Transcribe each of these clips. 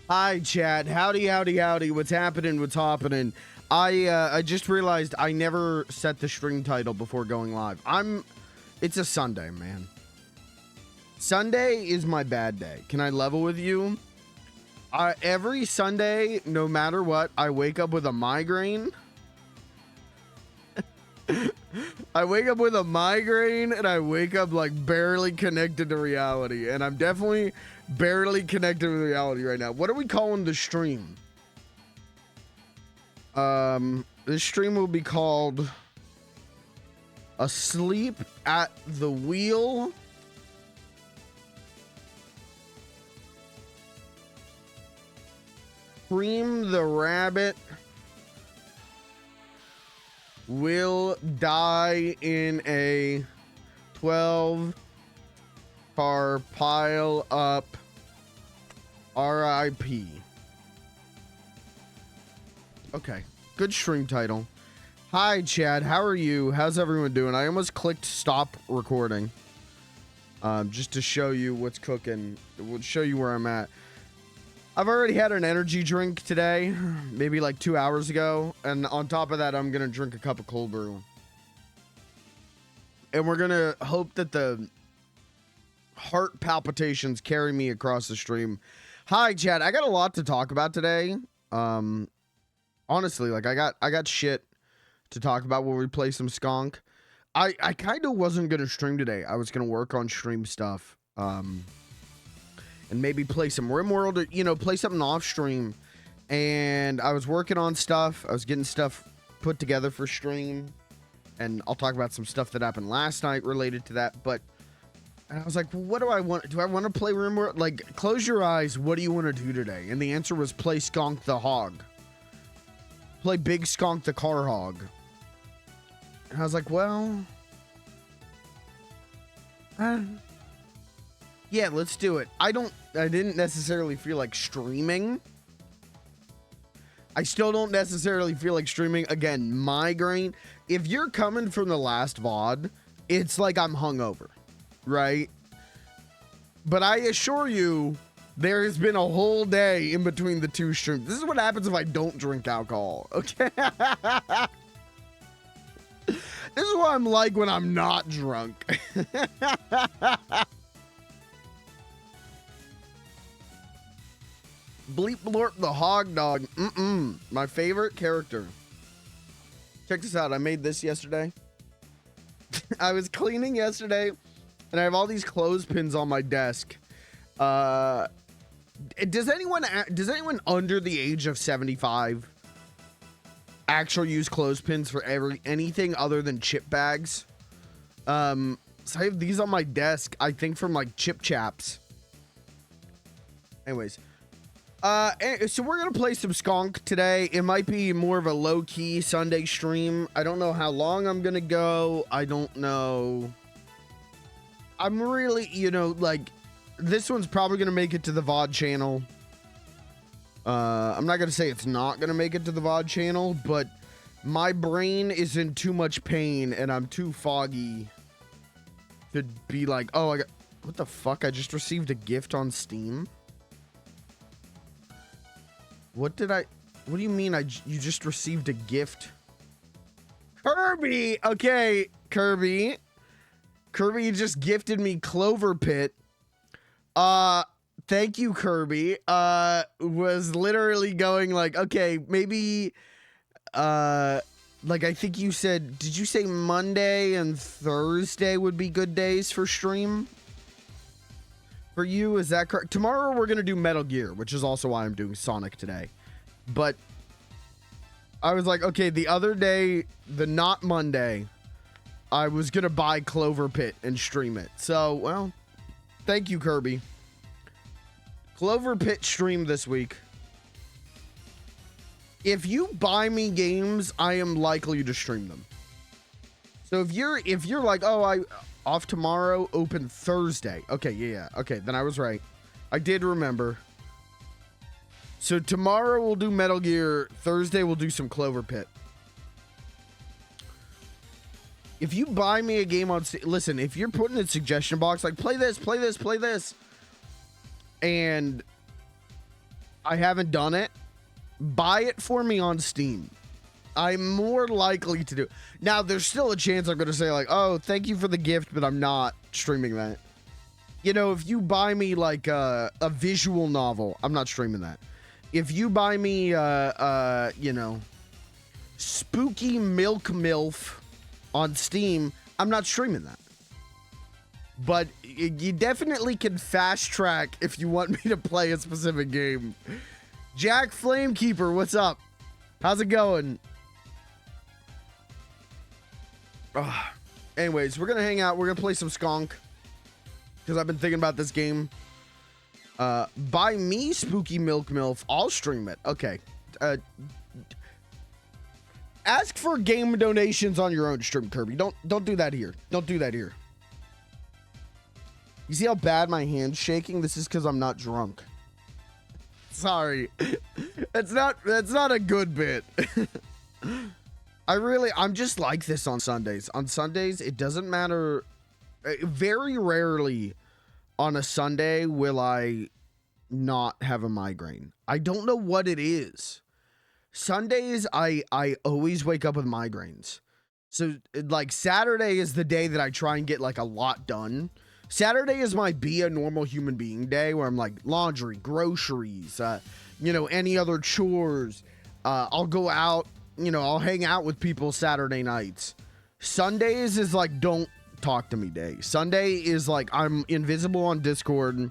Hi, chat. Howdy, howdy, howdy. What's happening? What's happening? I just realized I never set the stream title before going live. It's a Sunday, man. Sunday is my bad day. Can I level with you? Every Sunday, no matter what, I wake up with a migraine. I wake up with a migraine and I wake up like barely connected to reality. And I'm definitely barely connected with reality right now. What are we calling the stream? This stream will be called Asleep at the Wheel. Cream the Rabbit will die in a 12-car pile up. R.I.P. Okay, good stream title. Hi, Chad. How are you? How's everyone doing? I almost clicked stop recording, just to show you what's cooking. We'll show you where I'm at. I've already had an energy drink today, maybe like 2 hours ago. And on top of that, I'm going to drink a cup of cold brew. And we're going to hope that the heart palpitations carry me across the stream. Hi, Chad. I got a lot to talk about today. Honestly, like I got shit to talk about when we play some Skunk. I kind of wasn't going to stream today. I was going to work on stream stuff. And maybe play some RimWorld or, you know, play something off stream. And I was working on stuff. I was getting stuff put together for stream. And I'll talk about some stuff that happened last night related to that. But and I was like, well, what do I want? Do I want to play RimWorld? Like, close your eyes. What do you want to do today? And the answer was play Skunk the Hog. Play Big Skunk the Car Hog. And I was like, well... yeah, let's do it. I didn't necessarily feel like streaming. I still don't necessarily feel like streaming. Again, migraine. If you're coming from the last VOD, it's like I'm hungover, right? But I assure you, there has been a whole day in between the two streams. This is what happens if I don't drink alcohol, okay? This is what I'm like when I'm not drunk. Bleep Blorp the Hog Dog. My favorite character. Check this out. I made this yesterday. I was cleaning yesterday, and I have all these clothespins on my desk. Does anyone under the age of 75 actually use clothespins for anything other than chip bags? So I have these on my desk, I think from like Chip Chaps. Anyways. So we're gonna play some Skunk today. It might be more of a low-key Sunday stream. I don't know how long I'm gonna go. I don't know. I'm really, you know, like, this one's probably gonna make it to the VOD channel. I'm not gonna say it's not gonna make it to the VOD channel, but my brain is in too much pain and I'm too foggy to be like, oh, what the fuck? I just received a gift on Steam. What do you mean you just received a gift? Kirby! Okay, Kirby. Kirby just gifted me Clover Pit. Thank you, Kirby. Was literally going like, okay, maybe, like I think you said, did you say Monday and Thursday would be good days for stream? For you, is that correct? Tomorrow we're going to do Metal Gear, which is also why I'm doing Sonic today. But I was like, okay, the other day, the not Monday, I was going to buy Clover Pit and stream it. So, well, thank you, Kirby. Clover Pit stream this week. If you buy me games, I am likely to stream them. So if you're like, oh, I off tomorrow, open Thursday. Okay, yeah. Okay, then I was right. I did remember. So tomorrow we'll do Metal Gear. Thursday we'll do some Clover Pit. If you buy me a game on Steam, listen, if you're putting in a suggestion box, like play this, play this, play this, and I haven't done it. Buy it for me on Steam. I'm more likely to do. Now, there's still a chance I'm going to say like, oh, thank you for the gift, but I'm not streaming that. You know, if you buy me like a visual novel, I'm not streaming that. If you buy me, you know, Spooky Milk MILF on Steam, I'm not streaming that. But you definitely can fast track if you want me to play a specific game. Jack Flamekeeper, what's up? How's it going? Anyways, we're gonna hang out. We're gonna play some Skunk because I've been thinking about this game. Buy me Spooky Milk MILF. I'll stream it. Okay. Ask for game donations on your own stream, Kirby. Don't do that here. Don't do that here. You see how bad my hand's shaking? This is because I'm not drunk. Sorry. That's not a good bit. I'm just like this on Sundays. On Sundays, it doesn't matter. Very rarely on a Sunday will I not have a migraine. I don't know what it is. Sundays, I always wake up with migraines. So like Saturday is the day that I try and get like a lot done. Saturday is my be a normal human being day where I'm like laundry, groceries, you know, any other chores. I'll go out, you know, I'll hang out with people Saturday nights. Sundays is like, don't talk to me day. Sunday is like, I'm invisible on Discord.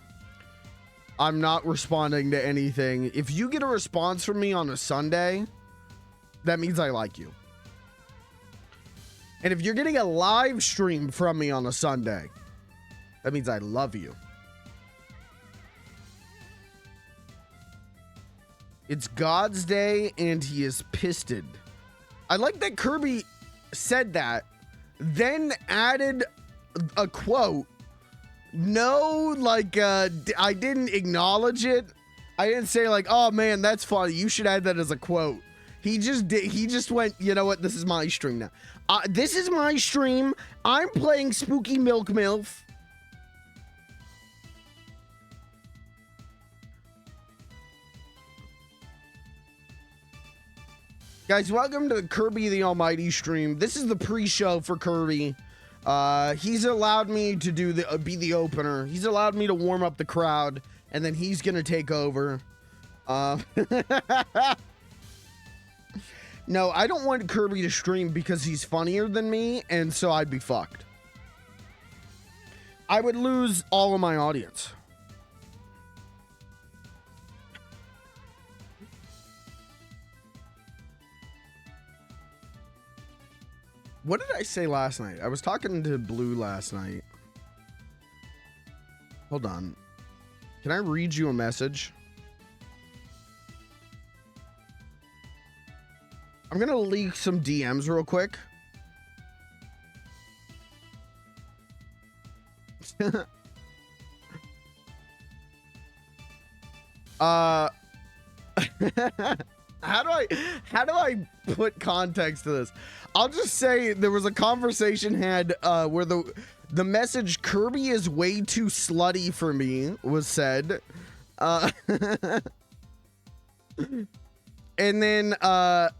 I'm not responding to anything. If you get a response from me on a Sunday, that means I like you. And if you're getting a live stream from me on a Sunday, that means I love you. It's God's day and he is pissed. I like that Kirby said that, then added a quote. No, like, I didn't acknowledge it. I didn't say like, oh man, that's funny. You should add that as a quote. He just did. He just went, you know what? This is my stream now. This is my stream. I'm playing Spooky Milk MILF. Guys, welcome to the Kirby the Almighty stream. This is the pre-show for Kirby. He's allowed me to do be the opener. He's allowed me to warm up the crowd, and then he's gonna take over. No, I don't want Kirby to stream because he's funnier than me, and so I'd be fucked. I would lose all of my audience. What did I say last night? I was talking to Blue last night. Hold on. Can I read you a message? I'm gonna leak some DMs real quick. How do I put context to this? I'll just say there was a conversation had where the message "Kirby is way too slutty for me" was said, and then I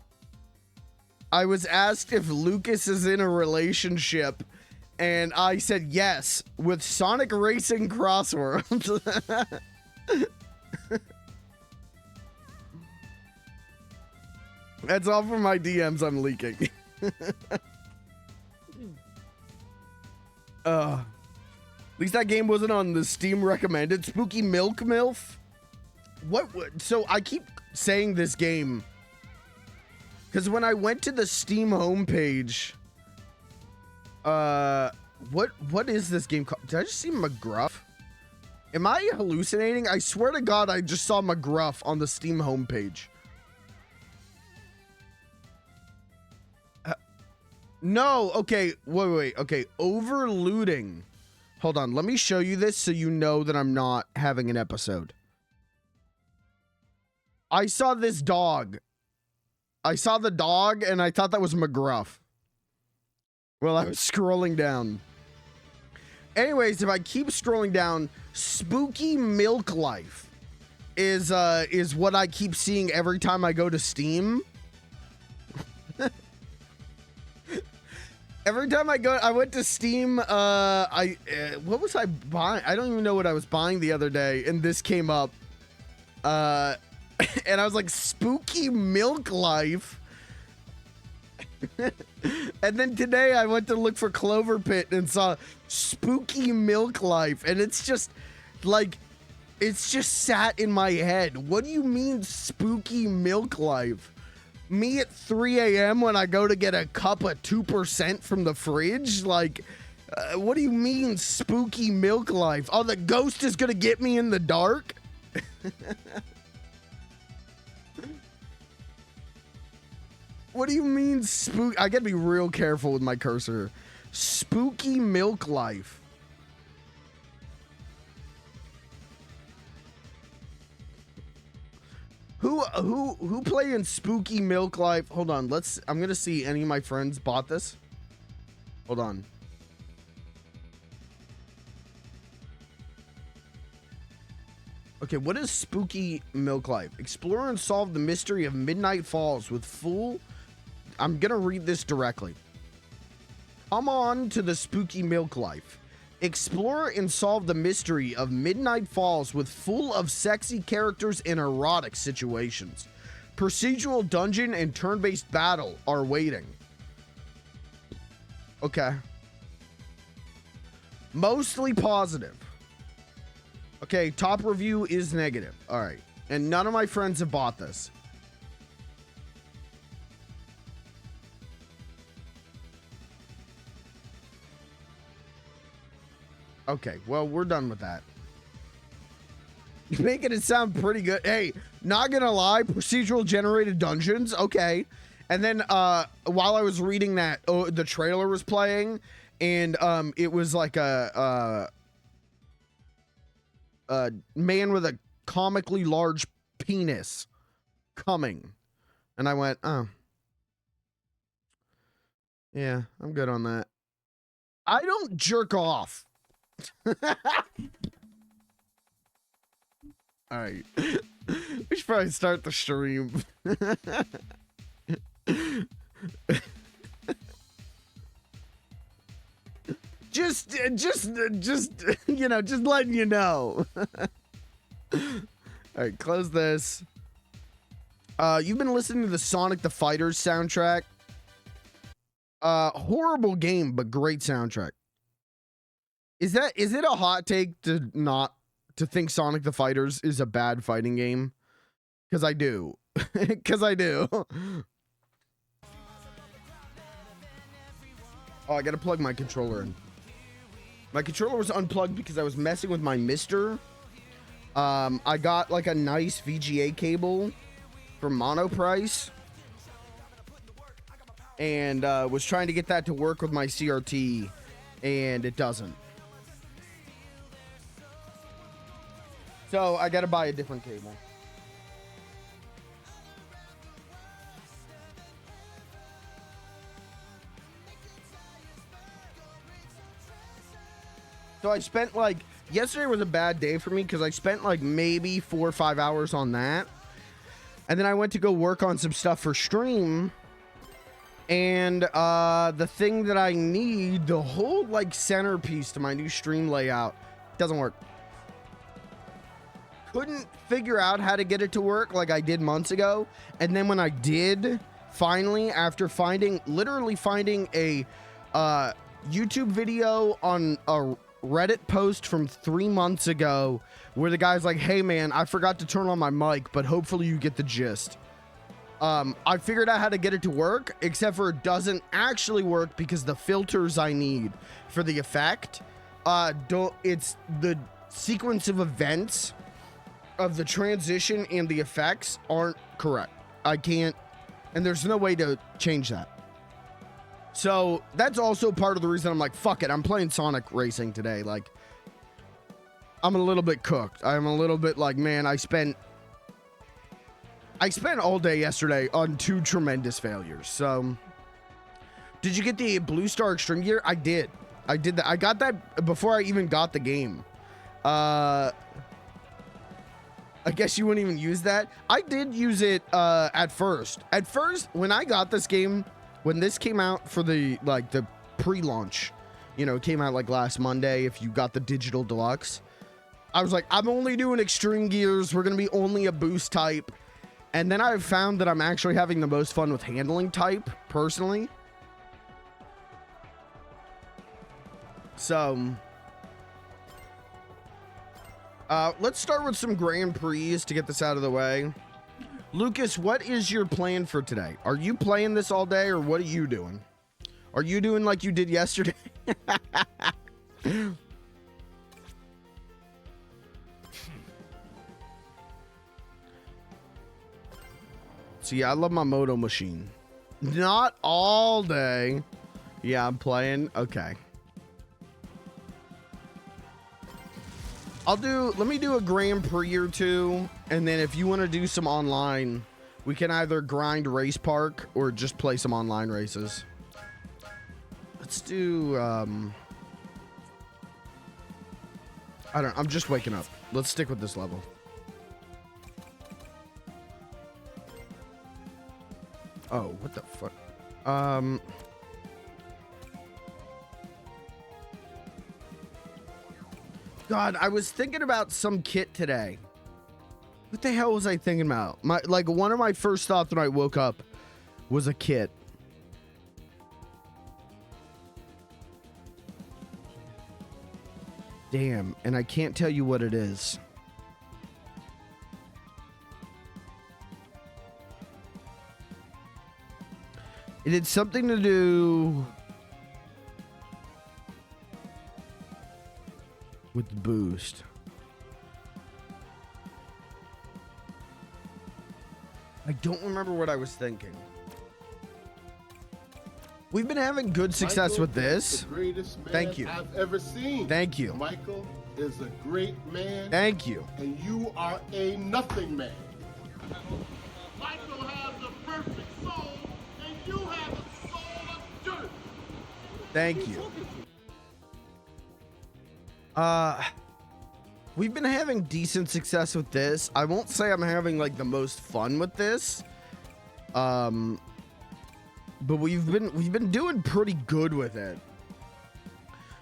was asked if Lucas is in a relationship, and I said yes with Sonic Racing Crossworlds. That's all for my DMs I'm leaking. At least that game wasn't on the Steam recommended. Spooky Milk MILF? What? So I keep saying this game because when I went to the Steam homepage, what is this game called? Did I just see McGruff? Am I hallucinating? I swear to God, I just saw McGruff on the Steam homepage. No, okay, wait, okay, overlooting. Hold on, let me show you this so you know that I'm not having an episode. I saw this dog. I saw the dog and I thought that was McGruff. Well, I was scrolling down. Anyways, if I keep scrolling down, Spooky Milk Life. is what I keep seeing every time I go to Steam. Every time I went to Steam, what was I buying? I don't even know what I was buying the other day, and this came up. And I was like, Spooky Milk Life. And then today I went to look for Clover Pit and saw Spooky Milk Life, and it's just like, it's just sat in my head. What do you mean Spooky Milk Life? Me at 3 a.m. when I go to get a cup of 2% from the fridge? Like, what do you mean Spooky Milk Life? Oh, the ghost is gonna get me in the dark? What do you mean spook? I gotta be real careful with my cursor. Spooky Milk Life. Who playing Spooky Milk Life? Hold on, I'm gonna see any of my friends bought this. Hold on. Okay, what is Spooky Milk Life? Explore and solve the mystery of Midnight Falls with full... I'm gonna read this directly. Come on to the Spooky Milk Life. Explore and solve the mystery of Midnight Falls with full of sexy characters and erotic situations. Procedural dungeon and turn-based battle are waiting. Okay. Mostly positive. Okay, top review is negative. All right. And none of my friends have bought this. Okay, well, we're done with that. You're making it sound pretty good. Hey, not gonna lie, procedural generated dungeons, okay. And then while I was reading that, the trailer was playing, and it was like a man with a comically large penis coming. And I went, oh. Yeah, I'm good on that. I don't jerk off. All right. We should probably start the stream. just you know, just letting you know. All right, close this. You've been listening to the Sonic the Fighters soundtrack. Horrible game, but great soundtrack. Is it a hot take to think Sonic the Fighters is a bad fighting game? Because I do. Because I do. Oh, I gotta plug my controller in. My controller was unplugged because I was messing with my Mister. I got like a nice VGA cable from Monoprice. And was trying to get that to work with my CRT. And it doesn't. So I gotta buy a different cable. So I spent like, yesterday was a bad day for me because I spent like maybe 4 or 5 hours on that. And then I went to go work on some stuff for stream. And the thing that I need, the whole like centerpiece to my new stream layout, doesn't work. Couldn't figure out how to get it to work like I did months ago. And then when I did, finally, after literally finding a YouTube video on a Reddit post from 3 months ago where the guy's like, hey man, I forgot to turn on my mic, but hopefully you get the gist. I figured out how to get it to work, except for it doesn't actually work because the filters I need for the effect, it's the sequence of events of the transition and the effects aren't correct. I can't, and there's no way to change that. So that's also part of the reason I'm like, fuck it, I'm playing Sonic Racing today. Like, I'm a little bit cooked. I'm a little bit like, man, I spent all day yesterday on 2 tremendous failures. So, did you get the Blue Star Extreme gear? I did. I did that. I got that before I even got the game. I guess you wouldn't even use that. I did use it at first. At first, when I got this game, when this came out for the pre-launch, you know, it came out like last Monday if you got the digital deluxe. I was like, I'm only doing extreme gears. We're going to be only a boost type. And then I've found that I'm actually having the most fun with handling type, personally. So, let's start with some Grand Prix to get this out of the way. Lucas, what is your plan for today? Are you playing this all day, or what are you doing? Are you doing like you did yesterday? See, I love my moto machine. Not all day. Yeah, I'm playing. Okay. Let me do a Grand Prix or two, and then if you want to do some online, we can either grind Race Park or just play some online races. Let's do, I don't know, I'm just waking up. Let's stick with this level. Oh, what the fuck? God, I was thinking about some kit today. What the hell was I thinking about? One of my first thoughts when I woke up was a kit. Damn, and I can't tell you what it is. It had something to do with the boost. I don't remember what I was thinking. We've been having good success Michael with this. The greatest man Thank you. I've ever seen. Thank you. Michael is a great man. Thank you. And you are a nothing man. Michael has a perfect soul, and you have a soul of dirt. Thank you. We've been having decent success with this. I won't say I'm having like the most fun with this. But we've been doing pretty good with it.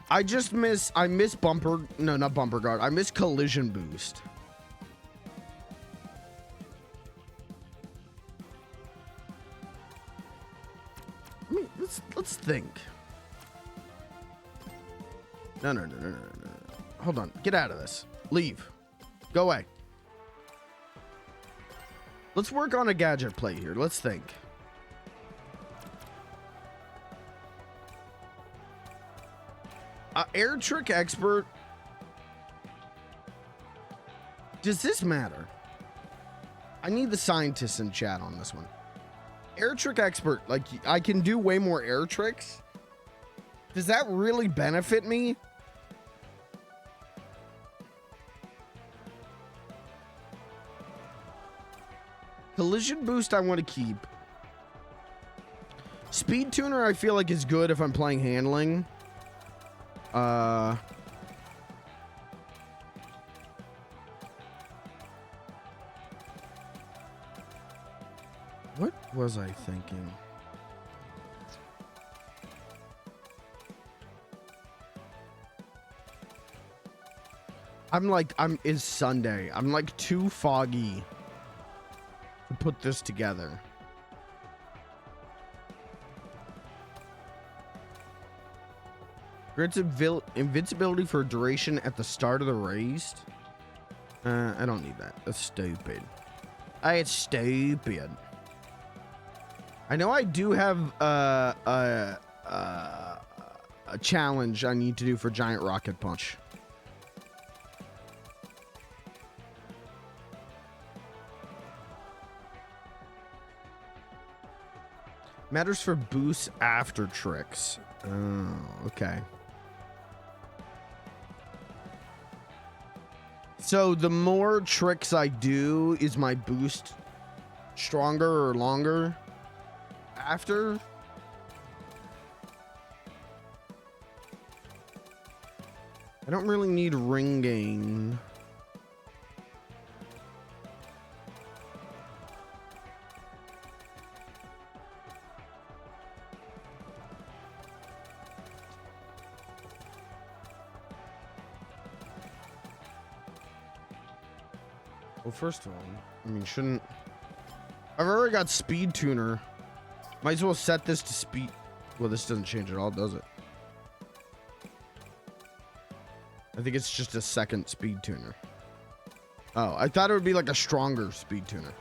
I miss bumper, no, not bumper guard. I miss collision boost. I mean, let's think. No. Hold on. Get out of this. Leave. Go away. Let's work on a gadget play here. Let's think. Air trick expert. Does this matter? I need the scientists in chat on this one. Air trick expert. Like, I can do way more air tricks. Does that really benefit me? Collision boost I want to keep. Speed tuner I feel like is good if I'm playing handling. What was I thinking? It's Sunday. I'm like too foggy to put this together. Grants invincibility for duration at the start of the race. I don't need that. That's stupid. It's stupid. I know I do have a challenge I need to do for Giant Rocket Punch. Matters for boosts after tricks. Oh, okay. So the more tricks I do, is my boost stronger or longer after? I don't really need ring gain. Well, first of all, I mean, shouldn't... I've already got speed tuner. Might as well set this to speed. Well, this doesn't change at all, does it? I think it's just a second speed tuner. Oh, I thought it would be like a stronger speed tuner.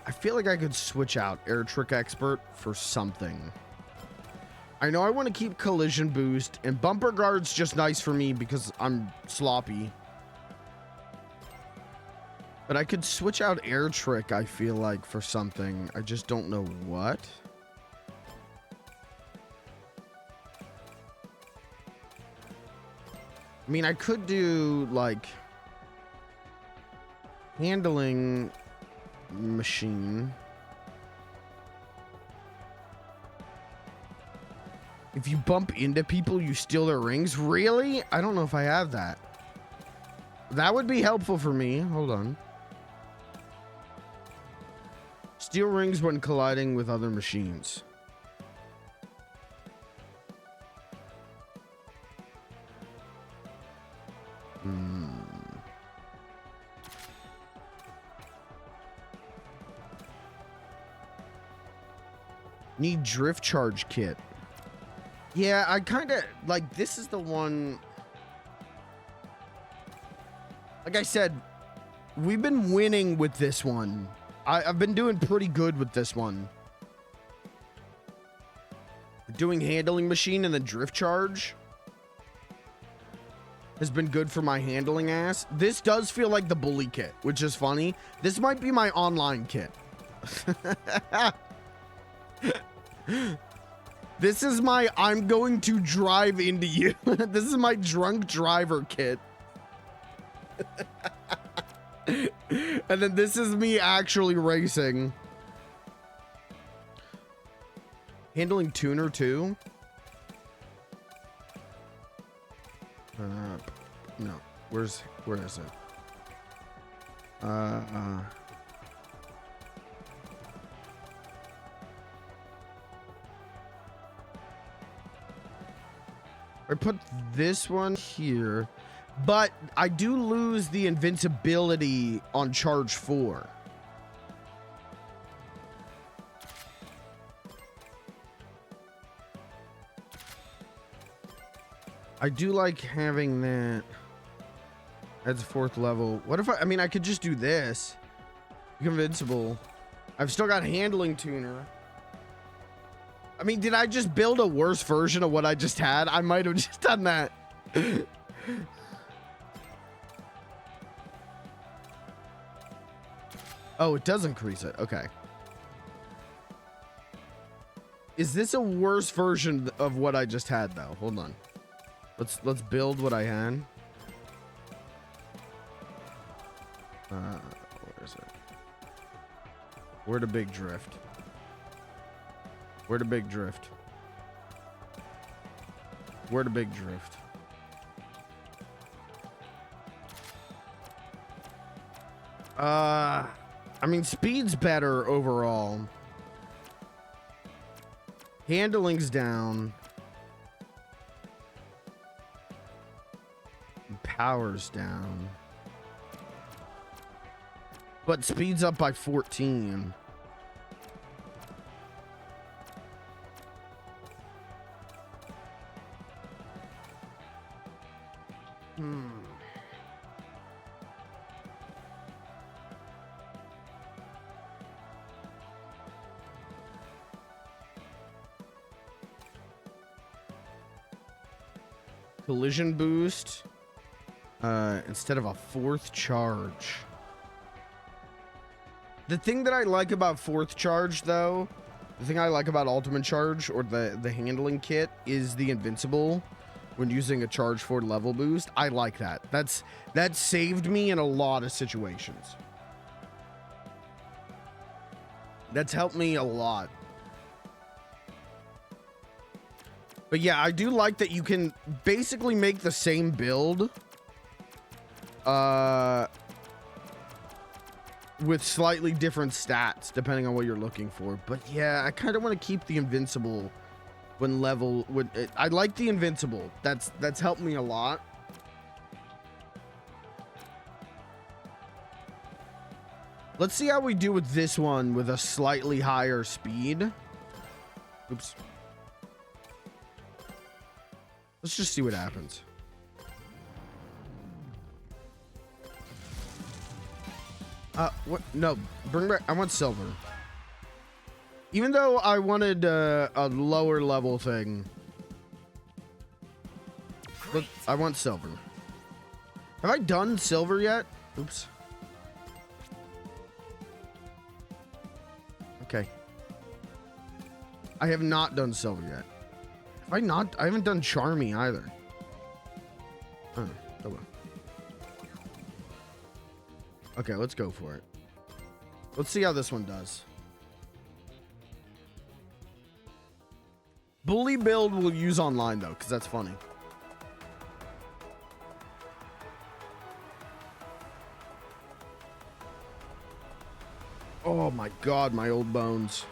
I feel like I could switch out Air Trick Expert for something. I know I want to keep collision boost, and bumper guard's just nice for me because I'm sloppy. But I could switch out Air Trick, I feel like, for something. I just don't know what. I mean, I could do, like, handling machine. If you bump into people, you steal their rings. Really? I don't know if I have that. That would be helpful for me. Hold on. Steal rings when colliding with other machines. Need drift charge kit. Yeah, I kind of like, this is the one. Like I said, we've been winning with this one. I've been doing pretty good with this one. Doing handling machine and the drift charge has been good for my handling ass. This does feel like the bully kit, which is funny. This might be my online kit. This is my I'm going to drive into you. This is my drunk driver kit. And then this is me actually racing. Handling tuner too? No. Where is it? I put this one here, but I do lose the invincibility on charge 4. I do like having that as a 4th level. What if I mean, I could just do this. Invincible. I've still got handling tuner. I mean, did I just build a worse version of what I just had? I might have just done that. Oh, it does increase it. Okay. Is this a worse version of what I just had, though? Hold on. Let's build what I had. Where is it? Where the big drift? Where the big drift? Where the big drift? I mean, speed's better overall. Handling's down. Power's down. But speed's up by 14. Collision boost instead of a 4th charge. The thing that I like about 4th charge, though, the thing I like about ultimate charge or the handling kit is the invincible when using a charge 4 level boost. I like that. That saved me in a lot of situations. That's helped me a lot. But yeah, I do like that you can basically make the same build with slightly different stats depending on what you're looking for. But yeah, I kind of want to keep the invincible when level would. I like the invincible. That's helped me a lot. Let's see how we do with this one with a slightly higher speed. Oops. Let's just see what happens. What? No, bring back. I want silver. Even though I wanted a lower level thing. Look, I want silver. Have I done silver yet? Oops. Okay. I have not done silver yet. Have I not? I haven't done Charmy either. Oh well. Okay, let's go for it. Let's see how this one does. Bully build we'll use online though, because that's funny. Oh my god, my old bones.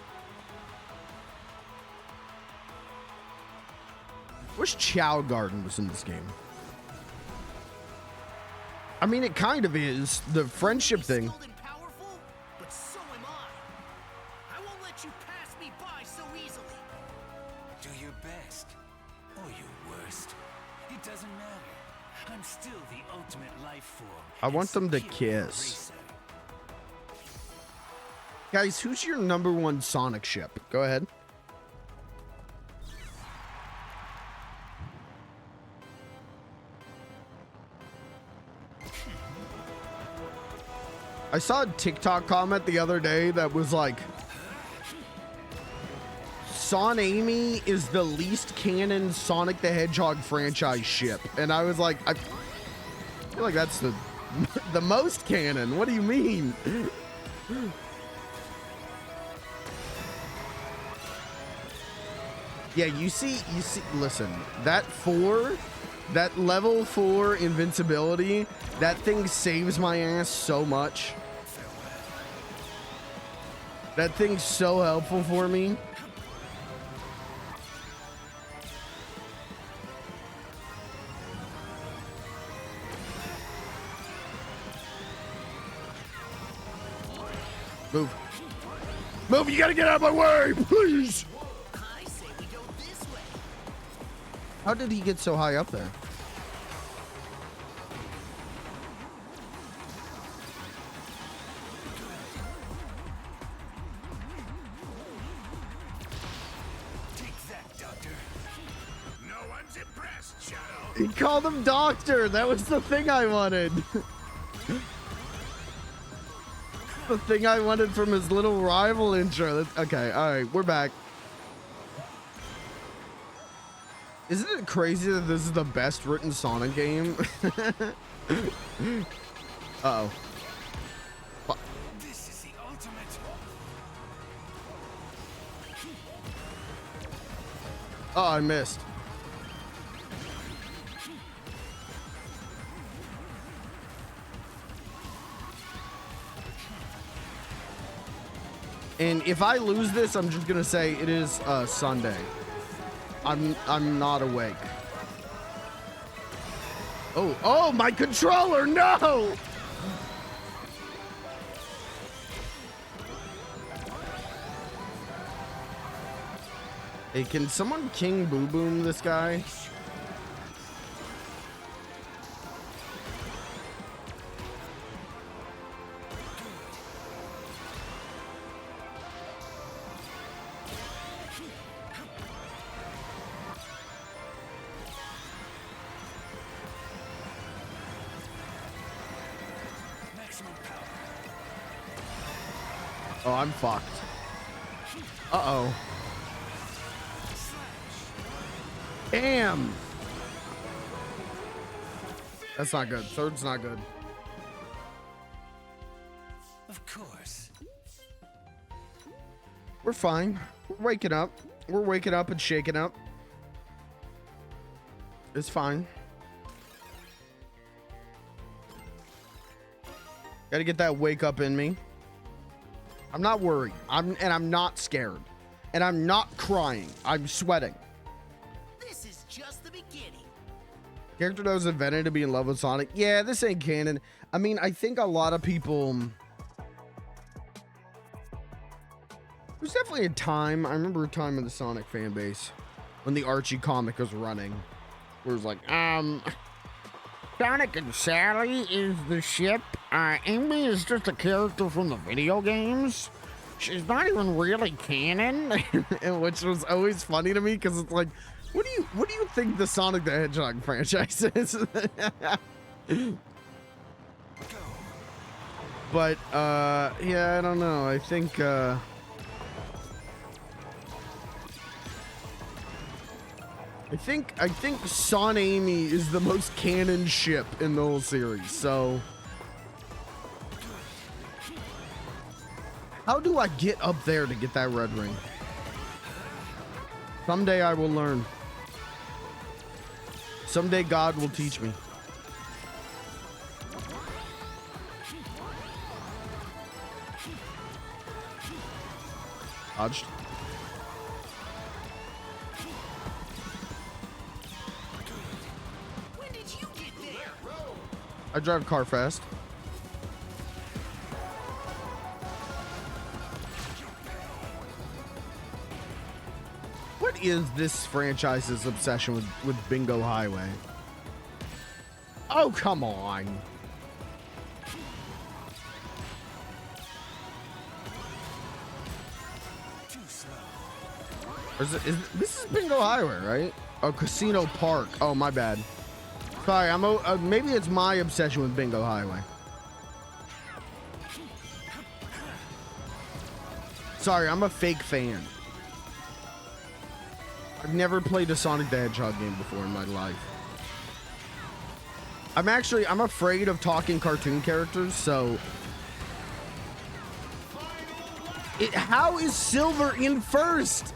Wish Chow Garden was in this game. I mean, it kind of is. The friendship thing. Powerful, but so am I won't let you pass me by so easily. Do your best or your worst. It doesn't matter. I'm still the ultimate life form. I want them to superior kiss. racer. Guys, who's your #1 Sonic ship? Go ahead. I saw a TikTok comment the other day that was like, Son Amy is the least canon Sonic the Hedgehog franchise ship. And I was like, I feel like that's the most canon. What do you mean? Yeah, you see, listen, that level 4 invincibility, that thing saves my ass so much. That thing's so helpful for me. Move. Move, you gotta get out of my way, please! I say we go this way. How did he get so high up there? Take that, Doctor. No one's impressed, Shadow. He called him Doctor. That was the thing I wanted. The thing I wanted from his little rival intro. Okay, all right, we're back. Isn't it crazy that this is the best written Sonic game? Uh-oh. This is the ultimate. Oh, I missed. And if I lose this, I'm just gonna say it is Sunday. I'm not awake. Oh, my controller, no! Hey, can someone King Boo Boom this guy? Maximum power. Oh, I'm fucked. Uh-oh. Damn! That's not good. Third's not good. Of course. We're fine. We're waking up. We're waking up and shaking up. It's fine. Gotta get that wake up in me. I'm not worried. I'm not scared. And I'm not crying. I'm sweating. Character that was invented to be in love with Sonic. Yeah, this ain't canon. I mean, I think a lot of people... There's definitely a time. I remember a time in the Sonic fan base when the Archie comic was running. Where it was like, Sonic and Sally is the ship. Amy is just a character from the video games. She's not even really canon. Which was always funny to me because it's like, what do you think the Sonic the Hedgehog franchise is? But yeah, I don't know. I think I think Son Amy is the most canon ship in the whole series. So how do I get up there to get that red ring? Someday I will learn. Someday God will teach me. Dodged. When did you get there? I drive a car fast. What is this franchise's obsession with Bingo Highway? Oh, come on. This is Bingo Highway, right? Oh, Casino Park. Oh, my bad. Sorry, maybe it's my obsession with Bingo Highway. Sorry, I'm a fake fan. I've never played a Sonic the Hedgehog game before in my life. I'm afraid of talking cartoon characters, so... How is Silver in first?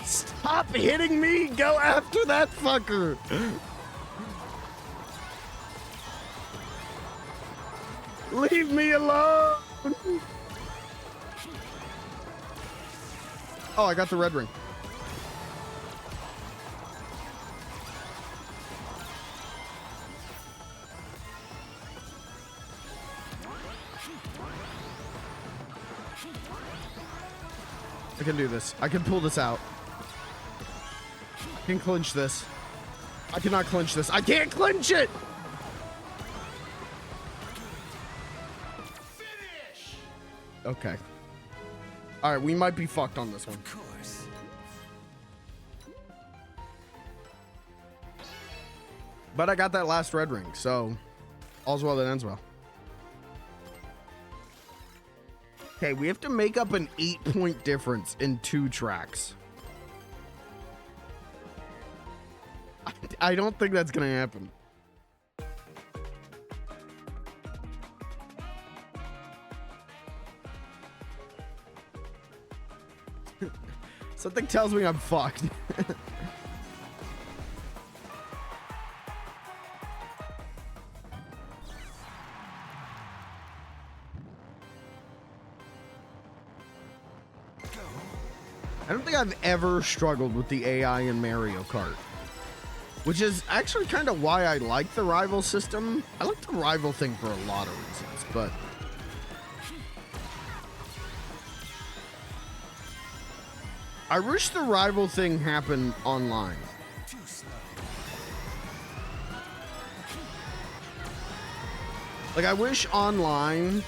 Stop hitting me! Go after that fucker! Leave me alone! Oh, I got the red ring. I can do this. I can pull this out. I can clinch this. I cannot clinch this. I can't clinch it! Finish! Okay. Alright, we might be fucked on this one. Of course. But I got that last red ring, so all's well that ends well. Okay, we have to make up an 8-point difference in 2 tracks. I don't think that's gonna happen. Something tells me I'm fucked. I don't think I've ever struggled with the AI in Mario Kart, which is actually kind of why I like the rival system. I like the rival thing for a lot of reasons, but I wish the rival thing happened online. Too slow. Like, I wish online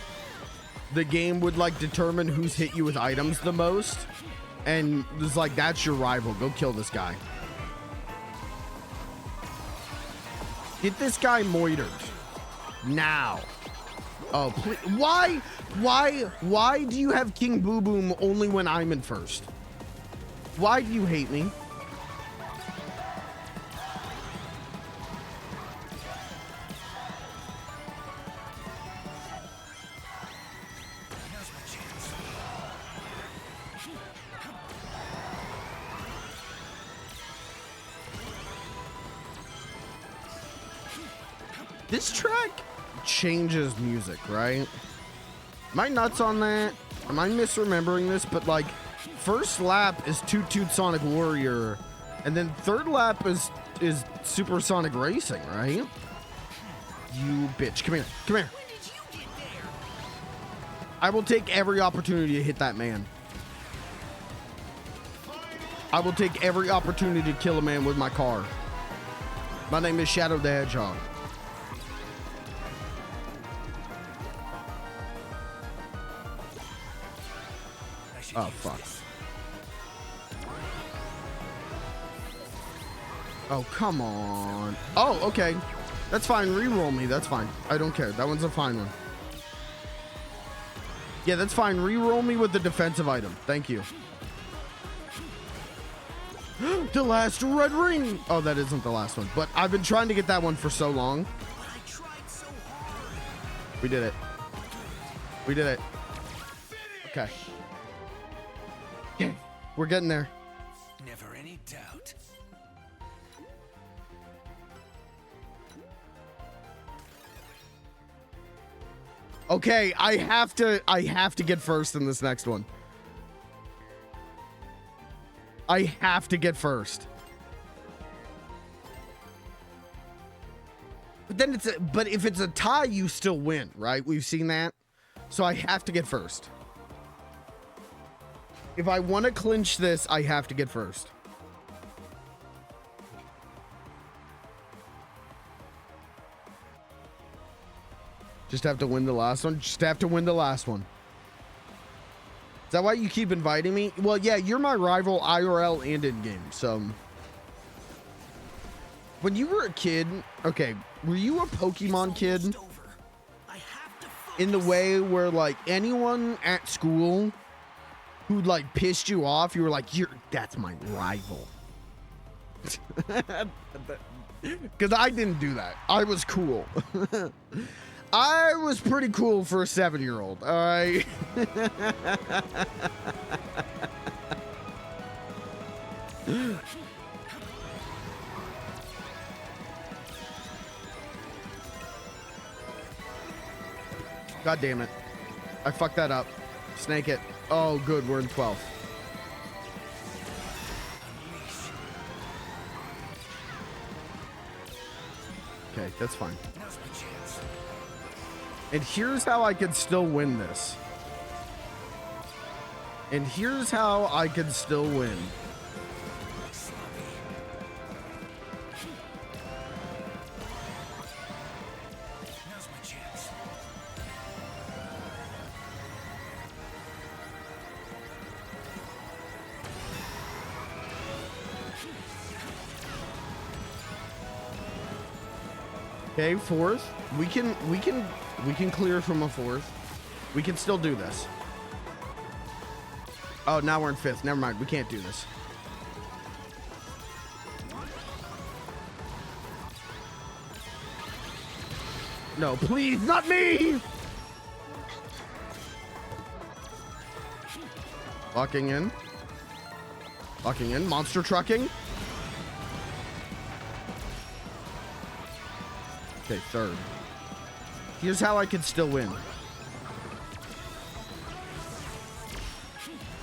the game would like determine who's hit you with items the most, and it's like, that's your rival, go kill this guy. Get this guy moitered now. Oh, please. Why do you have King Boo Boom only when I'm in first? Why do you hate me? Now's my chance. This track changes music, right? Am I nuts on that? Am I misremembering this? But like, first lap is Toot Toot Sonic Warrior, and then third lap is is supersonic racing, right? You bitch. Come here. Come here. When did you get there? I will take every opportunity to hit that man. I will take every opportunity to kill a man with my car. My name is Shadow the Hedgehog. Oh, fuck. Oh, come on. Oh, okay. That's fine. Reroll me. That's fine. I don't care. That one's a fine one. Yeah, that's fine. Reroll me with the defensive item. Thank you. The last red ring. Oh, that isn't the last one. But I've been trying to get that one for so long. But I tried so hard. We did it. We did it. Okay. Okay. We're getting there. Never any doubt. Okay, I have to get first in this next one. I have to get first. But then but if it's a tie, you still win, right? We've seen that. So I have to get first. If I want to clinch this, I have to get first. Just have to win the last one. Just have to win the last one. Is that why you keep inviting me? Well, yeah, you're my rival IRL and in game. So when you were a kid, okay, were you a Pokemon kid? I have to In the way where like anyone at school who like pissed you off, you were like, that's my rival. Because I didn't do that. I was cool. I was pretty cool for a 7-year-old. All right. God damn it. I fucked that up. Snake it. Oh, good. We're in 12th. Okay, that's fine. Now's my chance. And here's how I could still win this. And here's how I could still win. Now's my chance. Okay, 4th. We can clear from a 4th. We can still do this. Oh, now we're in 5th. Never mind. We can't do this. No, please, not me! Locking in. Locking in. Monster trucking. Okay, 3rd. Here's how I could still win.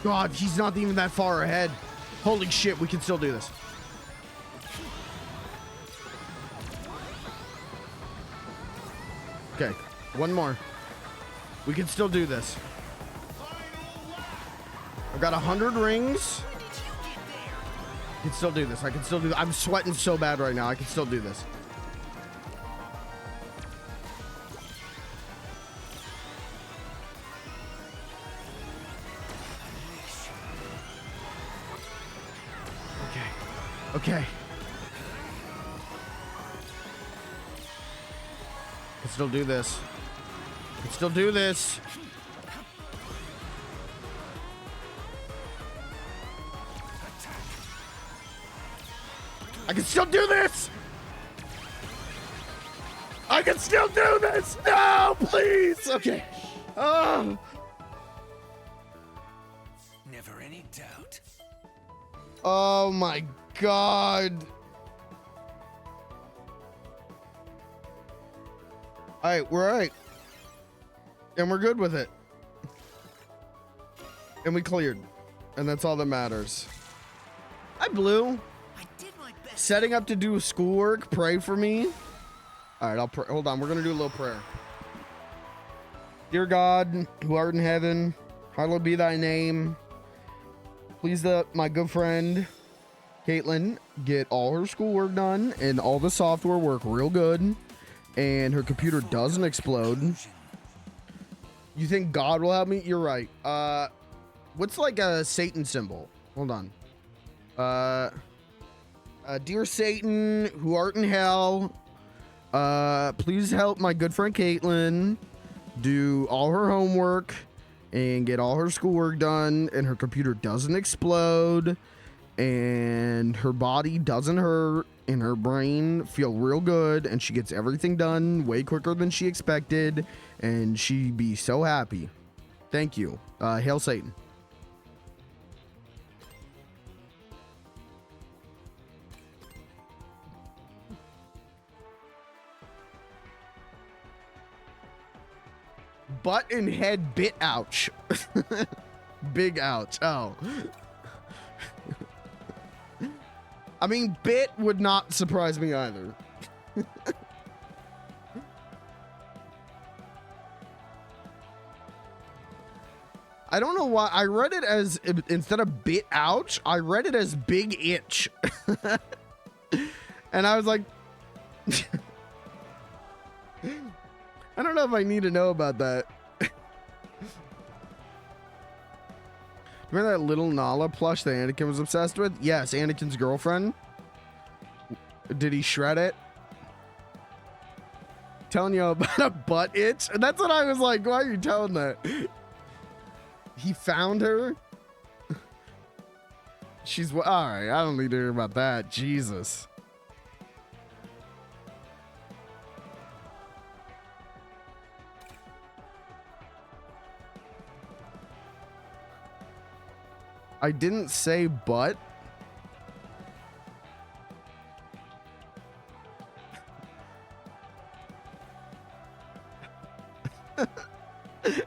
God, he's not even that far ahead. Holy shit, we can still do this. Okay, one more. We can still do this. I've got 100 rings. When did you get there? I can still do this. I can still do. I'm sweating so bad right now. I can still do this. Okay. Can still do this. Can still do this. I can still do this. I can still do this. No, please. Okay. Oh. Never any doubt. Oh my God. All right, we're all right. And we're good with it. And we cleared. And that's all that matters. Hi, Blue. I did my best. Setting up to do schoolwork. Pray for me. All right, I'll pray. Hold on. We're going to do a little prayer. Dear God, who art in heaven, hallowed be thy name. Please let my good friend, Caitlin, get all her schoolwork done and all the software work real good. And her computer doesn't explode. You think God will help me? You're right. What's like a Satan symbol? Hold on. Dear Satan, who art in hell, please help my good friend Caitlin do all her homework and get all her schoolwork done, and her computer doesn't explode, and her body doesn't hurt, and her brain feel real good, and she gets everything done way quicker than she expected, and she be so happy. Thank you. Hail Satan. Butt and head bit ouch. Big ouch. Oh. I mean, bit would not surprise me either. I don't know why. I read it as, instead of bit ouch, I read it as big itch. And I was like, I don't know if I need to know about that. Remember that little Nala plush that Anakin was obsessed with? Yes, Anakin's girlfriend. Did he shred it? Telling you about a butt itch? And that's what I was like, why are you telling that? He found her? She's, all right, I don't need to hear about that. Jesus. I didn't say butt.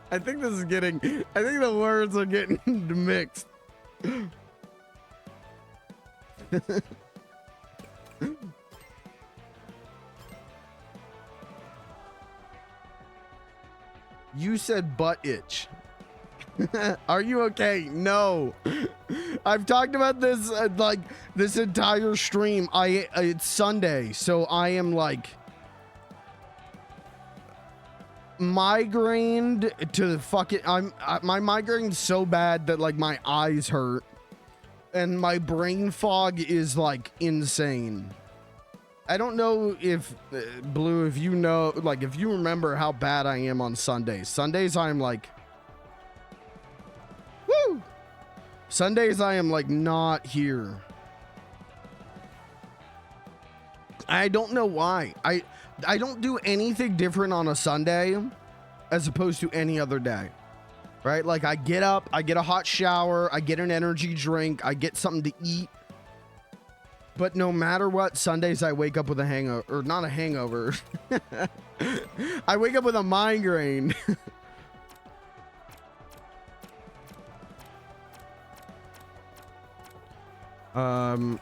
I think this is getting, I think the words are getting mixed. You said butt itch. Are you okay? No. I've talked about this like this entire stream. It's Sunday, so I am like migrained to the fucking. My migraine's so bad that like my eyes hurt, and my brain fog is like insane. I don't know if Blue, if you know, like if you remember how bad I am on Sundays. Sundays I'm like. Woo! Sundays I am like not here. I don't know why. I don't do anything different on a Sunday as opposed to any other day. Right? Like I get up, I get a hot shower, I get an energy drink, I get something to eat. But no matter what, Sundays I wake up with a hangover, or not a hangover. I wake up with a migraine. Win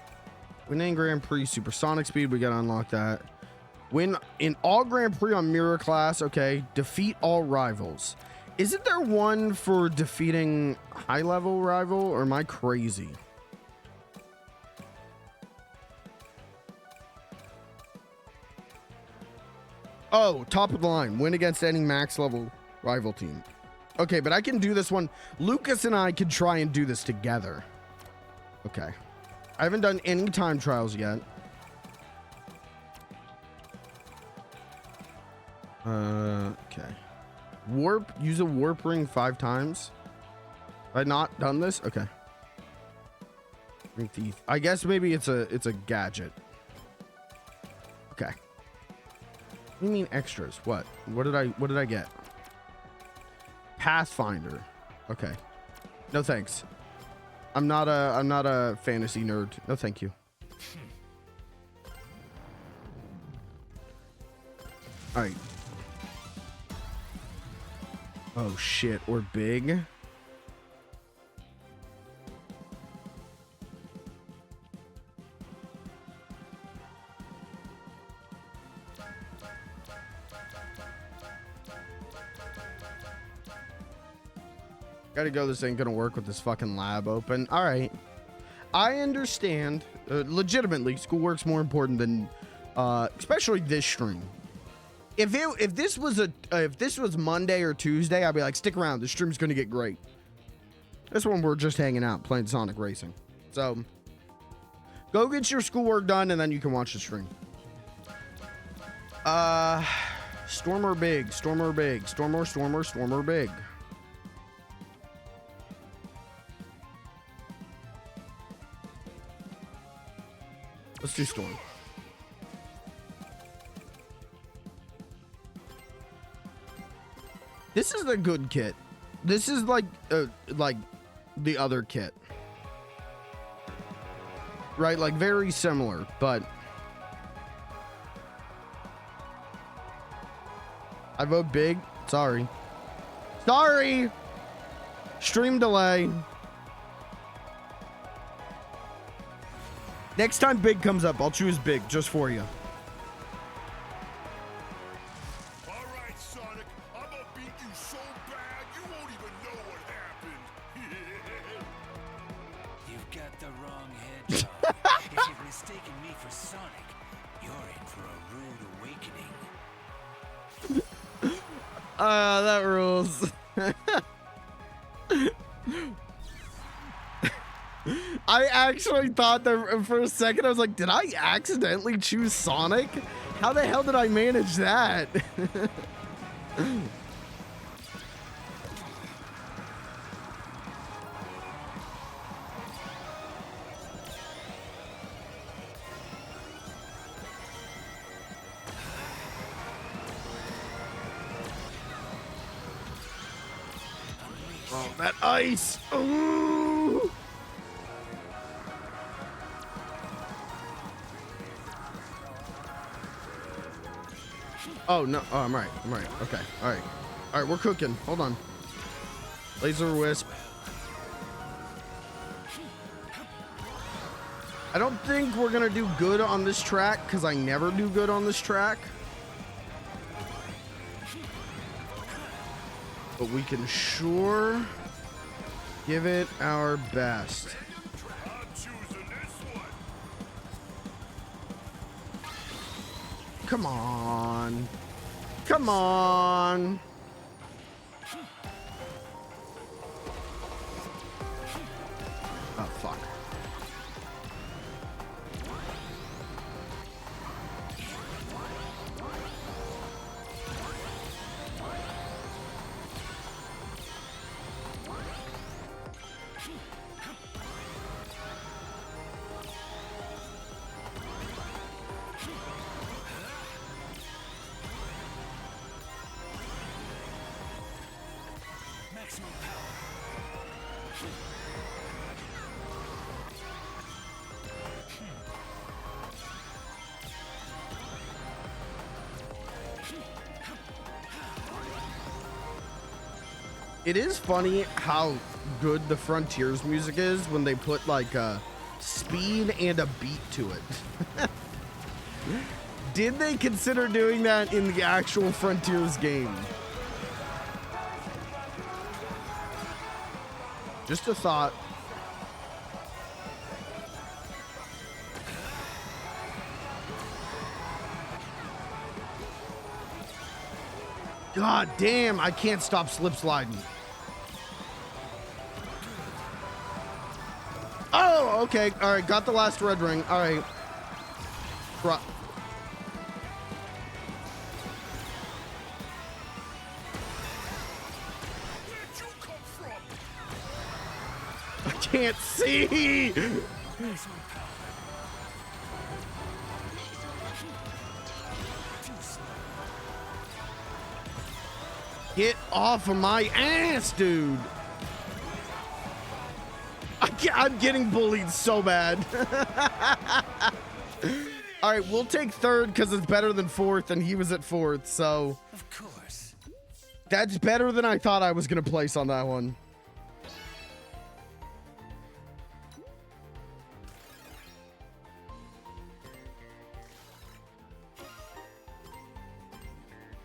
in Grand Prix Supersonic Speed, we gotta unlock that. Win in all Grand Prix on Mirror Class, okay. Defeat all rivals. Isn't there one for defeating high level rival, or am I crazy? Oh, top of the line. Win against any max level rival team. Okay, but I can do this one. Lucas and I could try and do this together. Okay. I haven't done any time trials yet. Okay. Warp. Use a warp ring 5 times. Have I not done this? Okay. Ring thief. I guess maybe it's a gadget. Okay. What do you mean extras? What? What did I get? Pathfinder. Okay. No thanks. I'm not a fantasy nerd. No, thank you. All right. Oh shit, we're big. Gotta go. This ain't gonna work with this fucking lab open. All right. I understand. Legitimately, schoolwork's more important than, especially this stream. If this was Monday or Tuesday, I'd be like, stick around. The stream's gonna get great. This one we're just hanging out playing Sonic Racing. So go get your schoolwork done and then you can watch the stream. Stormer big, stormer big, stormer big. Let's do storm. This is a good kit. This is like the other kit. Right? Like very similar, but I vote big. Sorry. Sorry. Stream delay. Next time big comes up, I'll choose big just for you. All right, Sonic. I'm gonna beat you so bad you won't even know what happened. You've got the wrong hedgehog. If you've mistaken me for Sonic, you're in for a rude awakening. That rules. I actually thought that for a second. I was like, did I accidentally choose Sonic? How the hell did I manage that? Oh, that ice. Ooh. Oh, no. Oh, I'm right. Okay. All right, we're cooking. Hold on. Laser Wisp. I don't think we're going to do good on this track because I never do good on this track. But we can sure give it our best. I'm choosing this one. Come on. Come on. Oh, fuck. Maximum power. It is funny how good the Frontiers music is when they put like a speed and a beat to it. Did they consider doing that in the actual Frontiers game? Just a thought. God damn, I can't stop slip sliding. Oh, okay. All right, got the last red ring. All right. Where'd you come from? I can't see. Maximum power. Too slow. Get off of my ass, dude. I'm getting bullied so bad. All right, we'll take third because it's better than fourth, and he was at fourth, so Of course. that's better than I thought I was going to place on that one.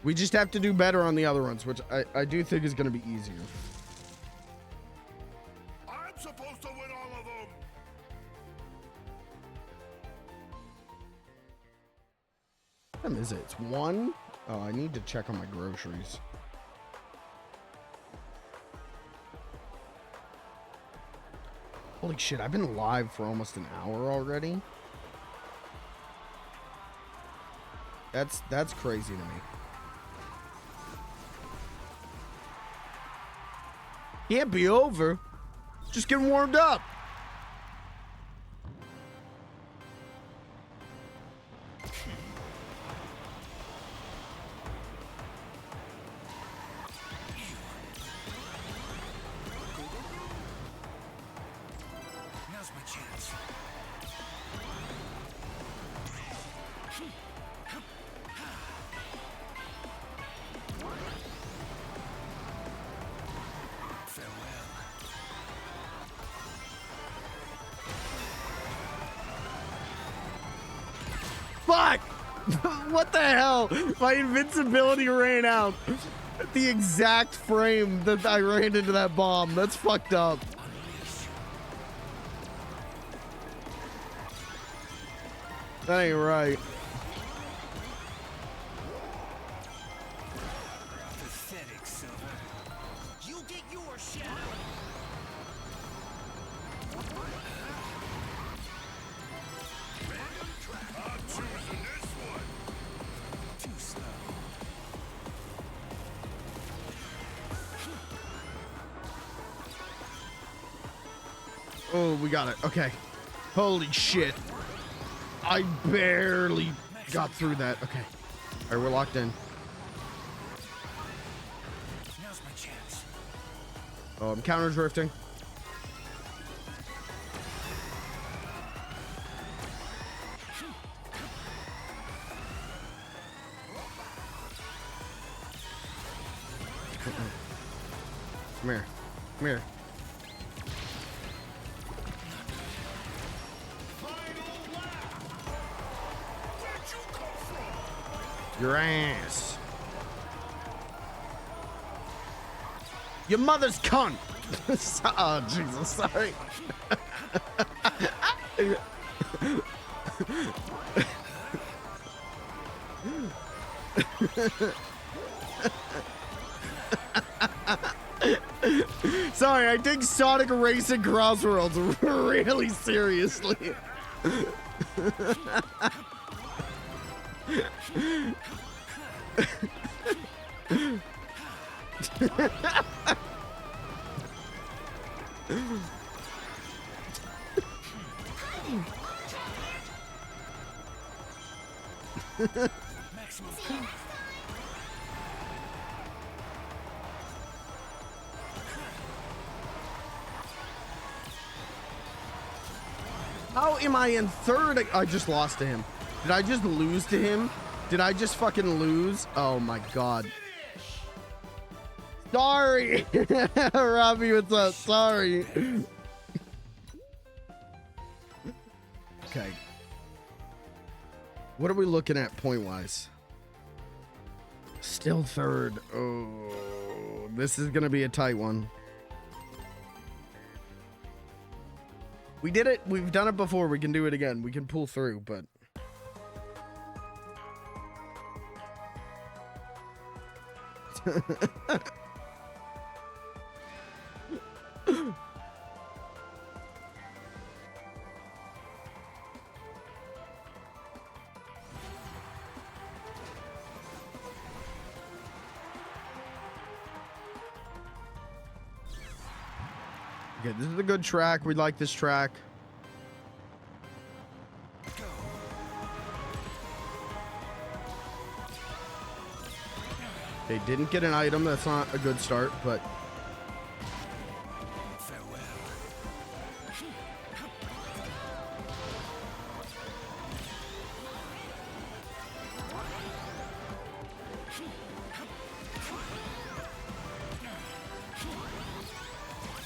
We just have to do better on the other ones, which I do think is going to be easier. is it? It's 1? Oh, I need to check on my groceries. Holy shit, I've been live for almost an hour already. That's crazy to me. Can't be over. Just getting warmed up. Now's my chance. Fuck! What the hell? My invincibility ran out at the exact frame that I ran into that bomb. That's fucked up. That ain't right. Pathetic, Silver. You get your shadow. I'm choosing this one. Too slow. Oh, we got it. Okay. Holy shit. I barely got through that. Okay. All right, we're locked in. Now's my chance. Oh, I'm counter drifting. Come here. Come here. Your ass. Your mother's cunt. Oh, Jesus, sorry. Sorry, I take Sonic Racing Crossworlds really seriously. Maximum power. How am I in third? I just lost to him. Did I just lose to him? Did I just fucking lose? Oh my god. Sorry. Robbie, what's up? Sorry. Okay. What are we looking at point-wise? Still third. Oh, this is going to be a tight one. We did it. We've done it before. We can do it again. We can pull through, but... Okay, this is a good track. We like this track. They didn't get an item. That's not a good start, but... Farewell.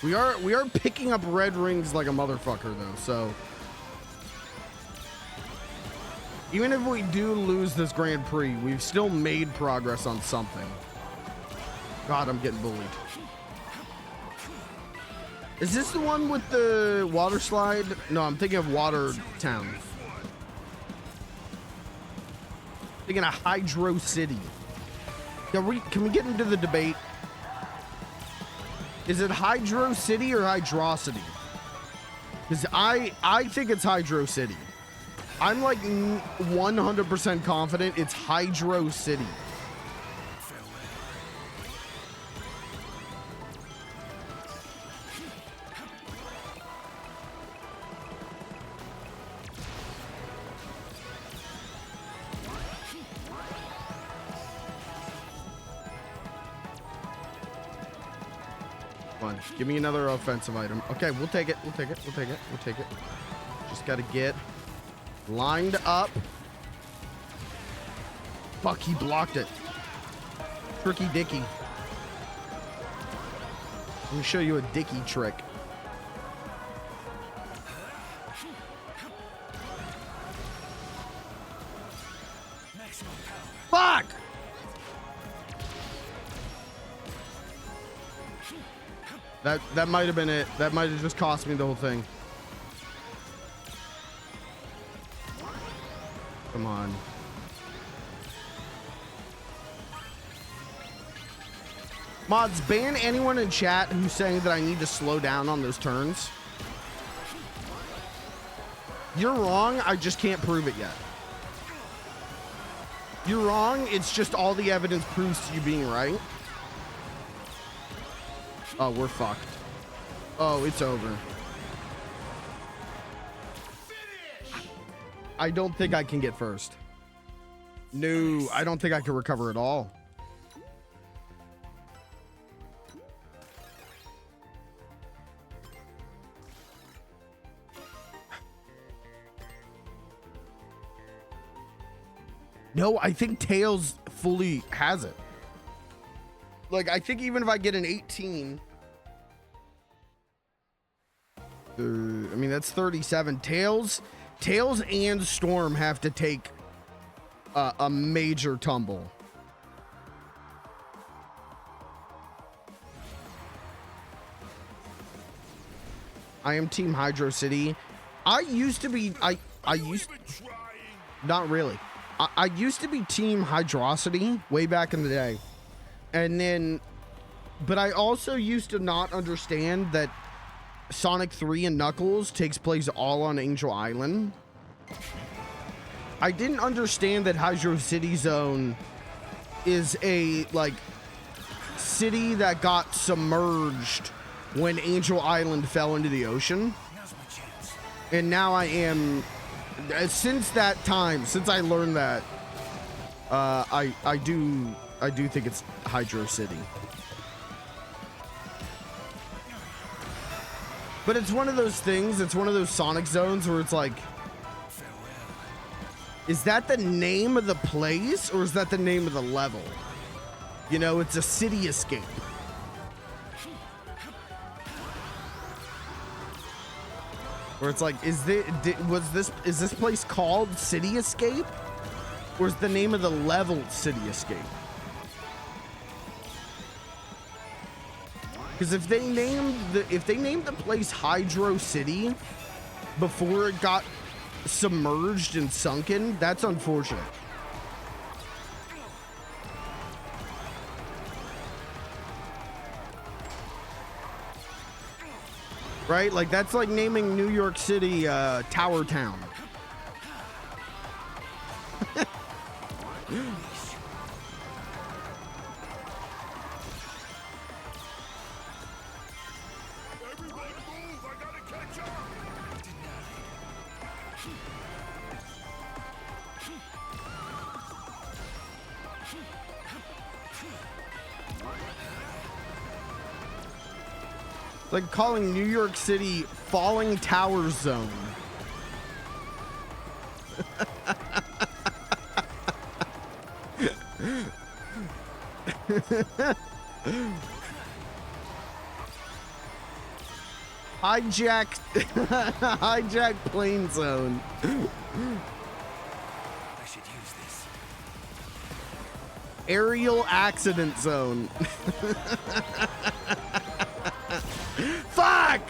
We are picking up red rings like a motherfucker though, so even if we do lose this Grand Prix, we've still made progress on something. God, I'm getting bullied. Is this the one with the water slide? No, I'm thinking of Water Town. Thinking of Hydro City. Can we get into the debate? Is it Hydro City or Hydrocity? Because I think it's Hydro City. I'm like 100% confident it's Hydro City. Give me another offensive item. Okay, we'll take it. We'll take it. We'll take it. We'll take it. Just got to get lined up. Fuck, he blocked it. Tricky Dicky. Let me show you a Dicky trick. Fuck! That might have been it. That might have just cost me the whole thing. Come on. Mods, ban anyone in chat who's saying that I need to slow down on those turns. You're wrong. I just can't prove it yet. You're wrong. It's just all the evidence proves to you being right. Oh, we're fucked. Oh, it's over. I don't think I can get first. No, I don't think I can recover at all. No, I think Tails fully has it. Like, I think even if I get an 18, I mean, that's 37. Tails and Storm have to take a major tumble. I am Team Hydro City. I used to be, not really. I used to be Team Hydrocity way back in the day. And then, but I also used to not understand that Sonic 3 and Knuckles takes place all on Angel Island. I didn't understand that Hydro City Zone is a, like, city that got submerged when Angel Island fell into the ocean. And now I am, since that time, since I learned that, I do think it's Hydro City. But it's one of those things, it's one of those Sonic zones where it's like, is that the name of the place or is that the name of the level? You know, it's a city escape. Where it's like, is this place called City Escape? Or is the name of the level City Escape? Because if they named the place Hydro City before it got submerged and sunken, that's unfortunate. Right? Like, that's like naming New York City Tower Town. Like calling New York City Falling Tower Zone. Hijack plane zone. I should use this. Aerial accident zone. Fuck!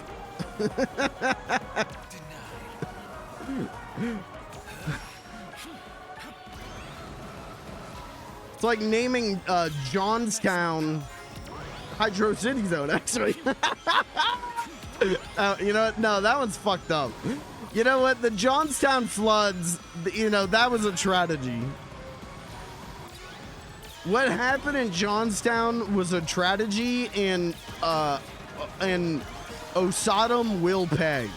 like naming Johnstown Hydro City Zone, actually. You know what? No, that one's fucked up. You know what? The Johnstown floods, you know, that was a tragedy. What happened in Johnstown was a tragedy, and Osodom will pay.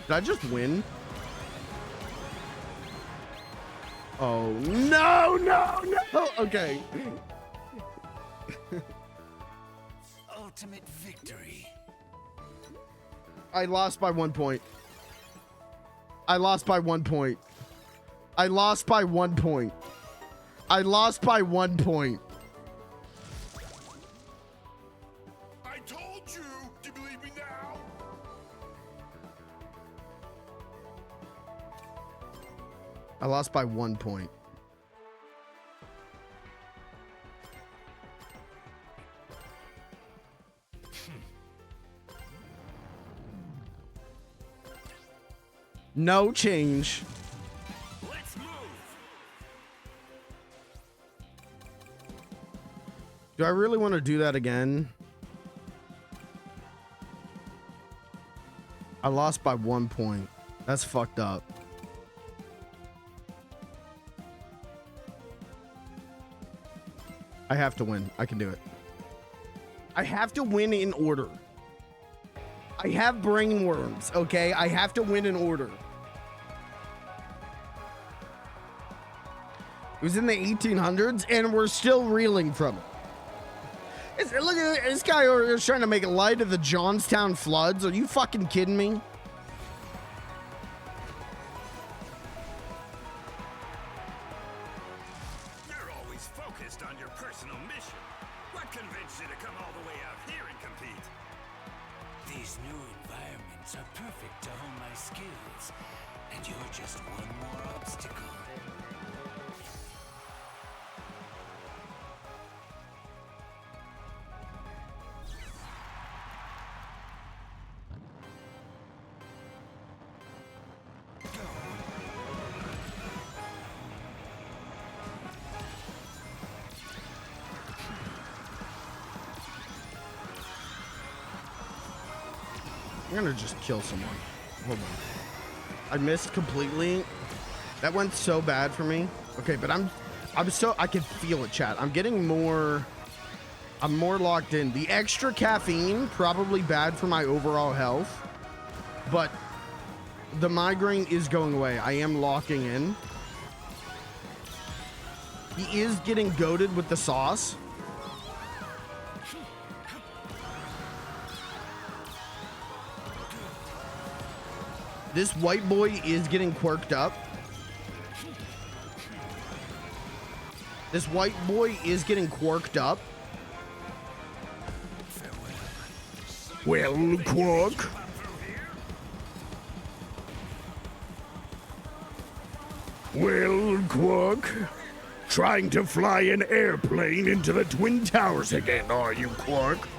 Did I just win? Oh, no, no, no. Okay. Ultimate victory. I lost by 1 point. I lost by 1 point. I lost by 1 point. I lost by 1 point. I told you! Do you believe me now? I lost by 1 point. No change. Let's move. Do I really want to do that again? I lost by 1 point. That's fucked up. I have to win. I can do it. I have to win in order. I have brain worms, okay? I have to win in order. It was in the 1800s, and we're still reeling from it. Look at this guy over here trying to make light of the Johnstown floods. Are you fucking kidding me? You're always focused on your personal mission. What convinced you to come all the way out here and compete? These new environments are perfect to hone my skills, and you're just one more obstacle. I'm gonna just kill someone. Hold on. I missed completely. That went so bad for me. Okay, but I'm so, I can feel it, chat. I'm getting more, I'm more locked in. The extra caffeine, probably bad for my overall health, but the migraine is going away. I am locking in. He is getting goated with the sauce. This white boy is getting quirked up. This white boy is getting quirked up. Well, Quark. Well, Quark, trying to fly an airplane into the Twin Towers again, are you, Quark?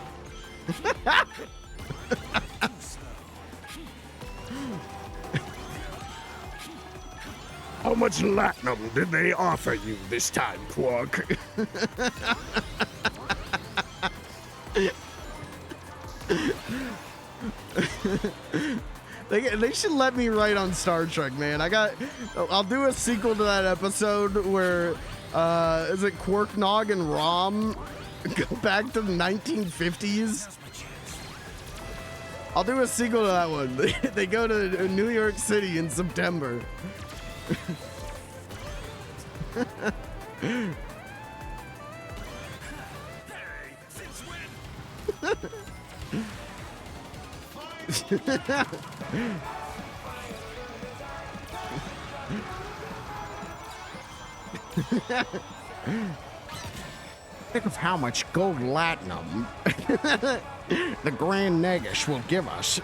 How much latinum did they offer you this time, Quark? They should let me write on Star Trek, man. I'll do a sequel to that episode where, is it Quark, Nog, and Rom go back to the 1950s? I'll do a sequel to that one. They go to New York City in September. Hey, since when? Think of how much gold latinum the Grand Nagish will give us.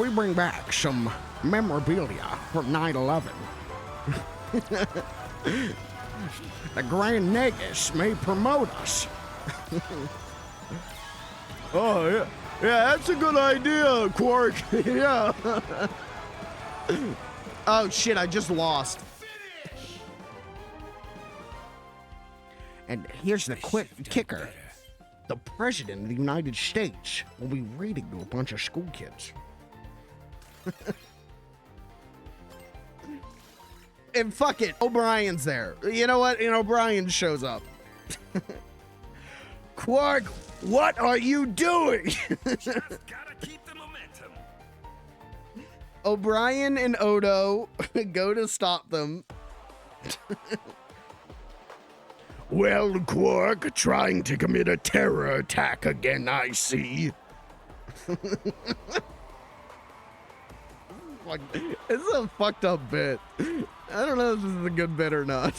we bring back some memorabilia from 9/11, the Grand Negus may promote us. Oh, yeah. Yeah, that's a good idea, Quark. Yeah. Oh, shit, I just lost. And here's the quick kicker. The President of the United States will be reading to a bunch of school kids. And fuck it, O'Brien's there. You know what? And O'Brien shows up. Quark, what are you doing? Just gotta keep the momentum. O'Brien and Odo go to stop them. Well, Quark, trying to commit a terror attack again, I see. Like, it's a fucked up bit. I don't know if this is a good bit or not.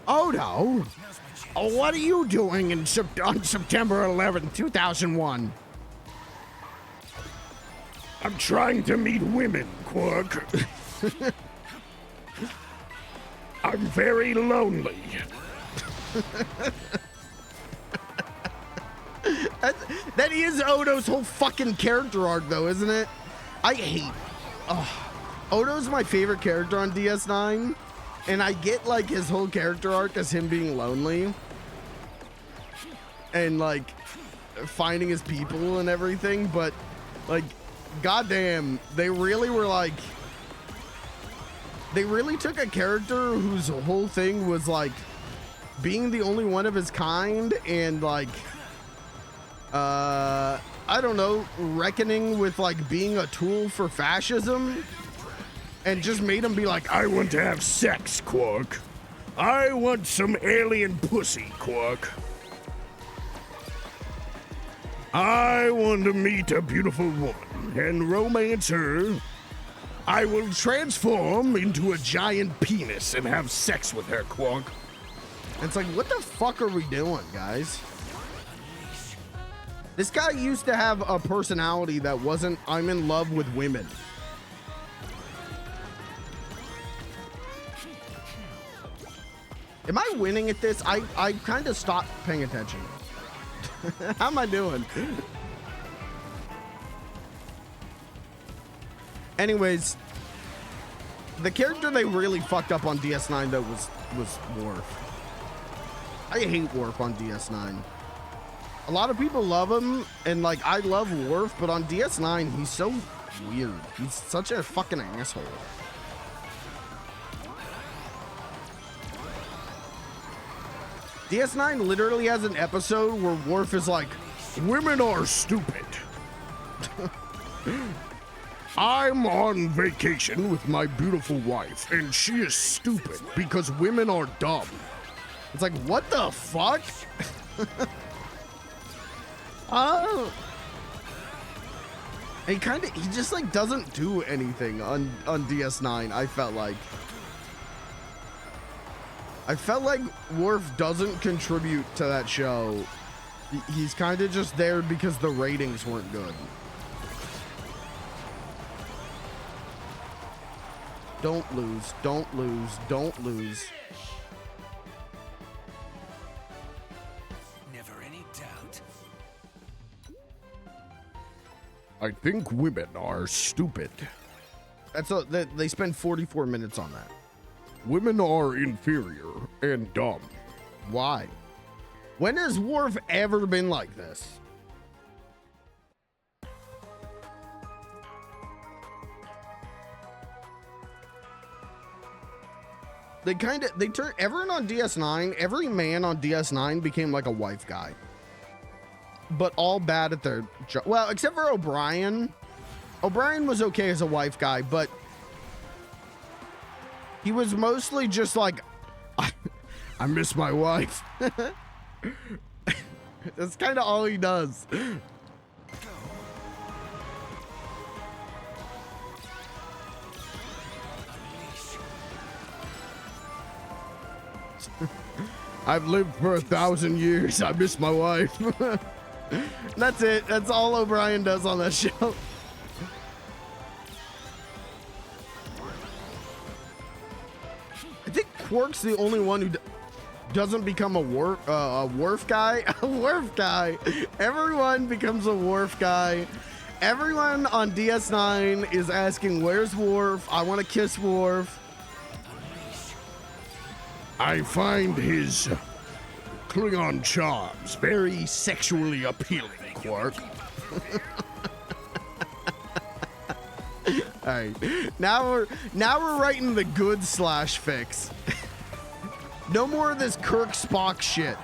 Odo, what are you doing on September 11th, 2001? I'm trying to meet women, Quark. I'm very lonely. That is Odo's whole fucking character arc, though, isn't it? I hate. Odo's my favorite character on DS9, and I get like his whole character arc as him being lonely and like finding his people and everything, but like, goddamn, they really were like. They really took a character whose whole thing was like being the only one of his kind and like I don't know, reckoning with like being a tool for fascism, and just made him be like, I want to have sex, Quark. I want some alien pussy, Quark. I want to meet a beautiful woman and romance her. I will transform into a giant penis and have sex with her, Quark. it's like, what the fuck are we doing, guys? This guy used to have a personality that wasn't, I'm in love with women. Am I winning at this? I kind of stopped paying attention. How am I doing? Anyways, the character they really fucked up on DS9 though was Worf. I hate Worf on DS9. A lot of people love him, and like I love Worf, but on DS9 he's so weird. He's such a fucking asshole. DS9 literally has an episode where Worf is like, women are stupid. I'm on vacation with my beautiful wife, and she is stupid because women are dumb. it's like, what the fuck? Oh. He just like doesn't do anything on DS9. I felt like Worf doesn't contribute to that show. He's kind of just there because the ratings weren't good. Don't lose, don't lose, don't lose. Never any doubt. I think women are stupid. They spend 44 minutes on that. Women are inferior and dumb. Why? When has Worf ever been like this? They turned everyone on DS9, every man on DS9 became like a wife guy. But all bad at their job. Well, except for O'Brien. O'Brien was okay as a wife guy, but he was mostly just like, I miss my wife. That's kind of all he does. I've lived for 1,000 years. I miss my wife. That's it. That's all O'Brien does on that show. I think Quark's the only one who doesn't become a wharf guy. A wharf guy. Everyone becomes a wharf guy. Everyone on DS9 is asking, where's Worf? I want to kiss Worf. I find his Klingon charms very sexually appealing, Quark. All right, now we're writing the good slash fix. No more of this Kirk Spock shit.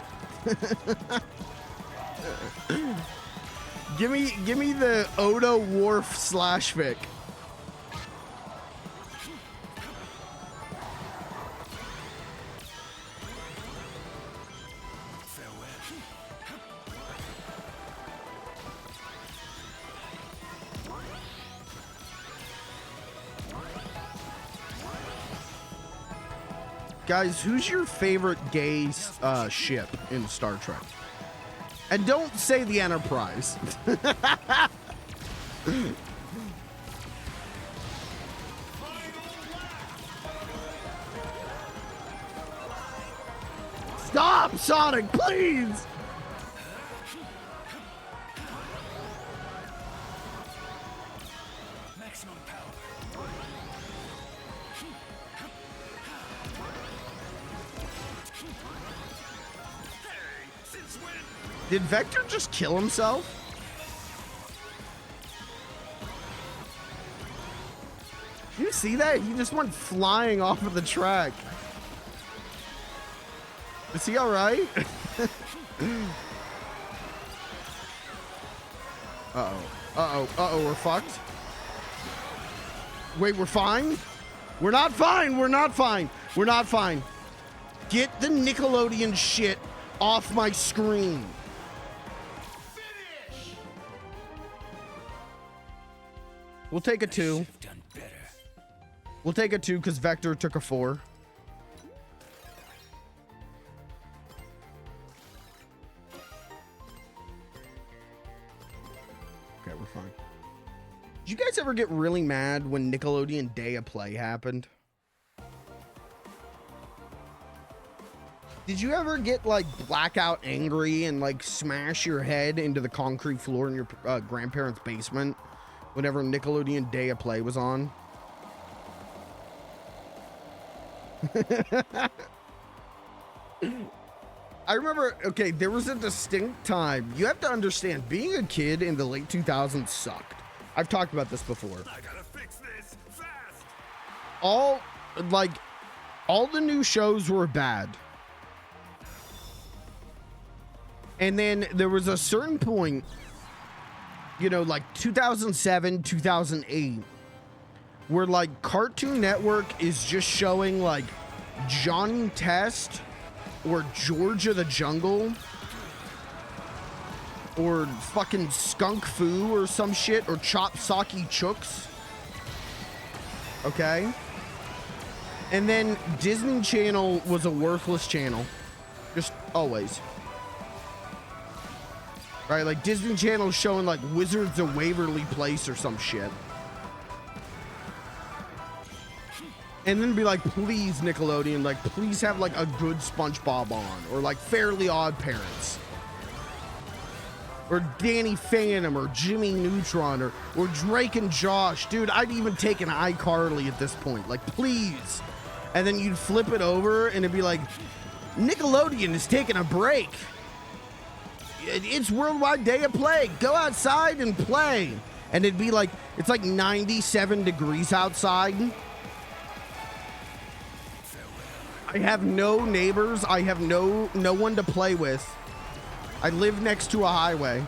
give me the Odo Worf slash fic. Guys, who's your favorite gay ship in Star Trek? And don't say the Enterprise. Stop, Sonic, please! Maximum power. Did Vector just kill himself? Did you see that? He just went flying off of the track. Is he all right? Uh-oh, we're fucked. Wait, we're fine? We're not fine, we're not fine. We're not fine. Get the Nickelodeon shit off my screen. We'll take a 2. We'll take a 2 because Vector took a 4. Okay, we're fine. Did you guys ever get really mad when Nickelodeon Day of Play happened? Did you ever get like blackout angry and like smash your head into the concrete floor in your grandparents' basement whenever Nickelodeon Day of Play was on? I remember, okay, there was a distinct time. You have to understand, being a kid in the late 2000s sucked. I've talked about this before. I gotta fix this fast. All the new shows were bad. And then there was a certain point, you know, like 2007, 2008, where like Cartoon Network is just showing like Johnny Test or George of the Jungle or fucking Skunk Fu or some shit, or Chop Socky Chooks. Okay? And then Disney Channel was a worthless channel. Just always. Right, like Disney Channel showing like Wizards of Waverly Place or some shit. And then be like, please, Nickelodeon, like, please have like a good SpongeBob on, or like Fairly Odd Parents, or Danny Phantom, or Jimmy Neutron, or Drake and Josh. Dude, I'd even take an iCarly at this point, like, please. And then you'd flip it over and it'd be like, Nickelodeon is taking a break. It's Worldwide Day of Play. Go outside and play. And it'd be like, it's like 97 degrees outside. I have no neighbors. I have no one to play with. I live next to a highway.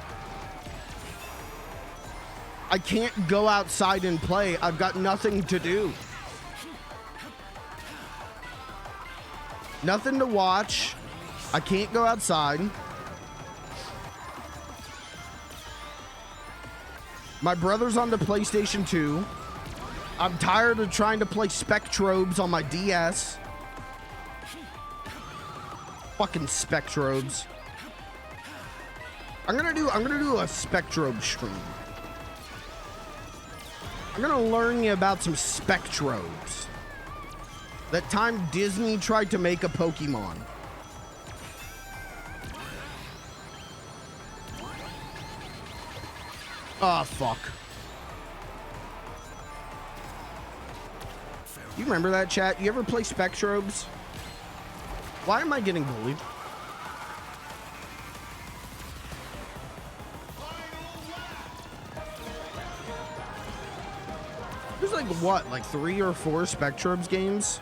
I can't go outside and play. I've got nothing to do. Nothing to watch. I can't go outside. My brother's on the PlayStation 2. I'm tired of trying to play Spectrobes on my DS. Fucking Spectrobes. I'm gonna do a Spectrobe stream. I'm gonna learn you about some Spectrobes. That time Disney tried to make a Pokemon. Oh, fuck. You remember that, chat? You ever play Spectrobes? Why am I getting bullied? There's like, what, like 3 or 4 Spectrobes games?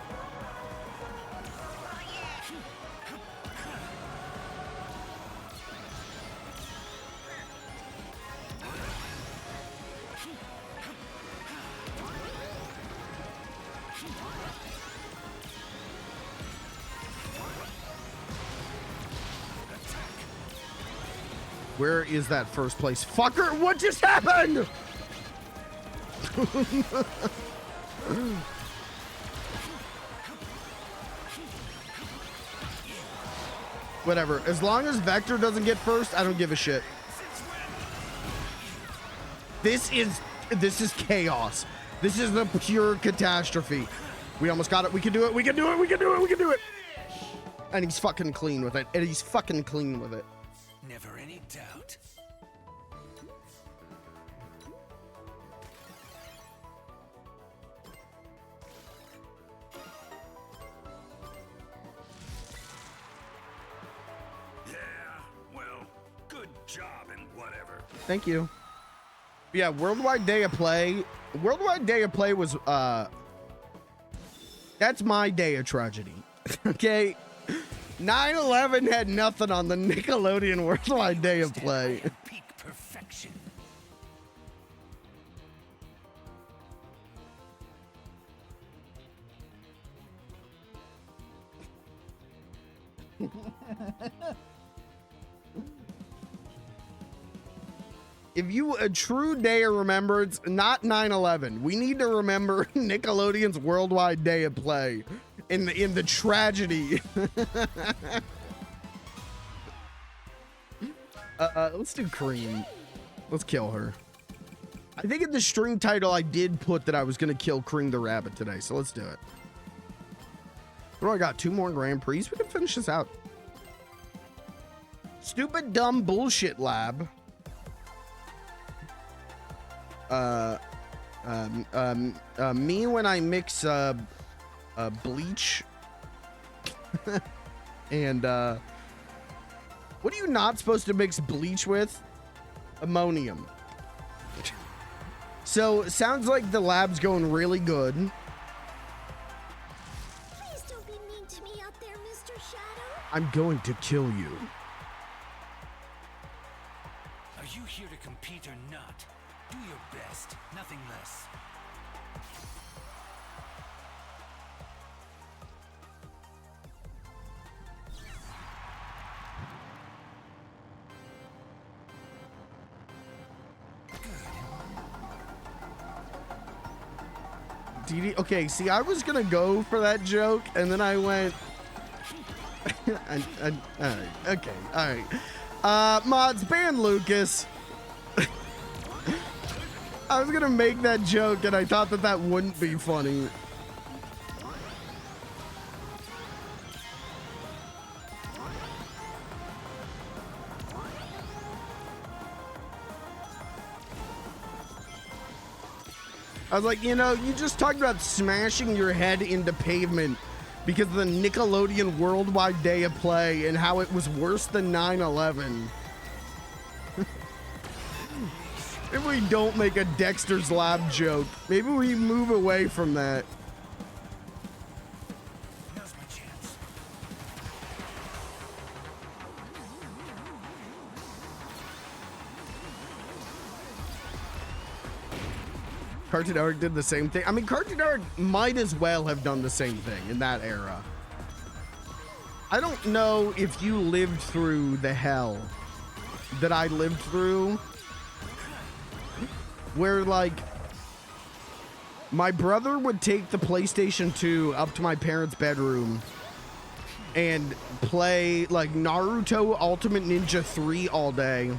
Where is that first place? Fucker, what just happened? Whatever. As long as Vector doesn't get first, I don't give a shit. This is chaos. This is the pure catastrophe. We almost got it. We can do it. We can do it. We can do it. We can do it. And he's fucking clean with it. And he's fucking clean with it. Never any doubt. Yeah, well, good job and whatever. Thank you. Yeah, Worldwide Day of Play. Worldwide Day of Play was that's my day of tragedy. Okay. 9/11 had nothing on the Nickelodeon Worldwide Day of Play. Peak perfection. If you a true day of remembrance, not 9/11. We need to remember Nickelodeon's Worldwide Day of Play in the tragedy. Let's do Cream. Let's kill her. I think in the stream title I did put that I was gonna kill Cream the Rabbit today, so let's do it. What do I got? 2 more Grand Prix. We can finish this out. Stupid dumb bullshit lab. Me when I mix bleach and what are you not supposed to mix bleach with? Ammonium. So it sounds like the lab's going really good. Please don't be mean to me out there, Mr. Shadow. I'm going to kill you. Are you here to compete or not? Do your best, nothing less. Okay, see, I was gonna go for that joke, and then I went. All right, okay, all right. Mods, ban Lucas. I was gonna make that joke, and I thought that wouldn't be funny. I was like, you know, you just talked about smashing your head into pavement because of the Nickelodeon Worldwide Day of Play and how it was worse than 9/11. If we don't make a Dexter's Lab joke, maybe we move away from that. Now's my chance. Cartoon Network did the same thing. I mean, Cartoon Network might as well have done the same thing in that era. I don't know if you lived through the hell that I lived through, where, like, my brother would take the PlayStation 2 up to my parents' bedroom and play like Naruto Ultimate Ninja 3 all day.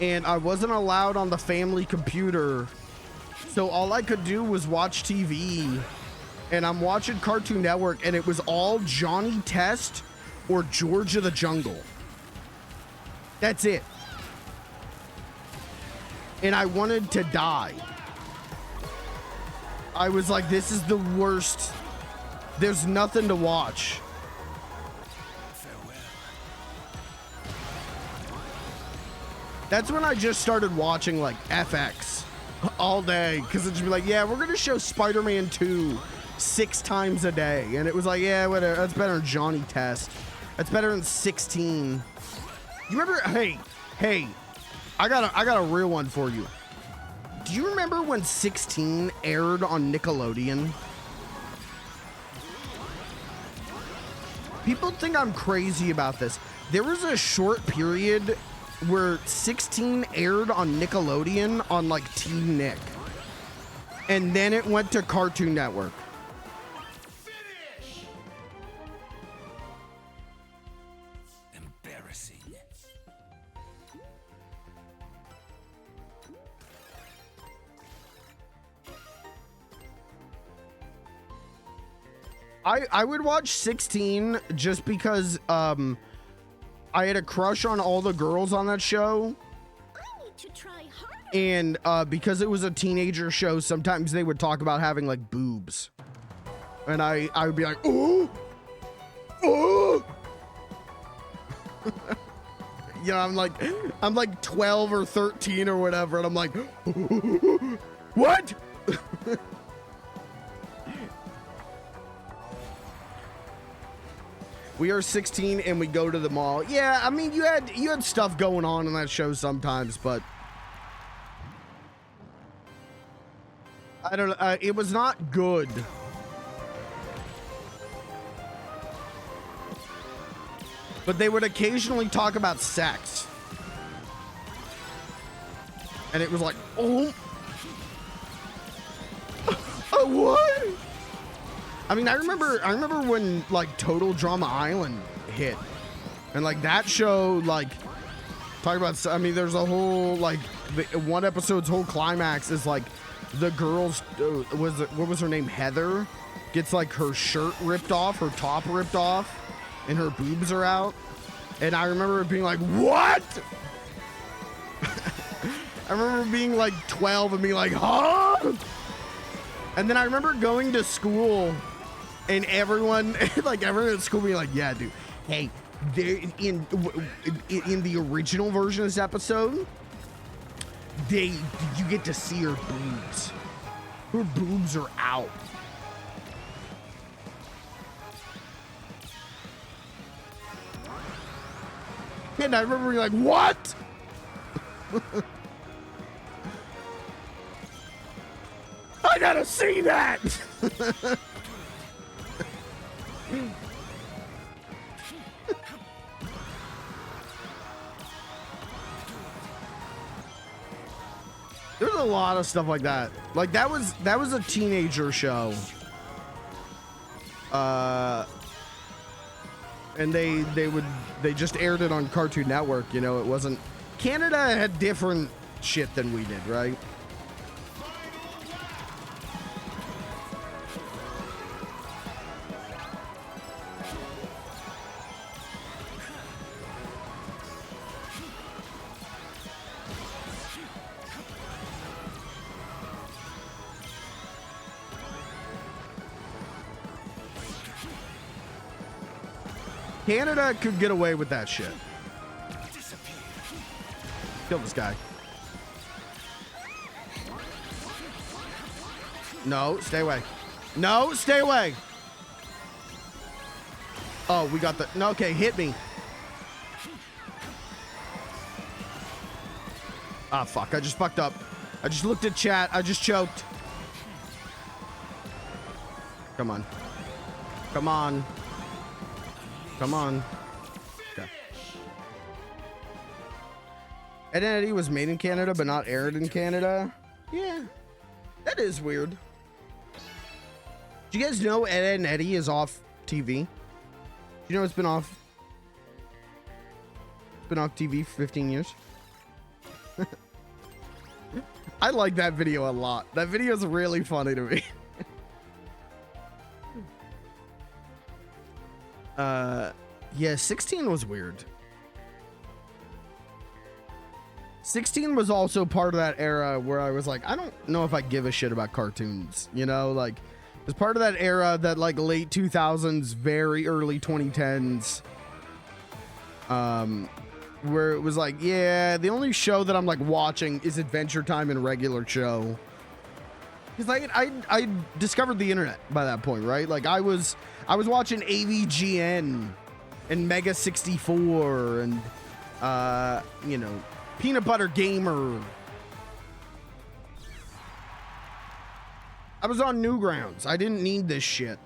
And I wasn't allowed on the family computer. So all I could do was watch TV. And I'm watching Cartoon Network, and it was all Johnny Test or George of the Jungle. That's it. And I wanted to die. I was like, this is the worst. There's nothing to watch. That's when I just started watching like FX all day, because it'd just be like, yeah, we're gonna show Spider-Man 2 6 times a day, and it was like, yeah, whatever. That's better than Johnny Test. That's better than 16. You remember? Hey, I got a real one for you. Do you remember when 16 aired on Nickelodeon? People think I'm crazy about this. There was a short period where 16 aired on Nickelodeon on like Teen Nick. And then it went to Cartoon Network. Embarrassing. I would watch 16 just because I had a crush on all the girls on that show. I need to try harder. And because it was a teenager show, sometimes they would talk about having like boobs. And I would be like, ooh, ooh. You know, I'm like 12 or 13 or whatever, and I'm like, what? We are 16 and we go to the mall. Yeah, I mean, you had stuff going on in that show sometimes, but I don't know. It was not good. But they would occasionally talk about sex. And it was like, oh. What? I mean, I remember when like Total Drama Island hit. And like that show, like, talk about, I mean, there's a whole, like, one episode's whole climax is like the girl's, what was her name? Heather gets like her shirt ripped off, her top ripped off, and her boobs are out. And I remember it being like, what? I remember being like 12 and being like, huh? And then I remember going to school and everyone at school being like, yeah, dude, hey, in the original version of this episode, you get to see her boobs. Her boobs are out. And I remember being like, what? I gotta see that. There's a lot of stuff like that. Like that was a teenager show. And they just aired it on Cartoon Network, you know. It wasn't, Canada had different shit than we did, right? Canada could get away with that shit. Kill this guy. No, stay away. No, stay away. Oh, we got the, no, okay, hit me. Ah, fuck, I just fucked up. I just looked at chat, I just choked. Come on. Come on. Come on. Okay. Ed and Eddie was made in Canada, but not aired in Canada. Yeah, that is weird. Do you guys know Ed and Eddie is off TV? You know, it's been off TV for 15 years. I like that video a lot. That video is really funny to me. Yeah, 16 was weird. 16 was also part of that era where I was like, I don't know if I give a shit about cartoons, you know, like it was part of that era, that like late 2000s, very early 2010s, where it was like, yeah, the only show that I'm like watching is Adventure Time and regular show. Because like I discovered the internet by that point, right? Like I was watching AVGN and Mega 64 and you know, Peanut Butter Gamer. I was on Newgrounds. I didn't need this shit.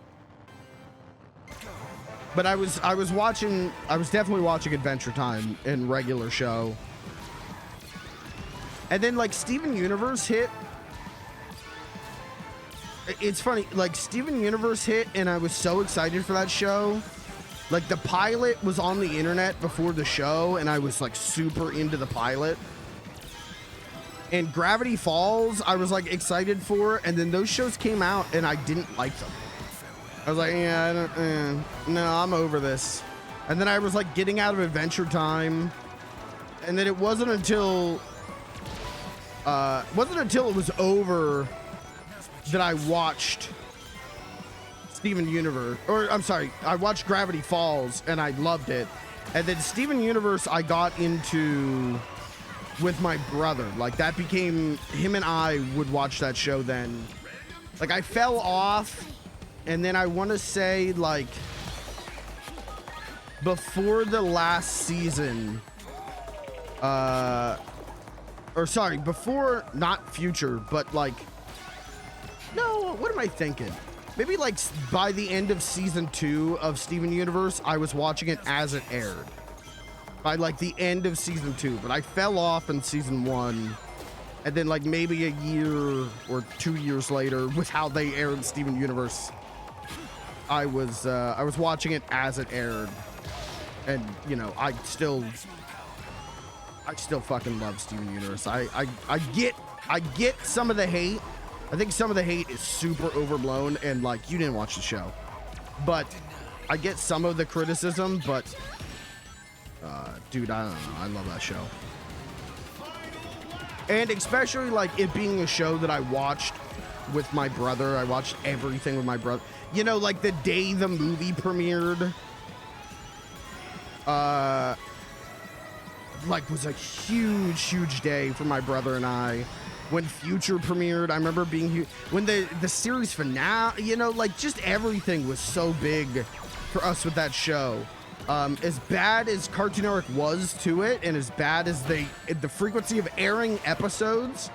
But I was definitely watching Adventure Time and regular show. And then like Steven Universe hit. It's funny, like Steven Universe hit and I was so excited for that show. Like the pilot was on the internet before the show and I was like super into the pilot. And Gravity Falls, I was like excited for, and then those shows came out and I didn't like them. I was like, yeah, no, I'm over this. And then I was like getting out of Adventure Time. And then it wasn't until it was over that I watched Steven Universe, or I'm sorry, I watched Gravity Falls and I loved it. And then Steven Universe I got into with my brother. Like that became, him and I would watch that show then. Like I fell off, and then I want to say like before the last season, or sorry, before, not future, but like, no, what am I thinking? Maybe like by the end of season 2 of Steven Universe, I was watching it as it aired. By like the end of season 2, but I fell off in season 1, and then like maybe a year or 2 years later, with how they aired Steven Universe, I was watching it as it aired, and you know I still fucking love Steven Universe. I get some of the hate. I think some of the hate is super overblown, and like you didn't watch the show, but I get some of the criticism, but. Dude, I don't know. I love that show. And especially like it being a show that I watched with my brother. I watched everything with my brother. You know, like the day the movie premiered, like was a huge day for my brother and I. When Future premiered, I remember being huge. When the series finale, you know, like just everything was so big for us with that show. As bad as Cartoon Network was to it, and as bad as the frequency of airing episodes,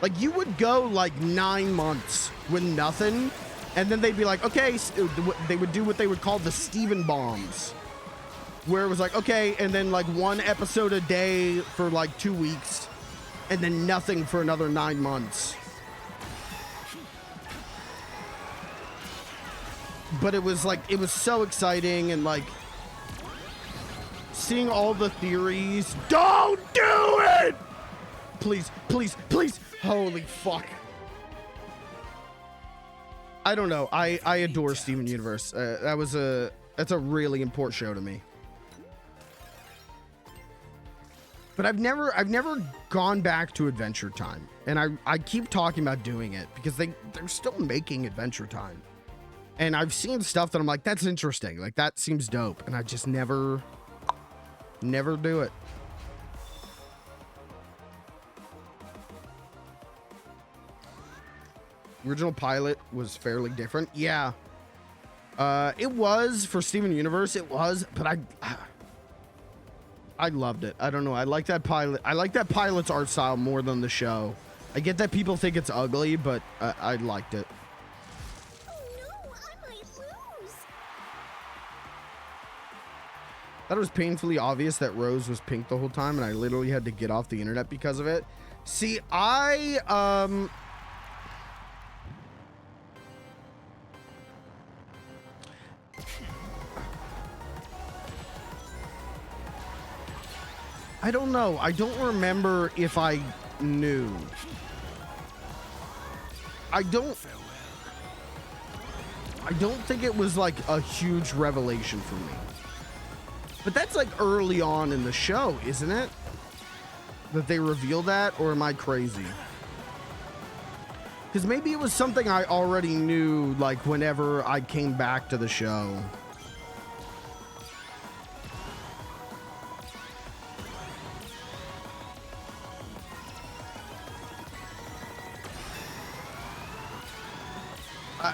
like you would go like 9 months with nothing, and then they'd be like, okay, they would do what they would call the Steven bombs, where it was like, okay, and then like 1 episode a day for like 2 weeks, and then nothing for another 9 months. But it was like, it was so exciting, and like seeing all the theories. Don't do it! Please. Holy fuck. I don't know. I adore Steven Universe. That's a really important show to me. But I've never gone back to Adventure Time. And I keep talking about doing it because they're still making Adventure Time. And I've seen stuff that I'm like, that's interesting. Like that seems dope. And I just never do it. Original pilot was fairly different. Yeah. It was for Steven Universe. It was, but I loved it. I don't know. I like that pilot. I like that pilot's art style more than the show. I get that people think it's ugly, but I liked it. That was painfully obvious that Rose was pink the whole time, and I literally had to get off the internet because of it. See, I don't know. I don't remember if I knew. I don't think it was like a huge revelation for me. But that's like early on in the show, isn't it? That they reveal that, or am I crazy? Because maybe it was something I already knew, like whenever I came back to the show.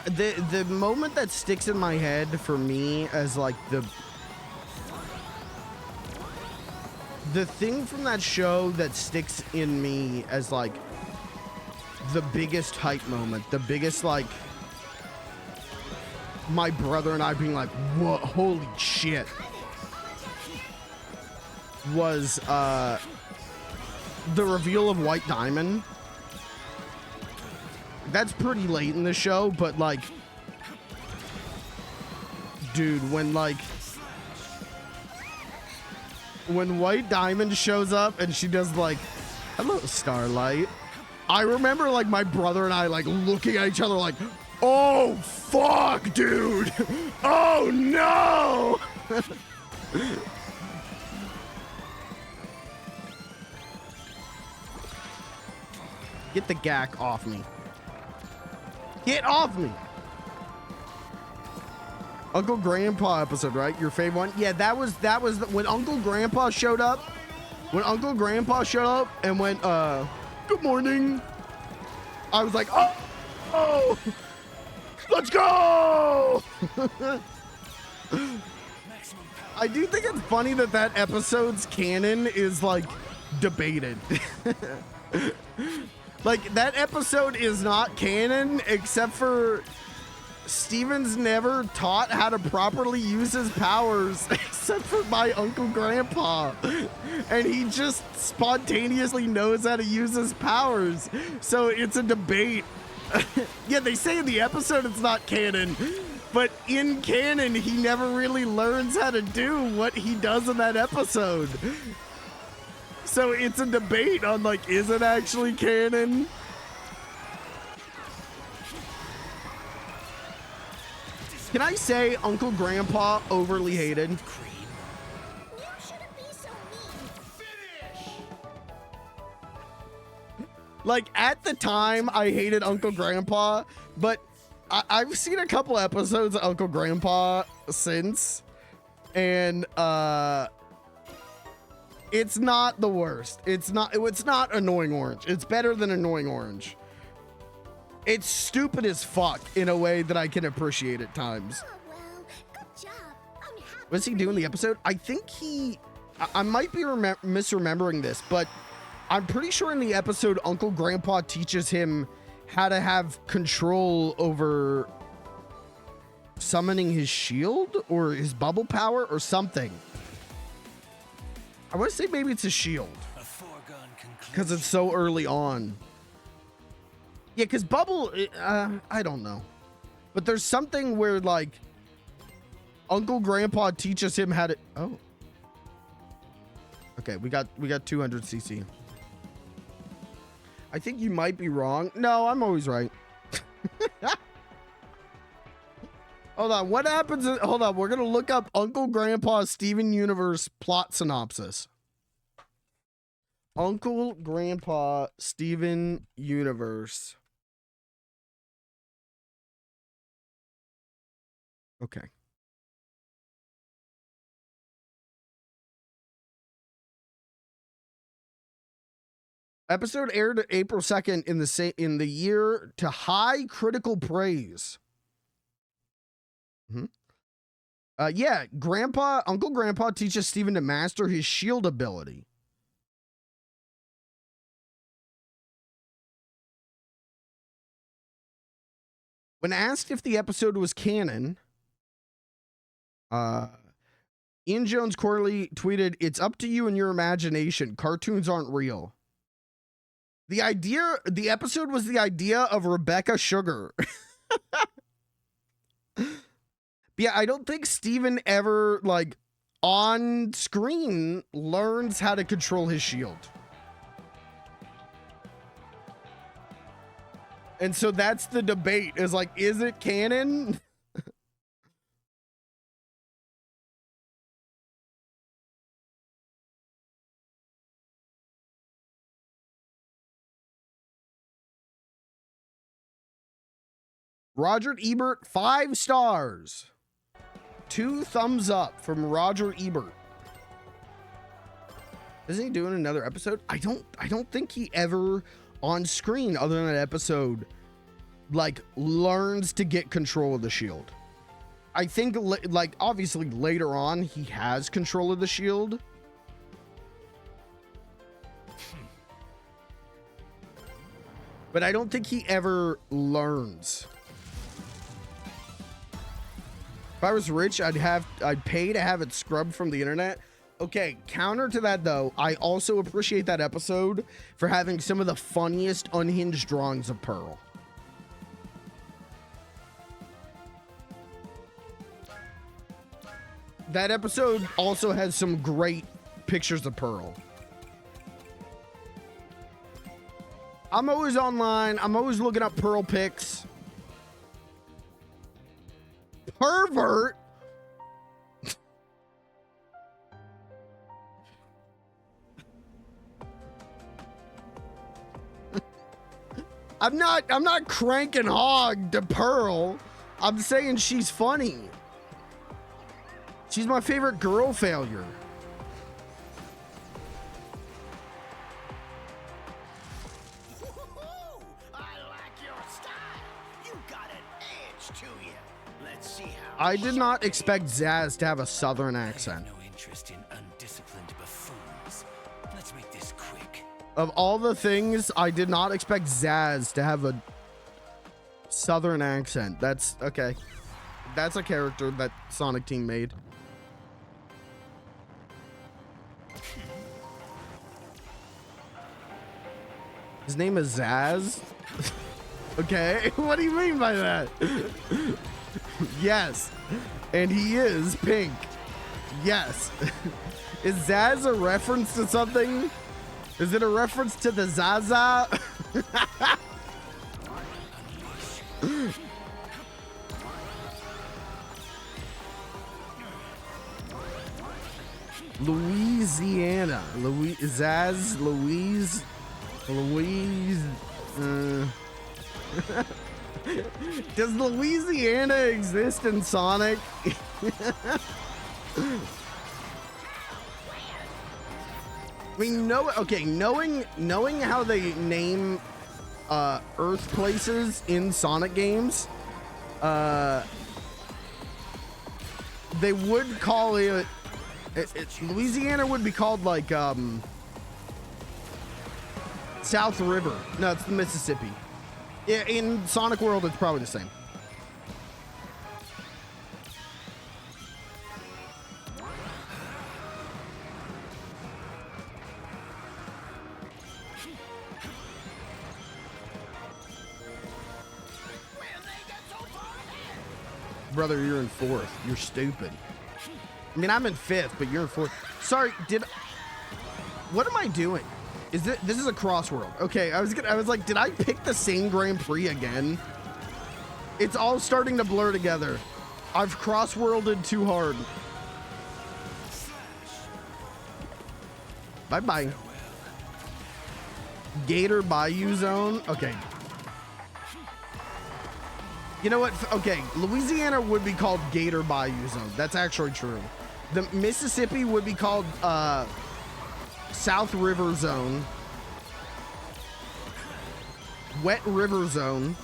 The moment that sticks in my head for me as like the thing from that show that sticks in me as like the biggest hype moment, the biggest like my brother and I being like, "What? Holy shit!" was the reveal of White Diamond. That's pretty late in the show, but like, dude, when White Diamond shows up and she does like, "Hello, Starlight," I remember like my brother and I like looking at each other like, "Oh fuck, dude! Oh no!" Get the gack off me. Get off me! Uncle Grandpa episode, right? Your favorite one? Yeah, that was when Uncle Grandpa showed up. When Uncle Grandpa showed up and went, "Good morning," I was like, oh, let's go! I do think it's funny that that episode's canon is like debated. Like, that episode is not canon, except for Steven's never taught how to properly use his powers, except for by Uncle Grandpa. And he just spontaneously knows how to use his powers. So it's a debate. Yeah, they say in the episode it's not canon, but in canon, he never really learns how to do what he does in that episode. So it's a debate on like, is it actually canon? Can I say Uncle Grandpa overly hated? You shouldn't be so mean. Like, at the time, I hated Uncle Grandpa, but I've seen a couple episodes of Uncle Grandpa since, and it's not the worst. It's not Annoying Orange. It's better than Annoying Orange. It's stupid as fuck in a way that I can appreciate at times. Oh, well, good job. I'm happy. What's he doing in the episode? I think I might be misremembering this, but I'm pretty sure in the episode, Uncle Grandpa teaches him how to have control over summoning his shield or his bubble power or something. I want to say maybe it's a shield because it's so early on. Yeah, because bubble, I don't know, but there's something where like Uncle Grandpa teaches him how to. Oh, okay, we got 200 CC. I think you might be wrong. No, I'm always right. Hold on, what happens? Hold on, we're gonna look up Uncle Grandpa's Steven Universe plot synopsis. Uncle Grandpa Steven Universe. Okay. Episode aired April 2nd in the year to high critical praise. Yeah, Uncle Grandpa teaches Steven to master his shield ability. When asked if the episode was canon, Ian Jones Corley tweeted, "It's up to you and your imagination. Cartoons aren't real." The episode was the idea of Rebecca Sugar. Yeah, I don't think Steven ever, like, on screen learns how to control his shield. And so that's the debate, is like, is it canon? Roger Ebert, 5 stars. 2 thumbs up from Roger Ebert. Isn't he doing another episode? I don't think he ever on screen, other than that episode, like learns to get control of the shield. I think like obviously later on he has control of the shield. But I don't think he ever learns. If I was rich, I'd pay to have it scrubbed from the internet. Okay, counter to that though, I also appreciate that episode for having some of the funniest unhinged drawings of Pearl. That episode also has some great pictures of Pearl. I'm always online. I'm always looking up Pearl pics. Pervert. I'm not cranking hog to Pearl. I'm saying she's funny. She's my favorite girl failure. I like your style. You got an edge to you. Let's see how. I did not expect Zaz to have a southern accent. No interest in undisciplined buffoons. Let's make this quick. Of all the things, I did not expect Zaz to have a southern accent. That's okay. That's a character that Sonic Team made. His name is Zaz? Okay, what do you mean by that? Yes, and he is pink. Yes. Is Zaz a reference to something? Is it a reference to the Zaza? Louisiana. Zaz, Louise. Does Louisiana exist in Sonic? I mean, knowing how they name Earth places in Sonic games, they would call it Louisiana would be called like South River. No, it's the Mississippi. Yeah, in Sonic World, it's probably the same. Brother, you're in 4th. You're stupid. I mean, I'm in 5th, but you're in 4th. Sorry, what am I doing? This is a Crossworld. Okay, I was like, did I pick the same Grand Prix again? It's all starting to blur together. I've Crossworlded too hard. Bye-bye. Gator Bayou Zone? Okay. You know what? Okay, Louisiana would be called Gator Bayou Zone. That's actually true. The Mississippi would be called South River Zone. Wet River Zone.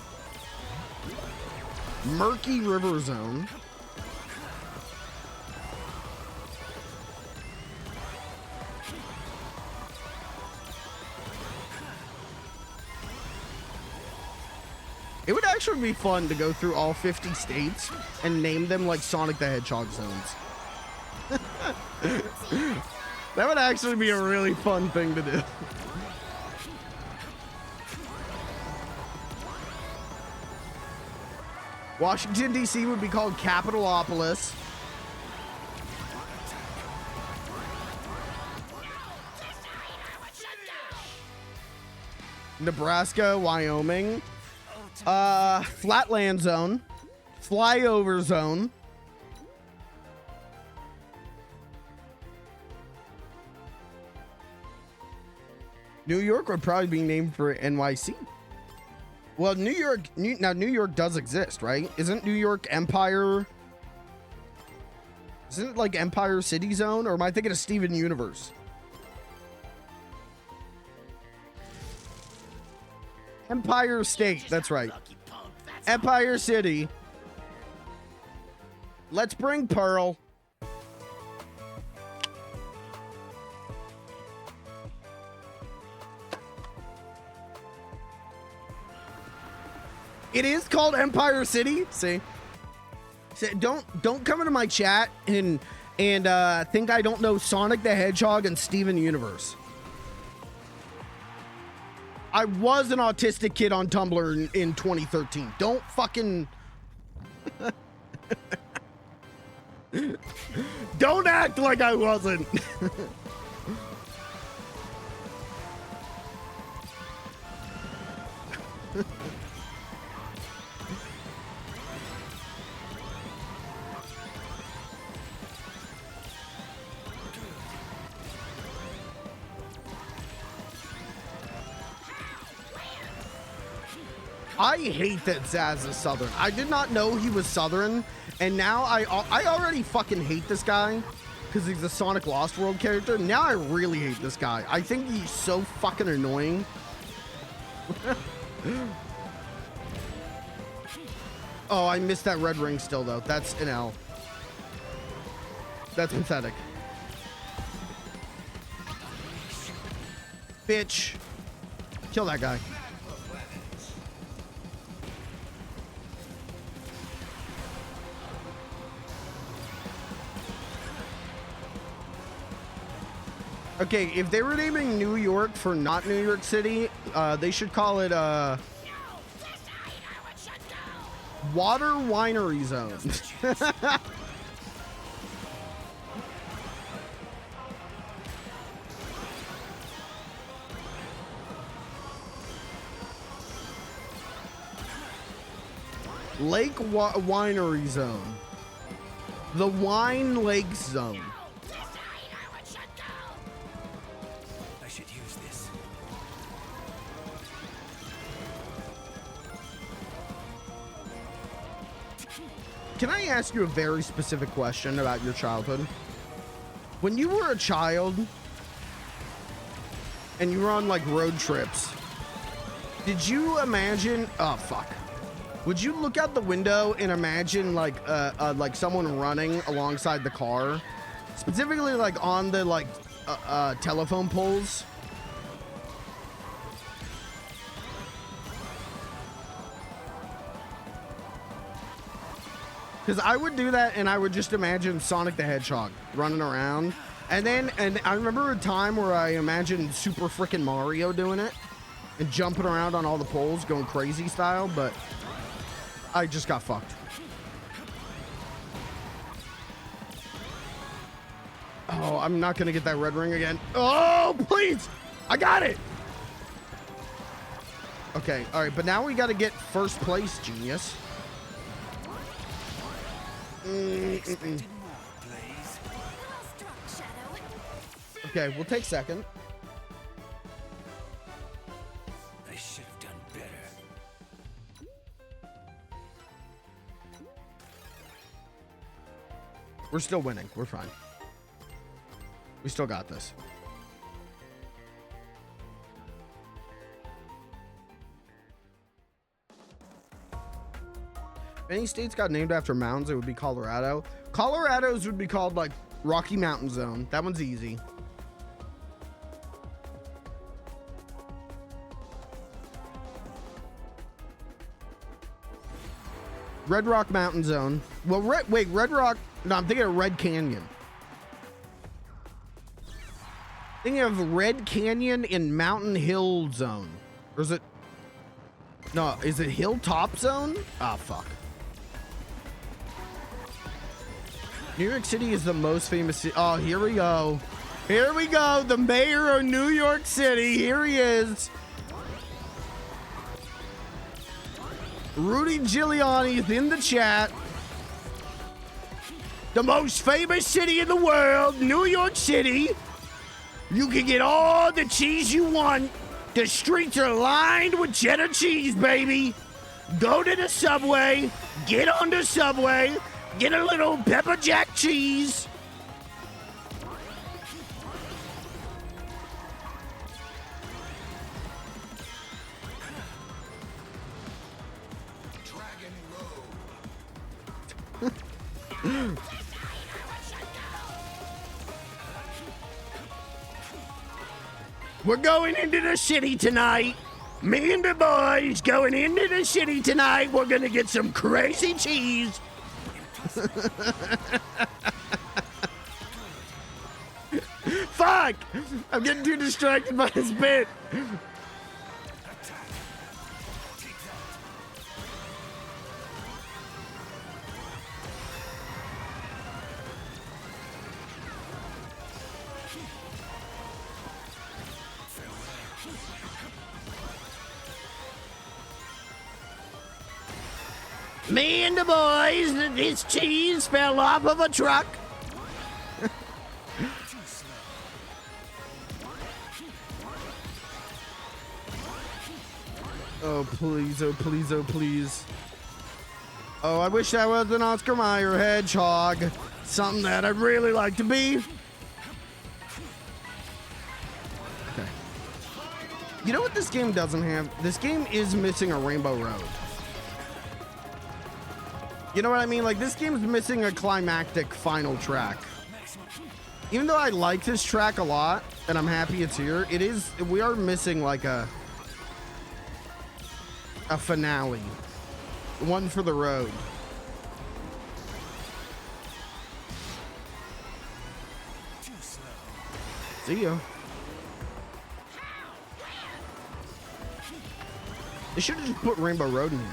Murky River Zone. It would actually be fun to go through all 50 states and name them like Sonic the Hedgehog zones. That would actually be a really fun thing to do. Washington, D.C. would be called Capitalopolis. Nebraska, Wyoming. Flatland zone. Flyover zone. New York would probably be named for NYC. Well, New York does exist, right? Isn't New York Empire? Isn't it like Empire City Zone? Or am I thinking of Steven Universe? Empire State, that's right. Empire City. Let's bring Pearl. It is called Empire City. See, don't come into my chat and think I don't know Sonic the Hedgehog and Steven Universe. I was an autistic kid on Tumblr in 2013. Don't fucking don't act like I wasn't. I hate that Zaz is Southern. I did not know he was Southern, and now I already fucking hate this guy because he's a Sonic Lost World character. Now I really hate this guy. I think he's so fucking annoying. Oh, I missed that red ring still, though. That's an L. That's pathetic. Bitch. Kill that guy. Okay, if they were naming New York for not New York City, they should call it Water Winery Zone. Lake Winery Zone. The Wine Lake Zone. I should use this. Can I ask you a very specific question about your childhood? When you were a child and you were on like road trips, did you imagine, oh fuck. Would you look out the window and imagine like someone running alongside the car? Specifically like on the like telephone poles? Because I would do that and I would just imagine Sonic the Hedgehog running around. And I remember a time where I imagined Super Frickin' Mario doing it and jumping around on all the poles going crazy style, but I just got fucked. Oh, I'm not gonna get that red ring again. Oh, please! I got it! Okay, alright, but now we gotta get first place, genius. Okay, we'll take second. I should have done better. We're still winning. We're fine. We still got this. If any states got named after mountains, it would be Colorado. Colorado's would be called like Rocky Mountain Zone. That one's easy. Red Rock Mountain Zone. Well, Red Rock. No, I'm thinking of Red Canyon. Thinking of Red Canyon in Mountain Hill Zone. Or is it? No, is it Hilltop Zone? Ah, fuck. New York City is the most famous city. Oh, here we go. Here we go. The mayor of New York City. Here he is. Rudy Giuliani is in the chat. The most famous city in the world, New York City. You can get all the cheese you want. The streets are lined with cheddar cheese, baby. Go to the subway, get on the subway, get a little pepper jack cheese. We're going into the city tonight. Me and the boys going into the city tonight. We're gonna get some crazy cheese. Fuck! I'm getting too distracted by this bit. Me and the boys, this cheese fell off of a truck. Oh, please, oh, please, oh, please. Oh, I wish I was an Oscar Mayer hedgehog. Something that I'd really like to be. Okay. You know what this game doesn't have? This game is missing a Rainbow Road. You know what I mean? Like, this game's missing a climactic final track. Even though I like this track a lot, and I'm happy it's here, we are missing, like, a finale. One for the road. See ya. They should have just put Rainbow Road in here.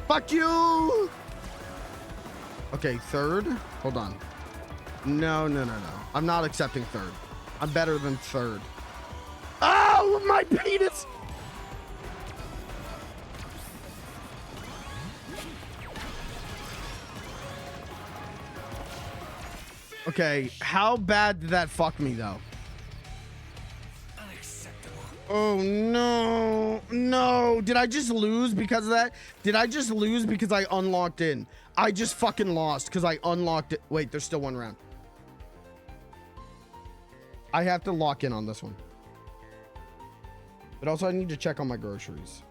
Fuck you! Okay, third. Hold on. No. I'm not accepting third. I'm better than third. Oh, my penis! Okay, how bad did that fuck me, though? Oh, no. Did I just lose because of that? Did I just lose because I unlocked in? I just fucking lost because I unlocked it. Wait, there's still one round. I have to lock in on this one. But also I need to check on my groceries.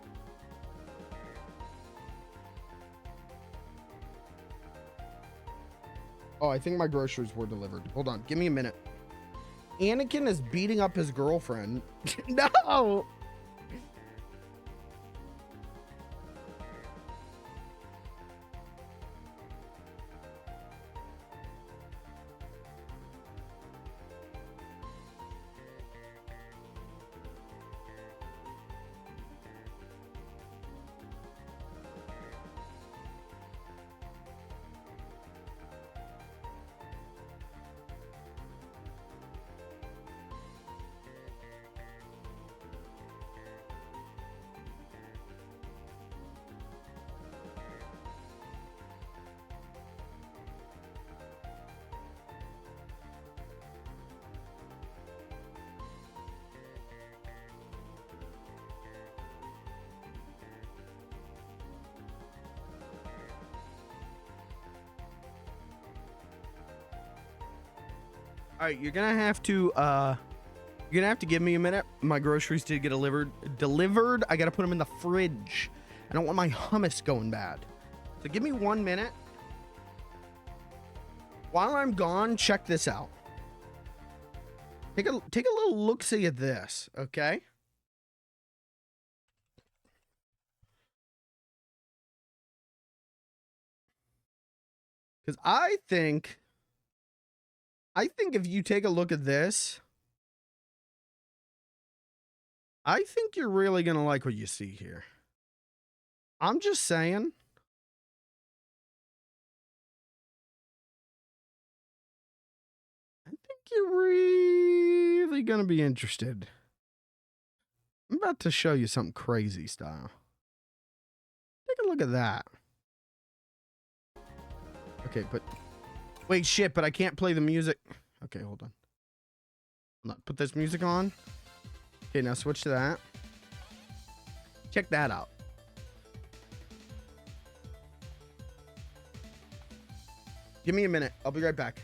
Oh, I think my groceries were delivered. Hold on, give me a minute. Anakin is beating up his girlfriend. No! All right, you're gonna have to give me a minute. My groceries did get delivered. I gotta put them in the fridge. I don't want my hummus going bad. So give me 1 minute. While I'm gone, check this out. Take a little look-see at this, okay? Because I think if you take a look at this, I think you're really going to like what you see here. I'm just saying. I think you're really going to be interested. I'm about to show you something crazy style. look at that. Okay, but wait, shit, but I can't play the music. Okay, hold on. Put this music on. Okay, now switch to that. Check that out. Give me a minute. I'll be right back.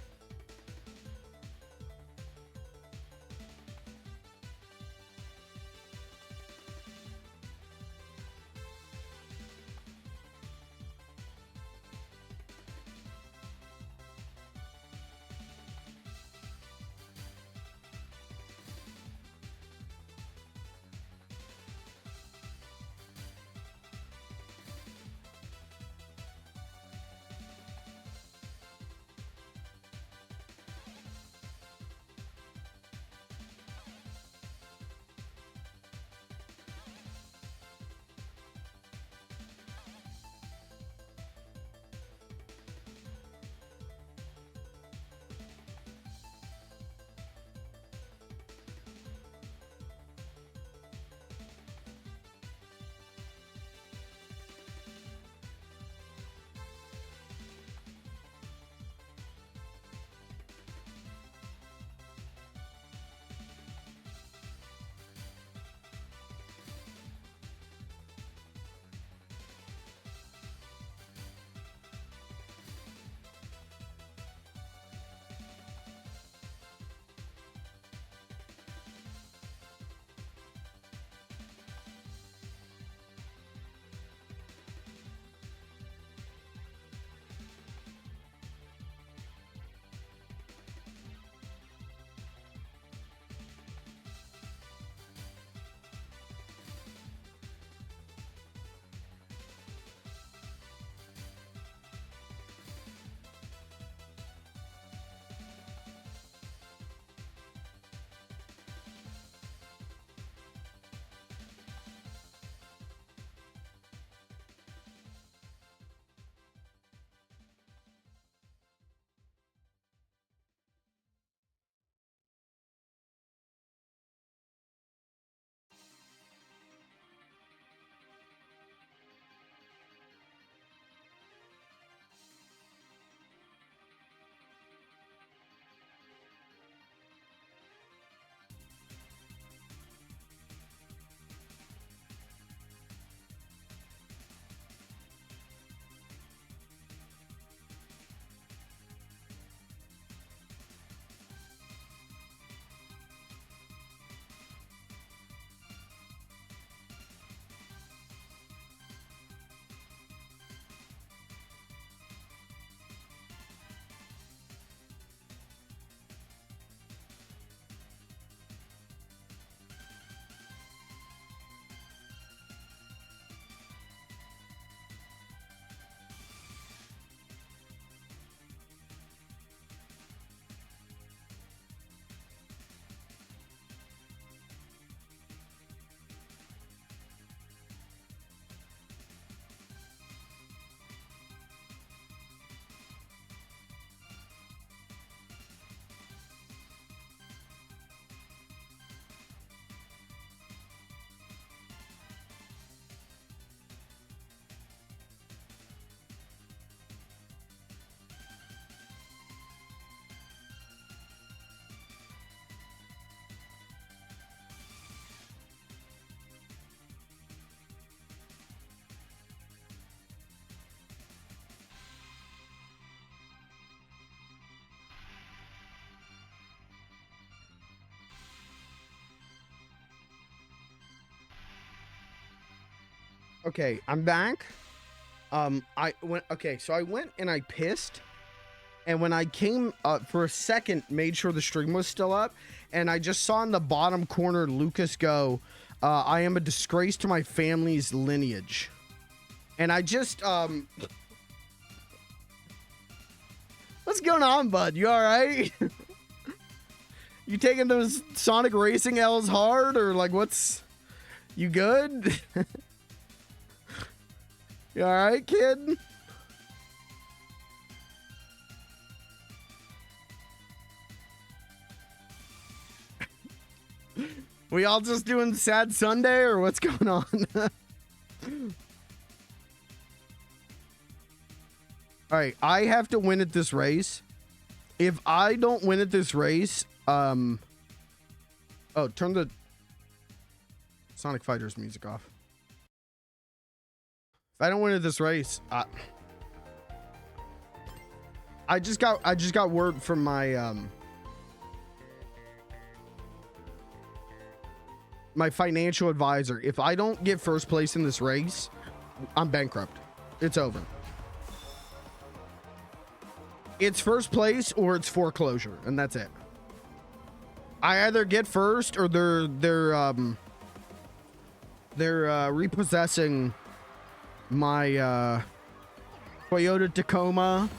Okay, I'm back. So I went and I pissed, and when I came for a second, made sure the stream was still up, and I just saw in the bottom corner Lucas go, I am a disgrace to my family's lineage. And I just what's going on, bud? You all right? You taking those Sonic Racing L's hard, or like what's you good? You all right, kid? We all just doing Sad Sunday, or what's going on? All right, I have to win at this race. If I don't win at this race, oh, turn the Sonic Fighters music off. If I don't win at this race, I just got word from my my financial advisor. If I don't get first place in this race, I'm bankrupt. It's over. It's first place or it's foreclosure, and that's it. I either get first or they're repossessing my Toyota Tacoma,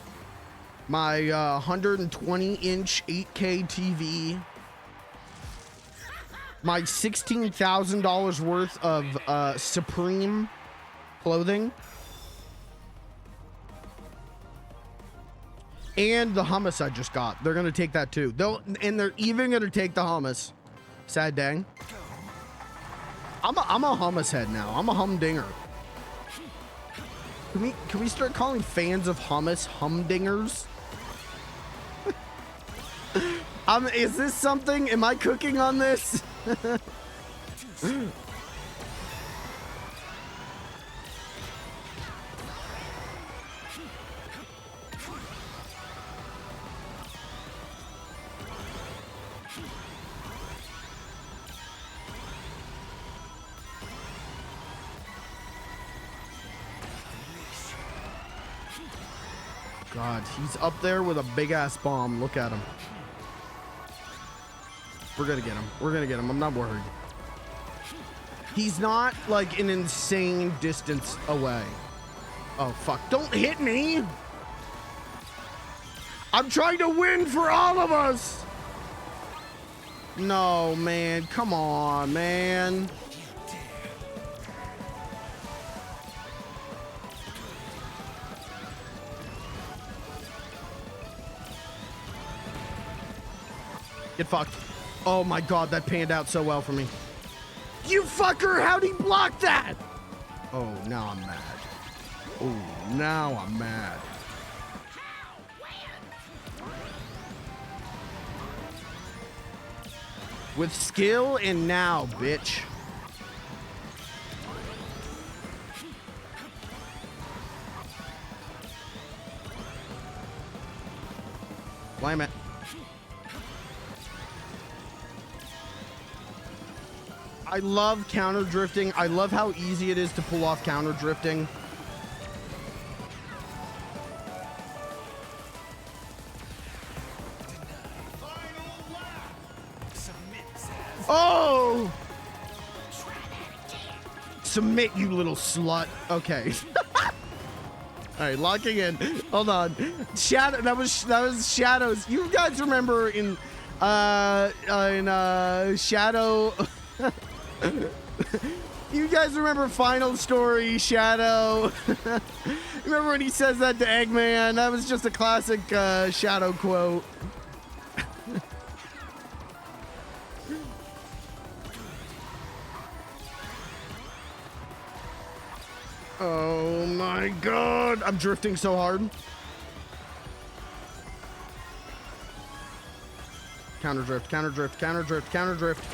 my 120-inch 8K TV, my $16,000 worth of Supreme clothing, and the hummus I just got. They're gonna take that too. And they're even gonna take the hummus. Sad dang. I'm a hummus head now. I'm a humdinger. Can we start calling fans of hummus humdingers? Is this something? Am I cooking on this? God, he's up there with a big ass bomb. Look at him. We're gonna get him. We're gonna get him. I'm not worried. He's not like an insane distance away. Oh, fuck. Don't hit me. I'm trying to win for all of us. No, man. Come on, man. Get fucked. Oh my god, that panned out so well for me. You fucker, how'd he block that? Oh, now I'm mad. Oh, now I'm mad. With skill and now, bitch. Why am I? I love counter drifting. I love how easy it is to pull off counter drifting. Oh! Submit, you little slut. Okay. All right, locking in. Hold on. Shadow. That was Shadows. You guys remember in Shadow? You guys remember Final Story, Shadow? Remember when he says that to Eggman? That was just a classic Shadow quote. Oh my god, I'm drifting so hard. Counter drift, counter drift, counter drift, counter drift.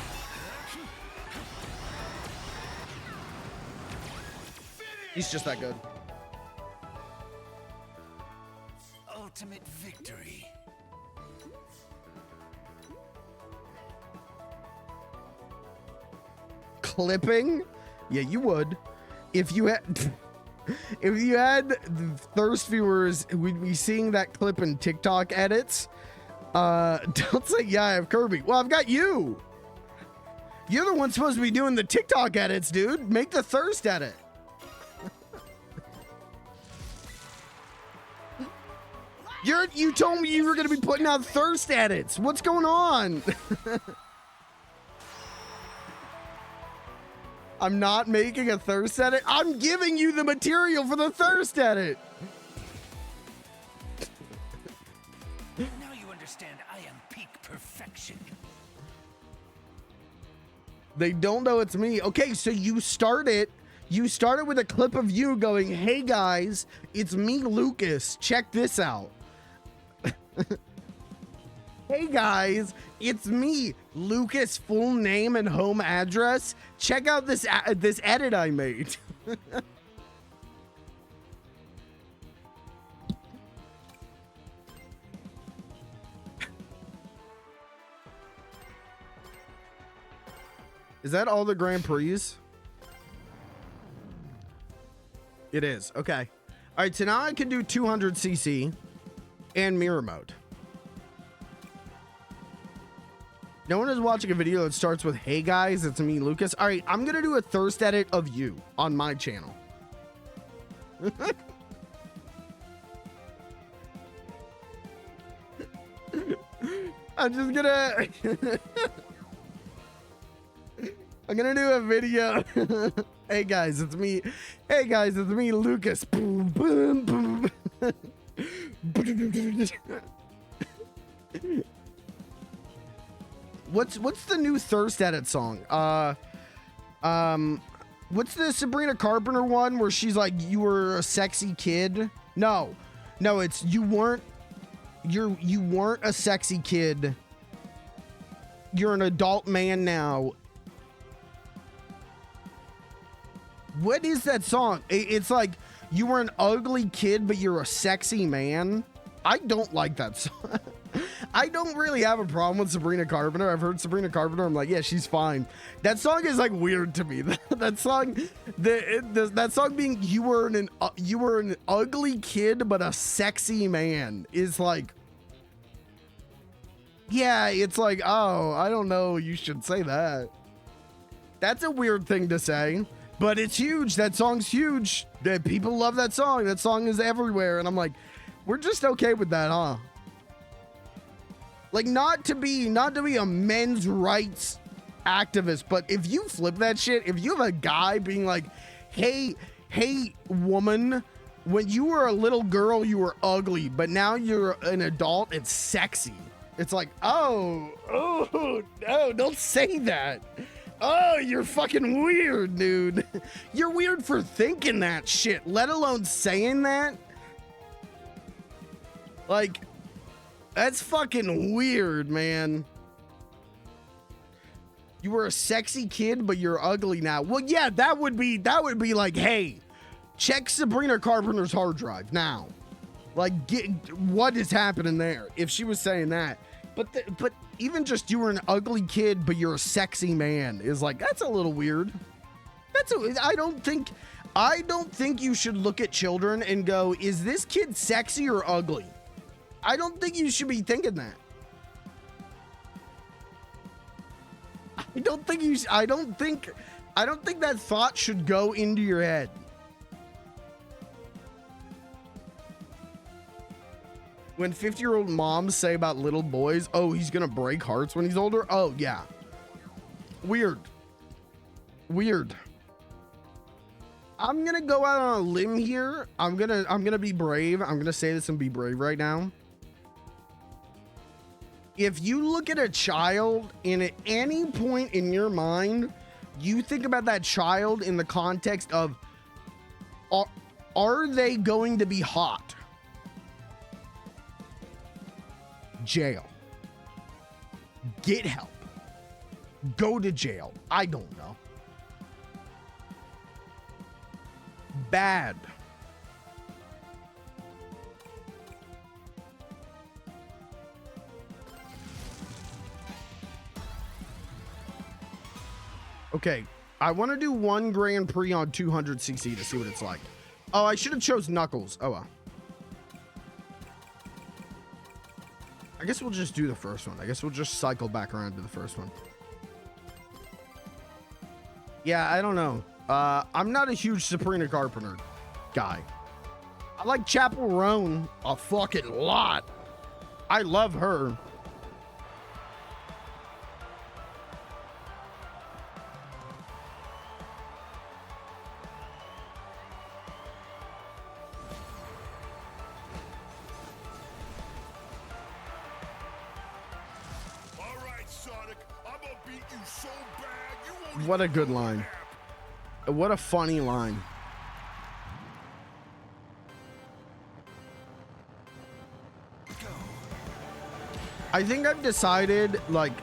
He's just that good. Ultimate victory. Clipping? Yeah, you would. If you had thirst viewers, we'd be seeing that clip in TikTok edits. Don't say, yeah, I have Kirby. Well, I've got you. You're the one supposed to be doing the TikTok edits, dude. Make the thirst edit. You told me you were going to be putting out thirst edits. What's going on? I'm not making a thirst edit. I'm giving you the material for the thirst edit. Now you understand I am peak perfection. They don't know it's me. Okay, so you start it. You started with a clip of you going, "Hey guys, it's me, Lucas. Check this out." Hey guys, it's me, Lucas. Full name and home address. Check out this this edit I made. Is that all the Grand Prix? It is. Okay. All right, so now I can do 200cc and mirror mode. No one is watching a video that starts with, "Hey guys, it's me, Lucas." All right, I'm going to do a thirst edit of you on my channel. I'm just gonna I'm gonna do a video. Hey guys, it's me. Hey guys, it's me, Lucas. Boom, boom, boom. What's the new thirst edit song? What's the Sabrina Carpenter one where she's like, "You were a sexy kid"? No, it's you weren't a sexy kid. You're an adult man now. What is that song? It's like, you were an ugly kid, but you're a sexy man. I don't like that song. I don't really have a problem with Sabrina Carpenter. I've heard Sabrina Carpenter. I'm like, yeah, she's fine. That song is like weird to me. That song, that song being you were an ugly kid, but a sexy man is like, yeah, it's like, oh, I don't know. You should say that. That's a weird thing to say. But it's huge. That song's huge. People love that song. That song is everywhere. And I'm like, we're just okay with that, huh? Like, not to be a men's rights activist, but if you flip that shit, if you have a guy being like, hey woman, when you were a little girl, you were ugly, but now you're an adult, it's sexy. It's like, oh, no, don't say that. Oh, you're fucking weird, dude. You're weird for thinking that shit, let alone saying that. Like, that's fucking weird, man. You were a sexy kid, but you're ugly now. Well, yeah, that would be like, hey, check Sabrina Carpenter's hard drive now. Like, what is happening there? If she was saying that. But even just you were an ugly kid, but you're a sexy man is like, that's a little weird. I don't think you should look at children and go, is this kid sexy or ugly? I don't think you should be thinking that. I don't think that thought should go into your head. When 50-year-old moms say about little boys, oh, he's gonna break hearts when he's older. Oh, yeah. Weird. I'm gonna go out on a limb here. I'm gonna be brave. I'm gonna say this and be brave right now. If you look at a child and at any point in your mind, you think about that child in the context of, are they going to be hot? Jail. Get help. Go to jail. I don't know. Bad. Okay, I want to do one Grand Prix on 200cc to see what it's like. Oh, I should have chose Knuckles. Oh, well. I guess we'll just do the first one. I guess we'll just cycle back around to the first one. Yeah, I don't know. I'm not a huge Sabrina Carpenter guy. I like Chapel Roan a fucking lot. I love her. What a good line. What a funny line. I think I've decided, like,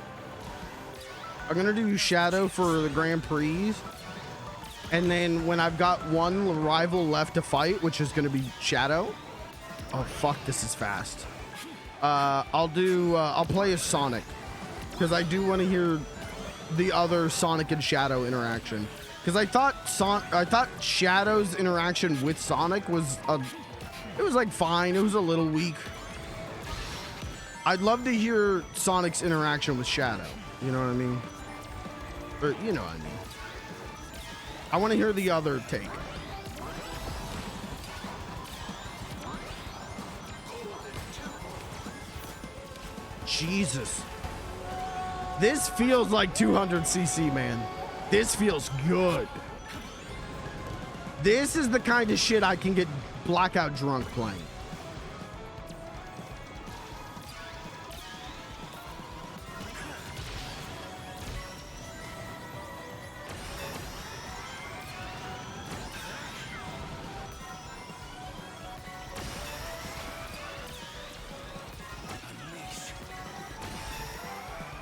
I'm gonna do Shadow for the Grand Prix, and then when I've got one rival left to fight, which is gonna be Shadow. Oh fuck, this is fast. I'll play as Sonic, because I do want to hear the other Sonic and Shadow interaction. Because I thought Shadow's interaction with Sonic was it was like fine. It was a little weak. I'd love to hear Sonic's interaction with Shadow. You know what I mean? Or you know what I mean. I want to hear the other take. Jesus. This feels like 200cc, man. This feels good. This is the kind of shit I can get blackout drunk playing.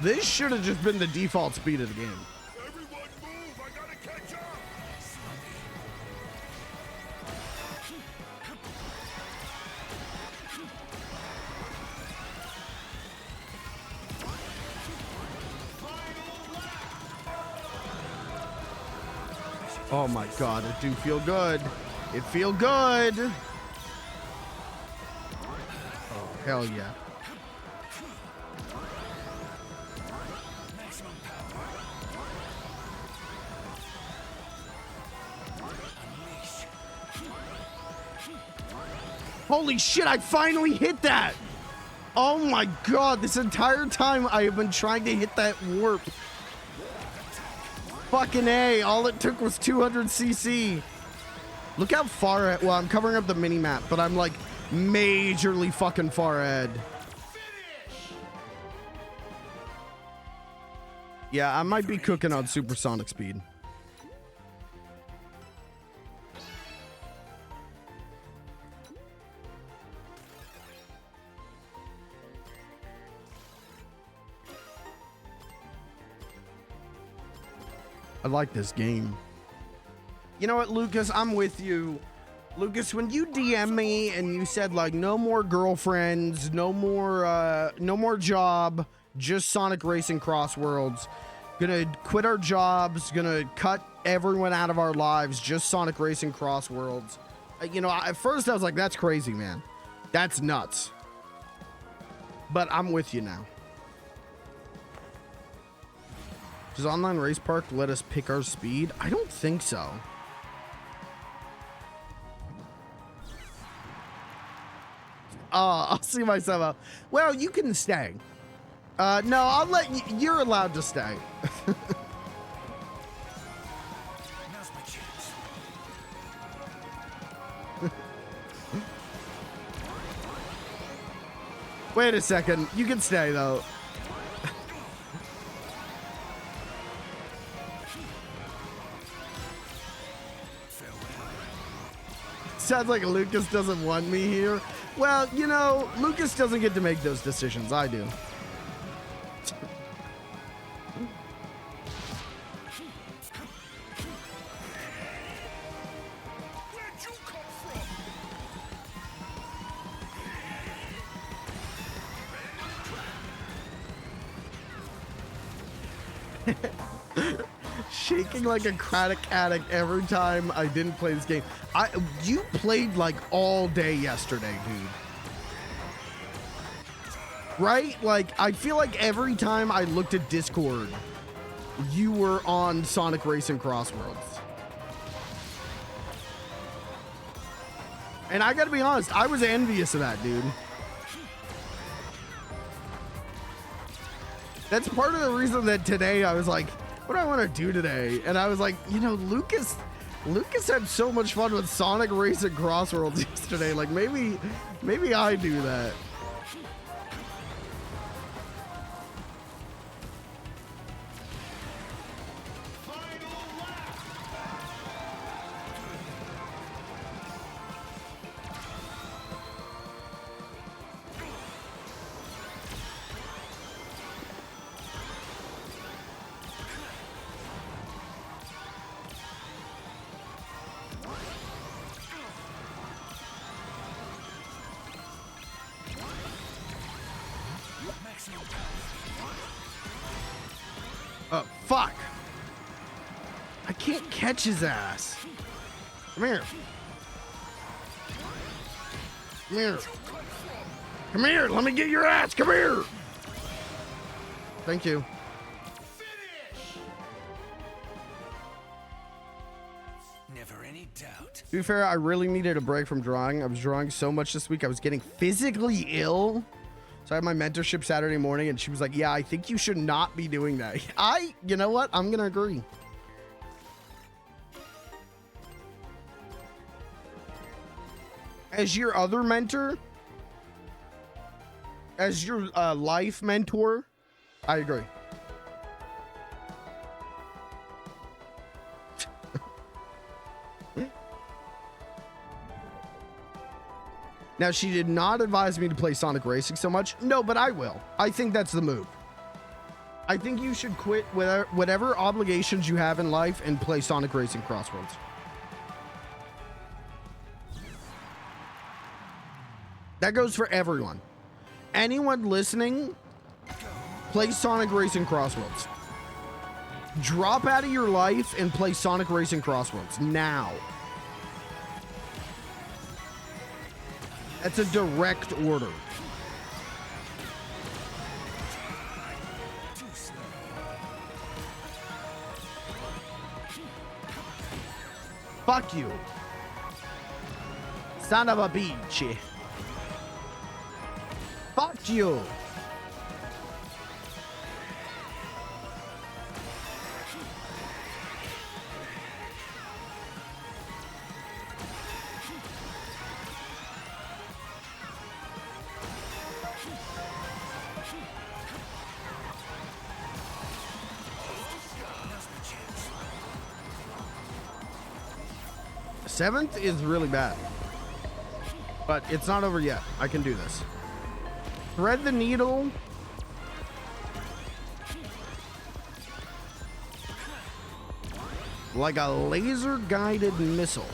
This should have just been the default speed of the game. Everyone move! I gotta catch up! Oh my god, it do feel good. It feel good. Oh, hell yeah. Holy shit, I finally hit that! Oh my god, this entire time I have been trying to hit that warp. Fucking A, all it took was 200cc. Look how far ahead, well, I'm covering up the mini-map, but I'm like majorly fucking far ahead. Yeah, I might be cooking on supersonic speed. I like this game. You know what, Lucas? I'm with you. Lucas, when you DM me and you said like no more girlfriends, no more job, just Sonic Racing Crossworlds, gonna quit our jobs, gonna cut everyone out of our lives, just Sonic Racing Crossworlds. You know, at first I was like, that's crazy, man. That's nuts. But I'm with you now. Does Online Race Park let us pick our speed? I don't think so. I'll see myself out. Well, you can stay. No, I'll let you. You're allowed to stay. Now's my chance. Wait a second. You can stay, though. Sounds like Lucas doesn't want me here. Well, you know, Lucas doesn't get to make those decisions. I do. Where'd you come from? Shaking like a crack addict every time I didn't play this game. You played like all day yesterday, dude. Right? Like, I feel like every time I looked at Discord, you were on Sonic Racing Crossworlds. And I gotta be honest, I was envious of that, dude. That's part of the reason that today I was like, what do I want to do today? And I was like, you know, Lucas had so much fun with Sonic Racing Crossworlds yesterday. Like, maybe I do that. Fuck. I can't catch his ass. Come here. Come here. Come here. Let me get your ass. Come here. Thank you. Never any doubt. To be fair, I really needed a break from drawing. I was drawing so much this week. I was getting physically ill. So I had my mentorship Saturday morning, and she was like, yeah, I think you should not be doing that. You know what? I'm going to agree. As your other mentor, as your life mentor, I agree. Now, she did not advise me to play Sonic Racing so much. No, but I will. I think that's the move. I think you should quit whatever obligations you have in life and play Sonic Racing Crossworlds. That goes for everyone. Anyone listening, play Sonic Racing Crossworlds. Drop out of your life and play Sonic Racing Crossworlds now. That's a direct order. Fuck you. Son of a bitch. Fuck you. Seventh is really bad, but it's not over yet. I can do this. Thread the needle. Like a laser guided missile.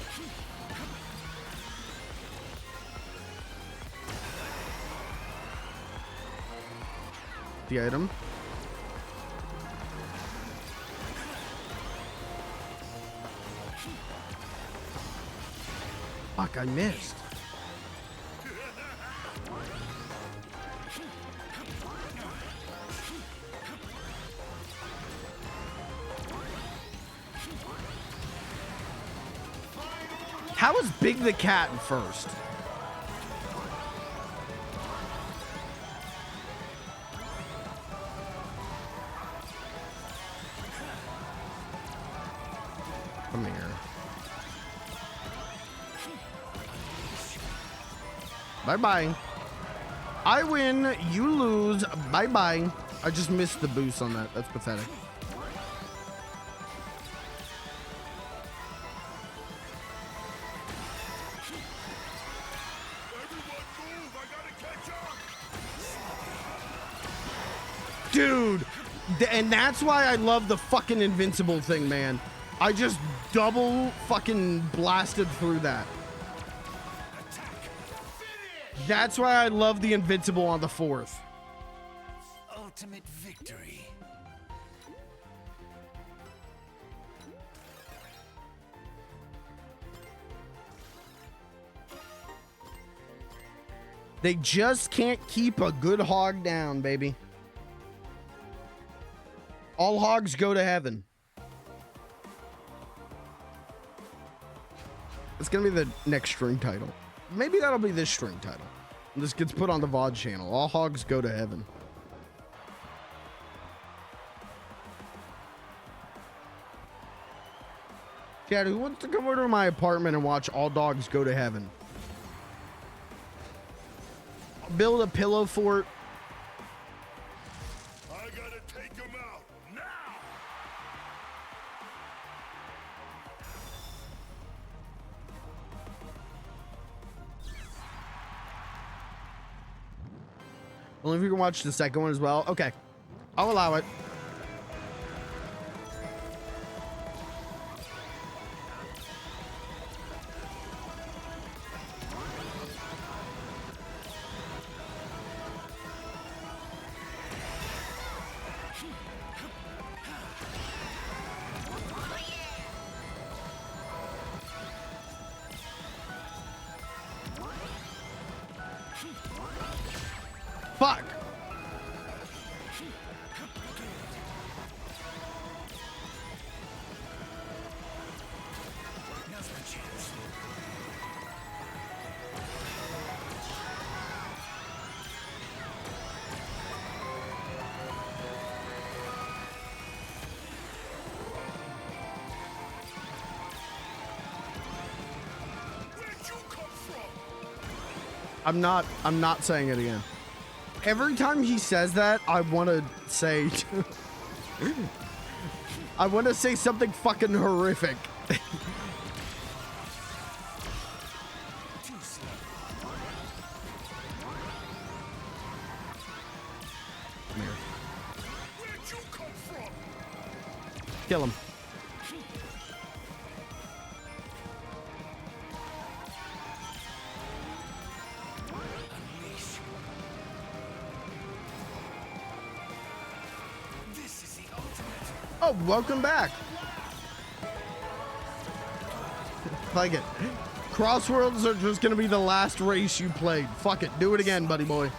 The item. Fuck, I missed. How is Big the Cat first? Come here. Bye-bye. I win, you lose. Bye-bye. I just missed the boost on that. That's pathetic. Dude, and that's why I love the fucking invincible thing, man. I just double fucking blasted through that. That's why I love the invincible on the fourth. Ultimate victory. They just can't keep a good hog down, baby. All hogs go to heaven. It's gonna be the next string title. Maybe that'll be this string title. This gets put on the VOD channel. All hogs go to heaven. Chad, who wants to come over to my apartment and watch All Dogs Go to Heaven? Build a pillow fort. I gotta take him out now. Only if you can watch the second one as well. Okay, I'll allow it. Fuck. Now's my chance. I'm not saying it again. Every time he says that, I want to say I want to say something fucking horrific. Come here. Where'd you come from? Kill him. Unleash. This is the ultimate. Oh, welcome back. Like it. Crossworlds are just gonna be the last race you played. Fuck it. Do it again, buddy boy.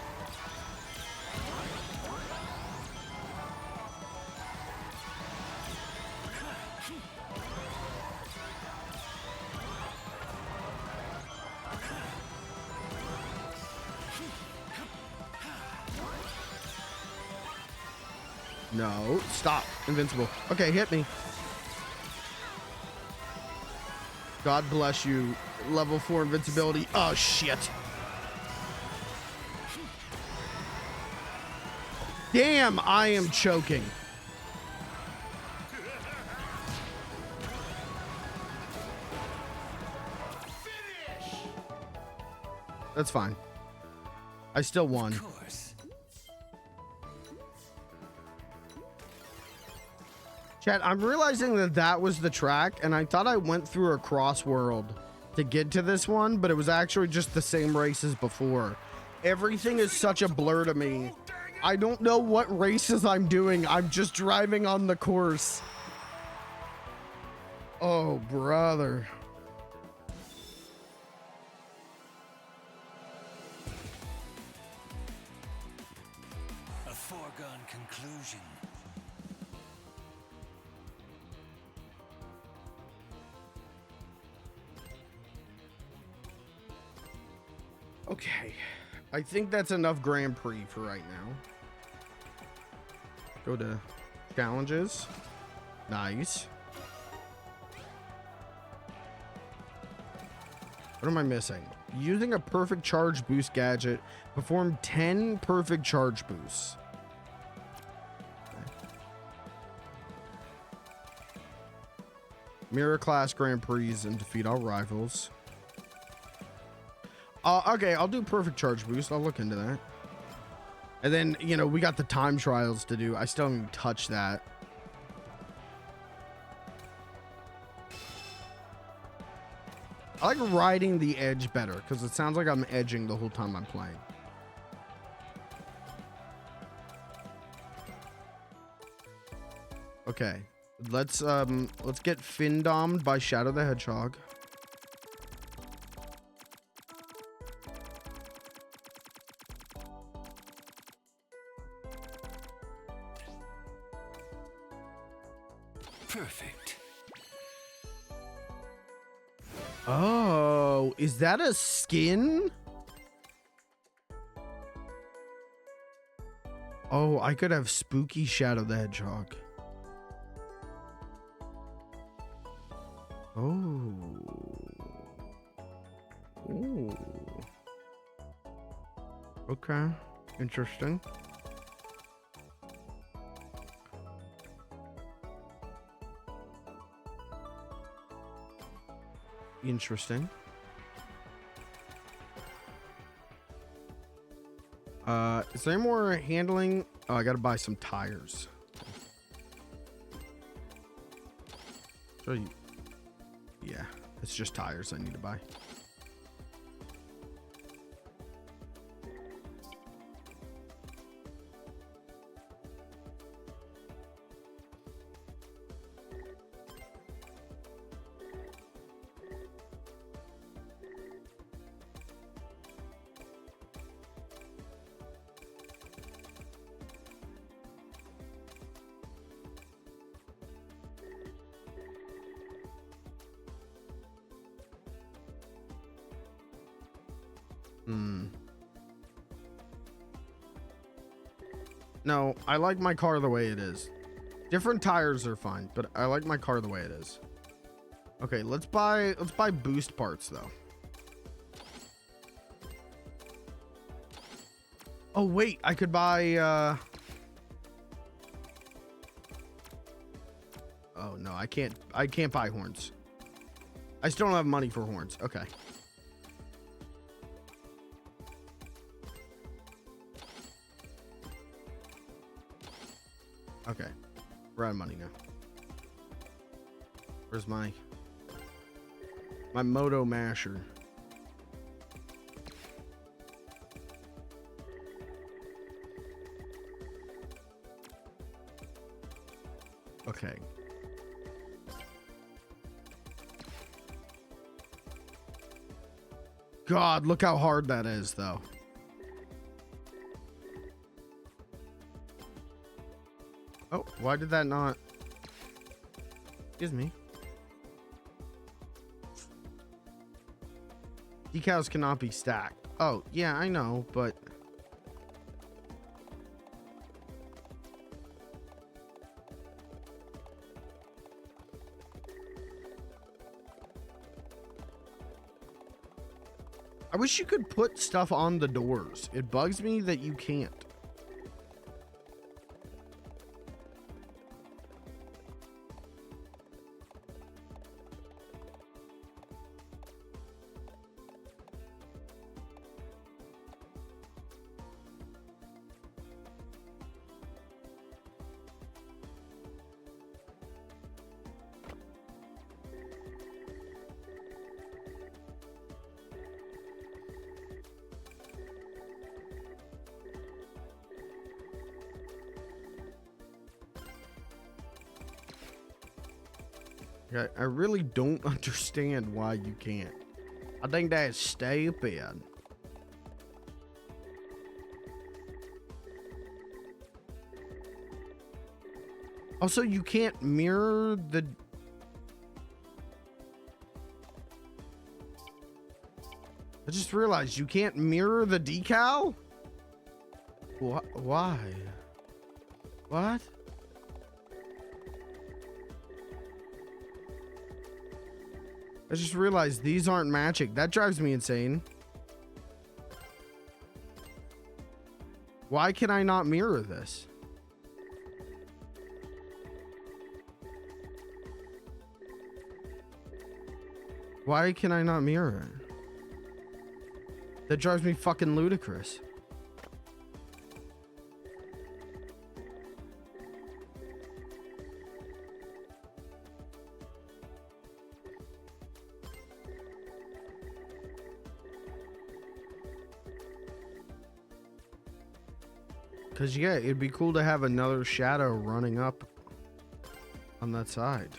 No, stop. Invincible. Okay, hit me. God bless you. Level 4 invincibility. Oh, shit. Damn, I am choking. That's fine. I still won. Of course. Chat, I'm realizing that that was the track, and I thought I went through a cross world to get to this one, but it was actually just the same race as before. Everything is such a blur to me. I don't know what races I'm doing. I'm just driving on the course. Oh, brother. A foregone conclusion. Okay. I think that's enough Grand Prix for right now. Go to challenges. Nice. What am I missing? Using a perfect charge boost gadget, perform 10 perfect charge boosts. Okay. Mirror class Grand Prix and defeat all rivals. Okay, I'll do perfect charge boost. I'll look into that. And then, you know, we got the time trials to do. I still haven't even touched that. I like riding the edge better because it sounds like I'm edging the whole time I'm playing. Okay, let's get fin-domed by Shadow the Hedgehog. Perfect. Oh, is that a skin? Oh, I could have Spooky Shadow the Hedgehog. Oh. Ooh. Okay. Interesting. Interesting. Is there more handling? Oh, I gotta buy some tires. So, yeah, it's just tires I need to buy. No, I like my car the way it is. Different tires are fine, but I like my car the way it is. Okay, let's buy boost parts though. Oh wait, I could buy oh no, I can't buy horns. I still don't have money for horns. Okay. Okay. We're out of money now. Where's my Moto Masher? Okay. God, look how hard that is, though. Oh, why did that not? Excuse me. Decals cannot be stacked. Oh, yeah, I know, but... I wish you could put stuff on the doors. It bugs me that you can't. I really don't understand why you can't. I think that's stupid. Also, you can't mirror the... I just realized you can't mirror the decal? Why? What? I just realized these aren't matching. That drives me insane. Why can I not mirror this? Why can I not mirror it? That drives me fucking ludicrous. Because, yeah, it'd be cool to have another shadow running up on that side.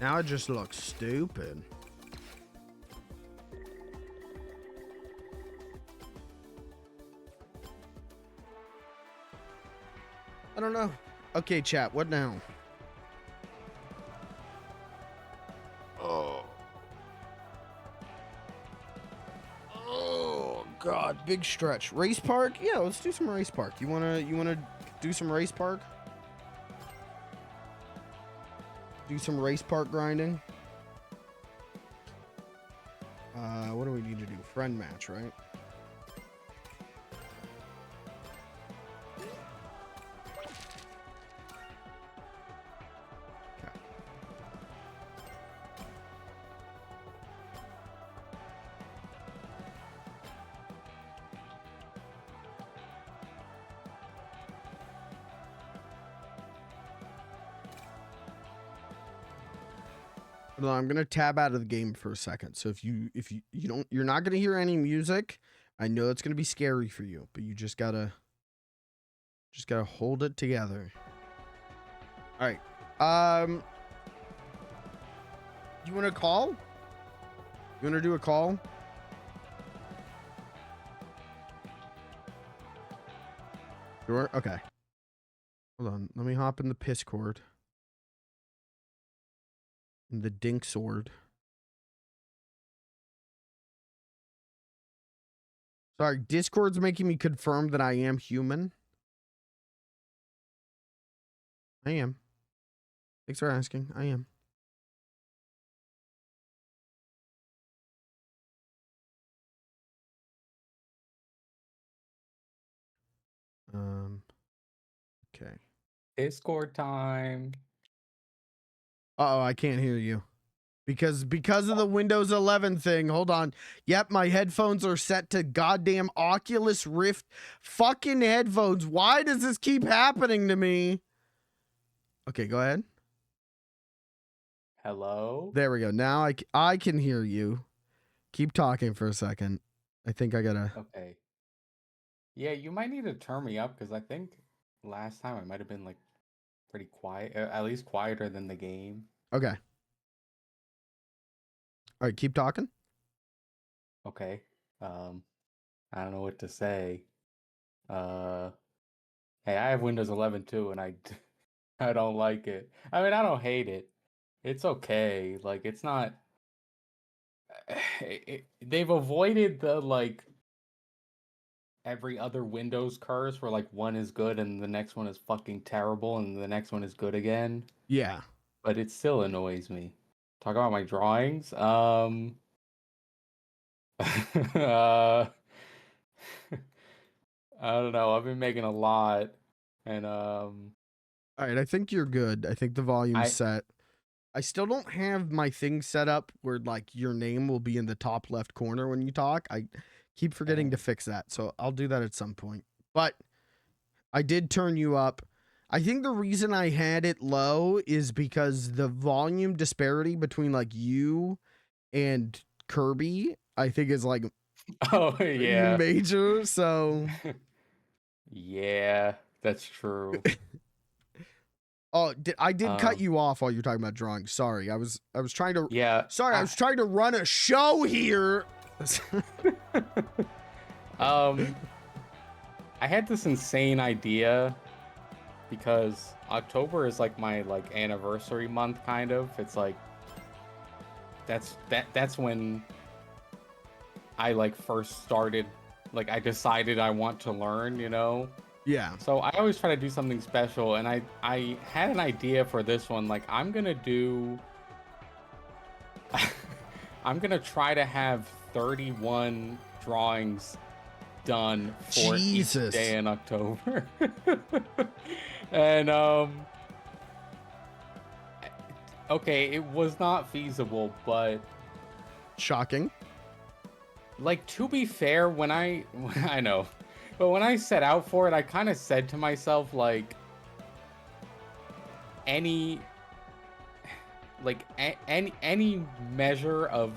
Now it just looks stupid. I don't know. Okay, chat, what now? God, big stretch. Race park? Yeah, let's do some race park. You wanna do some race park? Do some race park grinding? What do we need to do? Friend match, right? I'm gonna tab out of the game for a second. So if you don't, you're not gonna hear any music. I know that's gonna be scary for you, but you just gotta hold it together. All right. You want to call? You want to do a call? Sure. Okay. Hold on. Let me hop in the Discord. The dink sword. Sorry, Discord's making me confirm that I am human. I am. Thanks for asking. I am. Okay. Discord time. Uh-oh, I can't hear you. Because of the Windows 11 thing. Hold on. Yep, my headphones are set to goddamn Oculus Rift fucking headphones. Why does this keep happening to me? Okay, go ahead. Hello? There we go. Now I can hear you. Keep talking for a second. I think I gotta... Okay. Yeah, you might need to turn me up because I think last time I might have been like pretty quiet, at least quieter than the game. Okay. All right, keep talking. Okay. I don't know what to say. Hey, I have Windows 11 too, and I don't like it. I mean, I don't hate it. It's okay. Like, it's not. They've avoided the like every other Windows curse where like one is good and the next one is fucking terrible and the next one is good again. Yeah. But it still annoys me. Talk about my drawings. I don't know. I've been making a lot, and All right, I think you're good. I think the volume's set. I still don't have my thing set up where like your name will be in the top left corner when you talk. I keep forgetting to fix that, so I'll do that at some point. But I did turn you up. I think the reason I had it low is because the volume disparity between like you and Kirby, I think is like major. So yeah, that's true. Oh, I did cut you off while you're talking about drawing. Sorry, I was trying to. Yeah. Sorry, I was trying to run a show here. I had this insane idea because October is like my like anniversary month, kind of. It's like that's when I like first started. Like I decided I want to learn, you know. Yeah. So I always try to do something special, and I had an idea for this one. Like I'm gonna try to have 31 drawings done for each day in October. And okay, it was not feasible, but shocking. Like, to be fair, I know. But when I set out for it, I kind of said to myself, like, any measure of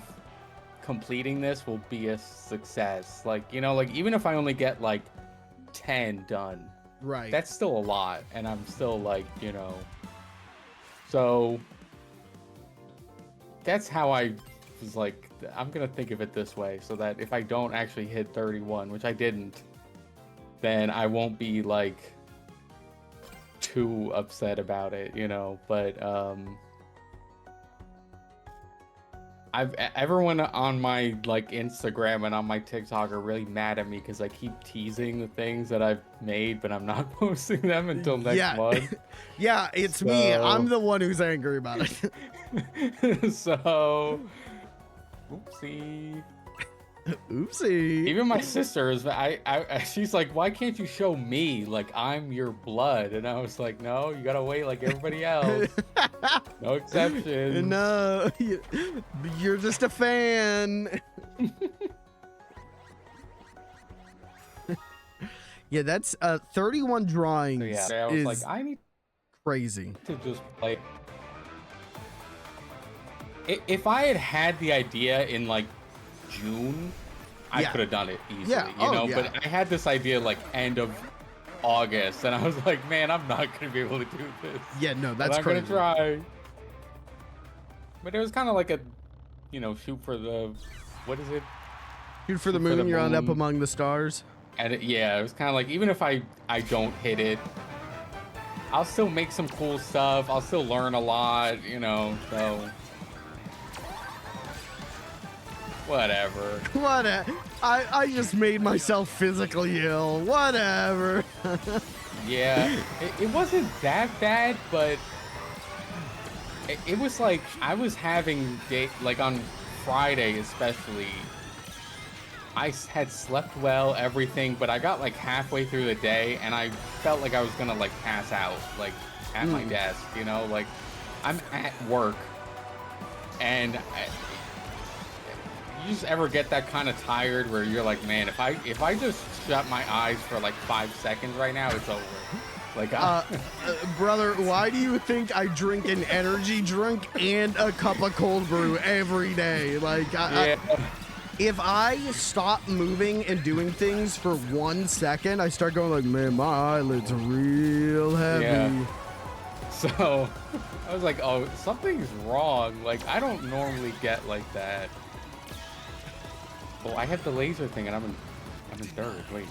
completing this will be a success. Like, you know, like, even if I only get, like, 10 done. Right. That's still a lot, and I'm still, like, you know. So, that's how I was like, I'm going to think of it this way, so that if I don't actually hit 31, which I didn't, then I won't be like too upset about it, you know. But everyone on my like Instagram and on my TikTok are really mad at me because I keep teasing the things that I've made, but I'm not posting them until next month. Yeah, it's me. I'm the one who's angry about it. So, oopsie. Oopsie. Even my sister is. She's like, "Why can't you show me? Like I'm your blood." And I was like, "No, you gotta wait like everybody else. No exceptions." No, you're just a fan. Yeah, that's 31 drawings. So yeah, I was like, I need crazy to just play. If I had had the idea in like June, I could have done it easily, you know. But I had this idea like end of August, and I was like, man, I'm not gonna be able to do this. Yeah, no, that's crazy. I'm gonna try. But it was kind of like a, you know, shoot for the, what is it? Shoot for the moon. You're on up among the stars. And it was kind of like, even if I don't hit it, I'll still make some cool stuff. I'll still learn a lot, you know, so whatever. Whatever. I just made myself physically ill. Whatever. Yeah, it wasn't that bad, but it was like I was having like on Friday especially. I had slept well, everything, but I got like halfway through the day and I felt like I was gonna like pass out, like at my desk, you know, like I'm at work and you just ever get that kind of tired where you're like, man, if I just shut my eyes for like 5 seconds right now, it's over. Like, brother, why do you think I drink an energy drink and a cup of cold brew every day? Like, if I stop moving and doing things for 1 second, I start going like, man, my eyelids are real heavy. Yeah. So I was like, oh, something's wrong. Like, I don't normally get like that. Oh, I have the laser thing and I'm in third. Wait.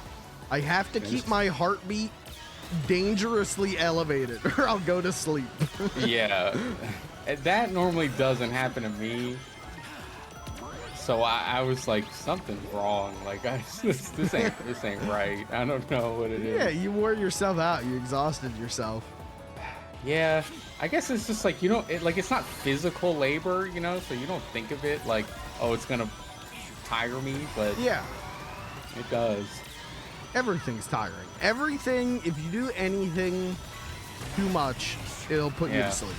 I have to keep my heartbeat dangerously elevated or I'll go to sleep. Yeah. That normally doesn't happen to me. So I was like, something's wrong. Like, this ain't right. I don't know what it is. Yeah, you wore yourself out. You exhausted yourself. Yeah, I guess it's just like, you know, it's not physical labor, you know, so you don't think of it like, oh, it's gonna tire me, but yeah, it does. Everything's tiring. Everything, if you do anything too much, it'll put you to sleep.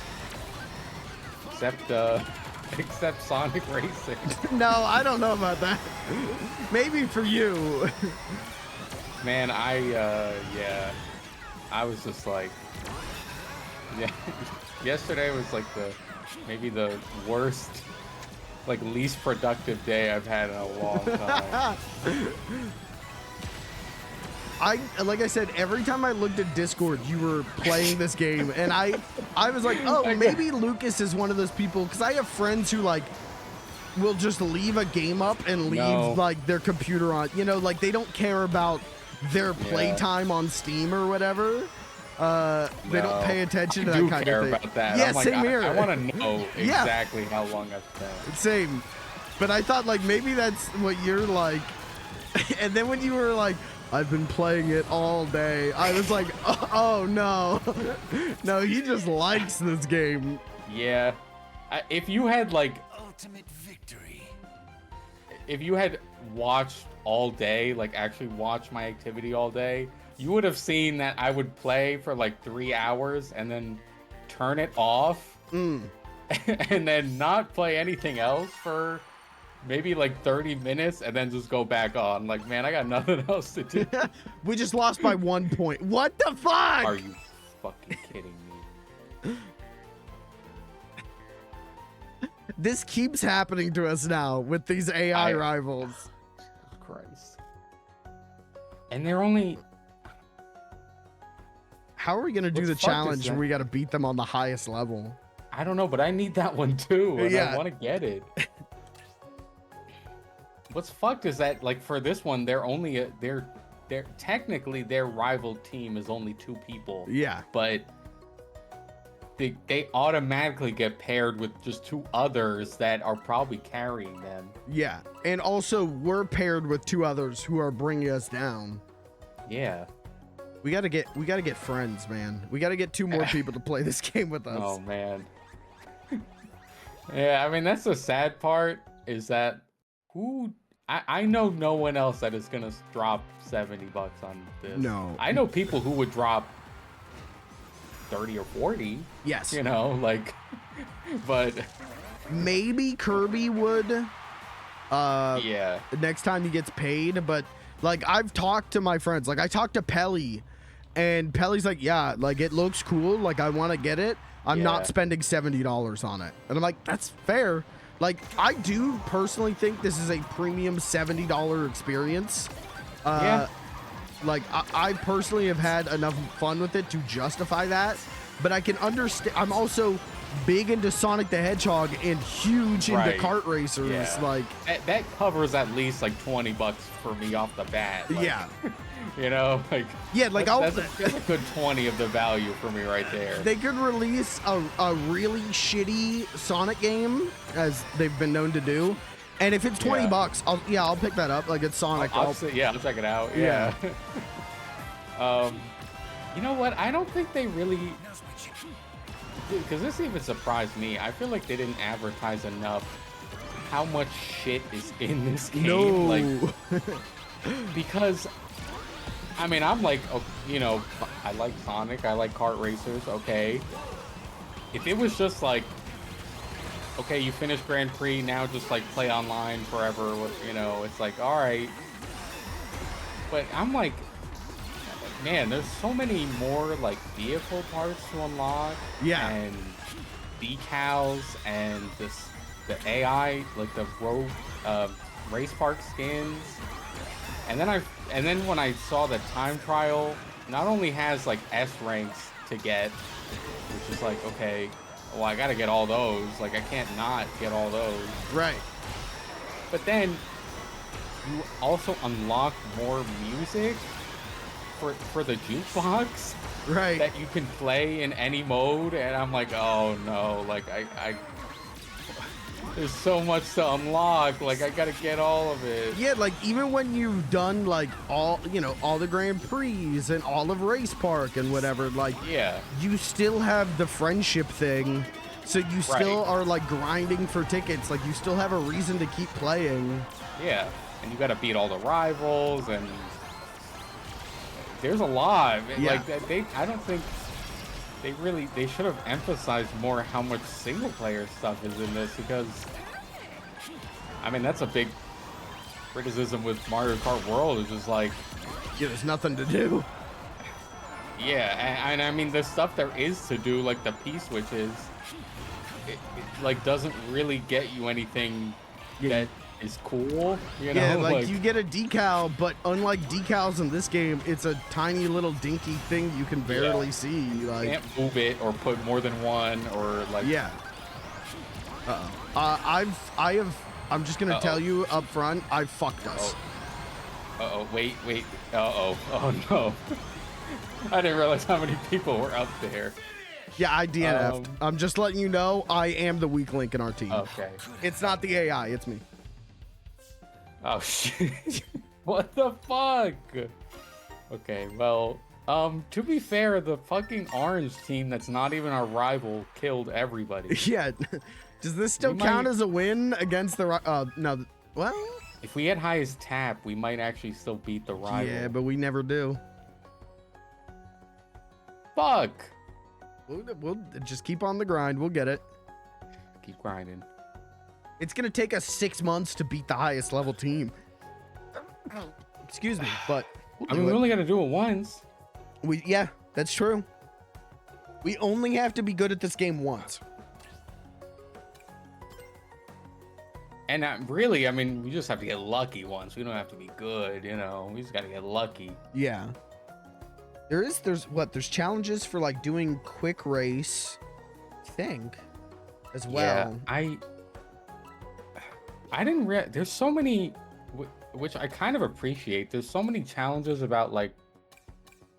Except Sonic Racing. No, I don't know about that. Maybe for you. Man, yeah, I was just like, yeah. Yesterday was like maybe the worst, like least productive day I've had in a long time. Like I said, every time I looked at Discord, you were playing this game, and I was like, oh, maybe Lucas is one of those people, because I have friends who like will just leave a game up and leave like their computer on, you know, like they don't care about their playtime on Steam or whatever. They don't pay attention to that kind of thing. I do care about that. Yeah, I'm like, same here. I want to know exactly how long I've spent. Same. But I thought like maybe that's what you're like. And then when you were like, I've been playing it all day, I was like, oh no. No, he just likes this game. Yeah. If you had like ultimate victory. If you had watched all day, like actually watched my activity all day, you would have seen that I would play for like 3 hours and then turn it off and then not play anything else for maybe like 30 minutes and then just go back on. Like, man, I got nothing else to do. We just lost by 1 point. What the fuck? Are you fucking kidding me? This keeps happening to us now with these AI rivals. Christ. And they're only... How are we going to do the challenge when we got to beat them on the highest level? I don't know, but I need that one too. And yeah. I want to get it. What's fucked is that, like, for this one, they're only they're technically their rival team is only 2 people. Yeah. But they automatically get paired with just 2 others that are probably carrying them. Yeah, and also we're paired with 2 others who are bringing us down. Yeah. We gotta get friends, man. We gotta get 2 more people to play this game with us. Oh man. Yeah, I mean that's the sad part is that I know no one else that is gonna drop $70 on this. No. I know people who would drop 30 or 40. Yes. You know, like, but maybe Kirby would. Yeah. Next time he gets paid, but like I've talked to my friends, like I talked to Pelly, and Pelly's like, yeah, like it looks cool, like I want to get it. I'm not spending $70 on it, and I'm like, that's fair. Like I do personally think this is a premium $70 experience. Yeah. Like I personally have had enough fun with it to justify that, but I can understand. I'm also big into Sonic the Hedgehog and huge into kart racers. Yeah. Like that covers at least like $20 for me off the bat. Like, yeah. You know, like Yeah, like that's a good 20 of the value for me right there. They could release a really shitty Sonic game, as they've been known to do, and if it's $20, I'll pick that up. Like it's Sonic. I'll check it out. Yeah. You know what? I don't think they really, because this even surprised me. I feel like they didn't advertise enough how much shit is in this game. No. Like, because, I mean, I'm like, you know, I like Sonic, I like kart racers, okay. If it was just like, okay, you finished Grand Prix, now just like play online forever, you know, it's like, all right. But I'm like, man, there's so many more like vehicle parts to unlock. Yeah. And decals and the AI, like the road race park skins. And then when I saw the time trial, not only has like S ranks to get, which is like, okay, well, I gotta get all those. Like, I can't not get all those. Right. But then you also unlock more music for the jukebox. Right. That you can play in any mode, and I'm like, oh no, like I there's so much to unlock, like I gotta get all of it. Yeah, like even when you've done like all the Grand Prix and all of Race Park and whatever, like you still have the friendship thing, so you still are like grinding for tickets, like you still have a reason to keep playing. Yeah, and you gotta beat all the rivals, and there's a lot. Like I don't think they should have emphasized more how much single player stuff is in this, because I mean that's a big criticism with Mario Kart World, is just like, yeah, there's nothing to do. Yeah, and I mean the stuff there is to do, like the P-switches, it like doesn't really get you anything that is cool, you know? Yeah, like you get a decal, but unlike decals in this game, it's a tiny little dinky thing you can barely see. Like, you can't move it or put more than one, or like. Yeah. I'm just gonna tell you up front, I fucked us. Wait. Oh no. I didn't realize how many people were up there. Yeah, I DNF'd. I'm just letting you know, I am the weak link in our team. Okay. It's not the AI, it's me. Oh shit. What the fuck? Okay, well, to be fair, the fucking orange team that's not even our rival killed everybody. Yeah. Does this still count as a win against the no, well, if we had highest tap, we might actually still beat the rival. Yeah, but we never do. Fuck. We'll just keep on the grind. We'll get it. Keep grinding. It's gonna take us 6 months to beat the highest level team. Excuse me, but I mean, we only gotta do it once. Yeah, that's true. We only have to be good at this game once. And really, I mean, we just have to get lucky once. We don't have to be good, you know. We just gotta get lucky. Yeah. There's challenges for like doing quick race, I think, as well. Yeah, I didn't realize there's so many, which I kind of appreciate. There's so many challenges about like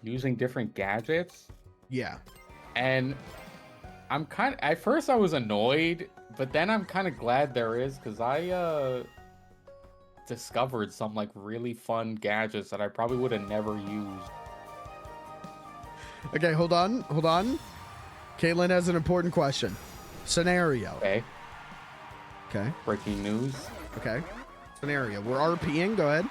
using different gadgets. Yeah. And I'm at first I was annoyed, but then I'm kind of glad there is, because I discovered some like really fun gadgets that I probably would have never used. Okay, hold on. Caitlin has an important question. Scenario. Okay. Breaking news. Okay. Scenario. We're RPing. Go ahead.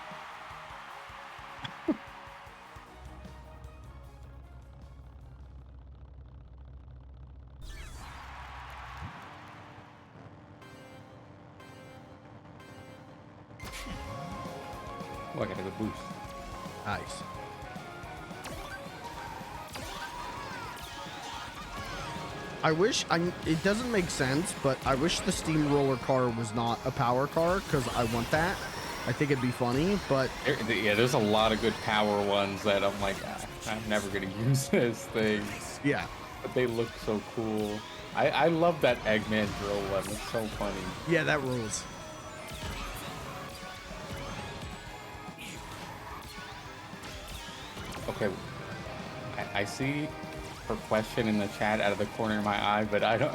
Oh, I got a good boost. Nice. I wish it doesn't make sense, but I wish the steamroller car was not a power car, because I want that. I think it'd be funny, but yeah, there's a lot of good power ones that I'm like, I'm never gonna use this thing. Yeah, but they look so cool. I love that Eggman drill one. It's so funny. Yeah, that rules. Okay, I see her question in the chat out of the corner of my eye, but I don't.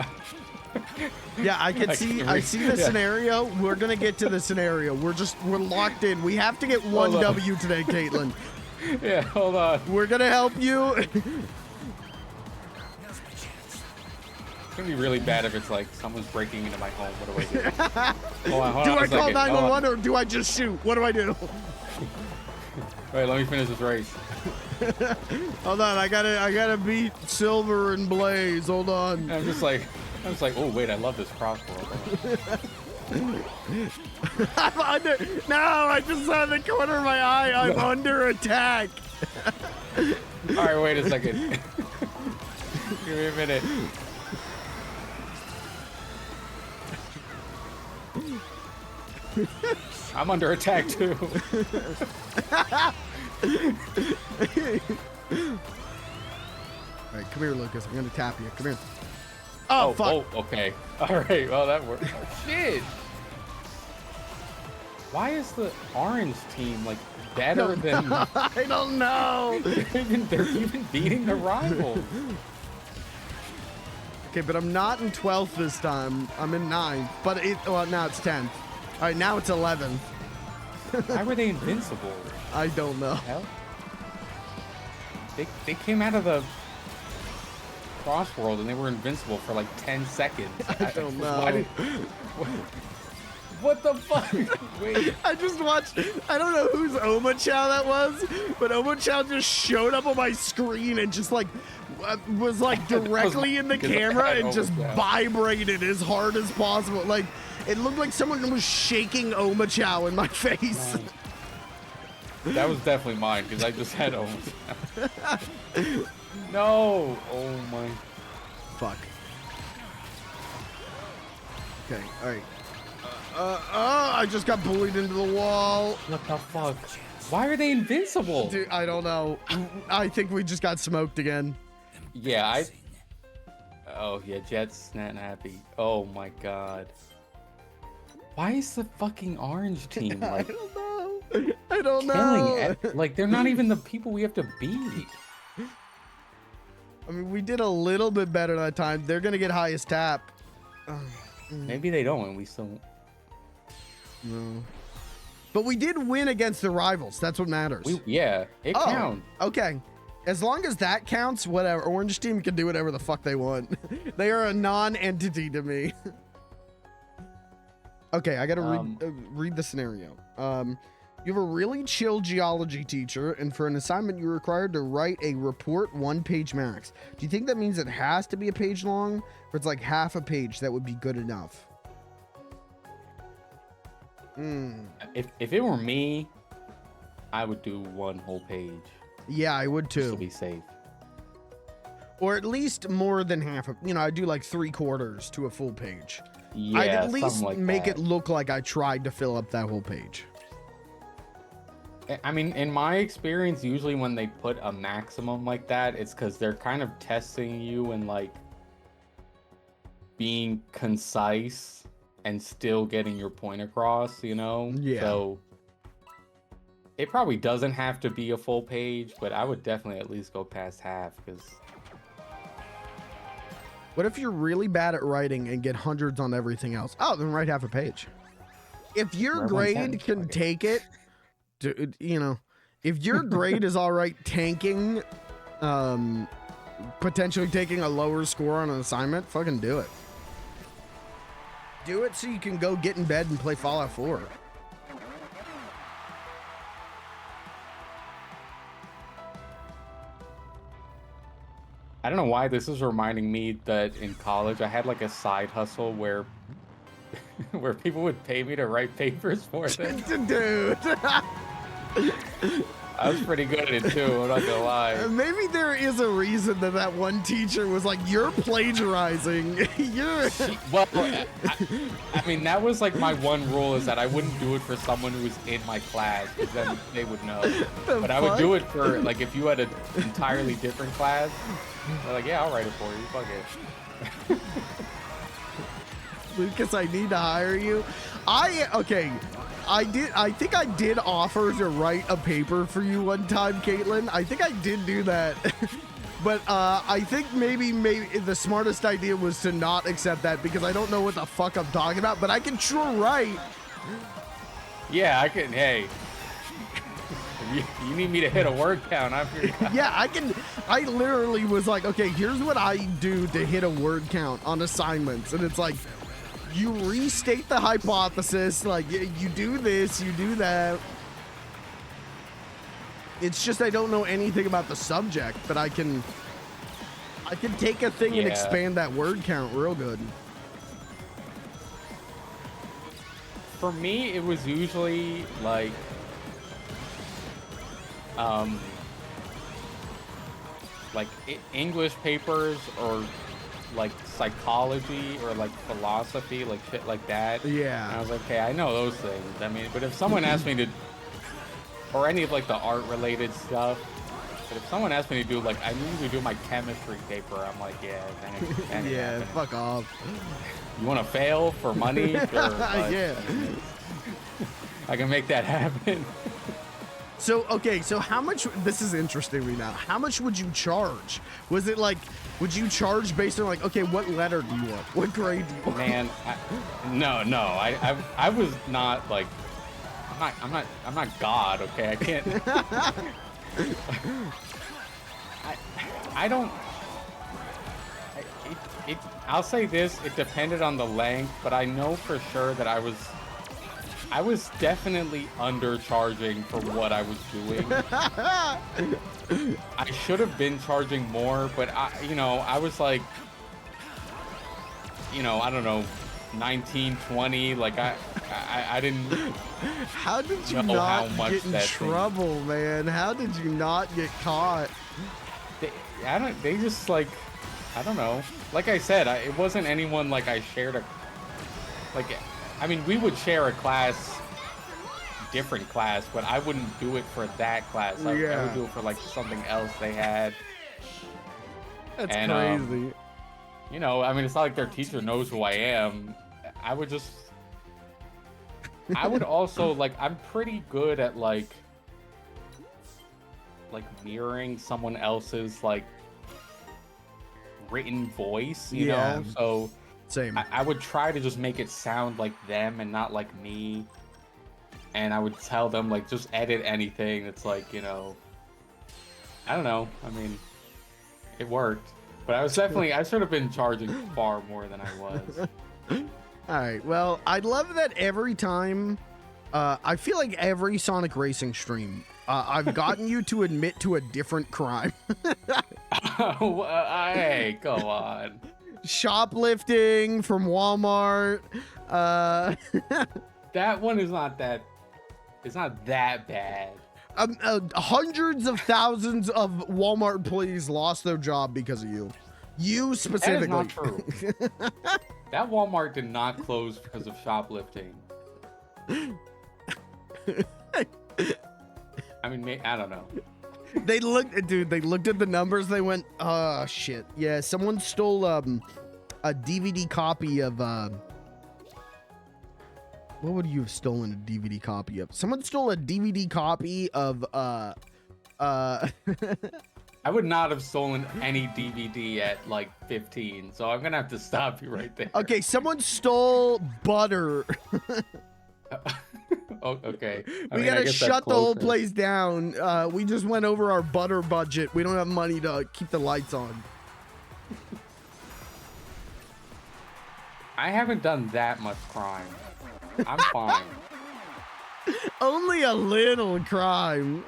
Yeah, I can see. I see the scenario. We're gonna get to the scenario. We're locked in. We have to get one W today, Caitlin. Yeah, hold on. We're gonna help you. It's gonna be really bad if it's like someone's breaking into my home. What do I do? Hold on, do I call 911 or do I just shoot? What do I do? Wait, let me finish this race. Hold on, I gotta beat Silver and Blaze. Hold on. I'm just like, oh wait, I love this crossworld. I'm under. No, I just saw the corner of my eye. I'm under attack. All right, wait a second. Give me a minute. I'm under attack too. All right, come here, Lucas. I'm gonna tap you. Come here. Oh, fuck. Oh, okay. All right. Well, that worked. Oh, shit. Why is the orange team like better than? I don't know. They're even beating the rivals. Okay, but I'm not in 12th this time. I'm in 9th. But well, now it's 10th. All right, now it's 11th. Why were they invincible? I don't know. Hell? They came out of the Crossworld and they were invincible for like 10 seconds. I don't know. What the fuck? Wait. I just watched, I don't know whose Oma Chow that was, but Oma Chow just showed up on my screen and just like, was like directly in the camera and just vibrated as hard as possible. Like, it looked like someone was shaking Oma Chow in my face. That was definitely mine because I just had Oma Chow. No! Oh my. Fuck. Okay, alright. I just got bullied into the wall. What the fuck? Why are they invincible? Dude, I don't know. I think we just got smoked again. Yeah, oh yeah, Jet's not happy. Oh my god. Why is the fucking orange team like I don't know. Like they're not even the people we have to beat. I mean, we did a little bit better that time. They're gonna get highest tap. Maybe they don't, and we still. No. But we did win against the rivals. That's what matters. Yeah, it counts. Okay. As long as that counts, whatever. Orange team can do whatever the fuck they want. They are a non-entity to me. Okay, I gotta read the scenario. You have a really chill geology teacher, and for an assignment, you're required to write a report 1 page max. Do you think that means it has to be a page long, or it's like half a page that would be good enough? If it were me, I would do 1 whole page. Yeah, I would too. Just to be safe. Or at least more than half of, I do like 3/4 to a full page. Yeah, I'd at least like make it look like I tried to fill up that whole page. I mean, in my experience, usually when they put a maximum like that, it's because they're kind of testing you and like being concise and still getting your point across, Yeah. So it probably doesn't have to be a full page, but I would definitely at least go past half because. What if you're really bad at writing and get hundreds on everything else? Oh, then write half a page. If your grade can take it, if your grade is all right tanking, potentially taking a lower score on an assignment, fucking do it. Do it so you can go get in bed and play Fallout 4. I don't know why this is reminding me that in college I had like a side hustle where people would pay me to write papers for them. Dude. I was pretty good at it too, I'm not gonna lie. Maybe there is a reason that one teacher was like, you're plagiarizing. Well, I mean, that was like my one rule is that I wouldn't do it for someone who was in my class because then they would know. But I would do it for like if you had an entirely different class. They're like, yeah, I'll write it for you. Fuck it. Lucas, I need to hire you. Okay. I think I did offer to write a paper for you one time, Caitlin. I think I did do that. But I think maybe the smartest idea was to not accept that because I don't know what the fuck I'm talking about, but I can sure write. Yeah, I can. Hey, you need me to hit a word count. I'm here. Yeah, I can. I literally was like, okay, here's what I do to hit a word count on assignments. And it's like, you restate the hypothesis, like you do this, you do that. It's just I don't know anything about the subject, but I can take a thing and expand that word count real good. For me, it was usually like English papers or like psychology or like philosophy, like shit like that. Yeah. And I was like, okay, I know those things. I mean, but if someone asked me to, or any of like the art related stuff, but if someone asked me to do like, I need to do my chemistry paper, I'm like, yeah, yeah, fuck off. You want to fail for money? Sure, yeah. I can make that happen. So, okay, so how much, this is interesting right now. How much would you charge? Was it like, would you charge based on like, okay, what letter do you want? What grade do you want? Man, no, I was not like, I'm not God, okay? I can't. I don't. I'll say this: it depended on the length, but I know for sure that I was definitely undercharging for what I was doing. I should have been charging more, but I was like, I don't know, 19, 20. Like I didn't. How did you not get in trouble, man? How did you not get caught? They just like, I don't know. Like I said, it wasn't anyone like I shared I mean, we would share a class, different class, but I wouldn't do it for that class. I would do it for like something else they had. That's crazy. I mean, it's not like their teacher knows who I am. I would also like, I'm pretty good at like mirroring someone else's like written voice, you know? So same. I would try to just make it sound like them and not like me. And I would tell them like, just edit anything that's like, I don't know. I mean, it worked. But I should have been charging far more than I was. All right. Well, I love that every time, I feel like every Sonic Racing stream, I've gotten you to admit to a different crime. Hey, go on. Shoplifting from Walmart. That one is not that. It's not that bad. Hundreds of thousands of Walmart employees lost their job because of you. You specifically. That is not true. That Walmart did not close because of shoplifting. I mean, I don't know. They looked at the numbers. They went, oh shit. Yeah, someone stole a DVD copy of what would you have stolen a DVD copy of? Someone stole a DVD copy of I would not have stolen any DVD at like 15, so I'm gonna have to stop you right there. Okay, someone stole butter. Oh, okay. We gotta shut the whole place down. We just went over our butter budget. We don't have money to keep the lights on. I haven't done that much crime. I'm fine. Only a little crime.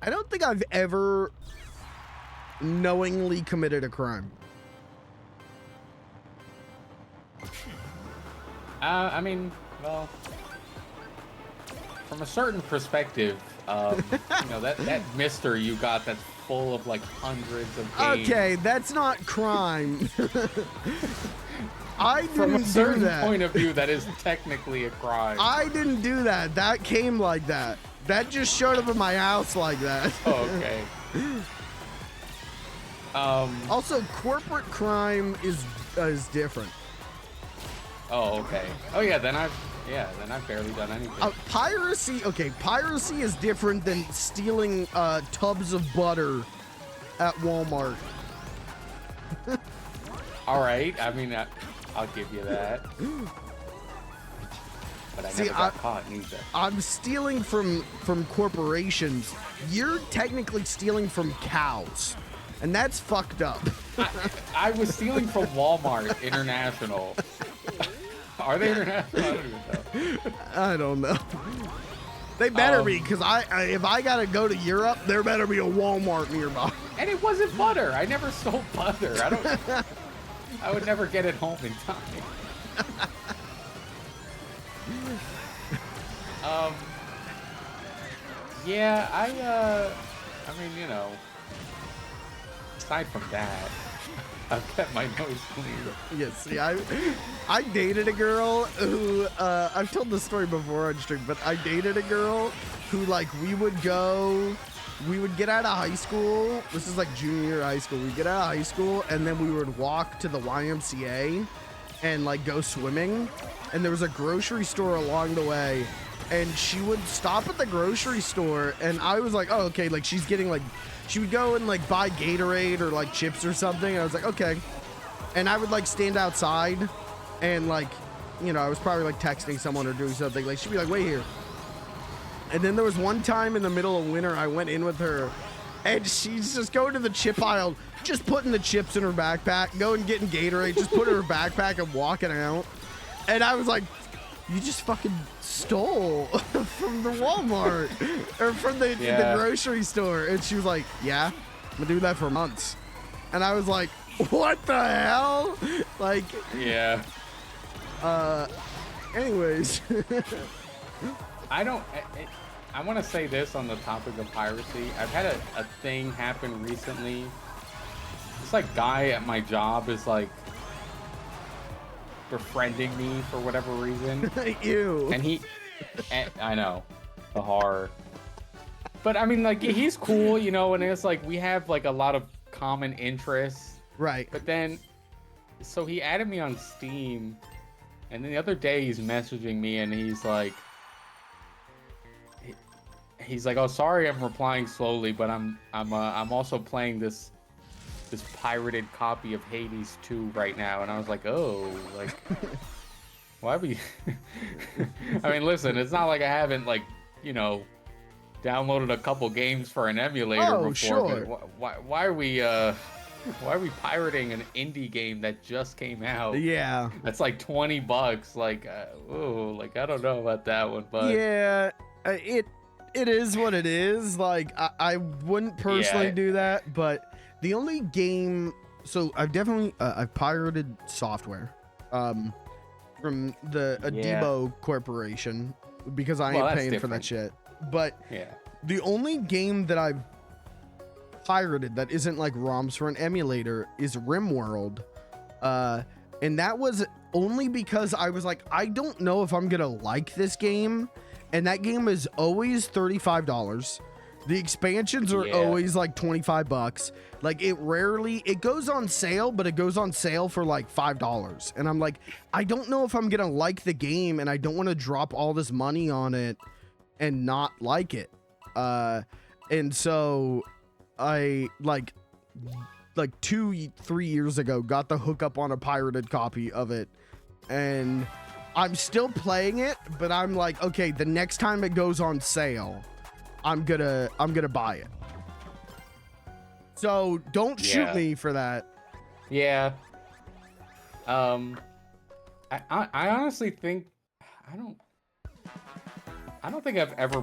I don't think I've ever knowingly committed a crime. I mean, well, from a certain perspective, that mister you got that's full of like hundreds of games. Okay, that's not crime. I didn't From a certain do that. point of view, that is technically a crime. I didn't do that. That came like that. That just showed up at my house like that. Oh, okay. Also, corporate crime is different. Oh, okay. Oh yeah, then I've barely done anything. Piracy. Okay, piracy is different than stealing tubs of butter at Walmart. All right. I mean, I'll give you that. But I never got caught either. I'm stealing from corporations. You're technically stealing from cows, and that's fucked up. I was stealing from Walmart International. Are they international? I don't even know. I don't know. They better be, because if I gotta go to Europe, there better be a Walmart nearby. And it wasn't butter. I never stole butter. I would never get it home in time. Yeah, I mean, you know, aside from that, I've kept my nose clean. Yeah, see, I dated a girl who, I've told this story before on stream, but I dated a girl who, like, we would get out of high school. This is like junior year of high school. We'd get out of high school, and then we would walk to the YMCA and, like, go swimming. And there was a grocery store along the way, and she would stop at the grocery store, and I was like, oh, okay, like, she's getting, like, she would go and, like, buy Gatorade or, like, chips or something, and I was like, okay. And I would, like, stand outside, and, like, you know, I was probably, like, texting someone or doing something, like, she'd be like, wait here. And then there was one time in the middle of winter, I went in with her, and she's just going to the chip aisle, just putting the chips in her backpack, going getting Gatorade, just putting her backpack and walking out. And I was like, you just fucking stole from the Walmart or from the grocery store. And she was like, yeah, I'm gonna do that for months. And I was like, what the hell? Like, yeah. Anyways. I want to say this on the topic of piracy. I've had a thing happen recently. This, like, guy at my job is, like, befriending me for whatever reason. Ew. And I know, the horror. But I mean, like, he's cool, you know, and it's like we have like a lot of common interests. Right. But then, so he added me on Steam, and then the other day he's messaging me and he's like, oh, sorry, I'm replying slowly, but I'm also playing this pirated copy of Hades 2 right now. And I was like, oh, like, why we? I mean, listen, it's not like I haven't, like, you know, downloaded a couple games for an emulator before. Sure. But why are we pirating an indie game that just came out? Yeah. That's like $20. Like, like, I don't know about that one, but yeah, it is what it is. Like, I wouldn't personally do that, but the only game, so I've definitely I've pirated software from the Adibo Corporation because I ain't paying for that shit. But the only game that I've pirated that isn't like ROMs for an emulator is RimWorld, and that was only because I was like, I don't know if I'm gonna like this game, and that game is always $35. The expansions are always like $25. Like, it goes on sale, but it goes on sale for like $5. And I'm like, I don't know if I'm gonna like the game, and I don't want to drop all this money on it and not like it. And so I like 2-3 years ago got the hookup on a pirated copy of it, and I'm still playing it, but I'm like, okay, the next time it goes on sale, I'm gonna buy it. So don't shoot me for that. Yeah. I honestly think I don't think I've ever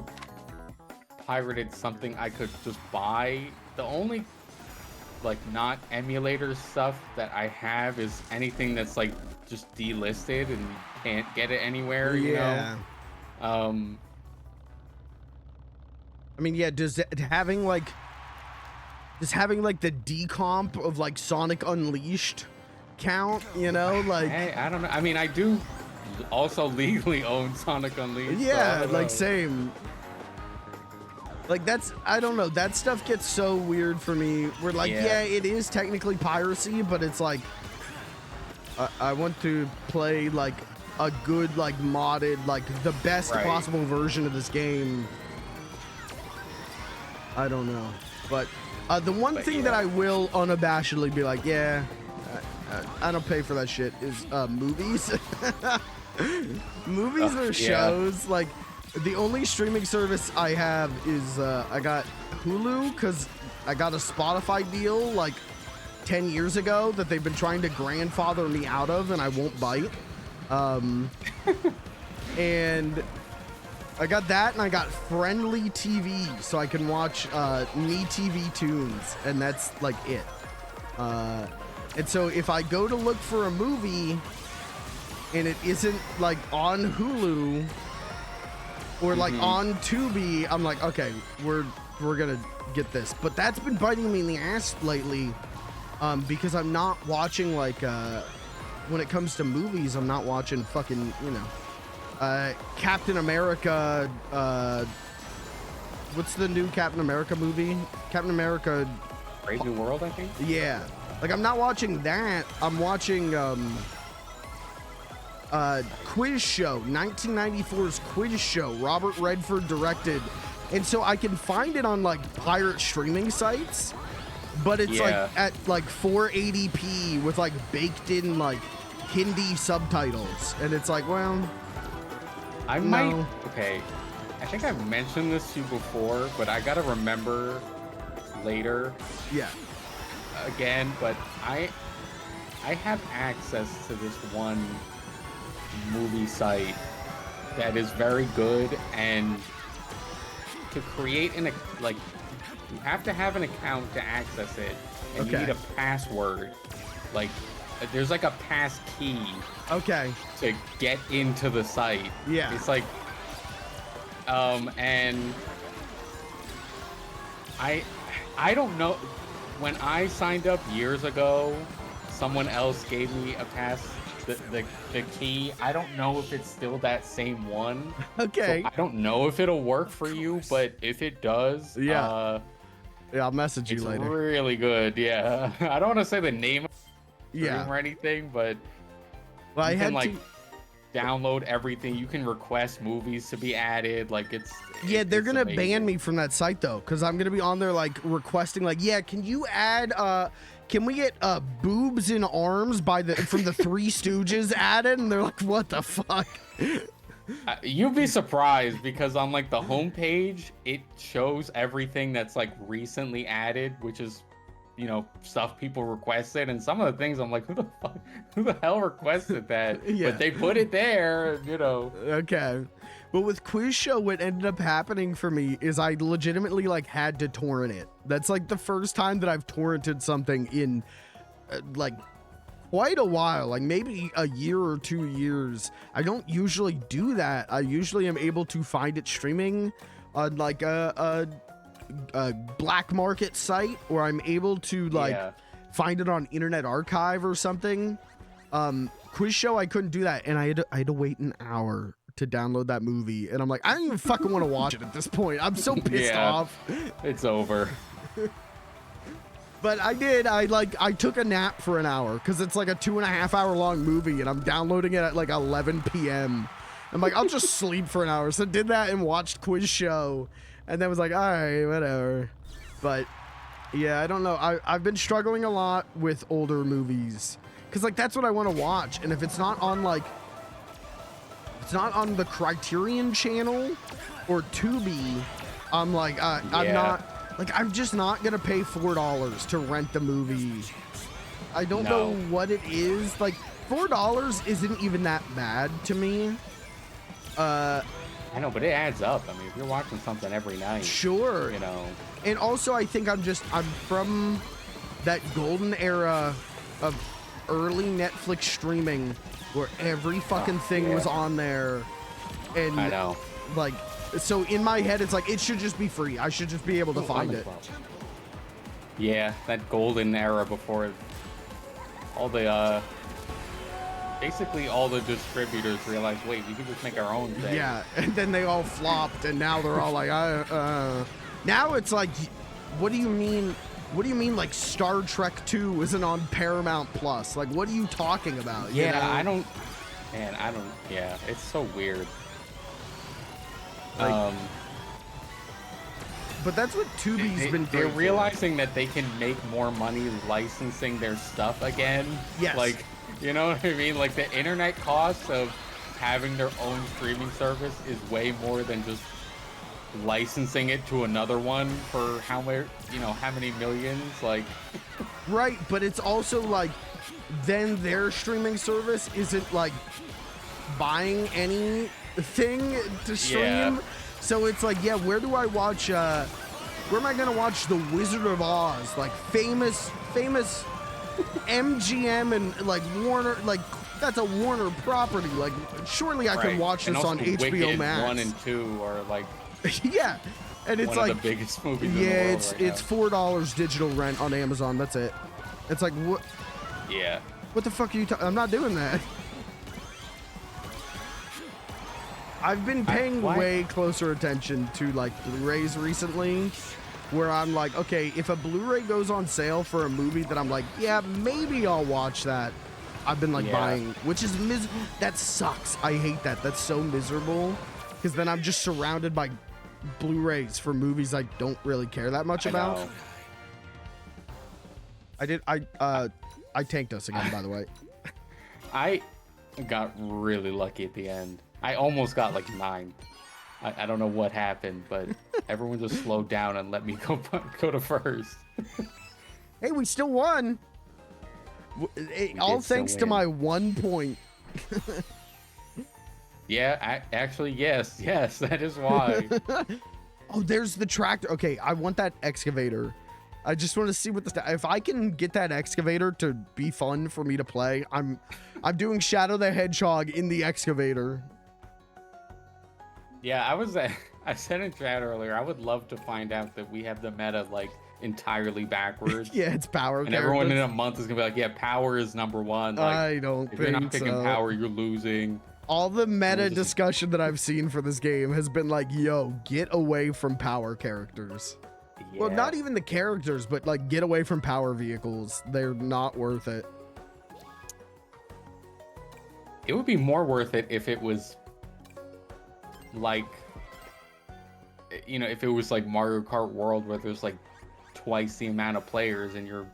pirated something I could just buy. The only, like, not emulator stuff that I have is anything that's like just delisted and you can't get it anywhere, you know? I mean, yeah, does having like the decomp of like Sonic Unleashed count, you know? Like, I don't know. I mean, I do also legally own Sonic Unleashed. Yeah, so like same. Like, that's, I don't know, that stuff gets so weird for me. We're like, yeah, it is technically piracy, but it's like, I want to play like a good like modded, like the best possible version of this game. I don't know, but the one thing that I will unabashedly be like, yeah, I don't pay for that shit is movies. Movies or shows. Like the only streaming service I have is I got Hulu because I got a Spotify deal like 10 years ago that they've been trying to grandfather me out of, and I won't bite. And I got that, and I got Friendly TV, so I can watch Me TV Tunes, and that's like it. And so if I go to look for a movie and it isn't like on Hulu or like on Tubi, I'm like, okay, we're gonna get this. But that's been biting me in the ass lately, because I'm not watching like when it comes to movies, I'm not watching fucking, you know, Captain America, what's the new Captain America movie? Captain America Brave New World, I think? Yeah. Like, I'm not watching that. I'm watching Quiz Show, 1994's Quiz Show, Robert Redford directed. And so I can find it on like pirate streaming sites, but it's like at like 480p with like baked in like Hindi subtitles. And it's like, well, okay, I think I've mentioned this to you before, but I gotta remember later. Yeah. Again, but I have access to this one movie site that is very good, and to create you have to have an account to access it, and you need a password. Like, there's like a pass key. Okay. To get into the site. Yeah. It's like, and I don't know. When I signed up years ago, someone else gave me a the key. I don't know if it's still that same one. Okay. So I don't know if it'll work for you, but if it does, yeah, I'll message you later. It's really good. Yeah. I don't want to say the name of the stream or anything, but well, you can like download everything. You can request movies to be added. Like they're gonna ban me from that site though, because I'm gonna be on there like requesting like, yeah, can you add can we get boobs in arms from the Three Stooges added? And they're like, what the fuck? You'd be surprised, because on like the homepage it shows everything that's like recently added, which is, you know, stuff people requested, and some of the things I'm like, who the hell requested that? But they put it there, you know. Okay. But with Quiz Show, what ended up happening for me is I legitimately like had to torrent it. That's like the first time that I've torrented something in like quite a while, like maybe a year or 2 years. I don't usually do that. I usually am able to find it streaming on like a black market site, or I'm able to like find it on Internet Archive or something. Quiz Show, I couldn't do that, and I had to wait an hour to download that movie, and I'm like, I don't even fucking want to watch it at this point. I'm so pissed off. It's over. But I did. I took a nap for an hour because it's like a 2.5 hour long movie, and I'm downloading it at like 11 p.m. I'm like, I'll just sleep for an hour. So did that and watched Quiz Show, and then was like, all right, whatever. But yeah, I don't know. I've been struggling a lot with older movies because like that's what I want to watch, and if it's not on like, it's not on the Criterion channel or Tubi, I'm like, I'm not. Like, I'm just not gonna pay $4 to rent the movie. I don't know what it is. Like, $4 isn't even that bad to me. I know, but it adds up. I mean, if you're watching something every night, sure, you know. And also, I think I'm from that golden era of early Netflix streaming where every fucking thing was on there. And I know. Like, so in my head, it's like, it should just be free. I should just be able to find it. Yeah, that golden era before all the, basically all the distributors realized, wait, we can just make our own thing. Yeah, and then they all flopped, and now they're all like, now it's like, what do you mean? What do you mean, like, Star Trek 2 isn't on Paramount Plus? Like, what are you talking about? Yeah, you know? Man, I don't. Yeah, it's so weird. Like, but that's what Tubi's been. They're realizing that they can make more money licensing their stuff again. Yes. Like, you know what I mean? Like the internet cost of having their own streaming service is way more than just licensing it to another one for how many millions? Like, right. But it's also like, then their streaming service isn't like buying anything to stream. Yeah. So it's like, yeah, where do I watch, where am I gonna watch The Wizard of Oz? Like famous MGM and like Warner, like that's a Warner property. Like surely I can watch this on HBO Wicked Max. 1 and 2 are like yeah. And it's one like of the biggest movies in the yeah, world it's $4 digital rent on Amazon. That's it. It's like what? Yeah. What the fuck are you talking? I'm not doing that. I've been paying way closer attention to like Blu-rays recently, where I'm like, okay, if a Blu-ray goes on sale for a movie that I'm like, yeah, maybe I'll watch that. I've been like buying, which is that sucks. I hate that. That's so miserable because then I'm just surrounded by Blu-rays for movies I don't really care that much about. I tanked us again, by the way. I got really lucky at the end. I almost got like 9. I don't know what happened, but everyone just slowed down and let me go to first. Hey, we still won. All thanks to my 1 point. Yeah, actually, yes, that is why. Oh, there's the tractor. Okay, I want that excavator. I just want to see what if I can get that excavator to be fun for me to play. I'm doing Shadow the Hedgehog in the excavator. Yeah, I said in chat earlier, I would love to find out that we have the meta like entirely backwards. Yeah, it's power. And everyone in a month is gonna be like, yeah, power is number 1. Like, I don't if you're not picking so. power, you're losing. All the meta discussion that I've seen for this game has been like, yo, get away from power characters. Yeah. Well, not even the characters, but like get away from power vehicles. They're not worth it. It would be more worth it if it was like, you know, if it was like Mario Kart World where there's like twice the amount of players and you're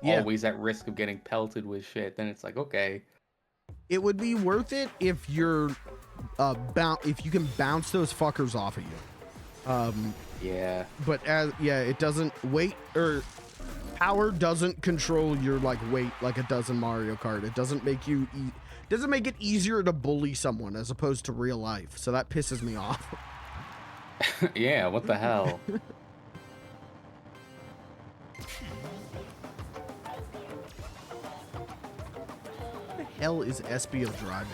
always at risk of getting pelted with shit. Then it's like, okay. It would be worth it if you're if you can bounce those fuckers off of you. Yeah. But it doesn't power doesn't control your like weight like it does in Mario Kart. It doesn't make you doesn't make it easier to bully someone as opposed to real life. So that pisses me off. Yeah, what the hell? Hell is SBO driving?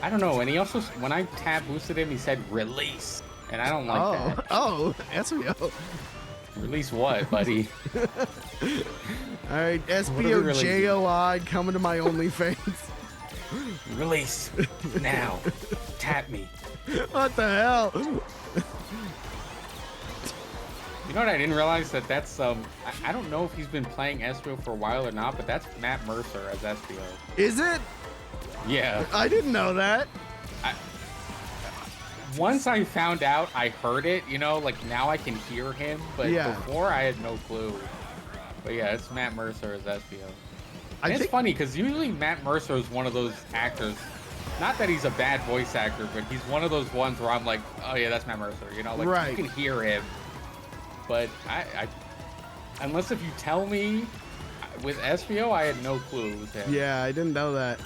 I don't know. And he also, when I tab boosted him, he said release, and I don't like that. Oh, SBO. Release what, buddy? All right, SBO JOI coming to my OnlyFans. Release now. Tap me. What the hell? You know what? I didn't realize that's I don't know if he's been playing SBO for a while or not, but that's Matt Mercer as SBO. Is it? Yeah. I didn't know that. Once I found out, I heard it. You know, like now I can hear him, but before I had no clue. But yeah, it's Matt Mercer as SBO. And it's funny because usually Matt Mercer is one of those actors. Not that he's a bad voice actor, but he's one of those ones where I'm like, oh yeah, that's Matt Mercer. You know, like you can hear him. But I unless if you tell me with SBO, I had no clue it was him. Yeah, I didn't know that.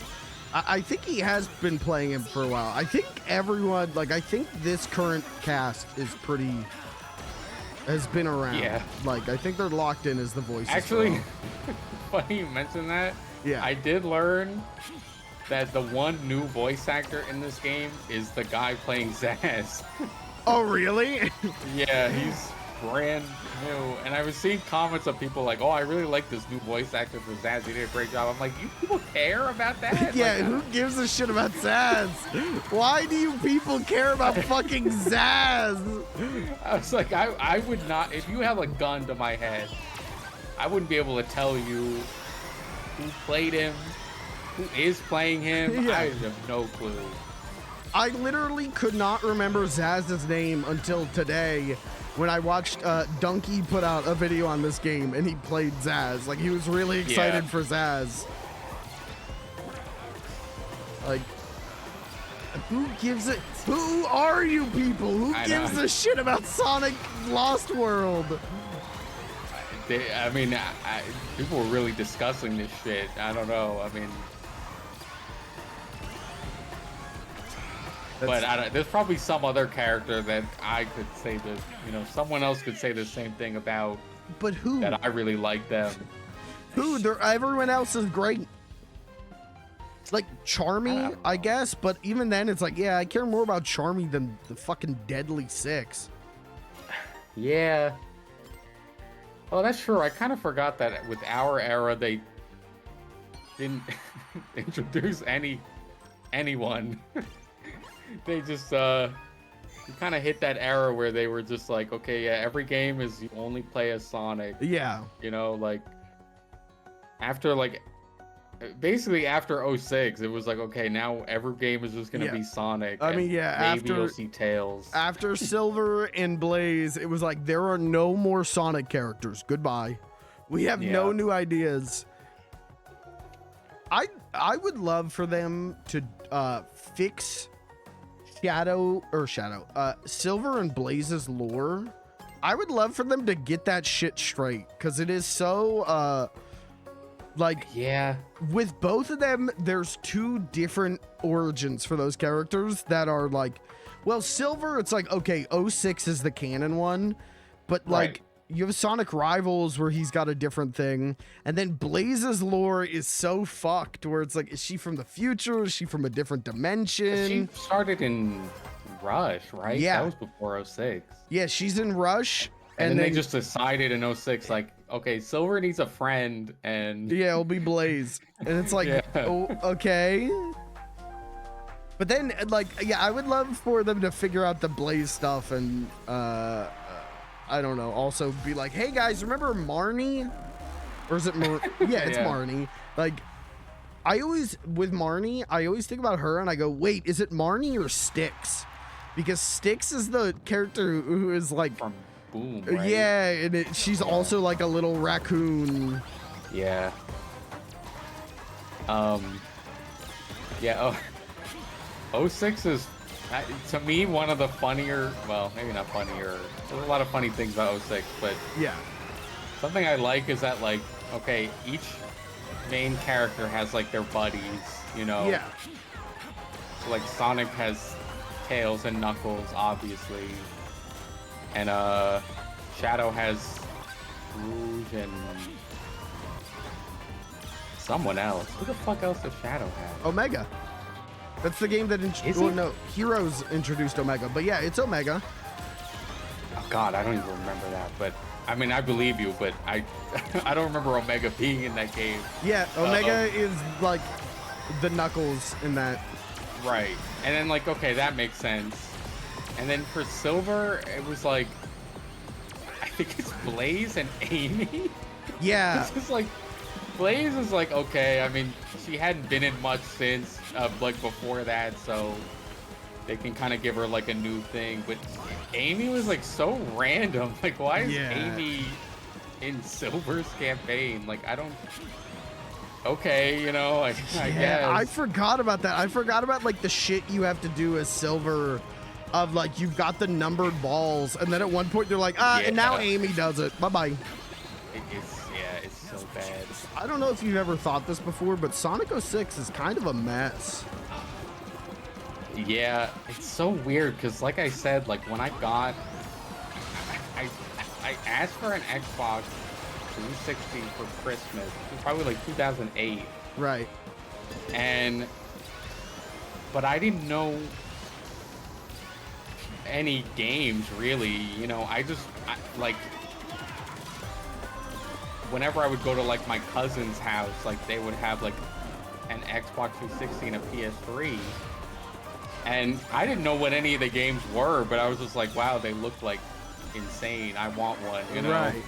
I think he has been playing him for a while. I think everyone, like, I think this current cast has been around. Yeah. Like, I think they're locked in as the voices. Actually, funny you mentioned that. Yeah. I did learn that the one new voice actor in this game is the guy playing Zaz. Oh, really? Yeah, he's brand new. And I was seeing comments of people like, oh, I really like this new voice actor for Zaz. He did a great job. I'm like, you people care about that? Yeah, like, who gives a shit about Zaz? Why do you people care about fucking Zaz? I was like, I would not, if you have a gun to my head, I wouldn't be able to tell you who played him, who is playing him, Yeah. I have no clue. I literally could not remember Zaz's name until today when I watched Donkey put out a video on this game and he played Zaz. Like, he was really excited for Zaz. Like, who gives it? Who are you people? Who gives a shit about Sonic Lost World? I mean, people were really discussing this shit. I don't know. I mean, but there's probably some other character that I could say that, you know, someone else could say the same thing about. But who? That I really like them. Who? Everyone else is great. It's like Charmy, I guess, but even then, it's like, yeah, I care more about Charmy than the fucking Deadly Six. Yeah. Oh, that's true. I kind of forgot that with our era, they didn't introduce anyone. They just kind of hit that era where they were just like, okay, yeah, every game is you only play as Sonic. Yeah. You know, like after basically after 06, it was like, okay, now every game is just gonna be Sonic. I mean, yeah, maybe you'll see Tails. After Silver and Blaze, it was like there are no more Sonic characters. Goodbye. We have no new ideas. I would love for them to fix Silver and Blaze's lore. I would love for them to get that shit straight, because it is so with both of them, there's two different origins for those characters that are like, well, Silver, it's like, okay, 06 is the canon one, but like you have Sonic Rivals where he's got a different thing, and then Blaze's lore is so fucked where it's like, is she from the future? Is she from a different dimension? She started in Rush, right? Yeah. That was before 06. Yeah, she's in Rush. And then they just decided in 06, like, okay, Silver needs a friend, and yeah, it'll be Blaze. And it's like, oh, okay. But then, like, yeah, I would love for them to figure out the Blaze stuff and, I don't know, also be like, hey guys, remember Marnie? Or is it yeah, it's Marnie. Like, with Marnie, I always think about her and I go, wait, is it Marnie or Styx? Because Styx is the character who is like, from Boom, right? Yeah, and she's also like a little raccoon. Yeah. Yeah. 06 is, to me, one of the funnier. Well, maybe not funnier. There's a lot of funny things about 06, but yeah, something I like is that, like, okay, each main character has like their buddies, you know. Yeah. So like Sonic has Tails and Knuckles, obviously. And Shadow has Rouge and someone else. Who the fuck else does Shadow have? Omega. That's the game that Heroes introduced Omega, but yeah, it's Omega. Oh God, I don't even remember that. But I mean, I believe you, but I don't remember Omega being in that game. Yeah, Omega is like the Knuckles in that. Right, and then like, okay, that makes sense. And then for Silver, it was like, I think it's Blaze and Amy. Yeah. It's just like, Blaze is like, okay, I mean, she hadn't been in much since, like, before that, so they can kind of give her, like, a new thing. But Amy was, like, so random. Like, why is Amy in Silver's campaign? Like, I don't... Okay, you know, I guess. I forgot about that. I forgot about, like, the shit you have to do as Silver... Of like, you've got the numbered balls, and then at one point they're like, and now Amy does it. Bye-bye. It's so bad. I don't know if you've ever thought this before, but Sonic 06 is kind of a mess. Yeah, it's so weird, because like I said, like when I got... I asked for an Xbox 360 for Christmas. It was probably like 2008. Right. But I didn't know any games really, you know. Like whenever I would go to like my cousin's house, like they would have like an Xbox 360 and a PS3, and I didn't know what any of the games were, but I was just like, wow, they look like insane, I want one, you know. Right.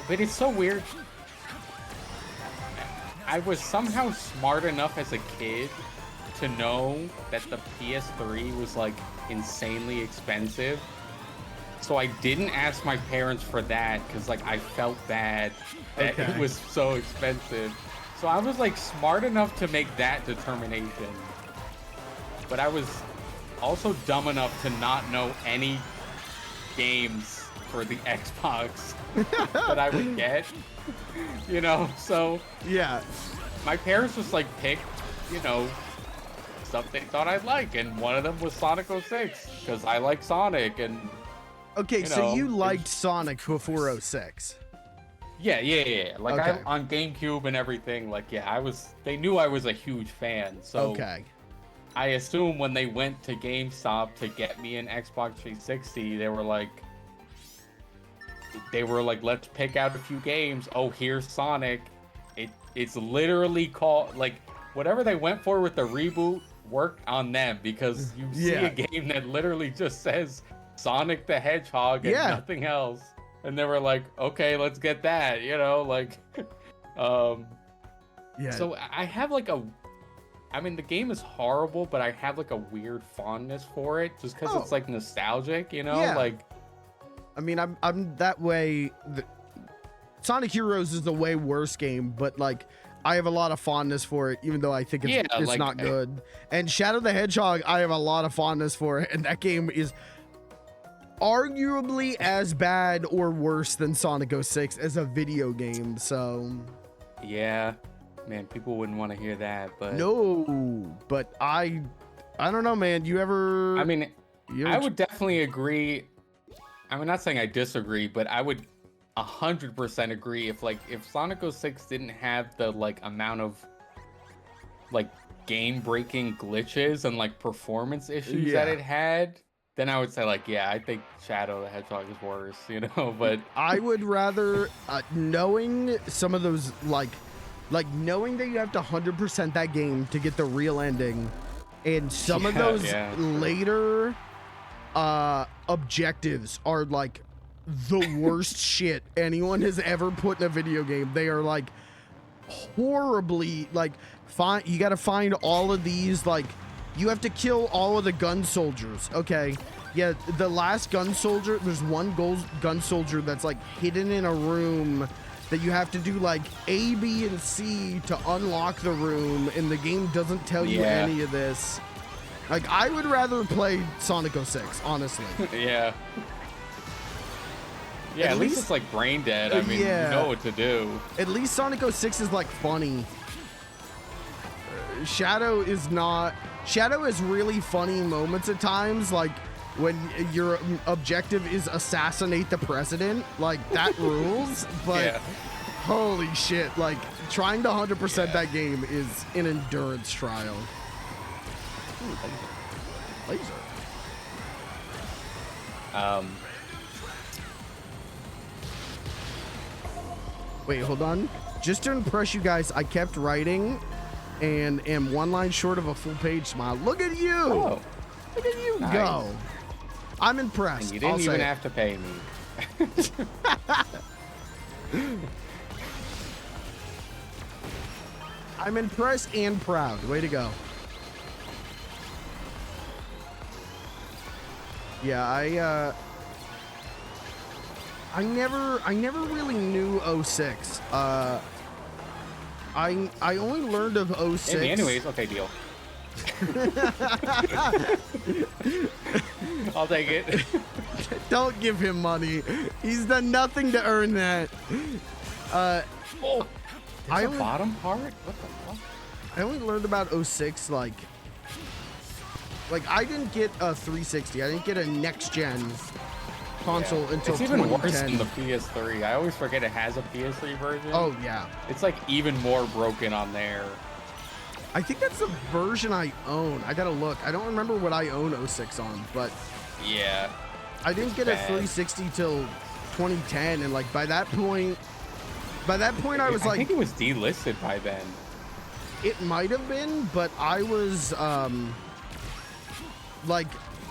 But it's so weird. I was somehow smart enough as a kid to know that the PS3 was like insanely expensive. So I didn't ask my parents for that because like I felt bad that it was so expensive. So I was like smart enough to make that determination. But I was also dumb enough to not know any games for the Xbox that I would get. You know, so yeah. My parents just like picked, you know, stuff they thought I'd like, and one of them was Sonic 06 because I like Sonic. And okay, so know, you liked Sonic before 06? Yeah. Like I on GameCube and everything. Like they knew I was a huge fan. So I assume when they went to GameStop to get me an Xbox 360, they were like, let's pick out a few games. Oh, here's Sonic. It's literally called, like, whatever they went for with the reboot worked on them, because you see a game that literally just says Sonic the Hedgehog and nothing else. And they were like, okay, let's get that, you know, like, So I have like I mean, the game is horrible, but I have like a weird fondness for it just because it's like nostalgic, you know, like. I mean, I'm that way. Sonic Heroes is the way worse game, but like I have a lot of fondness for it, even though I think it's like, not good. And Shadow the Hedgehog, I have a lot of fondness for it, and that game is arguably as bad or worse than Sonic 06 as a video game. So yeah, man, people wouldn't want to hear that, but no, but I don't know, man. You ever? I mean, I would definitely agree. I'm not saying I disagree, but I would 100% agree if Sonic 06 didn't have the like amount of like game breaking glitches and like performance issues that it had, then I would say like, I think Shadow the Hedgehog is worse, you know. But I would rather knowing some of those like knowing that you have to 100% that game to get the real ending, and some of those later objectives are like the worst shit anyone has ever put in a video game. They are like horribly like you got to find all of these, like you have to kill all of the gun soldiers. Okay, yeah, the last gun soldier, there's one gun soldier that's like hidden in a room that you have to do like A, B, and C to unlock the room, and the game doesn't tell you any of this. Like, I would rather play Sonic 06, honestly. Yeah, at least it's like brain dead. I mean, you know what to do. At least Sonic 06 is like funny. Shadow is not. Shadow has really funny moments at times, like when your objective is assassinate the president. Like, that rules. But holy shit, like trying to 100% that game is an endurance trial. Ooh, laser. Wait, hold on. Just to impress you guys, I kept writing and am one line short of a full page smile. Look at you! Oh, look at you go! I'm impressed. And you didn't even have to pay me. I'm impressed and proud. Way to go. Yeah, I never really knew 06. I only learned of 06. Hey, anyways, okay, deal. I'll take it. Don't give him money. He's done nothing to earn that. There's a bottom part? What the fuck? I only learned about 06 like I didn't get a 360. I didn't get a next gen console until 2010. It's even worse than the PS3. I always forget it has a PS3 version. Oh yeah. It's like even more broken on there. I think that's the version I own. I gotta look. I don't remember what I own 06 on, but yeah, I didn't get a 360 till 2010, and like by that point I was like, I think it was delisted by then. It might have been, but I was like,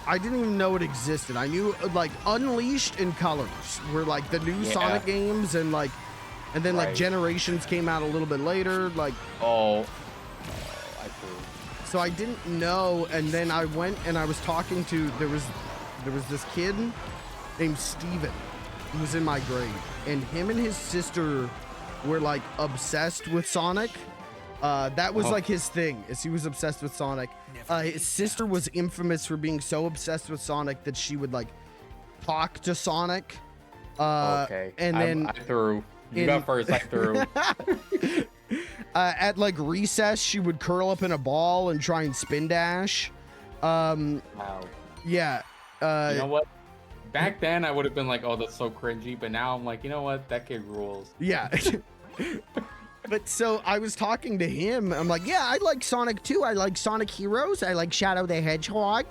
I didn't even know it existed. I knew like Unleashed and Colors were like the new Sonic games, and like And then like Right. Generations came out a little bit later, like. Oh, I threw. So I didn't know, and then I went and I was talking to there was this kid named Steven who was in my grade, and him and his sister were like obsessed with Sonic. That was like his thing, is he was obsessed with Sonic. His sister was infamous for being so obsessed with Sonic that she would like talk to Sonic. Okay. And then I threw. You got first. I threw. At like recess, she would curl up in a ball and try and spin dash. Wow. Yeah. You know what? Back then, I would have been like, "Oh, that's so cringy," but now I'm like, you know what? That kid rules. Yeah. But so I was talking to him. I'm like, yeah, I like Sonic too. I like Sonic Heroes. I like Shadow the Hedgehog.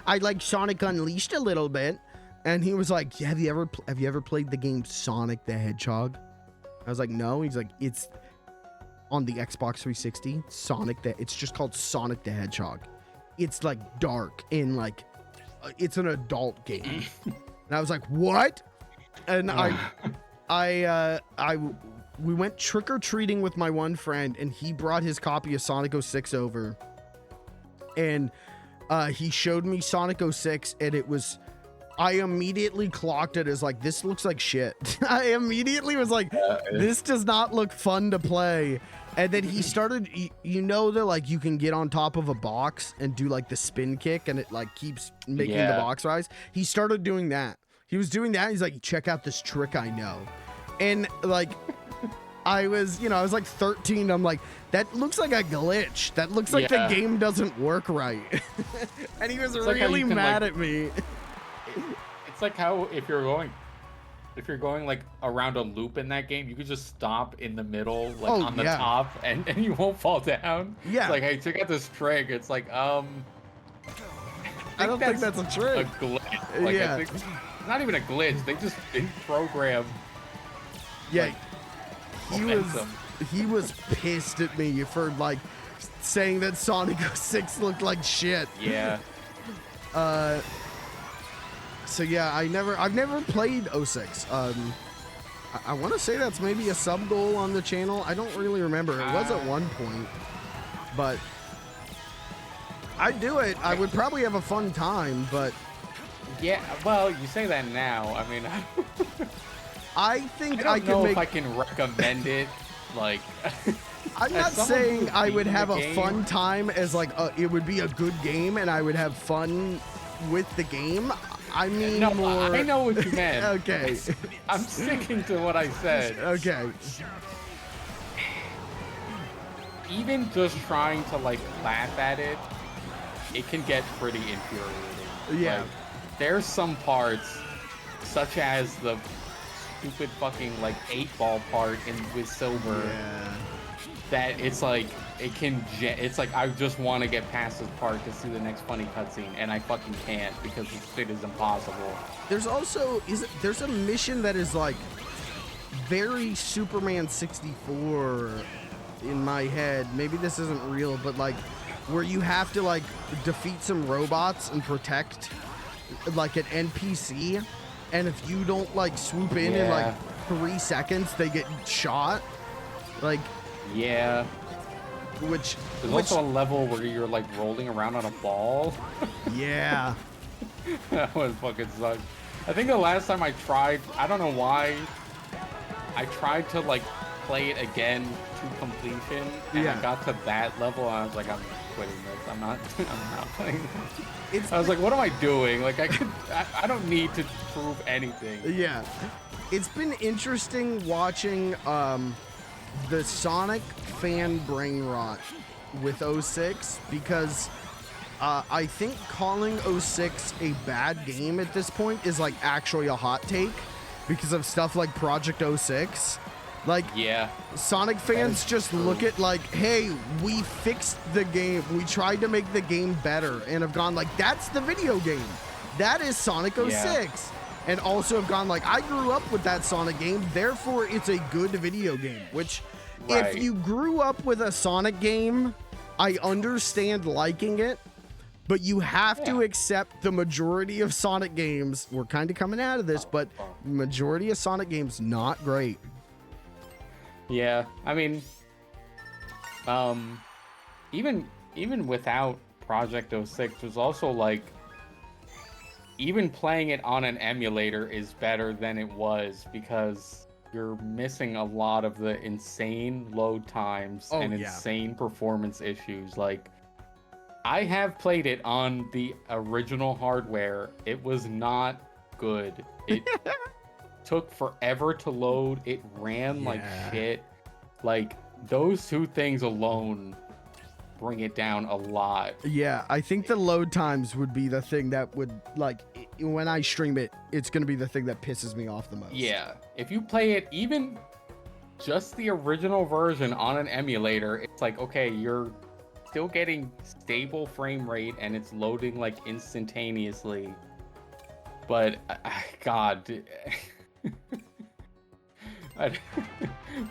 I like Sonic Unleashed a little bit. And he was like, have you ever played the game Sonic the Hedgehog? I was like, no. He's like, it's on the Xbox 360. It's just called Sonic the Hedgehog. It's like dark and like it's an adult game. And I was like, what? And we went trick-or-treating with my one friend, and he brought his copy of Sonic 06 over, and he showed me Sonic 06, and I immediately clocked it as like, this looks like shit. I immediately was like, this does not look fun to play. And then he started, you know that like you can get on top of a box and do like the spin kick, and it like keeps making the box rise. He started doing that. He was doing that. He's like, check out this trick I know. And like, I was like 13. I'm like, that looks like a glitch. That looks like the game doesn't work right. And he was really mad at me. It's like how if you're going like around a loop in that game, you could just stop in the middle, like on the top, and you won't fall down. Yeah. It's like, hey, check out this trick. It's like, I don't think that's a trick. A glitch. Like, I think, not even a glitch. They program. Yeah. He was pissed at me for like saying that Sonic 06 looked like shit. Yeah. So yeah, I've never played 06. I want to say that's maybe a sub goal on the channel. I don't really remember. It was at one point, but I'd do it. I would probably have a fun time, but yeah. Well, you say that now. I mean, I think I don't know could if I can recommend it. Like, I'm not saying I would have a fun time as like it would be a good game and I would have fun with the game. I mean, no, more. I know what you meant. Okay. I'm sticking to what I said. Okay. Even just trying to like laugh at it, it can get pretty infuriating. Yeah. Like, there's some parts, such as the stupid fucking like 8-ball part with Silver, that it's like it's like I just want to get past this part to see the next funny cutscene, and I fucking can't because this shit is impossible. There's also there's a mission that is like very Superman 64 in my head. Maybe this isn't real, but like where you have to like defeat some robots and protect like an NPC, and if you don't like swoop in like 3 seconds, they get shot. Like which also a level where you're like rolling around on a ball. Yeah. That one fucking sucked. I think the last time I tried, I don't know why, I tried to like play it again to completion, and I got to that level, and I was like, I'm quitting this. I'm not playing this. I was like, what am I doing? Like, I don't need to prove anything. Yeah. It's been interesting watching the Sonic fan brain rot with 06, because I think calling 06 a bad game at this point is like actually a hot take because of stuff like Project 06. Like, Sonic fans just look at like, hey, we fixed the game. We tried to make the game better, and have gone like, that's the video game. That is Sonic 06. And also have gone like, I grew up with that Sonic game, therefore it's a good video game. Which, if you grew up with a Sonic game, I understand liking it, but you have to accept the majority of Sonic games. We're kind of coming out of this, but majority of Sonic games not great. Yeah, I mean, even without Project 06, there's also like, even playing it on an emulator is better than it was because you're missing a lot of the insane load times and insane performance issues. Like, I have played it on the original hardware. It was not good. It took forever to load. It ran like shit. Like, those two things alone bring it down a lot. Yeah, I think the load times would be the thing that would, like, when I stream it, it's going to be the thing that pisses me off the most. Yeah, if you play it even just the original version on an emulator, it's like, okay, you're still getting stable frame rate and it's loading like instantaneously. But God,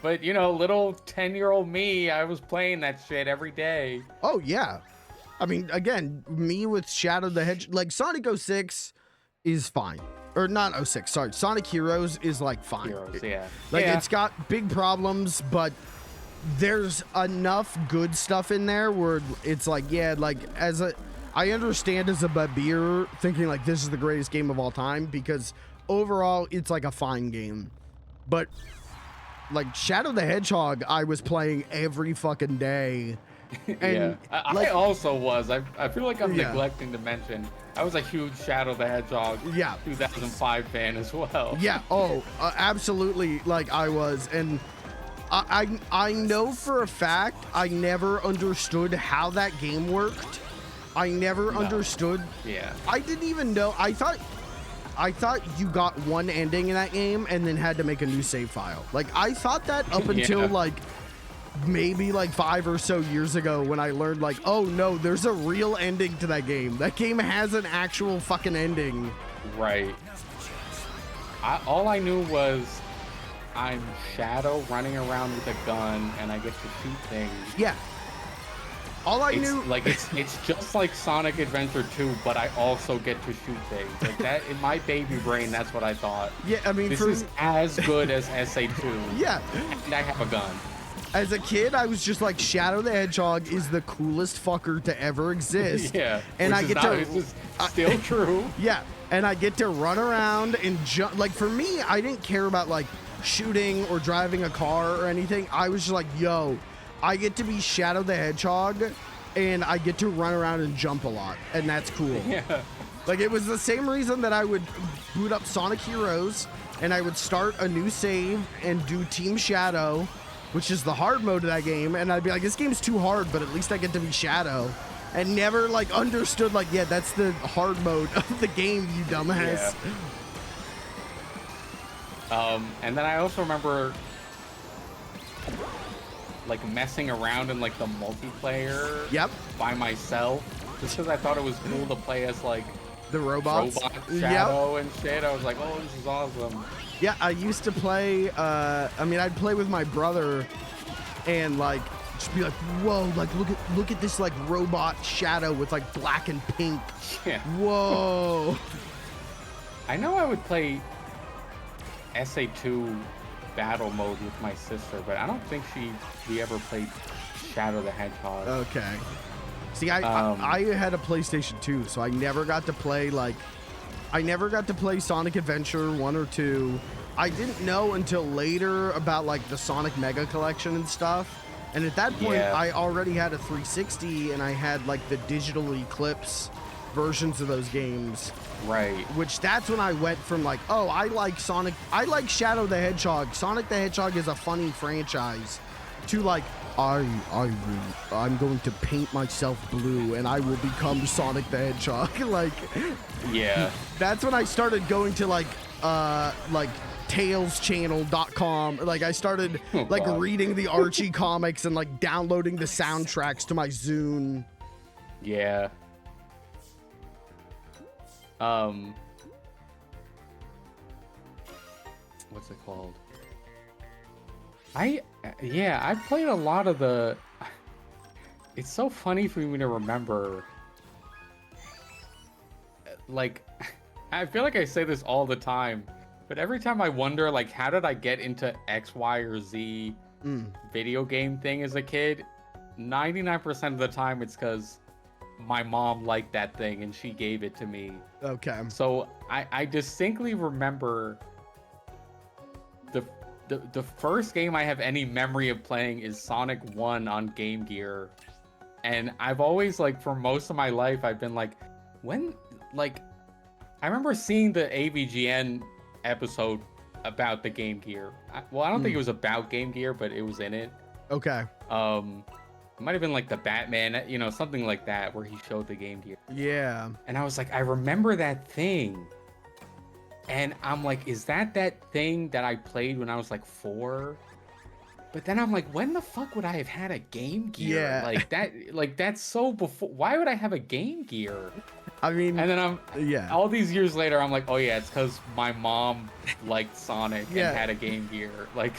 but you know, little 10-year-old me, I was playing that shit every day. Oh yeah, I mean, again, me with Shadow the Hedgehog, like Sonic 06 is fine, or not 06. Sorry, Sonic Heroes is like fine. Heroes, yeah. Like yeah. It's got big problems, but there's enough good stuff in there where it's like, yeah, like I understand as a babir thinking like this is the greatest game of all time because overall it's like a fine game. But like Shadow the Hedgehog, I was playing every fucking day. And yeah, I also was. I feel like I'm neglecting to mention I was a huge Shadow the Hedgehog 2005 fan as well. Yeah, absolutely, like I was. And I know for a fact I never understood how that game worked. I never understood. Yeah. I didn't even know. I thought you got one ending in that game and then had to make a new save file. Like, I thought that up until like maybe like 5 or so years ago when I learned like, oh no, there's a real ending to that game. That game has an actual fucking ending. Right. All I knew was I'm Shadow running around with a gun and I get to shoot things. Yeah. All I knew, like, it's just like Sonic Adventure 2, but I also get to shoot things. Like that in my baby brain, that's what I thought. Yeah, I mean, this is as good as SA2. Yeah, and I have a gun. As a kid, I was just like, Shadow the Hedgehog is the coolest fucker to ever exist. Yeah, and I get this is still true. Yeah, and I get to run around and jump. Like for me, I didn't care about like shooting or driving a car or anything. I was just like, yo, I get to be Shadow the Hedgehog, and I get to run around and jump a lot, and that's cool. Yeah. Like, it was the same reason that I would boot up Sonic Heroes, and I would start a new save and do Team Shadow, which is the hard mode of that game, and I'd be like, this game's too hard, but at least I get to be Shadow. And never, like, understood, like, yeah, that's the hard mode of the game, you dumbass. Yeah. And then I also remember like messing around in like the multiplayer by myself just because I thought it was cool to play as like the robot Shadow and shit. I was like, oh, this is awesome. Yeah, I used to play I mean, I'd play with my brother and like just be like, whoa, like look at this like robot Shadow with like black and pink. Yeah. Whoa. I know I would play SA2 battle mode with my sister, but I don't think we ever played Shadow the Hedgehog. Okay. See, I had a PlayStation 2, so I never got to play Sonic Adventure 1 or 2. I didn't know until later about like the Sonic Mega Collection and stuff. And at that point, I already had a 360 and I had like the digital Eclipse versions of those games. Right. Which that's when I went from like, oh, I like Sonic, I like Shadow the Hedgehog. Sonic the Hedgehog is a funny franchise. To like, I'm going to paint myself blue and I will become Sonic the Hedgehog. Like, yeah. That's when I started going to like TalesChannel.com. Like I started reading the Archie comics and like downloading the soundtracks to my Zune. Yeah. What's it called? I played a lot of the. It's so funny for me to remember. Like, I feel like I say this all the time, but every time I wonder, like, how did I get into X, Y, or Z? video game thing as a kid, 99% of the time it's because my mom liked that thing and she gave it to me. Okay. So I distinctly remember the first game I have any memory of playing is Sonic 1 on Game Gear. And I've always, like, for most of my life, I've been like, when, like, I remember seeing the AVGN episode about the Game Gear. I don't think it was about Game Gear, but it was in it. Okay. It might have been like the Batman, you know, something like that, where he showed the Game Gear. Yeah. And I was like, I remember that thing. And I'm like, is that thing that I played when I was like 4? But then I'm like, when the fuck would I have had a Game Gear? Yeah. That's so before. Why would I have a Game Gear? I mean, and then all these years later, I'm like, oh yeah, it's because my mom liked Sonic and had a Game Gear. Like,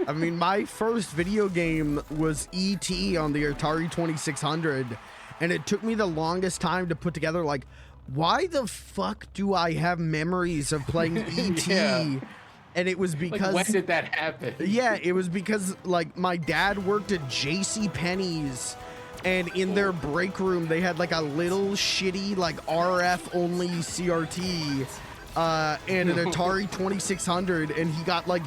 I mean, my first video game was E.T. on the Atari 2600, and it took me the longest time to put together, like, why the fuck do I have memories of playing E.T.? Yeah. And it was because... Like, when did that happen? Yeah, it was because, like, my dad worked at JCPenney's, and in their break room, they had, like, a little shitty, like, RF-only CRT, and an Atari 2600, and he got, like,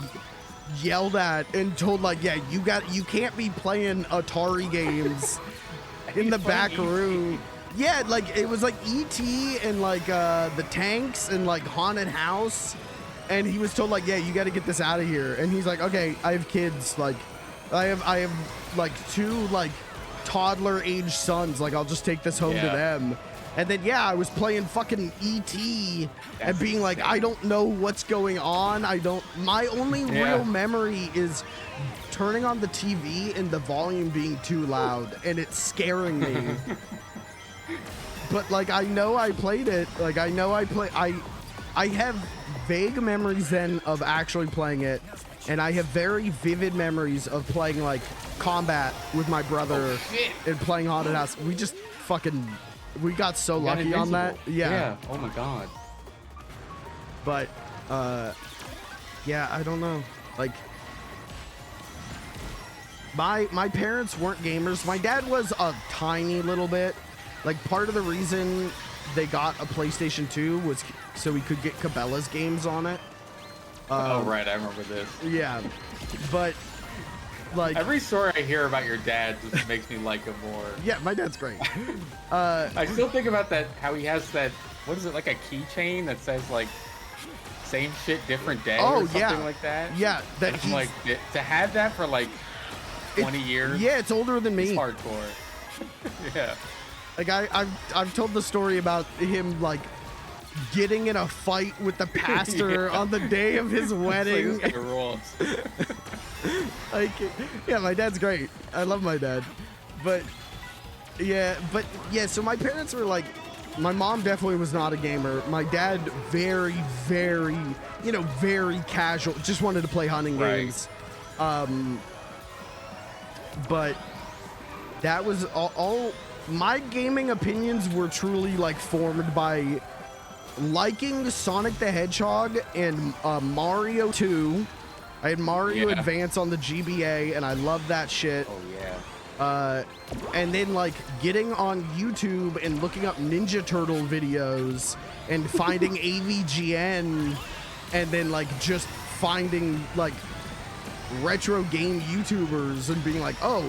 yelled at and told, like, yeah, you can't be playing Atari games in the back room. Yeah, like, it was like E.T. and like the tanks and like Haunted House, and he was told, like, yeah, you got to get this out of here. And he's like, okay, I have kids, like, I have like 2 like toddler age sons, like, I'll just take this home to them. And then I was playing fucking E.T. and being like, I don't know what's going on. My only real memory is turning on the TV and the volume being too loud and it's scaring me. But, like, I know I played it. Like, I have vague memories then of actually playing it, and I have very vivid memories of playing, like, Combat with my brother and playing Haunted House. We just we got so lucky on that. Yeah. Oh my god. But, I don't know. Like, my parents weren't gamers. My dad was a tiny little bit. Like, part of the reason they got a PlayStation 2 was so we could get Cabela's games on it. Oh, right. I remember this. Yeah. But, like... every story I hear about your dad just makes me like him more. Yeah, my dad's great. I still think about that, how he has that, what is it, like a keychain that says, like, same shit, different day or something like that? Yeah. I'm like, to have that for, like, 20 years? Yeah, it's older than me. It's hardcore. Yeah. Like, I've told the story about him, like, getting in a fight with the pastor on the day of his wedding. Like, rules. Like, yeah, my dad's great. I love my dad. But so my parents were like, my mom definitely was not a gamer. My dad, very, very, very casual, just wanted to play hunting games. But that was all my gaming opinions were truly, like, formed by liking Sonic the Hedgehog and Mario 2. I had Mario Advance on the GBA, and I loved that shit. Oh, yeah. And then, like, getting on YouTube and looking up Ninja Turtle videos and finding AVGN, and then, like, just finding, like, retro game YouTubers and being like, oh,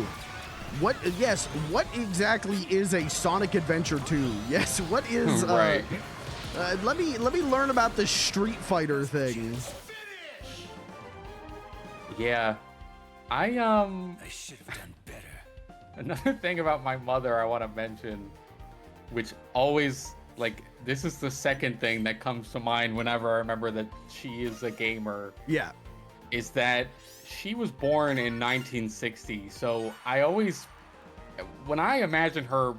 what exactly is a Sonic Adventure 2? Yes, what is right. Let me learn about the Street Fighter thing. Yeah. I should have done better. Another thing about my mother I want to mention, which always, like, this is the second thing that comes to mind whenever I remember that she is a gamer. Yeah. Is that she was born in 1960, so I always, when I imagine her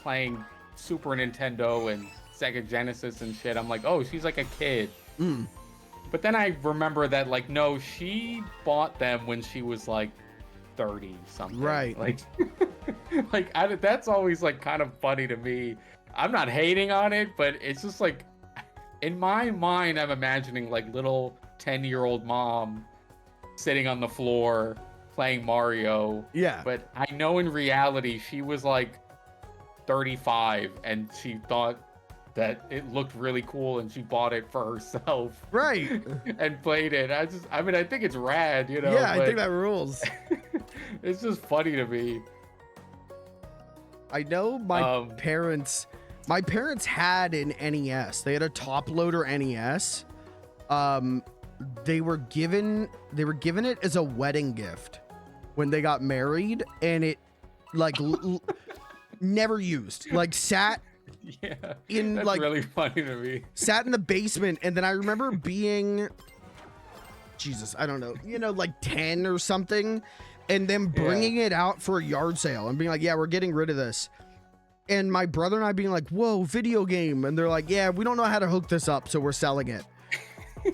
playing Super Nintendo and Sega Genesis and shit, I'm like, oh, she's like a kid. But then I remember that, like, no, she bought them when she was like 30 something. Right. Like, that's always, like, kind of funny to me. I'm not hating on it, but it's just like, in my mind, I'm imagining, like, little 10-year-old mom sitting on the floor playing Mario. Yeah. But I know in reality she was like 35 and she thought that it looked really cool and she bought it for herself. Right. And played it. I mean, I think it's rad, you know. Yeah, I think that rules. It's just funny to me. I know my parents had an NES. They had a top loader NES. They were given it as a wedding gift when they got married, and it like never used. Like sat in that's like really funny to me. Sat in the basement, and then I remember being Jesus, I don't know, like 10 or something, and then bringing it out for a yard sale and being like, yeah, we're getting rid of this. And my brother and I being like, whoa, video game. And they're like, yeah, we don't know how to hook this up, so we're selling it.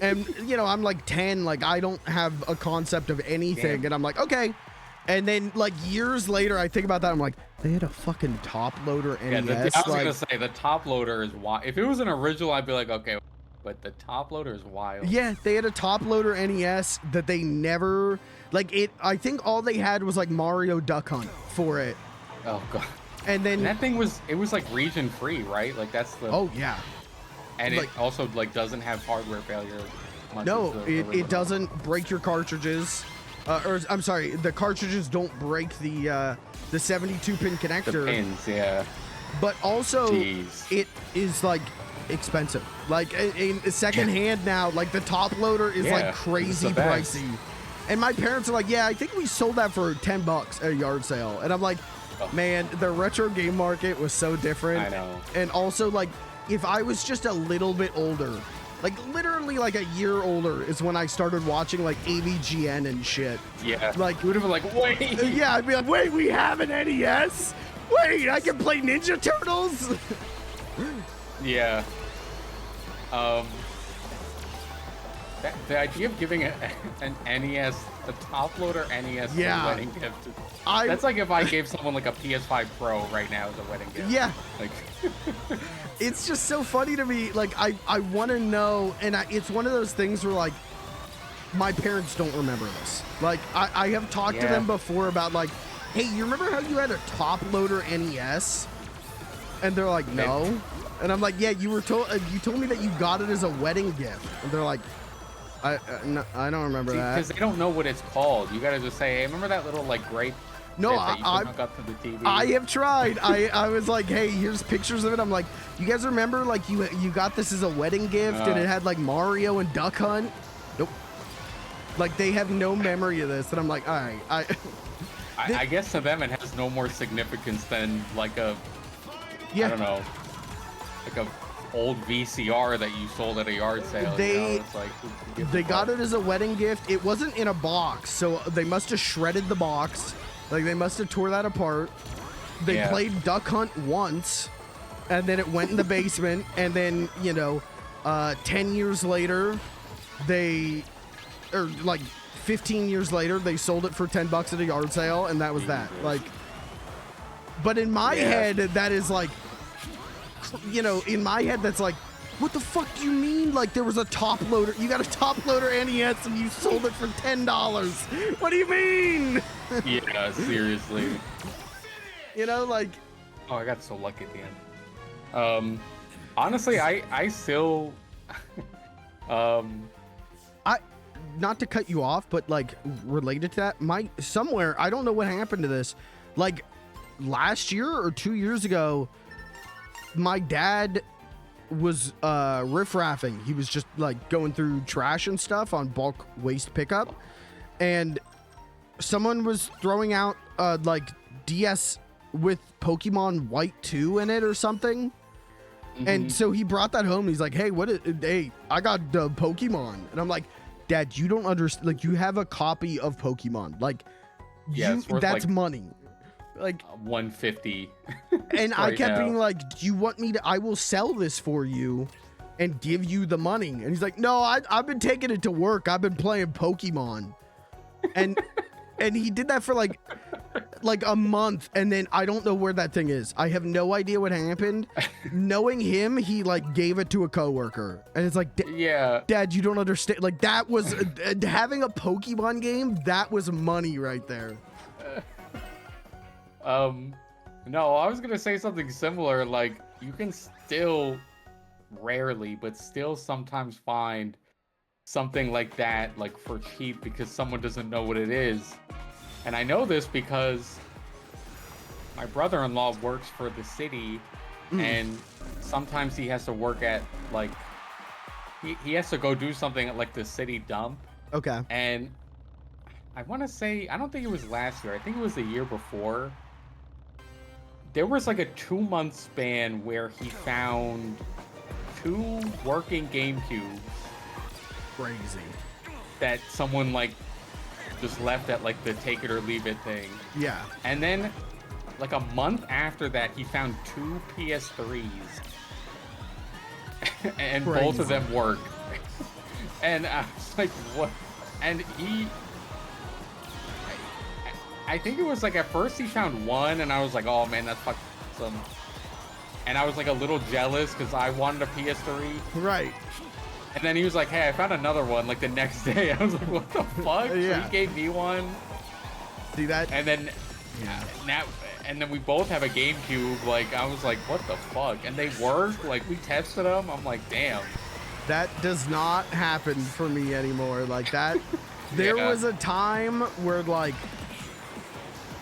And, I'm like 10, like I don't have a concept of anything. Damn. And I'm like, okay. And then like years later, I think about that. I'm like, they had a fucking top loader NES. Yeah, I was gonna say the top loader is wild. If it was an original, I'd be like, okay, but the top loader is wild. Yeah, they had a top loader NES that they never I think all they had was like Mario Duck Hunt for it. Oh god. And then that thing was like region free, right? Like that's the Oh yeah. And it also like doesn't have hardware failure. No, it doesn't break your cartridges. Or I'm sorry, the cartridges don't break the 72-pin connector. The pins, yeah. But also, it is like expensive. Like in second hand now, like the top loader is like crazy pricey. And my parents are like, yeah, I think we sold that for $10 at a yard sale. And I'm like, man, the retro game market was so different. I know. And also, like, if I was just a little bit older, like literally like a year older is when I started watching like AVGN and shit. Yeah. Like, you would have been like, wait. Yeah, I'd be like, wait, we have an NES? Wait, I can play Ninja Turtles? Yeah. The idea of giving an NES, a top loader NES as a wedding gift. That's like if I gave someone like a PS5 Pro right now as a wedding gift. Yeah. Like, it's just so funny to me. Like, I want to know, and it's one of those things where like, my parents don't remember this. Like, I have talked to them before about like, hey, you remember how you had a top loader NES? And they're like, no. And I'm like, yeah, you told me that you got it as a wedding gift. And they're like, I don't remember that. Because they don't know what it's called. You gotta just say, hey, remember that little like grape? No, that you hook up to the TV? I have tried. I was like, hey, here's pictures of it. I'm like, you guys remember like you got this as a wedding gift and it had like Mario and Duck Hunt? Nope. Like they have no memory of this. And I'm like, all right, I guess to them it has no more significance than like a I don't know, like a old VCR that you sold at a yard sale. It's like, they got it as a wedding gift. It wasn't in a box, so they must have shredded the box. Like they must have tore that apart. They played Duck Hunt once, and then it went in the basement. And then 10 years later, or like 15 years later, they sold it for $10 at a yard sale, and that was that. Like, but in my head, that is like, in my head, that's like, what the fuck do you mean? Like there was a top loader. You got a top loader NES and you sold it for $10. What do you mean? Yeah, seriously. Like. Oh, I got so lucky at the end. Honestly, I still. Not to cut you off, but like related to that, somewhere I don't know what happened to this. Like last year or 2 years ago, my dad was riffraffing. He was just like going through trash and stuff on bulk waste pickup, and someone was throwing out like DS with Pokemon White 2 in it or something. And so he brought that home and he's like, hey, I got the Pokemon. And I'm like, Dad, you don't understand. Like, you have a copy of Pokemon. Like, that's like money. Like $150. And I kept being like, do you want me to? I will sell this for you and give you the money. And he's like, no, I've been taking it to work. I've been playing Pokemon. And he did that for like like a month, and then I don't know where that thing is. I have no idea what happened. Knowing him, he like gave it to a coworker, and it's like, yeah, Dad, you don't understand. Like that was having a Pokemon game. That was money right there. No, I was gonna say something similar. Like you can still rarely, but still sometimes find something like that, like for cheap, because someone doesn't know what it is. And I know this because my brother-in-law works for the city, and sometimes he has to work at like he has to go do something at like the city dump. Okay. And I want to say, I don't think it was last year, I think it was the year before. There was like a 2-month span where he found 2 working GameCubes. Crazy. That someone like just left at like the take it or leave it thing. Yeah. And then like a month after that, he found 2 PS3s. And Crazy. both of them work. And I was like, what? And I think it was like at first he found 1, and I was like, oh man, that's fucking awesome. And I was like a little jealous because I wanted a PS3. Right. And then he was like, hey, I found another one like the next day. I was like, what the fuck? Yeah. So he gave me one. See that? And then we both have a GameCube. Like, I was like, what the fuck? And they work. Like, we tested them. I'm like, damn. That does not happen for me anymore. Like that. There was a time where like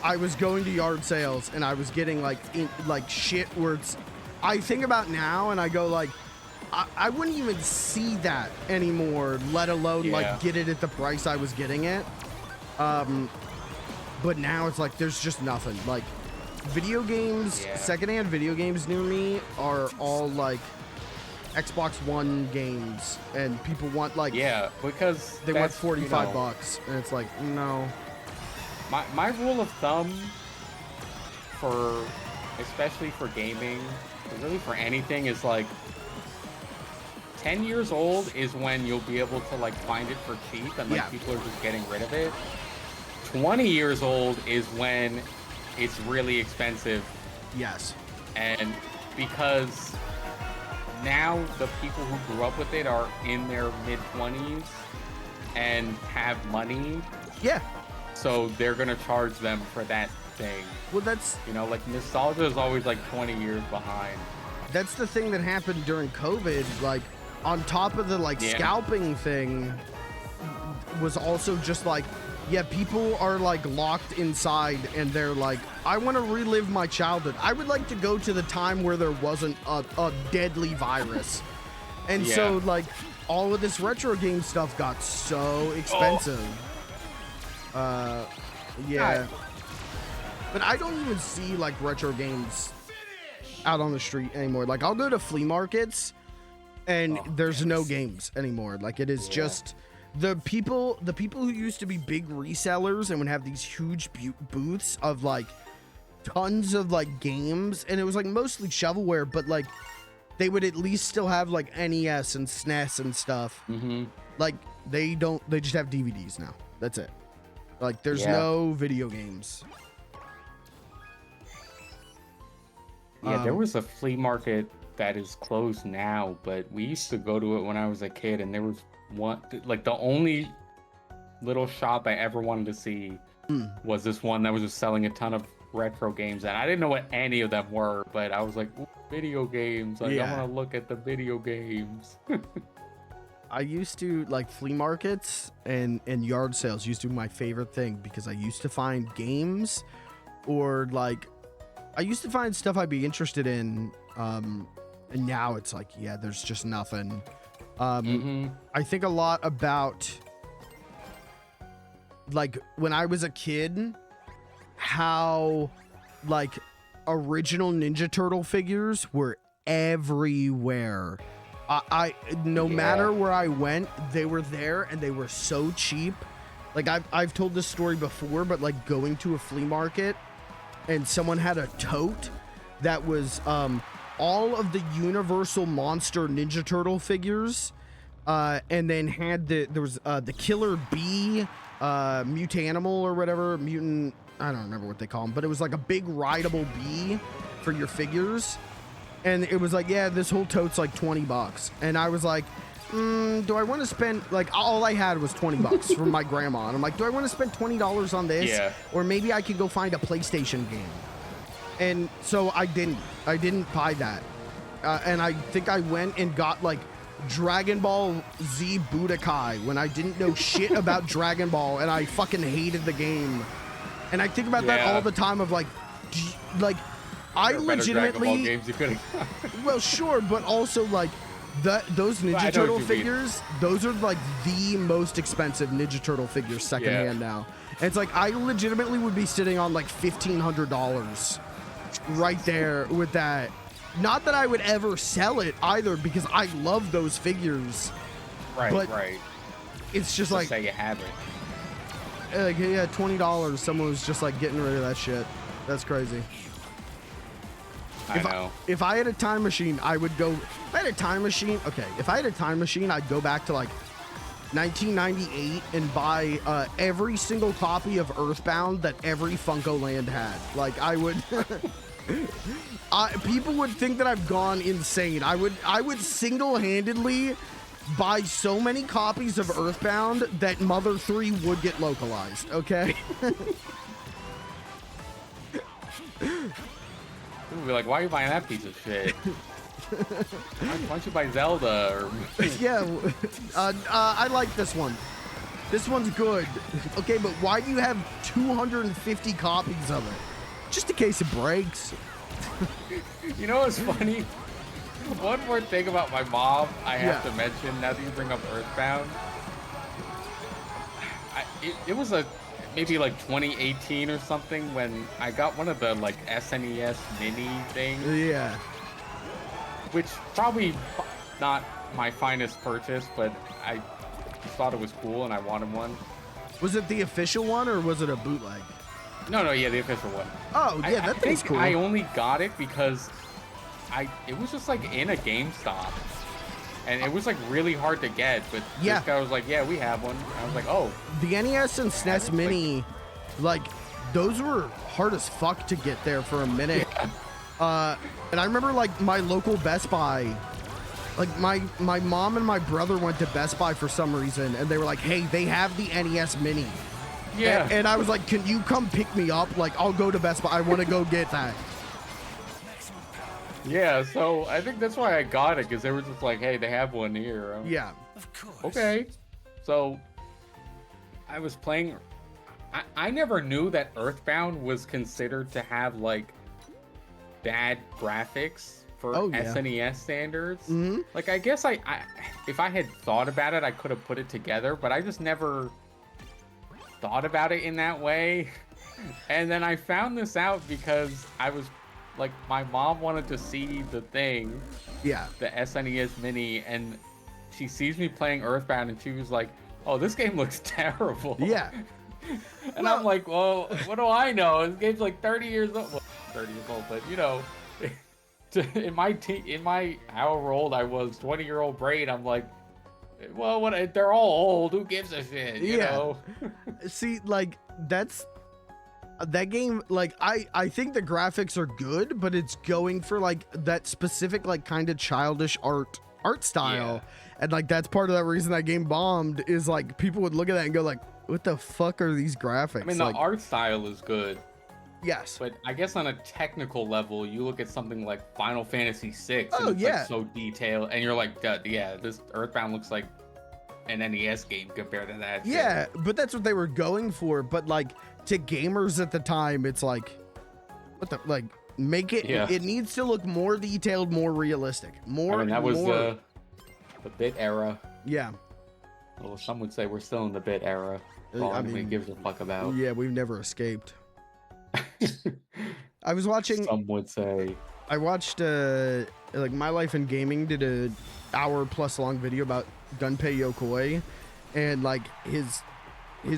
I was going to yard sales and I was getting like shit where it's, I think about now and I go like, I wouldn't even see that anymore, let alone like get it at the price I was getting it. But now it's like there's just nothing. Like video games, secondhand video games near me are all like Xbox One games, and people want like because they want $45, and it's like no. My rule of thumb for especially for gaming, but really for anything, is like 10 years old is when you'll be able to like find it for cheap and like people are just getting rid of it. 20 years old is when it's really expensive. Yes. And because now the people who grew up with it are in their mid-20s and have money. Yeah. So they're gonna charge them for that thing. Well, that's, you know, like nostalgia is always like 20 years behind. That's the thing that happened during COVID. Like on top of the like scalping thing was also just like, people are like locked inside and they're like, I want to relive my childhood. I would like to go to the time where there wasn't a deadly virus. And so like all of this retro game stuff got so expensive. But I don't even see like retro games out on the street anymore. Like I'll go to flea markets and there's no games anymore. Like it is just the people who used to be big resellers and would have these huge booths of like tons of like games, and it was like mostly shovelware, but like they would at least still have like NES and SNES and stuff. Like they just have DVDs now. That's it. Like there's no video games. There was a flea market that is closed now, but we used to go to it when I was a kid, and there was one, like the only little shop I ever wanted to see was this one that was just selling a ton of retro games, and I didn't know what any of them were, but I was like, ooh, video games, like I want to look at the video games. I used to like flea markets and yard sales used to be my favorite thing, because I used to find games or like I used to find stuff I'd be interested in, and now it's like there's just nothing. I think a lot about like when I was a kid, how like original Ninja Turtle figures were everywhere. I no matter where I went, they were there and they were so cheap. Like I've told this story before, but like going to a flea market and someone had a tote that was all of the Universal Monster Ninja Turtle figures, and then had there was the Killer Bee, Mutanimal or whatever, Mutant I don't remember what they call them, but it was like a big rideable bee for your figures. And it was like, yeah, this whole tote's like $20. And I was like, do I want to spend, like, all I had was $20 from my grandma. And I'm like, do I want to spend $20 on this? Yeah. Or maybe I could go find a PlayStation game. And so I didn't buy that. And I think I went and got like Dragon Ball Z Budokai when I didn't know shit about Dragon Ball and I fucking hated the game. And I think about that all the time of like, I legitimately, games you could have. well, sure, but also like those Ninja Turtle figures, those are like the most expensive Ninja Turtle figures secondhand now. And it's like I legitimately would be sitting on like $1,500 right there with that. Not that I would ever sell it either, because I love those figures. Right, but right. It's just like, say you have it. Like, yeah, $20. Someone was just like getting rid of that shit. That's crazy. I know. If I had a time machine, I would go. If I had a time machine, okay. If I had a time machine, I'd go back to like 1998 and buy every single copy of Earthbound that every Funko Land had. Like I would. People would think that I've gone insane. I would single-handedly buy so many copies of Earthbound that Mother 3 would get localized. Okay. People be like, why are you buying that piece of shit? Why don't you buy Zelda? Or... yeah, I like this one. This one's good. Okay, but why do you have 250 copies of it? Just in case it breaks. You know what's funny? One more thing about my mom I have to mention now that you bring up Earthbound. It was maybe like 2018 or something when I got one of the like SNES mini things. Yeah. Which probably not my finest purchase, but I thought it was cool and I wanted one. Was it the official one or was it a bootleg? No, yeah, the official one. Oh, yeah, that thing's cool. I only got it because it was just like in a GameStop. And it was like really hard to get, but this guy was like, yeah, we have one. I was like, oh. The NES and SNES Mini, like, those were hard as fuck to get there for a minute. Yeah. And I remember like my local Best Buy, like my mom and my brother went to Best Buy for some reason and they were like, hey, they have the NES Mini. Yeah. And I was like, can you come pick me up? Like, I'll go to Best Buy. I want to go get that. Yeah, so I think that's why I got it, because they were just like, hey, they have one here. Yeah. Of course. Okay. So I was playing. I never knew that Earthbound was considered to have like bad graphics for SNES standards. Mm-hmm. Like, I guess I if I had thought about it, I could have put it together, but I just never thought about it in that way. And then I found this out because I was like, my mom wanted to see the thing, the SNES Mini, and she sees me playing Earthbound and she was like, oh, this game looks terrible. Yeah. And I'm like, well, what do I know? This game's like 30 years old. Well, 30 years old, but you know, in my however old I was, 20-year-old brain, I'm like, well, what? They're all old. Who gives a shit? You know? See, like, that game, like, I think the graphics are good, but it's going for like that specific like kind of childish art style. And like that's part of that reason that game bombed, is like people would look at that and go like, what the fuck are these graphics? I mean, like, the art style is good. Yes. But I guess on a technical level, you look at something like Final Fantasy VI, and it's like so detailed, and you're like, yeah, this Earthbound looks like an NES game compared to that. Yeah, but that's what they were going for. But like to gamers at the time, it's like, what the, like, make it, it needs to look more detailed, more realistic. More. I mean, that was the bit era. Yeah. Well, some would say we're still in the bit era. All anybody gives a fuck about. Yeah, we've never escaped. I was watching. Some would say. I watched like My Life in Gaming did a hour-plus long video about Gunpei Yokoi, and like his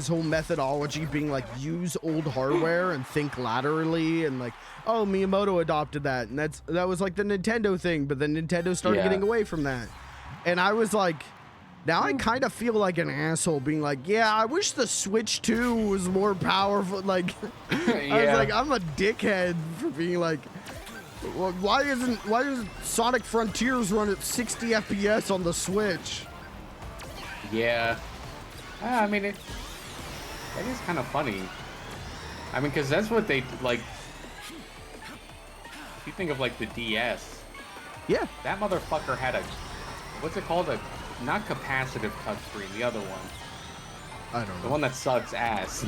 whole methodology being like use old hardware and think laterally, and like, oh, Miyamoto adopted that, and that was like the Nintendo thing, but then Nintendo started getting away from that, and I was like, Now I kind of feel like an asshole being like, yeah, I wish the Switch 2 was more powerful. Like, I was like, I'm a dickhead for being like, well, why does Sonic Frontiers run at 60 FPS on the Switch? Yeah. I mean, it is kind of funny. I mean, because that's what they, like, if you think of, like, the DS. Yeah. That motherfucker had a, what's it called? Not capacitive touchscreen, the other one. I don't know. The one that sucks ass.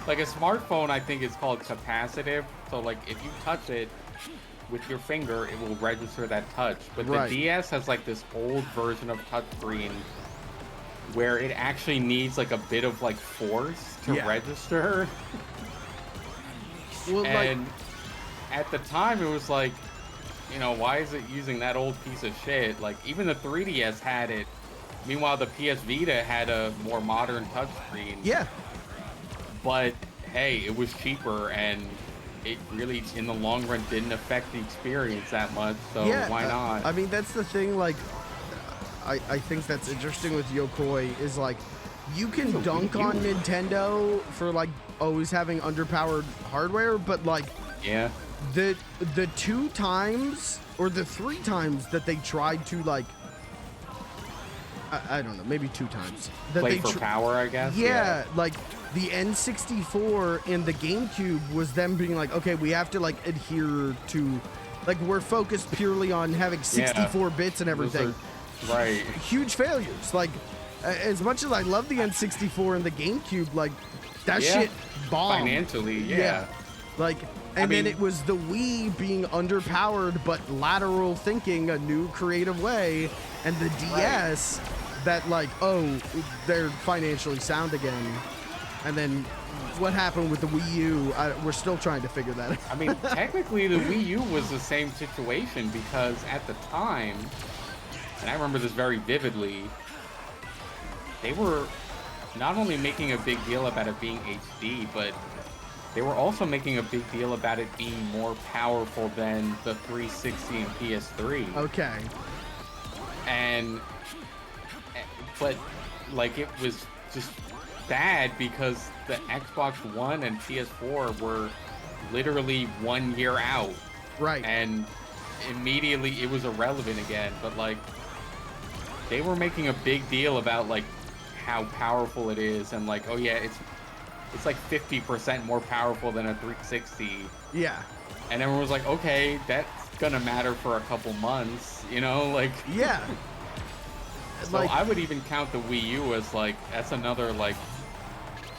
Like a smartphone, I think is called capacitive. So like if you touch it with your finger, it will register that touch. But the DS has like this old version of touchscreen where it actually needs like a bit of like force to register. Well, and at the time it was like, you know, why is it using that old piece of shit? Like, even the 3DS had it. Meanwhile, the PS Vita had a more modern touchscreen. Yeah. But, hey, it was cheaper, and it really, in the long run, didn't affect the experience that much, so why not? I mean, that's the thing, like, I think that's interesting with Yokoi, is, like, you can dunk on Nintendo for, like, always having underpowered hardware, but, like... Yeah. The 2 times or the 3 times that they tried to like I don't know, maybe 2 times that play for power, I guess. Yeah, like the N64 and the GameCube was them being like, okay, we have to like adhere to, like, we're focused purely on having 64 bits and everything. Right. Huge failures. Like, as much as I love the N64 and the GameCube, like that shit bombed financially. Yeah. Like. And then it was the Wii being underpowered, but lateral thinking a new creative way, and the DS that like, oh, they're financially sound again. And then what happened with the Wii U, we're still trying to figure that out. I mean, technically the Wii U was the same situation because at the time, and I remember this very vividly, they were not only making a big deal about it being HD, but they were also making a big deal about it being more powerful than the 360 and PS3. Okay. But like it was just bad because the Xbox One and PS4 were literally 1 year out. Right. And immediately it was irrelevant again. But like they were making a big deal about like how powerful it is and like, oh yeah, it's like 50% more powerful than a 360. Yeah. And everyone was like, okay, that's gonna matter for a couple months, you know, like. Yeah. So like, I would even count the Wii U as like, that's another like,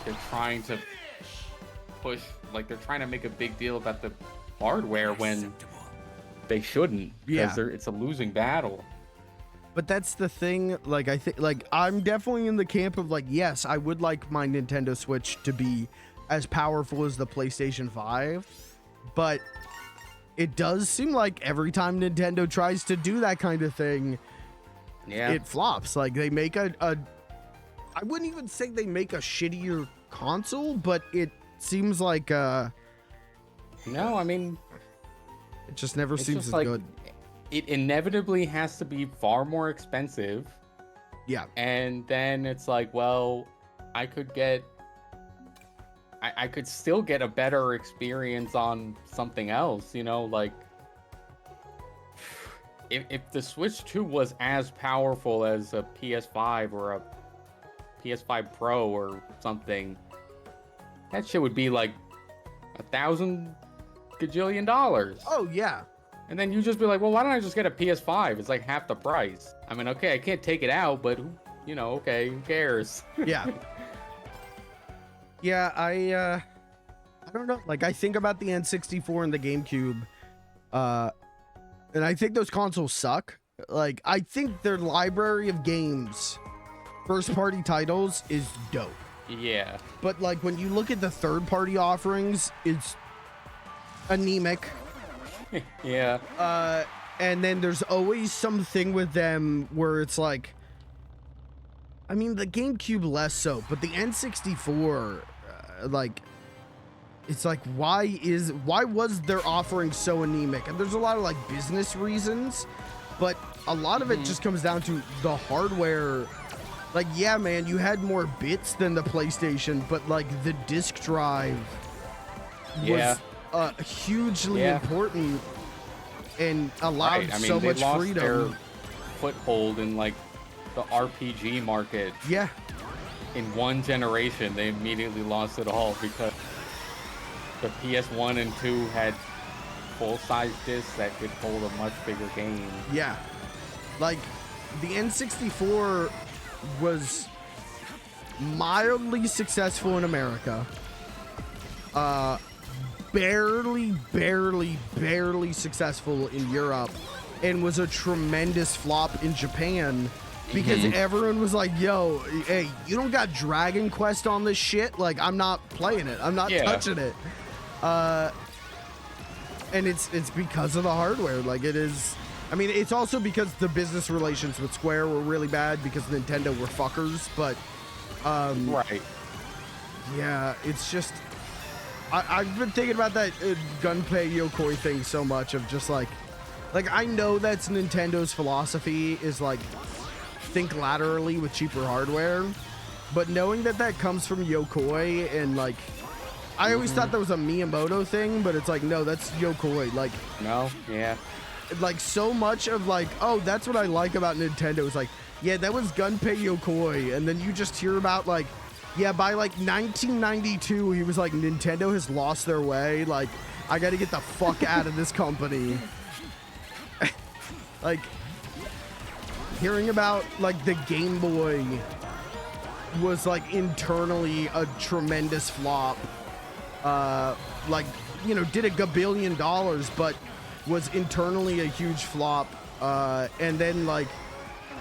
they're trying to push, like they're trying to make a big deal about the hardware when they shouldn't. Because it's a losing battle. But that's the thing, like, I think, like, I'm definitely in the camp of, like, yes, I would like my Nintendo Switch to be as powerful as the PlayStation 5, but it does seem like every time Nintendo tries to do that kind of thing, it flops. Like, they make I wouldn't even say they make a shittier console, but it seems like, no, I mean, it just never seems as like, good. It inevitably has to be far more expensive. Yeah. And then it's like, well, I could still get a better experience on something else, you know, like if the Switch 2 was as powerful as a PS5 or a PS5 Pro or something, that shit would be like $1,000 gajillion. Oh yeah. And then you just be like, well, why don't I just get a PS5? It's like half the price. I mean, okay, I can't take it out, but, you know, okay, who cares? Yeah. Yeah, I don't know. Like, I think about the N64 and the GameCube, and I think those consoles suck. Like, I think their library of games, first-party titles, is dope. Yeah. But, like, when you look at the third-party offerings, it's anemic. Yeah. And then there's always something with them where it's like, I mean, the GameCube less so, but the N64, like, it's like, why was their offering so anemic? And there's a lot of like business reasons, but a lot of it just comes down to the hardware. Like, yeah, man, you had more bits than the PlayStation, but like the disc drive was hugely important and allowed so much freedom. Their foothold in like the RPG market. Yeah. In one generation, they immediately lost it all because the PS1 and 2 had full-size discs that could hold a much bigger game. Yeah. Like, the N64 was mildly successful in America. Barely successful in Europe, and was a tremendous flop in Japan because everyone was like, yo, hey, you don't got Dragon Quest on this shit? Like, I'm not playing it. I'm not touching it. And it's because of the hardware. Like, it is... I mean, it's also because the business relations with Square were really bad because Nintendo were fuckers, but... right. Yeah, it's just... I've been thinking about that Gunpei Yokoi thing so much of just like I know that's Nintendo's philosophy is like think laterally with cheaper hardware, but knowing that that comes from Yokoi and like I always thought that was a Miyamoto thing, but it's like, no, that's Yokoi. Like, no, yeah. Like so much of like, oh, that's what I like about Nintendo is like, yeah, that was Gunpei Yokoi, and then you just hear about like, yeah, by like 1992, he was like, Nintendo has lost their way. Like, I got to get the fuck out of this company. Like, hearing about like the Game Boy was like internally a tremendous flop. Like, you know, did $1 billion, but was internally a huge flop. And then like,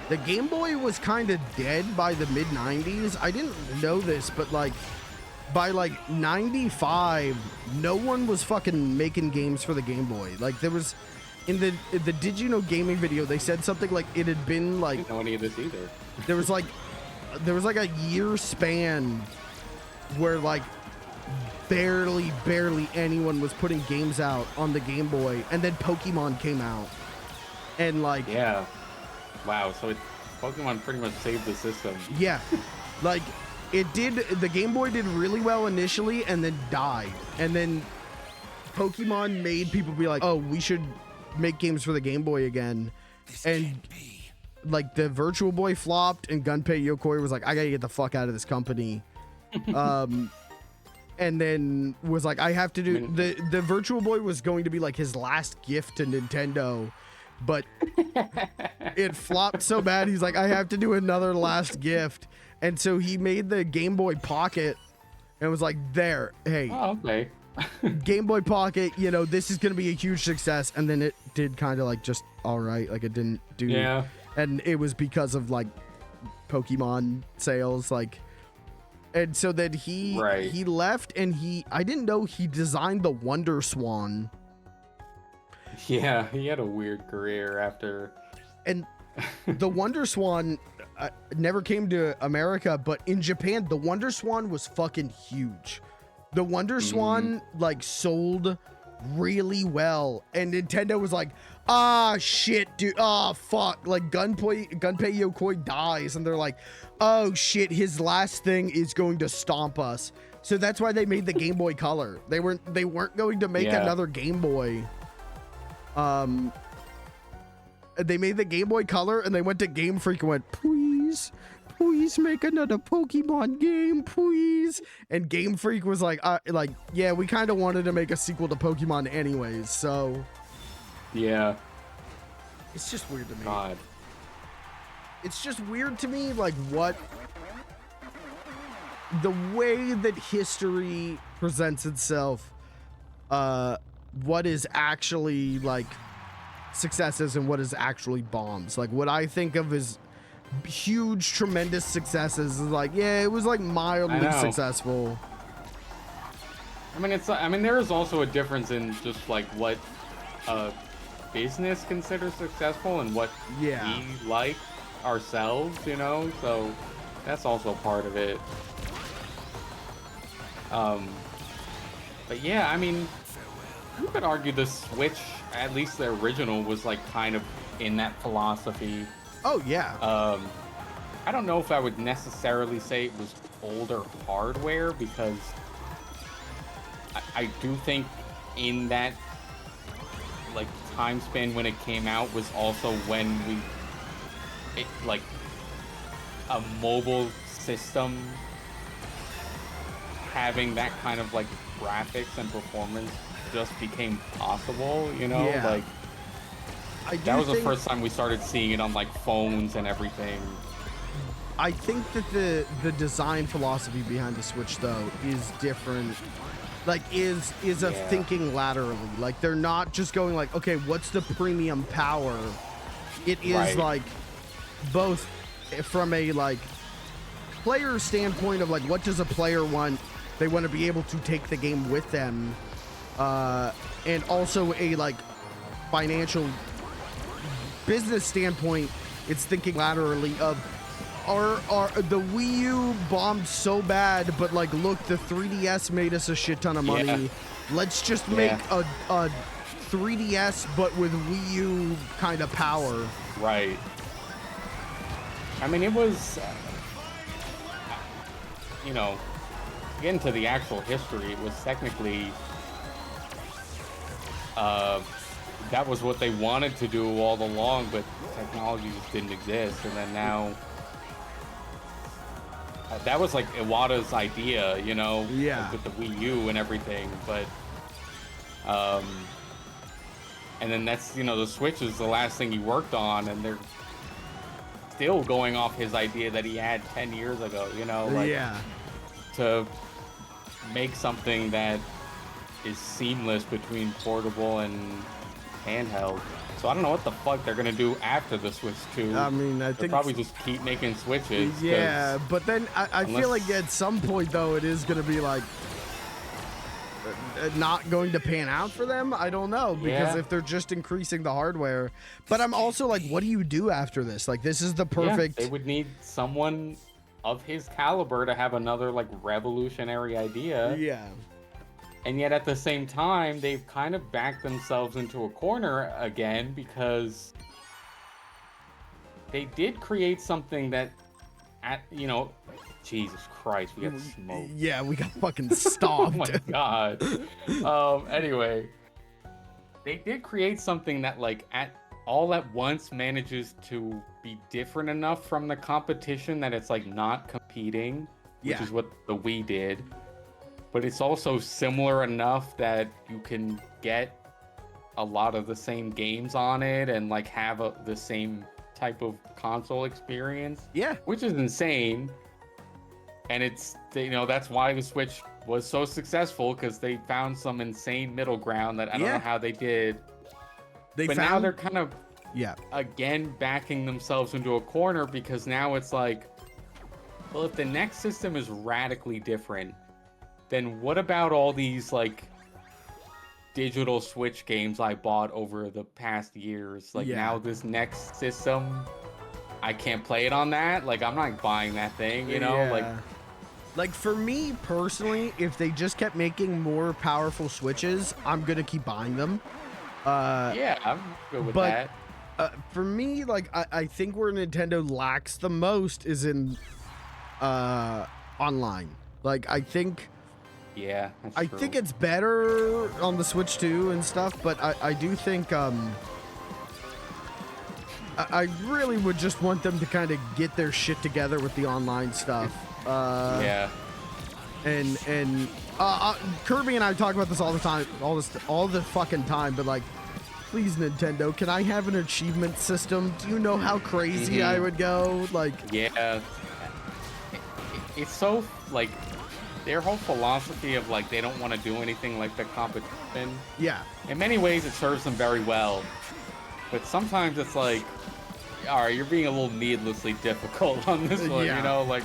the Game Boy was kind of dead by the mid-90s. I didn't know this, but like by like 95, no one was fucking making games for the Game Boy. Like there was in the Did You Know Gaming video, they said something like it had been like, I didn't know any of this either. there was like a year span where like barely anyone was putting games out on the Game Boy, and then Pokemon came out. And like, yeah. Wow, so Pokemon pretty much saved the system. Yeah, like it did. The Game Boy did really well initially, and then died. And then Pokemon made people be like, "Oh, we should make games for the Game Boy again." And like the Virtual Boy flopped, and Gunpei Yokoi was like, "I gotta get the fuck out of this company." And then was like, "I have to do." The Virtual Boy was going to be like his last gift to Nintendo. But it flopped so bad, he's like, I have to do another last gift. And so he made the Game Boy Pocket and was like, there, hey, okay. Game Boy Pocket, you know, this is going to be a huge success. And then it did kind of like just all right. Like it didn't do. Yeah. And it was because of like Pokemon sales. Like, and so then he left, and I didn't know he designed the Wonder Swan. Yeah, he had a weird career after. And the Wonder Swan never came to America, but in Japan, the Wonder Swan was fucking huge. The Wonder Swan like sold really well, and Nintendo was like, ah, shit, dude, ah, fuck, like Gunpei Yokoi dies, and they're like, oh shit, his last thing is going to stomp us. So that's why they made the Game Boy Color. They weren't going to make another Game Boy. They made the Game Boy Color, and they went to Game Freak and went, please make another Pokemon game, please. And Game Freak was like, yeah, we kind of wanted to make a sequel to Pokemon anyways, so. Yeah. It's just weird to me. God. It's just weird to me, like, the way that history presents itself, what is actually like successes and what is actually bombs. Like what I think of as huge, tremendous successes is like, yeah, it was like mildly successful. I mean, there is also a difference in just like what a business considers successful and what we like ourselves, you know. So that's also part of it. But yeah, I mean, You could argue the Switch, at least the original, was like kind of in that philosophy. Oh yeah. I don't know if I would necessarily say it was older hardware, because I do think in that like time span when it came out was also when like a mobile system having that kind of like graphics and performance just became possible, you know? Yeah. Like that was the first time we started seeing it on like phones and everything. I think that the design philosophy behind the Switch though is different. Like is a thinking laterally. Like they're not just going like, okay, what's the premium power? It is like both from a like player standpoint of like, what does a player want? They want to be able to take the game with them, and also a like financial business standpoint. It's thinking laterally of are the Wii U bombed so bad, but like look, the 3DS made us a shit ton of money. Yeah. Let's just make a 3DS but with Wii U kind of power. Right. I mean, it was, you know, to get into the actual history, it was technically, that was what they wanted to do all along, but technology just didn't exist. And then now, that was like Iwata's idea, you know, like with the Wii U and everything. But, and then that's, you know, the Switch is the last thing he worked on, and they're still going off his idea that he had 10 years ago, you know, like to make something that is seamless between portable and handheld. So I don't know what the fuck they're gonna do after the Switch 2. I mean, I think probably just keep making Switches. Yeah, but then I feel like at some point though it is gonna be like not going to pan out for them. I don't know, because if they're just increasing the hardware. But I'm also like, what do you do after this? Like, this is the perfect. They would need someone of his caliber to have another like revolutionary idea. Yeah. And yet at the same time, they've kind of backed themselves into a corner again, because they did create something that, you know, Jesus Christ, we got smoked. Yeah, we got fucking stomped. Oh my god. Anyway, they did create something that like all at once manages to be different enough from the competition that it's like not competing, which is what the Wii did. But it's also similar enough that you can get a lot of the same games on it and like have the same type of console experience. Yeah. Which is insane. And it's, you know, that's why the Switch was so successful, because they found some insane middle ground that I don't know how they did. But now they're kind of, again, backing themselves into a corner, because now it's like, well, if the next system is radically different, then what about all these like digital Switch games I bought over the past years? Like now this next system, I can't play it on that. Like I'm not buying that thing, you know? Like for me personally, if they just kept making more powerful Switches, I'm gonna keep buying them. Yeah, I'm good with that. For me, like I think where Nintendo lacks the most is in online. Like I think. Yeah, that's I true. think it's better on the Switch too and stuff, but I do think I really would just want them to kind of get their shit together with the online stuff. And Kirby and I talk about this all the time, all the fucking time, but like, please Nintendo, can I have an achievement system? Do you know how crazy I would go? Like, it's so like their whole philosophy of like they don't want to do anything like the competition. Yeah. In many ways, it serves them very well, but sometimes it's like, all right, you're being a little needlessly difficult on this one. You know, like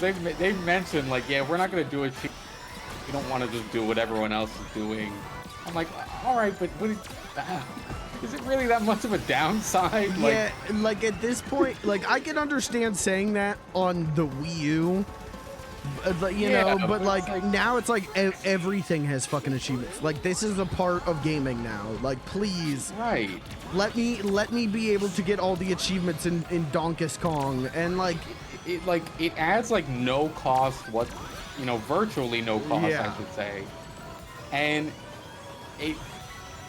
they've mentioned like, yeah, we're not gonna do it. We don't want to just do what everyone else is doing. I'm like, all right, but is it really that much of a downside? Like at this point, like I can understand saying that on the Wii U, You know, but like now it's like everything has fucking achievements. Like this is a part of gaming now. Like please, right? Let me be able to get all the achievements in Donkey Kong, and like it adds like no cost, virtually no cost, yeah. I should say, and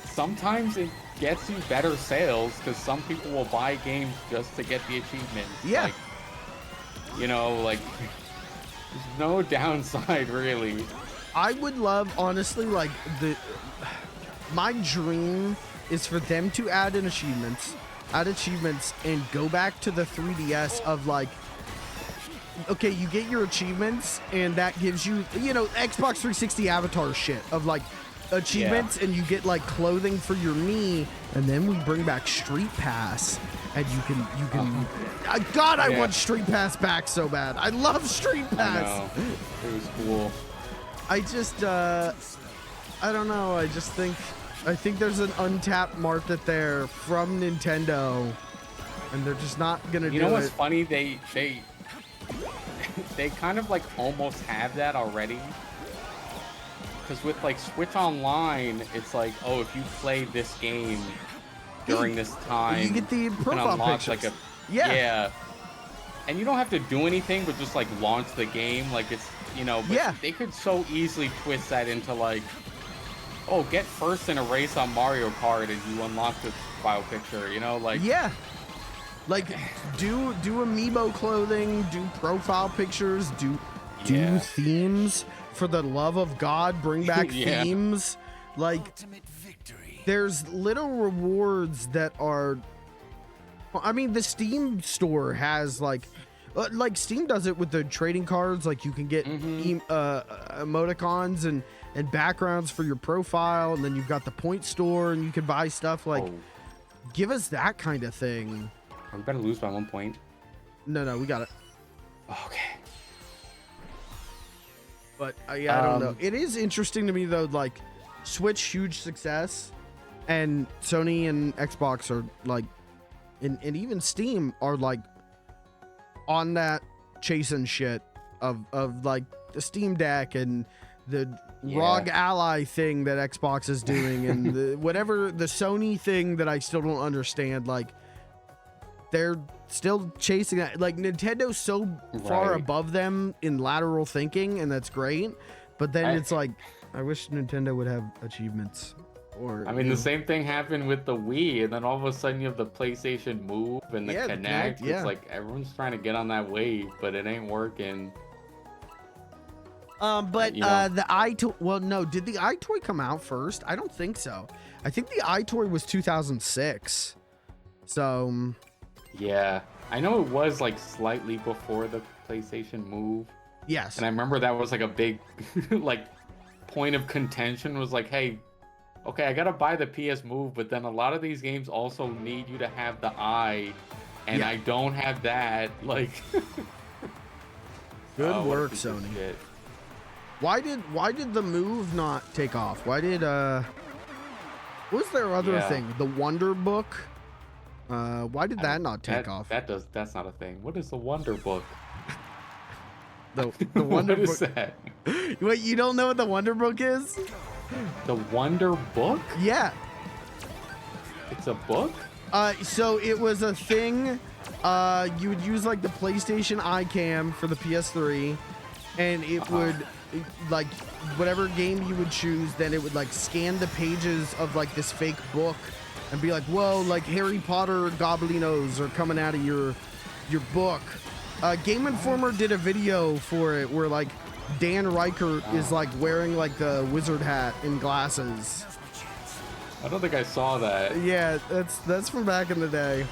sometimes it gets you better sales because some people will buy games just to get the achievements. Yeah. Like, there's no downside really. I would love, honestly, like my dream is for them to add achievements and go back to the 3DS of like, okay, you get your achievements and that gives you, Xbox 360 avatar shit of like achievements, and you get like clothing for your Mii, and then we bring back Street Pass, and you can. God, I want Street Pass back so bad. I love Street Pass. I know. It was cool. I just, I don't know. I think there's an untapped market there from Nintendo, and they're just not gonna do it. You know what's funny? They kind of like almost have that already. Because with like Switch Online, it's like, oh, if you play this game during this time, you get the profile pictures. Like yeah. And you don't have to do anything, but just like launch the game. Like it's, but they could so easily twist that into like, oh, get first in a race on Mario Kart and you unlock the profile picture. Like yeah. Like do amiibo clothing, do profile pictures, do themes. For the love of God, bring back themes. Like, there's little rewards that are. I mean, the Steam store has like Steam does it with the trading cards. Like, you can get emoticons and backgrounds for your profile, and then you've got the point store, and you can buy stuff. Like, give us that kind of thing. We better lose by 1 point. No, we got it. Okay. But I don't know. It is interesting to me though. Like, Switch, huge success, and Sony and Xbox are like, and even Steam are like on that chasing shit of like the Steam Deck and the ROG Ally thing that Xbox is doing, and the whatever the Sony thing that I still don't understand. Like, they're still chasing that. Like, Nintendo's so far above them in lateral thinking, and that's great. But then it's like, I wish Nintendo would have achievements. Or I mean, the same thing happened with the Wii, and then all of a sudden you have the PlayStation Move and the Kinect. It's like everyone's trying to get on that wave, but it ain't working. The iToy. Well, no, did the iToy come out first? I don't think so. I think the iToy was 2006. So. Yeah, I know it was like slightly before the PlayStation Move. Yes. And I remember that was like a big like point of contention was like, hey, okay, I gotta buy the PS Move, but then a lot of these games also need you to have the eye, and I don't have that. Like, good work, Sony. Shit. Why did the Move not take off? Why did what was their other thing? The Wonder Book. Why did that not take off? That's not a thing. What is the Wonder Book? The Wonder What Book. is that? Wait, you don't know what the Wonder Book is? The Wonder Book? Yeah. It's a book? So it was a thing. You would use like the PlayStation iCam for the PS3, and it would like whatever game you would choose, then it would like scan the pages of like this fake book and be like, whoa, like Harry Potter goblinos are coming out of your book. Game Informer did a video for it where like Dan Reichert is like wearing like the wizard hat and glasses. I don't think I saw that. Yeah, that's from back in the day.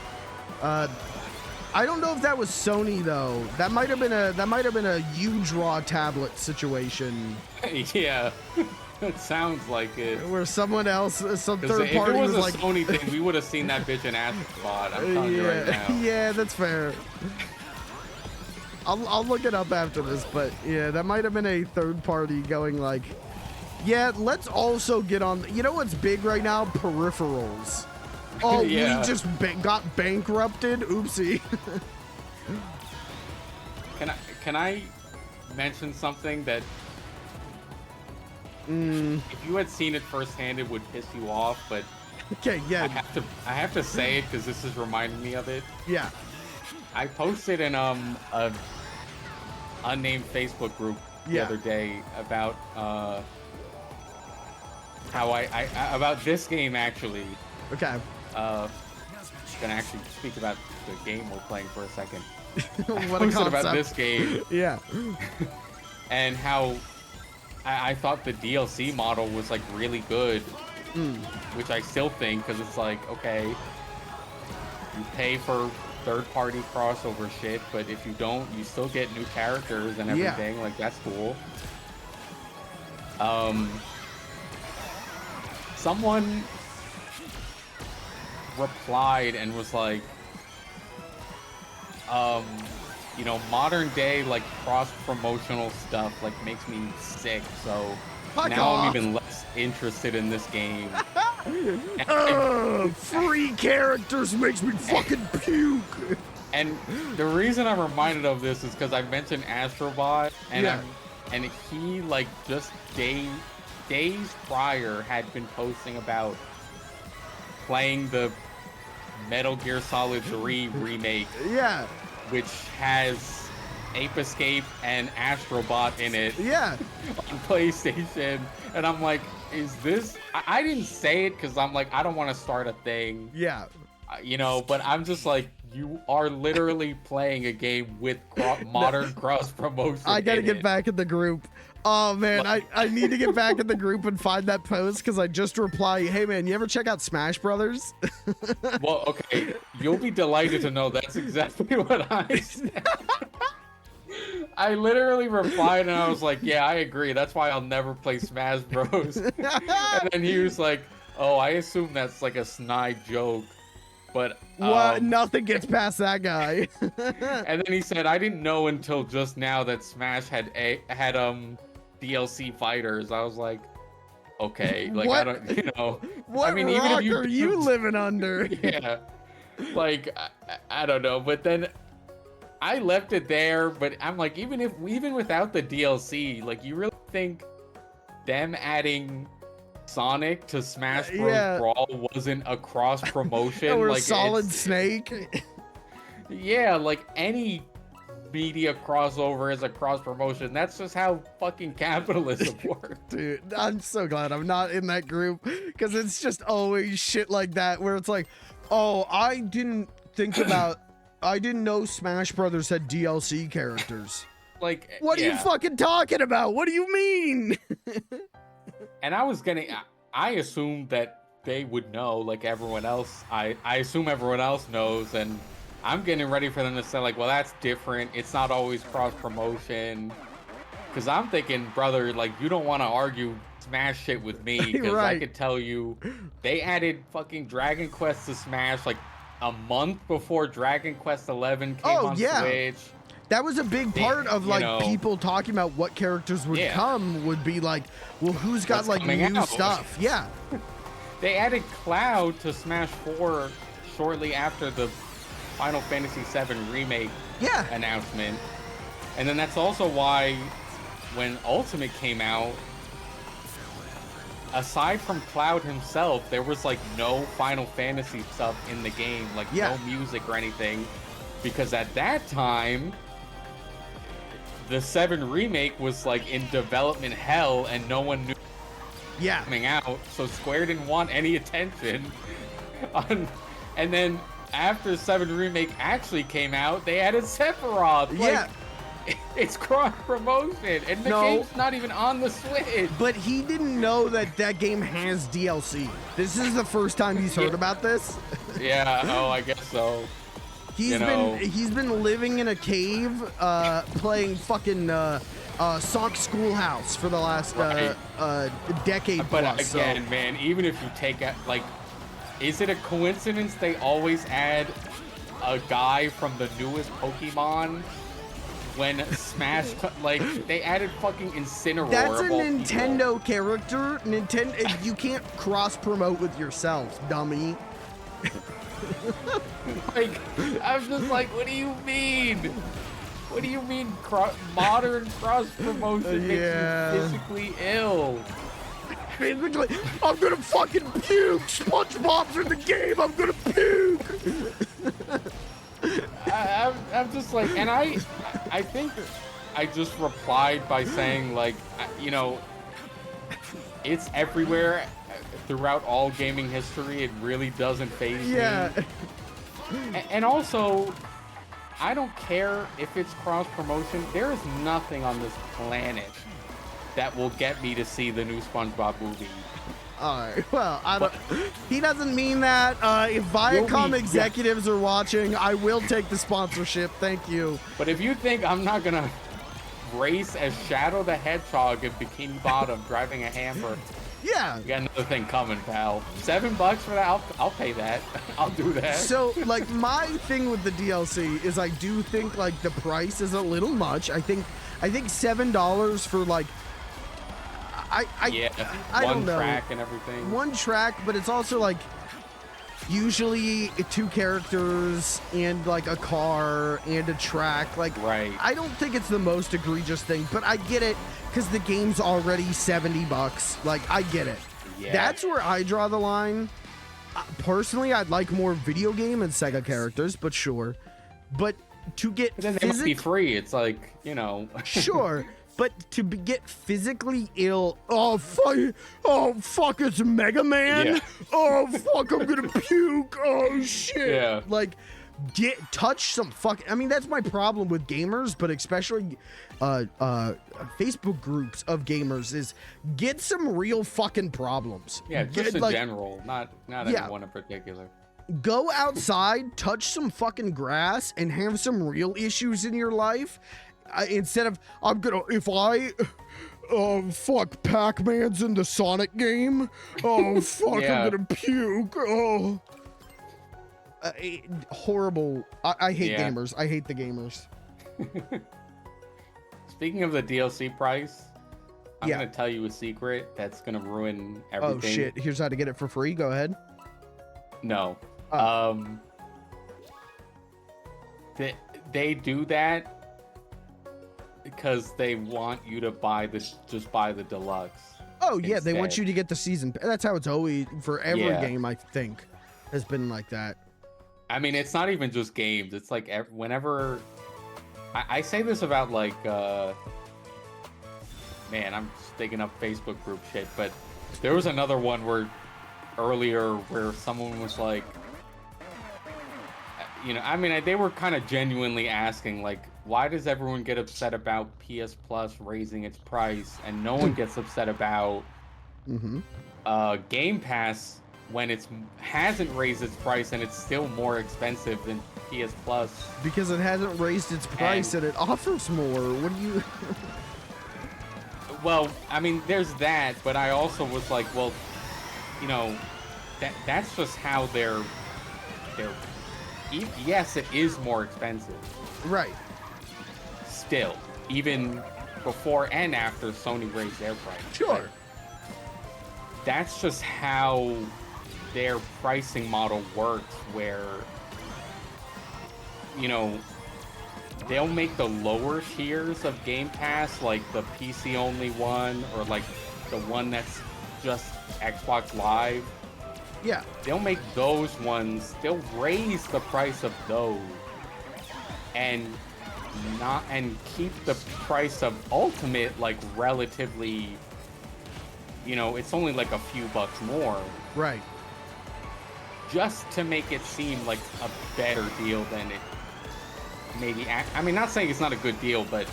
I don't know if that was Sony though. That might have been a U-Draw tablet situation. Yeah. It sounds like it. Where someone else, some third party if it was a like, Sony thing, we would have seen that bitch in Astrospot. I'm telling you right now. Yeah, that's fair. I'll look it up after this, but yeah, that might have been a third party going like, yeah, let's also get on. You know what's big right now? Peripherals. Oh, yeah. We just got bankrupted. Oopsie. Can I mention something that if you had seen it firsthand, it would piss you off. But okay, yeah, I have to say it because this is reminding me of it. Yeah. I posted in a unnamed Facebook group the other day about how I about this game actually. Okay. Gonna actually speak about the game we're playing for a second. What I a posted concept. about this game. Yeah. And how I thought the DLC model was like really good, which I still think, because it's like, okay, you pay for third-party crossover shit, but if you don't, you still get new characters and everything. Like, that's cool. Someone replied and was like, you know, modern day like cross promotional stuff like makes me sick, so now I'm even less interested in this game. Free characters makes me fucking puke. And the reason I'm reminded of this is because I mentioned Astrobot, and and he like just days prior had been posting about playing the Metal Gear Solid 3 remake. Yeah. Which has Ape Escape and Astrobot in it. Yeah. On PlayStation. And I'm like, is this... I didn't say it because I'm like, I don't want to start a thing. Yeah. You know, but I'm just like, you are literally playing a game with modern cross-promotion. I gotta get back in the group. Oh, man, I need to get back in the group and find that post because I just replied, hey, man, you ever check out Smash Brothers? Well, okay, you'll be delighted to know that's exactly what I said. I literally replied and I was like, yeah, I agree. That's why I'll never play Smash Bros. And then he was like, oh, I assume that's like a snide joke. But what? Nothing gets past that guy. And then he said, I didn't know until just now that Smash had DLC fighters. I was like, okay, like what? I don't, you know. What I mean, rock even if you are you living under? Yeah, like I don't know. But then I left it there. But I'm like, even without the DLC, like, you really think them adding Sonic to Smash Bros. Brawl wasn't a cross promotion? Or like Solid Snake? Yeah, like any media crossover is a cross promotion. That's just how fucking capitalism works. Dude, I'm so glad I'm not in that group because it's just always shit like that where it's like, oh, I didn't know Smash Brothers had DLC characters. Like, what are you fucking talking about? What do you mean? And I assumed that they would know, like everyone else. I assume everyone else knows, and I'm getting ready for them to say, like, well, that's different. It's not always cross-promotion. Because I'm thinking, brother, like, you don't want to argue Smash shit with me. Because I could tell you, they added fucking Dragon Quest to Smash, like, a month before Dragon Quest 11 came on Switch. That was a big part of, like, people talking about what characters would come would be like, well, who's got, like, new stuff? Yeah. They added Cloud to Smash 4 shortly after the Final Fantasy VII Remake announcement. And then that's also why when Ultimate came out, aside from Cloud himself, there was like no Final Fantasy stuff in the game, like no music or anything. Because at that time, the 7 Remake was like in development hell and no one knew coming out. So Square didn't want any attention. And then after 7 Remake actually came out, they added Sephiroth. Like, it's cross promotion, and the game's not even on the Switch. But he didn't know that game has DLC. This is the first time he's heard about this. Yeah. Oh, I guess so. He's been living in a cave, playing fucking Sonic Schoolhouse for the last decade but plus. Again, man, even if you take it, like, is it a coincidence they always add a guy from the newest Pokemon when Smash, like, they added fucking Incineroar? That's a Nintendo character. You can't cross promote with yourself, dummy. Like, I'm just like, what do you mean? What do you mean modern cross promotion makes you physically ill? Physically, I'm gonna fucking puke. SpongeBob's in the game. I'm gonna puke. I'm just like, and I think I just replied by saying like, you know, it's everywhere throughout all gaming history. It really doesn't faze me. And also, I don't care if it's cross promotion. There is nothing on this planet that will get me to see the new SpongeBob movie. Alright, well, I don't. He doesn't mean that. If Viacom executives are watching, I will take the sponsorship. Thank you. But if you think I'm not gonna race as Shadow the Hedgehog in Bikini Bottom driving a hamper, yeah, you got another thing coming, pal. $7 for that? I'll pay that. I'll do that. So, like, my thing with the DLC is I do think like the price is a little much. I think $7 for like. I don't know. One track and everything. One track, but it's also like usually 2 characters and like a car and a track. Like, right. I don't think it's the most egregious thing, but I get it because the game's already $70. Like, I get it. Yeah. That's where I draw the line. Personally, I'd like more video game and Sega characters, but sure. But to get then they must be free. It's like, you know. Sure. But to get physically ill, oh fuck, it's Mega Man. Yeah. Oh fuck, I'm gonna puke. Oh shit. Yeah. Like, touch some fuck. I mean, that's my problem with gamers, but especially Facebook groups of gamers is get some real fucking problems. Yeah, just in general, not anyone in particular. Go outside, touch some fucking grass, and have some real issues in your life. Instead of, fuck, Pac-Man's in the Sonic game. Oh, fuck, Yeah. I'm gonna puke. Oh. Horrible. I hate gamers. I hate the gamers. Speaking of the DLC price, I'm gonna tell you a secret that's gonna ruin everything. Oh, shit. Here's how to get it for free. Go ahead. No. They do that because they want you to just buy the deluxe. Oh yeah, instead. they want you to get the season. That's how it's always for every game. I think has been like that. I mean, it's not even just games. It's like whenever I say this about like, man, I'm just digging up Facebook group shit. But there was another one earlier where someone was like, you know, I mean, they were kind of genuinely asking like, why does everyone get upset about PS Plus raising its price and no one gets upset about Game Pass when it hasn't raised its price and it's still more expensive than PS Plus? Because it hasn't raised its price and it offers more. What do you... Well, I mean, there's that, but I also was like, well, you know, that's just how they're yes, it is more expensive. Right. Still, even before and after Sony raised their price. Sure. That's just how their pricing model works, where, you know, they'll make the lower tiers of Game Pass, like the PC only one, or like the one that's just Xbox Live. Yeah. They'll make those ones, they'll raise the price of those and keep the price of Ultimate like relatively, you know, it's only like a few bucks more. Right. Just to make it seem like a better deal than it maybe. I mean, not saying it's not a good deal, but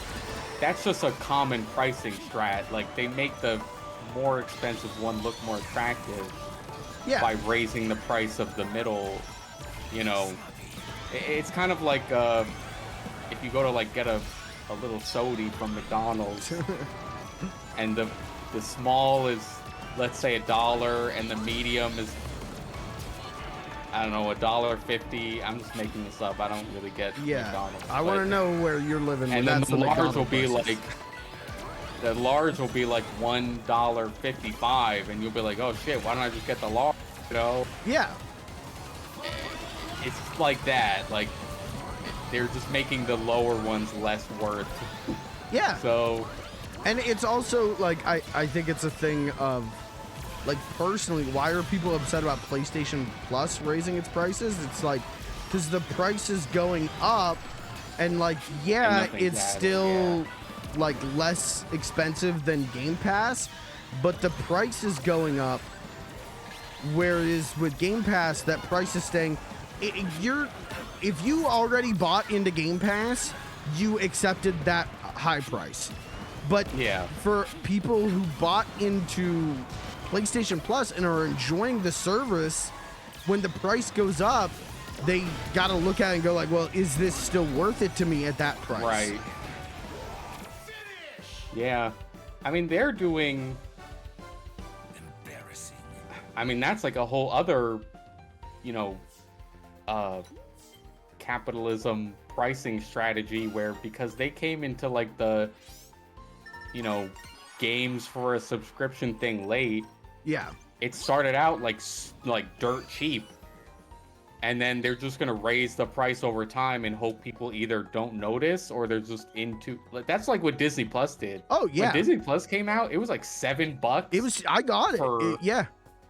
that's just a common pricing strat. Like, they make the more expensive one look more attractive by raising the price of the middle. You know, it's kind of like if you go to like get a little soda from McDonald's and the small is, let's say, $1 and the medium is, I don't know, $1.50. I'm just making this up. I don't really get McDonald's. I want to know where you're living. And then the large will be like, the large will be like $1.55, and you'll be like, oh shit, why don't I just get the large? You know? Yeah. It's like that. Like, they're just making the lower ones less worth. Yeah. So, and it's also like I think it's a thing of like personally, why are people upset about PlayStation Plus raising its prices? It's like because the price is going up, and like yeah, it's still like less expensive than Game Pass, but the price is going up. Whereas with Game Pass, that price is staying. If you already bought into Game Pass, you accepted that high price. But for people who bought into PlayStation Plus and are enjoying the service, when the price goes up, they got to look at it and go like, well, is this still worth it to me at that price? Right. Yeah. I mean, they're doing... Embarrassing. I mean, that's like a whole other, you know, capitalism pricing strategy where because they came into like the, you know, games for a subscription thing late. Yeah. It started out like dirt cheap. And then they're just going to raise the price over time and hope people either don't notice or they're just into... That's like what Disney Plus did. Oh, yeah. When Disney Plus came out, it was like $7. It was... I got it. Yeah.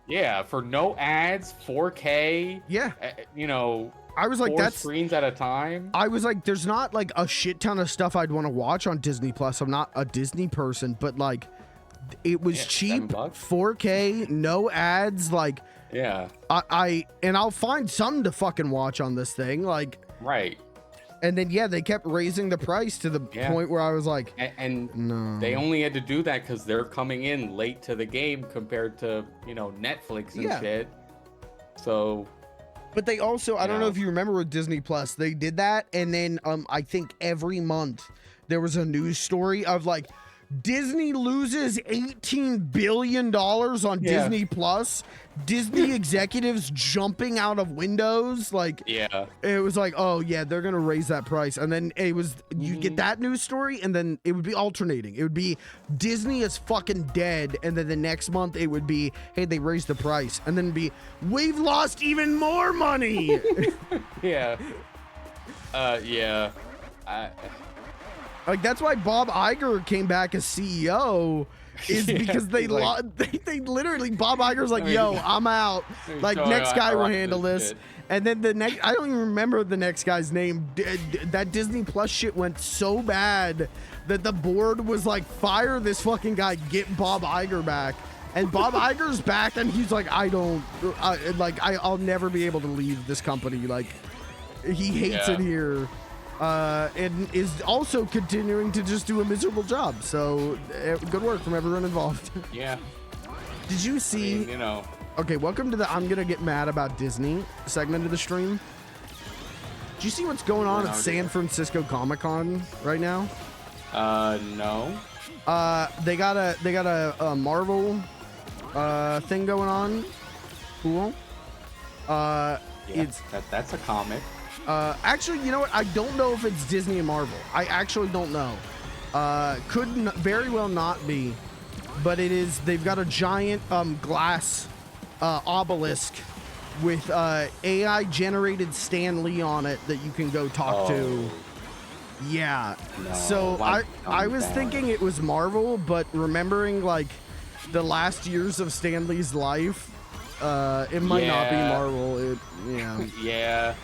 Yeah, for no ads, 4K. Yeah. You know... I was like, 4 that's screens at a time. I was like, there's not like a shit ton of stuff I'd want to watch on Disney Plus. I'm not a Disney person, but like, it was cheap, 4K, no ads. Like, yeah, and I'll find something to fucking watch on this thing. Like, right. And then they kept raising the price to the point where I was like, and no. They only had to do that because they're coming in late to the game compared to Netflix and shit. So. But they also, I don't know if you remember with Disney Plus, they did that, and then I think every month there was a news story of like Disney loses $18 billion on Disney Plus. Disney executives jumping out of windows. Like, it was like, oh yeah, they're gonna raise that price, and then it was you get that news story, and then it would be alternating. It would be Disney is fucking dead, and then the next month it would be, hey, they raised the price, and then be, we've lost even more money. Like that's why Bob Iger came back as CEO. Is because they literally Bob Iger's like, yo, I'm out. Like next guy will handle this. And then the next, I don't even remember the next guy's name. That Disney Plus shit went so bad that the board was like, fire this fucking guy, get Bob Iger back. And Bob Iger's back, and he's like, I'll never be able to leave this company. Like, he hates it here. And is also continuing to just do a miserable job. So good work from everyone involved. Yeah. Did you see? I mean, Okay, welcome to the I'm gonna get mad about Disney segment of the stream. Do you see what's going on at San Francisco Comic-Con right now? No. They got a Marvel thing going on. Cool. That's a comic. Actually, you know what? I don't know if it's Disney and Marvel. I actually don't know. Could very well not be, but it is. They've got a giant glass obelisk with AI-generated Stan Lee on it that you can go talk to. Yeah. No, so I was thinking it was Marvel, but remembering like the last years of Stan Lee's life, it might not be Marvel. Yeah.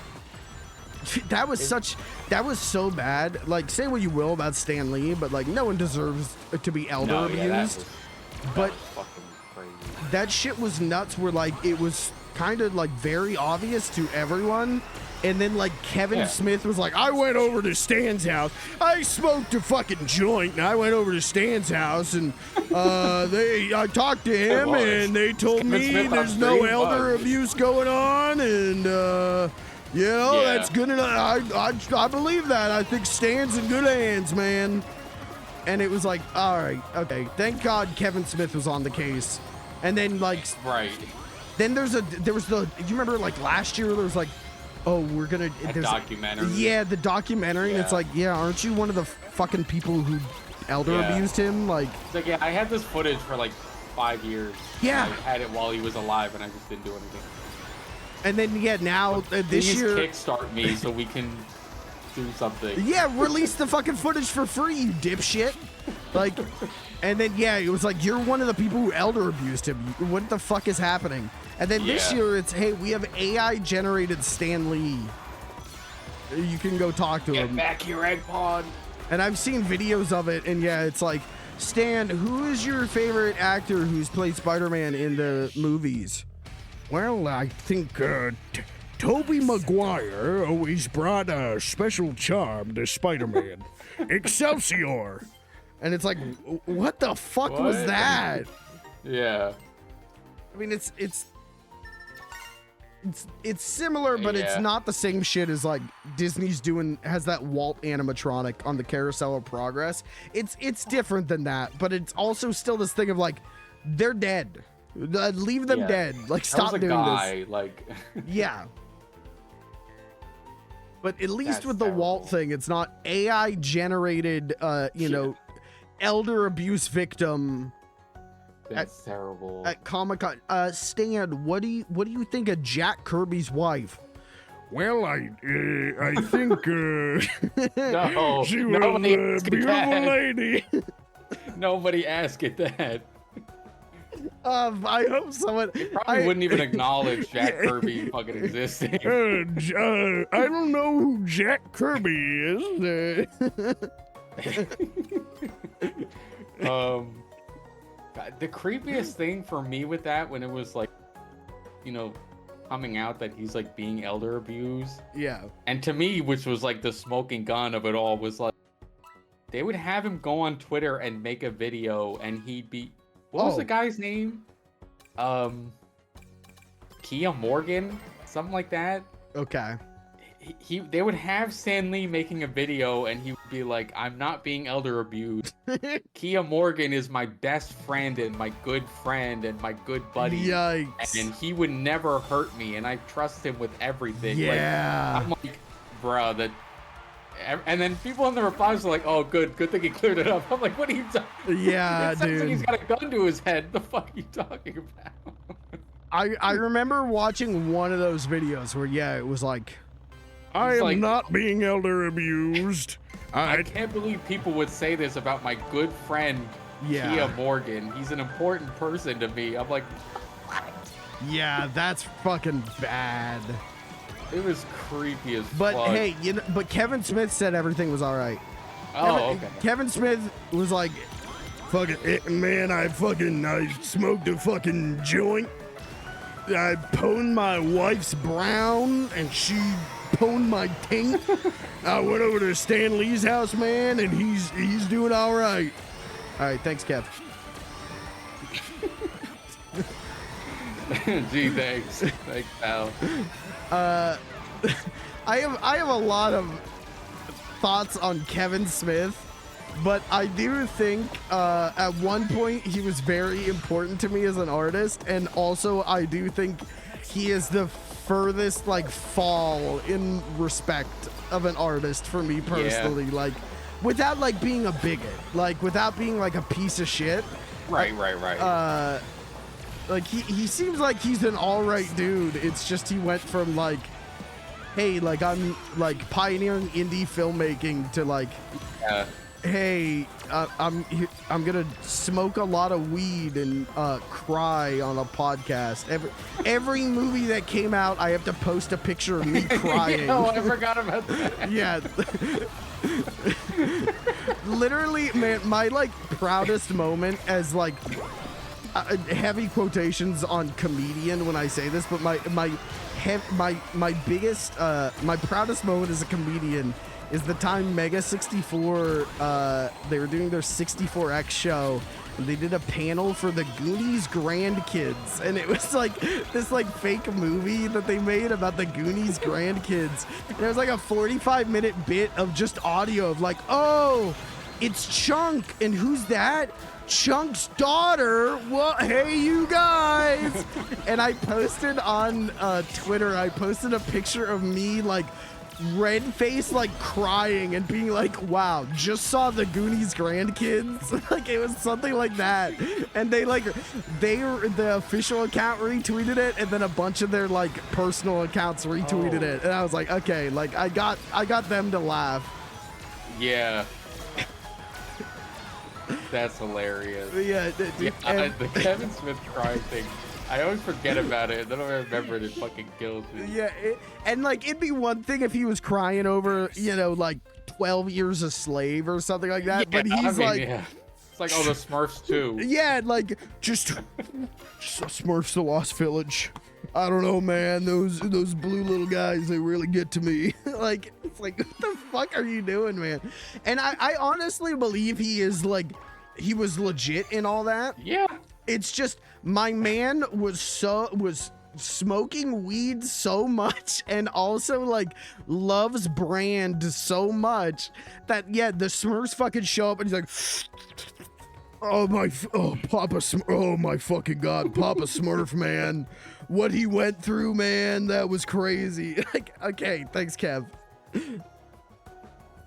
That was so bad. Like, say what you will about Stan Lee, but like, no one deserves to be elder abused. But fucking crazy. That shit was nuts. Where like it was kind of like very obvious to everyone, and then like Kevin Smith was like, I went over to Stan's house. I smoked a fucking joint, and I went over to Stan's house, and I talked to him, and they told me there's no elder abuse going on, and. That's good enough. I believe that. I think Stan's in good hands, man. And it was like, all right, okay. Thank God Kevin Smith was on the case. And then like, then there was the. You remember like last year there was like, oh, we're gonna documentary. Yeah, the documentary. And it's like, aren't you one of the fucking people who elder abused him? Like, it's like, I had this footage for like 5 years. Yeah, I had it while he was alive, and I just didn't do anything. And then now this year, kickstart me so we can do something. Yeah, release the fucking footage for free, you dipshit. Like, and then yeah, it was like, you're one of the people who elder abused him. What the fuck is happening? And then this year it's, hey, we have AI generated Stan Lee. You can go talk to him. Get back here, egg pod. And I've seen videos of it, and yeah, it's like, Stan, who is your favorite actor who's played Spider-Man in the movies? Well, I think Tobey Maguire always brought a special charm to Spider-Man. Excelsior! And it's like, what the fuck was that? Yeah. I mean, it's similar, but it's not the same shit as like Disney's has that Walt animatronic on the Carousel of Progress. It's different than that, but it's also still this thing of like, they're dead. Leave them dead. Like, stop doing this. Like, yeah. But at least with the Walt thing, it's not AI generated, you know, elder abuse victim. That's terrible. At Comic-Con. Stan, what do you think of Jack Kirby's wife? Well, I think no, she was a beautiful lady. Nobody asked it that. I hope someone probably wouldn't even acknowledge Jack Kirby fucking existing. I don't know who Jack Kirby is. The creepiest thing for me with that, when it was like, you know, coming out that he's like being elder abused. Yeah. And to me, which was like the smoking gun of it all, was like, they would have him go on Twitter and make a video, and he'd be, what was the guy's name? Kia Morgan, something like that. Okay. They would have Stan Lee making a video, and he would be like, I'm not being elder abused. Kia Morgan is my best friend and my good friend and my good buddy. Yikes. And he would never hurt me, and I trust him with everything. Yeah. Like, I'm like, bro, that. And then people in the replies are like, oh, good thing he cleared it up. I'm like, what are you talking? Yeah, it sounds dude. like he's got a gun to his head. The fuck are you talking about? I remember watching one of those videos where, yeah, it was like, I am not being elder abused. I can't believe people would say this about my good friend, Kia Morgan. He's an important person to me. I'm like, what? Yeah, that's fucking bad. It was creepy as fuck. But hey, but Kevin Smith said everything was all right. Oh, okay. Kevin Smith was like, fucking, man, I smoked a fucking joint. I pwned my wife's brown, and she pwned my taint. I went over to Stan Lee's house, man, and he's doing all right. All right, thanks, Kev. Gee, thanks, pal. I have a lot of thoughts on Kevin Smith, but I do think at one point he was very important to me as an artist, and also I do think he is the furthest fall in respect of an artist for me personally. Yeah. Like, without being a bigot, without being a piece of shit. Right. He seems like he's an alright dude. It's just he went from hey, I'm pioneering indie filmmaking to hey, I'm gonna smoke a lot of weed and cry on a podcast. Every movie that came out, I have to post a picture of me crying. I forgot about that. Yeah. Literally, man, my proudest moment as heavy quotations on comedian when I say this, but my biggest my proudest moment as a comedian is the time Mega 64 they were doing their 64X show, and they did a panel for the Goonies grandkids, and it was this fake movie that they made about the Goonies grandkids. And it was a 45-minute bit of just audio of oh, it's Chunk, and who's that? Chunk's daughter. Well, hey, you guys. And I posted on Twitter, I posted a picture of me red face, like crying and being like, wow, just saw the Goonies grandkids. Like, it was something like that. And the official account retweeted it, and then a bunch of their like personal accounts retweeted it. And I was like, okay, like I got them to laugh. Yeah. That's hilarious. Yeah, the Kevin Smith crying thing. I always forget about it, and then I remember it fucking kills me. Yeah, and like it'd be one thing if he was crying over, you know, like 12 Years a Slave or something like that. Yeah, but he's yeah. It's like, oh, the Smurfs too. Yeah, like just Smurfs the Lost Village. I don't know, man. Those blue little guys, they really get to me. Like, it's like, what the fuck are you doing, man? And I honestly believe he was legit in all that. Yeah. It's just my man was smoking weed so much and also like loves brand so much that the Smurfs fucking show up and he's like, oh my fucking God, Papa Smurf, man. What he went through, man, that was crazy. Like, okay, thanks, Kev.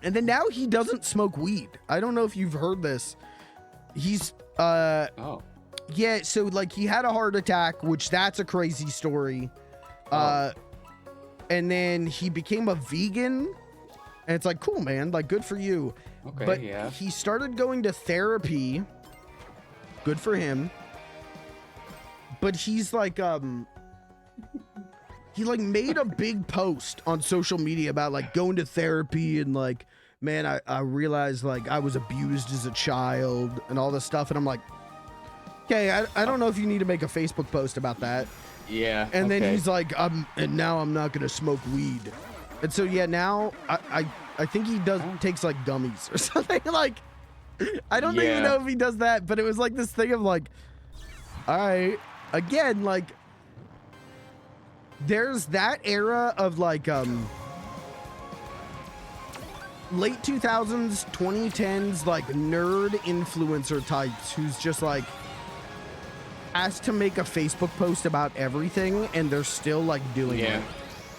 And then now he doesn't smoke weed. I don't know if you've heard this. He's yeah, so like he had a heart attack, which that's a crazy story. And then he became a vegan, and it's like, cool, man, like good for you. Okay, but yeah. he started going to therapy. Good for him. But he's like he like made a big post on social media about like going to therapy and like, man, I realized like I was abused as a child and all this stuff, and I'm like, okay, I don't know if you need to make a Facebook post about that. Yeah. And then he's like, and now I'm not gonna smoke weed. And so now I think he takes like gummies or something. Like, I don't even know if he does that, but it was like this thing of like, all right, again, like there's that era of like late 2000s, 2010s, like nerd influencer types who's just like asked to make a Facebook post about everything, and they're still like doing it.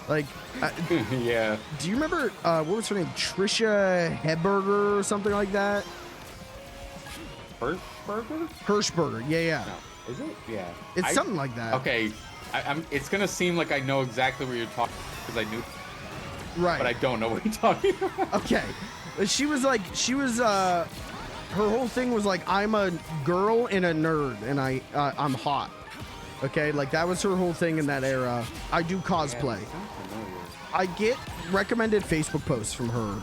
Like, yeah. Do you remember what was her name? Trisha Hebberger or something like that? Hirschberger? Hirschberger, yeah. No. Is it? Yeah. It's something like that. Okay. It's gonna seem like I know exactly what you're talking because I knew. Right. But I don't know what you're talking about. Okay. She was her whole thing was like, I'm a girl and a nerd, and I'm hot. Okay, like that was her whole thing in that era. I do cosplay. I get recommended Facebook posts from her,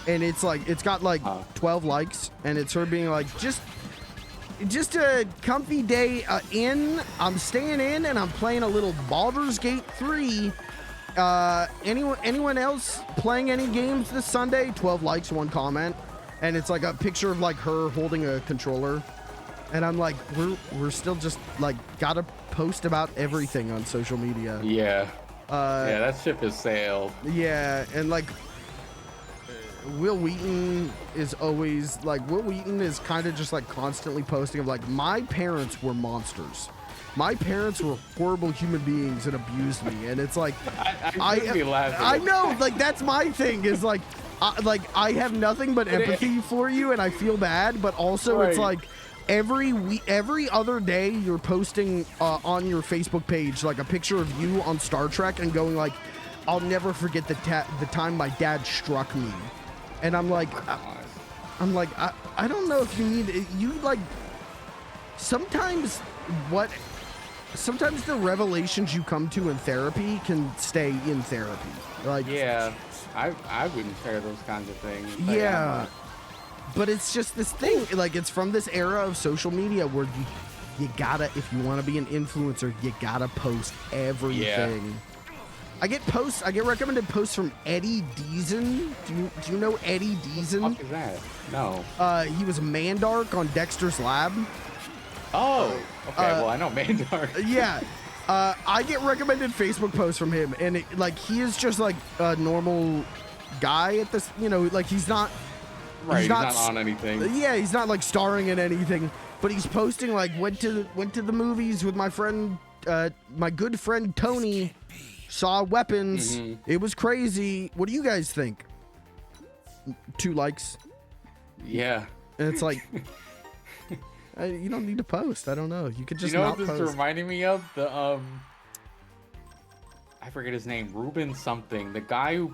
and it's like it's got like 12 likes, and it's her being like, just a comfy day I'm staying in, and I'm playing a little Baldur's Gate 3. Anyone else playing any games this Sunday? 12 likes, 1 comment. And it's like a picture of like her holding a controller. And I'm like, we're still just like gotta post about everything on social media. Yeah. Yeah, that ship has sailed. Yeah, and like Will Wheaton is always like, Will Wheaton is kind of just like constantly posting of like, my parents were monsters. My parents were horrible human beings and abused me. And it's like, I know, like that's my thing is like, I have nothing but empathy for you, and I feel bad, but also it's like every other day you're posting on your Facebook page like a picture of you on Star Trek and going like, I'll never forget the time my dad struck me. And I'm like, I don't know if you need you like sometimes the revelations you come to in therapy can stay in therapy. Like, yeah, I wouldn't share those kinds of things. Yeah, but it's just this thing. Like, it's from this era of social media where you gotta, if you want to be an influencer, you gotta post everything. Yeah. I get recommended posts from Eddie Deason. Do you know Eddie Deason? What the fuck is that? No. He was Mandark on Dexter's Lab. Oh, okay. Well, I know Mandark. Yeah. I get recommended Facebook posts from him, and he is just like a normal guy at this, like he's not. Right, he's not on anything. Yeah, he's not like starring in anything, but he's posting like went to the movies with my friend, my good friend Tony, saw weapons. It was crazy. What do you guys think? 2 likes. Yeah. And it's like, you don't need to post. I don't know. You could just you know not what this post. is reminding me of? The I forget his name. Ruben something. The guy who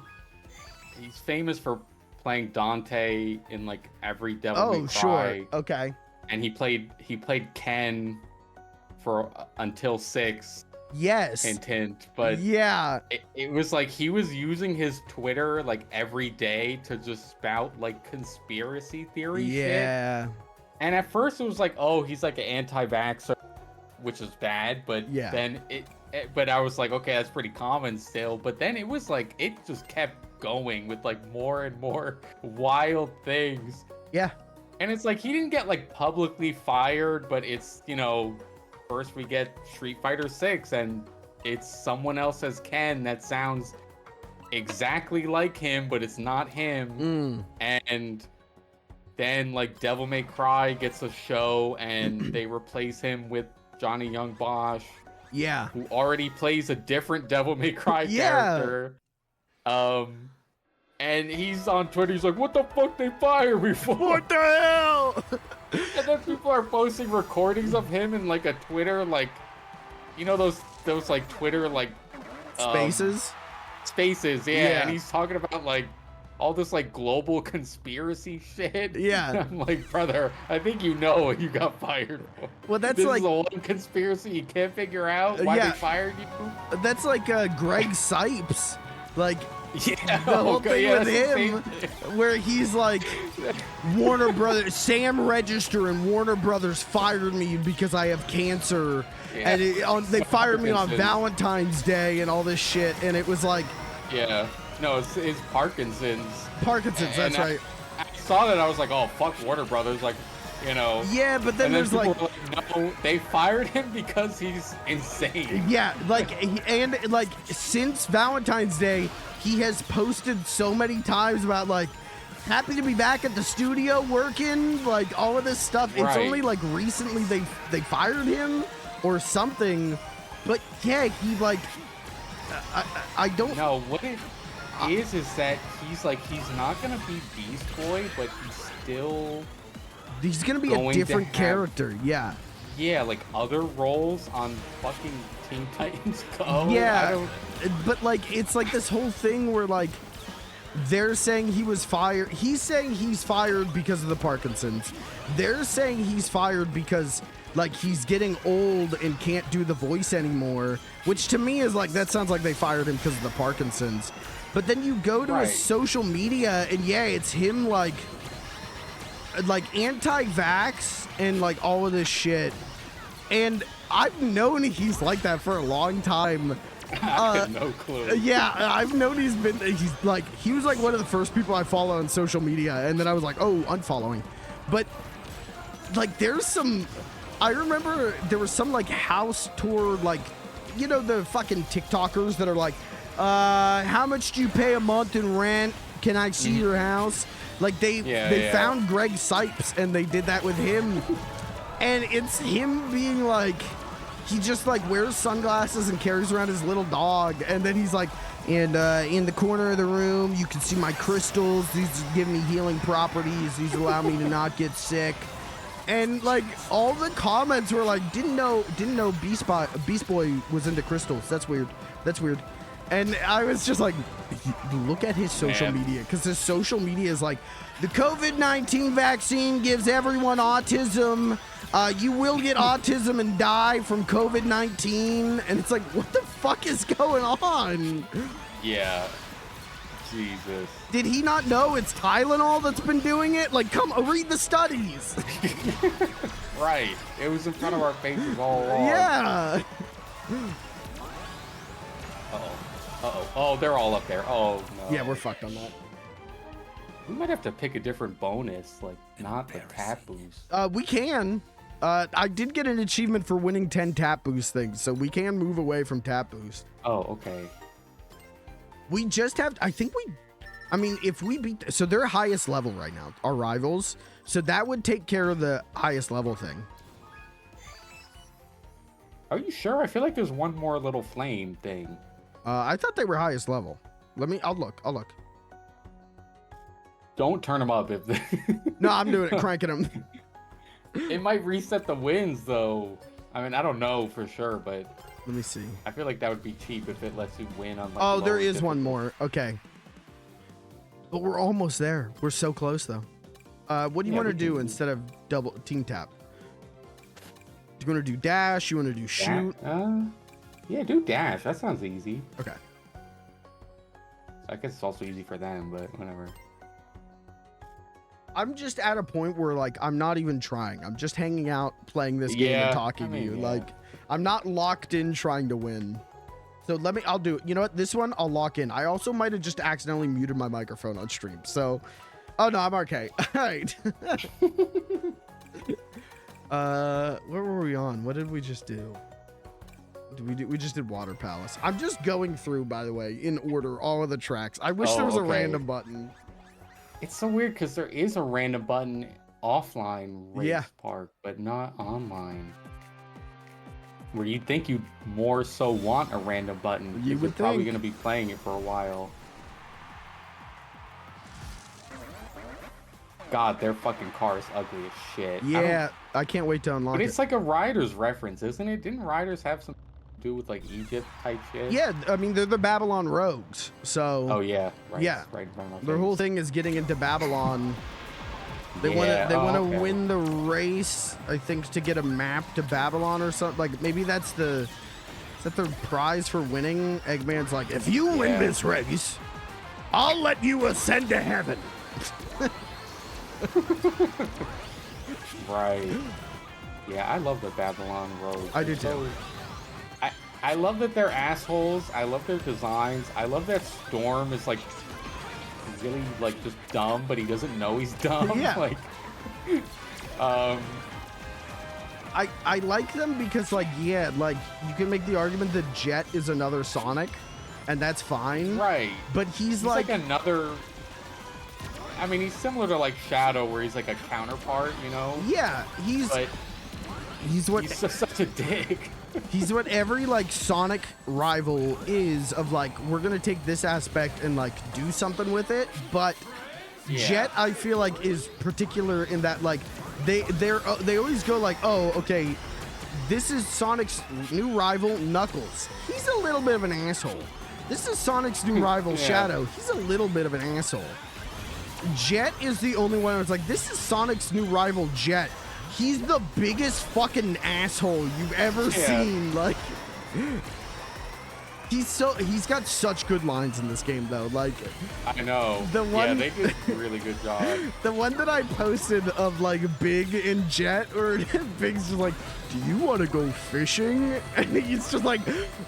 he's famous for playing Dante in like every Devil May Cry. Sure. Okay. And he played Ken for until 6. Yes. Hint, hint. But yeah, it was like he was using his Twitter like every day to just spout like conspiracy theory shit. Yeah. And at first it was like, oh, he's like an anti-vaxxer, which is bad. But Yeah. then but I was like, okay, that's pretty common still. But then it was like, it just kept going with like more and more wild things. Yeah. And it's like, he didn't get like publicly fired, but it's, you know, first we get Street Fighter 6 and it's someone else as Ken that sounds exactly like him, but it's not him. And then like Devil May Cry gets a show and they replace him with Johnny Young Bosch. Yeah. Who already plays a different Devil May Cry character. And he's on Twitter, he's like, what the fuck they fired me for? What the hell? And then people are posting recordings of him in like a Twitter, like, you know, those like Twitter, like Spaces? Spaces, yeah. And he's talking about like all this like global conspiracy shit. Yeah. I'm like, brother, I think you know what you got fired for. Well, that's this like is the one conspiracy you can't figure out why they fired you. That's like Greg Sipes. Like, yeah, the whole thing with him, where he's like, Warner Brothers, Sam Register and Warner Brothers fired me because I have cancer, and they fired me on Valentine's Day and all this shit, and it was like, no, it's Parkinson's. Parkinson's, that's right. I saw that, I was like, oh fuck Warner Brothers, like, you know. Yeah, but then there's like, no, they fired him because he's insane. Yeah, like, and like since Valentine's Day, he has posted so many times about like, happy to be back at the studio working, like all of this stuff. It's only like recently they fired him or something, but yeah, he like, I don't know what it is that he's not gonna be Beast Boy, but he's gonna be a different character. Yeah, like other roles on fucking Teen Titans Go. Yeah, but like it's like this whole thing where like they're saying he was fired. He's saying he's fired because of the Parkinson's. They're saying he's fired because like he's getting old and can't do the voice anymore, which to me is like, that sounds like they fired him because of the Parkinson's. But then you go to his social media and it's him like anti-vax and like all of this shit. And I've known he's like that for a long time. I had no clue. Yeah, I've known he was like one of the first people I follow on social media, and then I was like, oh, unfollowing. But like I remember there was some like house tour, like, you know, the fucking TikTokers that are like, how much do you pay a month in rent? Can I see your house? Like they found Greg Sipes and they did that with him. And it's him being like, he just like wears sunglasses and carries around his little dog. And then he's like, and in the corner of the room, you can see my crystals. These give me healing properties. These allow me to not get sick. And like all the comments were like, didn't know Beast Boy was into crystals. That's weird. And I was just like, look at his social media, because his social media is like, the COVID-19 vaccine gives everyone autism. You will get autism and die from COVID-19. And it's like, what the fuck is going on? Yeah. Jesus. Did he not know it's Tylenol that's been doing it? Like, come read the studies. Right. It was in front of our faces all along. Yeah. Oh, they're all up there. Oh, no. Yeah, we're fucked on that. We might have to pick a different bonus, like not the tap boost. We can. I did get an achievement for winning 10 tap boost things, so we can move away from tap boost. Oh, okay. We just have, if we beat, so they're highest level right now, our rivals, so that would take care of the highest level thing. Are you sure? I feel like there's one more little flame thing. I thought they were highest level. I'll look. Don't turn them up if No, I'm doing it, cranking them. It might reset the wins though. I mean, I don't know for sure, but Let me see. I feel like that would be cheap if it lets you win on like Oh, there lower is one difficulty. more. Okay. But we're almost there. We're so close though. What do you Yeah, want to we do can- instead of double team tap? Do you want to do dash? You want to do shoot? Yeah, do dash. That sounds easy. Okay. I guess it's also easy for them, but whatever. I'm just at a point where like I'm not even trying. I'm just hanging out, playing this game and Yeah, talking I mean, to you. yeah. Like I'm not locked in trying to win. So I'll do it. You know what? This one I'll lock in. I also might have just accidentally muted my microphone on stream. So, oh no, I'm okay. All right. Where were we on? What did we just do? We just did Water Palace. I'm just going through, by the way, in order, all of the tracks. I wish there was a okay. random button. It's so weird because there is a random button offline race Yeah. park, but not online. Where you'd think you'd more so want a random button. You 'cause you're would probably think. going to be playing it for a while. God, their fucking car is ugly as shit. Yeah, I can't wait to unlock But it. it's like a Riders reference, isn't it? Didn't Riders have some to do with like Egypt type shit? Yeah, I mean they're the Babylon rogues, so Oh yeah. Right. Yeah. Right in front of my their whole face. thing is getting into Babylon. They Yeah, want to okay. win the race, I think, to get a map to Babylon or something. Like maybe is that their prize for winning? Eggman's like, If you win Yeah. this race, I'll let you ascend to heaven. Right. Yeah, I love the Babylon roads. I do They're too. I love that they're assholes. I love their designs. I love that Storm is like really like just dumb, but he doesn't know he's dumb. Yeah. Like, I like them because like yeah, like you can make the argument that Jet is another Sonic, and that's fine. right. But he's Like like another. I mean, he's similar to like Shadow, where he's like a counterpart, you know. yeah, But he's what he's just such a dick. he's what every like Sonic rival is of like we're gonna take this aspect and like do something with it, but Yeah. Jet I feel like is particular in that like they always go like, oh okay, this is Sonic's new rival Knuckles, he's a little bit of an asshole. This is Sonic's new rival Yeah. Shadow, he's a little bit of an asshole. Jet is the only one that's like, this is Sonic's new rival Jet. He's the biggest fucking asshole you've ever Yeah. seen. Like, he's got such good lines in this game though. Like, I know. The Yeah, one- they did a really good job. the one that I posted of like Big and Jet, where Big's just like, do you want to go fishing? And he's just like,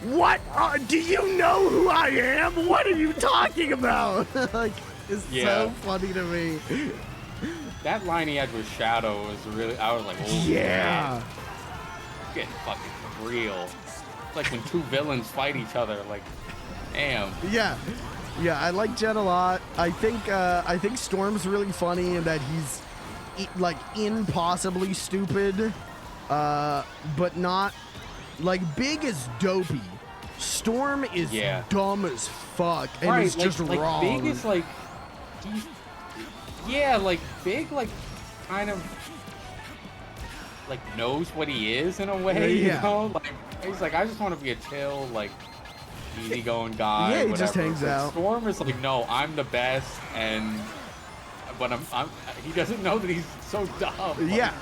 what? Do you know who I am? What are you talking about? Like, it's so Yeah. funny to me. That line he had with Shadow was really. I was like, oh Yeah. man, it's getting fucking real. It's like when two villains fight each other. Like, damn. Yeah, I like Jet a lot. I think Storm's really funny in that he's like impossibly stupid, but not like Big is dopey. Storm is Yeah. dumb as fuck and Right, is just like wrong. Big is like, yeah, like Big, like kind of like knows what he is in a way. Yeah. You know, like he's like, I just want to be a chill, like easygoing guy. Yeah, he whatever. just hangs But out. Storm is like, no, I'm the best, and but I'm he doesn't know that he's so dumb. Like, Yeah.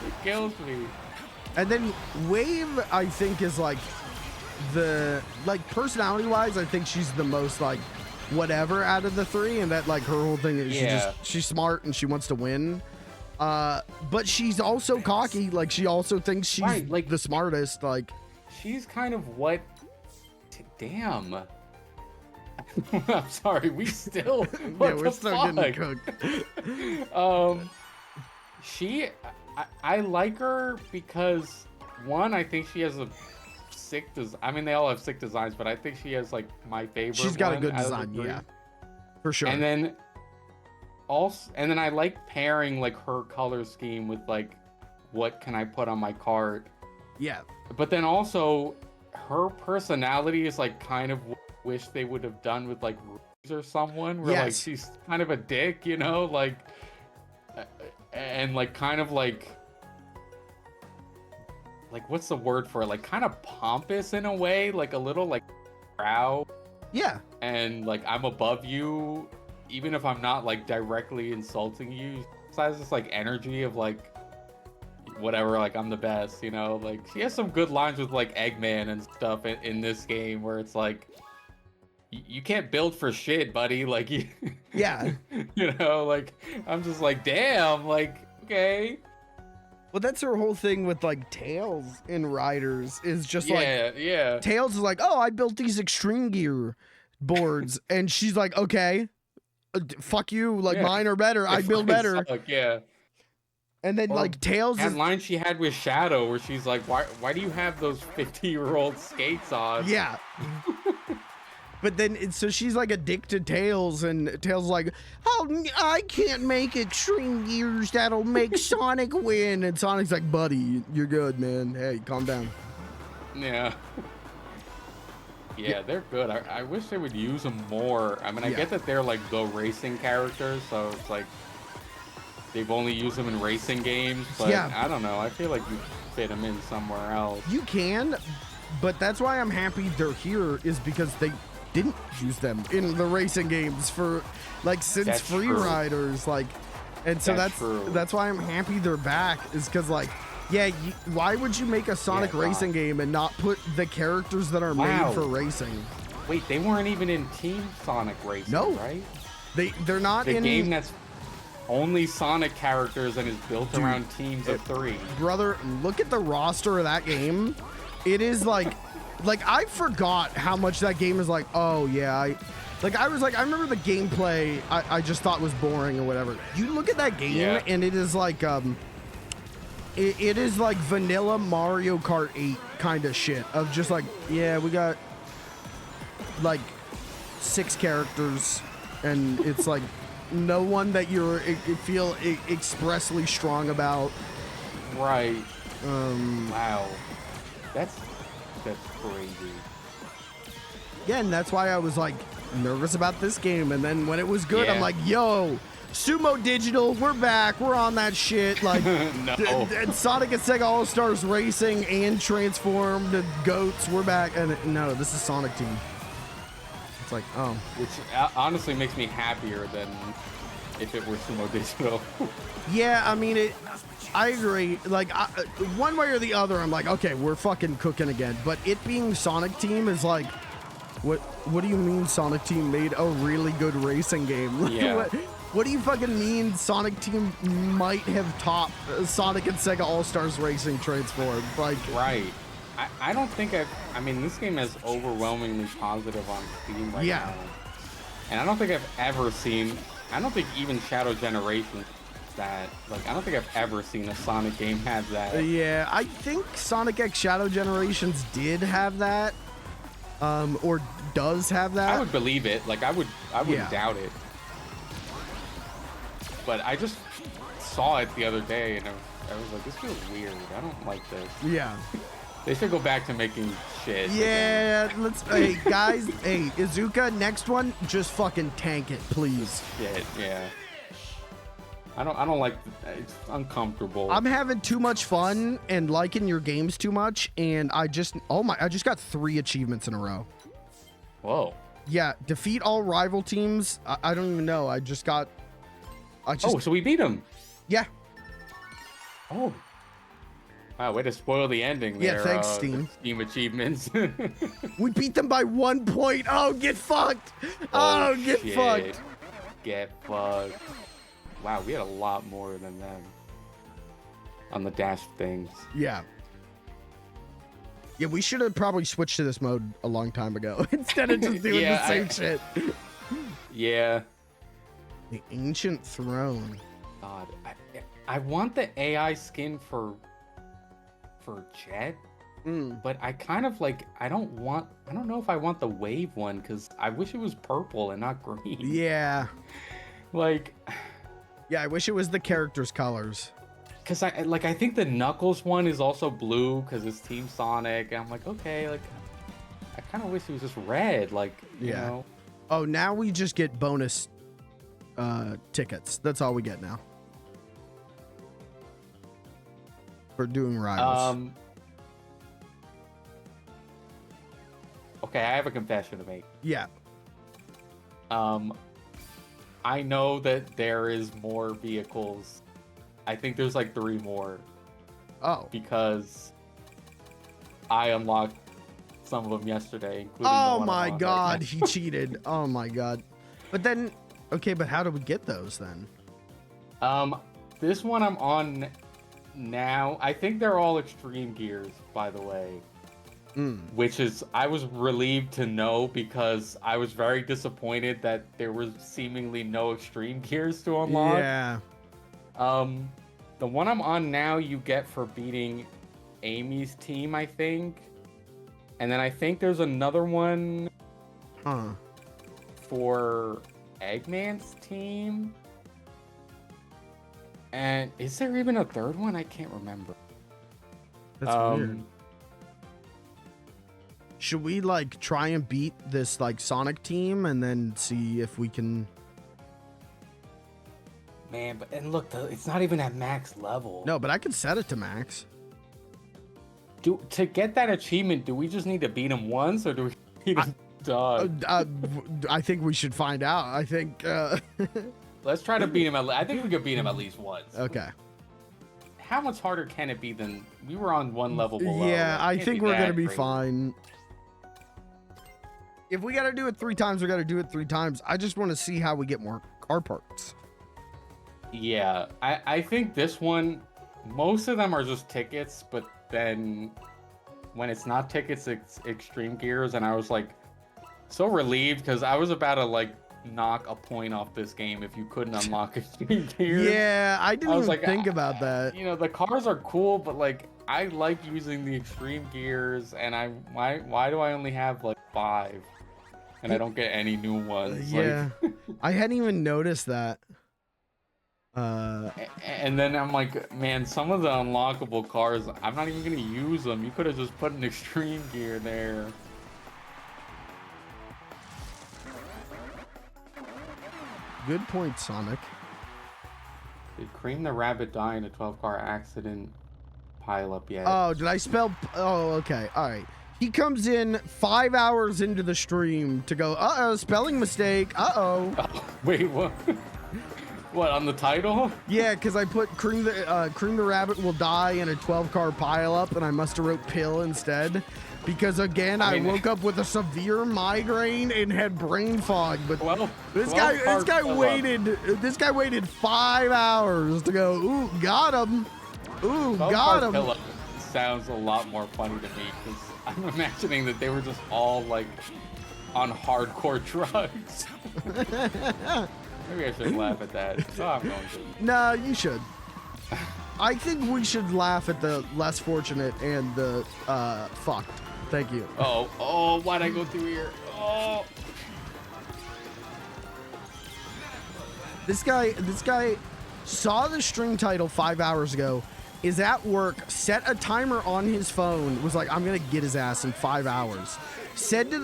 it kills me. And then Wave, I think, is like the like personality-wise, I think she's the most like whatever out of the three, and that like her whole thing is Yeah. she's smart and she wants to win. But she's also cocky. Like she also thinks she's Right, like- the smartest. Like She's kind of what? Damn. I'm sorry. We still. What yeah, the we're still fuck? getting cooked. She. I like her because one, I think she has a sick design. I mean, they all have sick designs, but I think she has like my favorite. She's got a one good out of the design, three. yeah, for sure. And then also, I like pairing like her color scheme with like what can I put on my cart. yeah, But then also, her personality is like kind of wish they would have done with like Rose or someone, where like Yes. she's kind of a dick, you know, like, and like kind of like what's the word for it? Like kind of pompous in a way, like a little like proud. Yeah. And like I'm above you, even if I'm not like directly insulting you. She has this like energy of like whatever, like I'm the best, you know. Like she has some good lines with like Eggman and stuff in this game, where it's like you can't build for shit, buddy. Like you, Yeah. you know, like I'm just like, damn, like okay. Well, that's her whole thing with like Tails in Riders is just like Yeah. Tails is like, oh, I built these extreme gear boards, and she's like, okay, fuck you, like mine are better. I build better. Suck, yeah. And then Or like Tails that is line she had with Shadow, where she's like, why do you have those 50-year-old skates on? yeah. But then, so she's like addicted to Tails, and Tails is like, oh, I can't make extreme gears that'll make Sonic win. And Sonic's like, buddy, you're good, man. Hey, calm down. Yeah. Yeah, they're good. I wish they would use them more. I mean, I get that they're like the racing characters, so it's like they've only used them in racing games, but I don't know. I feel like you fit them in somewhere else. You can, but that's why I'm happy they're here, is because they didn't use them in the racing games for like since Free Riders, like, and so that's why I'm happy they're back, is because like, yeah, why would you make a Sonic racing game and not put the characters that are made for racing? Wait, they weren't even in Team Sonic Racing, right? They're not in the game that's only Sonic characters and is built around teams of 3. Brother, look at the roster of that game. It is like I forgot how much that game is like, oh yeah, I remember the gameplay I just thought was boring or whatever. You look at that game and it is like it is like vanilla Mario Kart 8 kind of shit, of just like, yeah, we got like 6 characters and it's like no one that you feel expressly strong about. Right. Wow. That's crazy. Yeah, and that's why I was like nervous about this game, and then when it was good, I'm like, yo, Sumo Digital, we're back, we're on that shit. Like, and Sonic and Sega All-Stars Racing and Transformed Goats, we're back. And no, this is Sonic Team. It's like, oh. Which honestly makes me happier than if it were Sumo Digital. Yeah, I mean, I agree. Like, one way or the other, I'm like, okay, we're fucking cooking again. But it being Sonic Team is like, what do you mean Sonic Team made a really good racing game? Yeah. What do you fucking mean Sonic Team might have topped Sonic and Sega All-Stars Racing Transformed? Like, right. I don't think I mean, this game is overwhelmingly positive on Steam right now. And I don't think I've ever seen, I don't think even Shadow Generation that, like, I don't think I've ever seen a Sonic game have that. Yeah, I think Sonic X Shadow Generations did have that, or does have that. I would believe it. Like, I wouldn't doubt it. But I just saw it the other day, and I was like, this feels weird. I don't like this. Yeah. They should go back to making shit. Yeah, let's. Hey guys, hey Izuka, next one, just fucking tank it, please. Shit, yeah. I don't like. It's uncomfortable. I'm having too much fun and liking your games too much, and I just got 3 achievements in a row. Whoa. Yeah, defeat all rival teams. I don't even know. Oh, so we beat him. Yeah. Oh. Wow, way to spoil the ending there. Yeah, thanks, Steam. Steam achievements. We beat them by 1 point. Oh, get fucked. Oh, get shit. fucked. Get fucked. Wow, we had a lot more than them on the dash things. Yeah. Yeah, we should have probably switched to this mode a long time ago instead of just doing the same shit. Yeah. The Ancient Throne. God, I want the AI skin for Jet, but I kind of like, I don't know if I want the wave one, because I wish it was purple and not green. Yeah. Like, yeah, I wish it was the characters' colors. Because I think the Knuckles one is also blue because it's Team Sonic. And I'm like, okay, like, I kind of wish it was just red, like, you Yeah. know. Oh, now we just get bonus tickets. That's all we get now. For doing rivals. Okay, I have a confession to make. Yeah. I know that there is more vehicles. I think there's like 3 more. Oh. Because I unlocked some of them yesterday, including Oh the one my I'm on god, right he cheated. Oh my god. But then, okay, but how do we get those then? now. This one I'm on now. I think they're all extreme gears, by the way. Which is, I was relieved to know because I was very disappointed that there was seemingly no extreme gears to unlock. Yeah. The one I'm on now you get for beating Amy's team, I think. And then I think there's another one for Eggman's team. And is there even a third one? I can't remember. That's weird. Should we like try and beat this like Sonic team and then see if we can? Man, but and look, it's not even at max level. No, but I can set it to max. To get that achievement, do we just need to beat him once, or do we need to die? I think we should find out. I think. Let's try to beat him. I think we could beat him at least once. Okay. How much harder can it be than we were on one level below? Yeah, I Can't think be we're gonna that be crazy. fine. If we gotta do it 3 times, we gotta do it 3 times. I just want to see how we get more car parts. Yeah, I think this one, most of them are just tickets, but then when it's not tickets, it's extreme gears, and I was like so relieved because I was about to like knock a point off this game if you couldn't unlock extreme gears. Yeah, I didn't was even like, think about that. You know, the cars are cool, but like I like using the extreme gears, and why do I only have like 5, and I don't get any new ones? Yeah, Like, I hadn't even noticed that. and then I'm like, man, some of the unlockable cars, I'm not even gonna use them. You could have just put an extreme gear there. Good point, Sonic. Did Cream the Rabbit die in a 12-car accident pile up yet? Oh, did I spell? Oh, okay. All right. He comes in 5 hours into the stream to go, uh-oh, spelling mistake. Uh-oh. Oh, wait, what? What, on the title? Yeah, because I put Cream the Rabbit will die in a 12-car pileup, and I must have wrote pill instead. Because again, I woke up with a severe migraine and had brain fog. But well, this guy waited 5 hours to go. Ooh, got him. Ooh, got him. Pillow sounds a lot more funny to me because I'm imagining that they were just all like on hardcore drugs. Maybe I shouldn't laugh at that. Oh, I'm going to. No, you should. I think we should laugh at the less fortunate and the fucked. Thank you. Oh, why'd I go through here? Oh. This guy saw the stream title 5 hours ago, is at work, set a timer on his phone, was like, I'm gonna get his ass in 5 hours.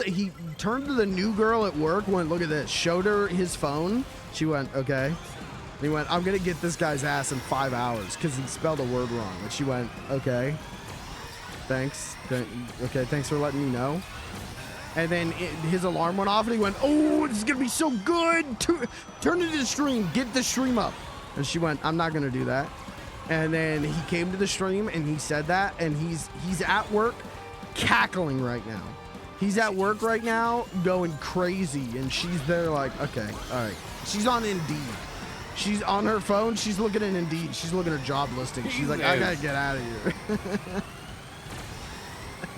He turned to the new girl at work, went, look at this, showed her his phone. She went, okay. And he went, I'm gonna get this guy's ass in 5 hours because he spelled a word wrong. And she went, okay. Thanks. Okay, thanks for letting me know. And then his alarm went off and he went, oh, this is gonna be so good. Turn to the stream, get the stream up. And she went, I'm not gonna do that. And then he came to the stream and he said that, and he's at work cackling right now. He's at work right now going crazy, and she's there like, okay, all right. She's on Indeed. She's on her phone. She's looking at Indeed. She's looking at job listings. She's like, I gotta get out of here.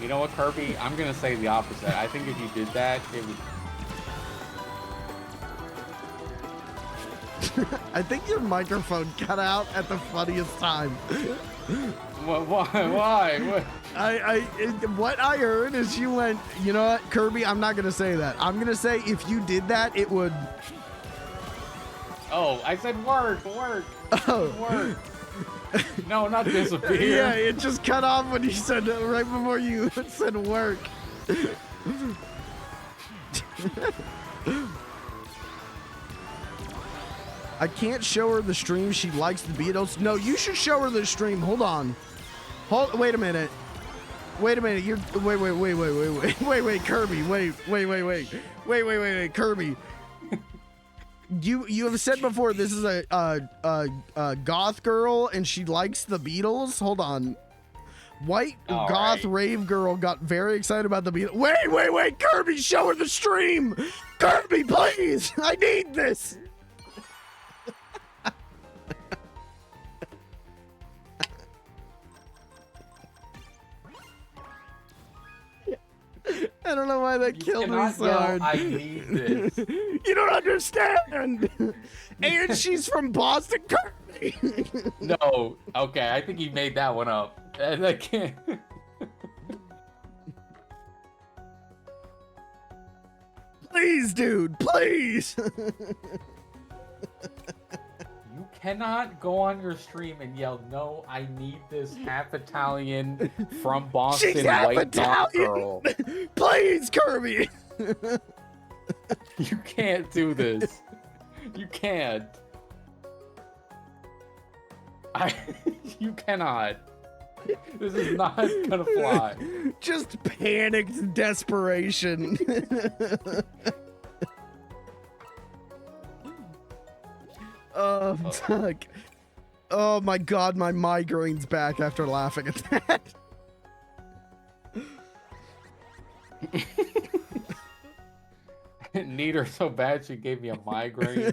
You know what, Kirby? I'm gonna say the opposite. I think if you did that, it would. I think your microphone cut out at the funniest time. Why? What? What I heard is you went, you know what, Kirby, I'm not gonna say that. I'm gonna say if you did that, it would. Oh, I said work. Oh. Work. No, not disappear. Yeah, it just cut off when you said right before you said work. I can't show her the stream. She likes the Beatles. No, you should show her the stream. Hold on. Wait a minute. Wait a minute. You're wait, Kirby. Wait, Kirby. You have said before this is a goth girl and she likes the Beatles. Hold on. White All goth right. rave girl got very excited about the Beatles. Wait, Kirby, show her the stream. Kirby, please. I need this. I don't know why that killed me cannot so yell, hard. I need this. You don't understand. And she's from Boston, Kirby. No. Okay, I think he made that one up. I can't. Please, dude, please. You cannot go on your stream and yell, "No, I need this half Italian from Boston She's half white goth Italian. girl." Please, Kirby. You can't do this. You can't. You cannot. This is not gonna fly. Just panicked desperation. Oh, fuck. Oh my god, my migraine's back after laughing at that. Need her so bad she gave me a migraine.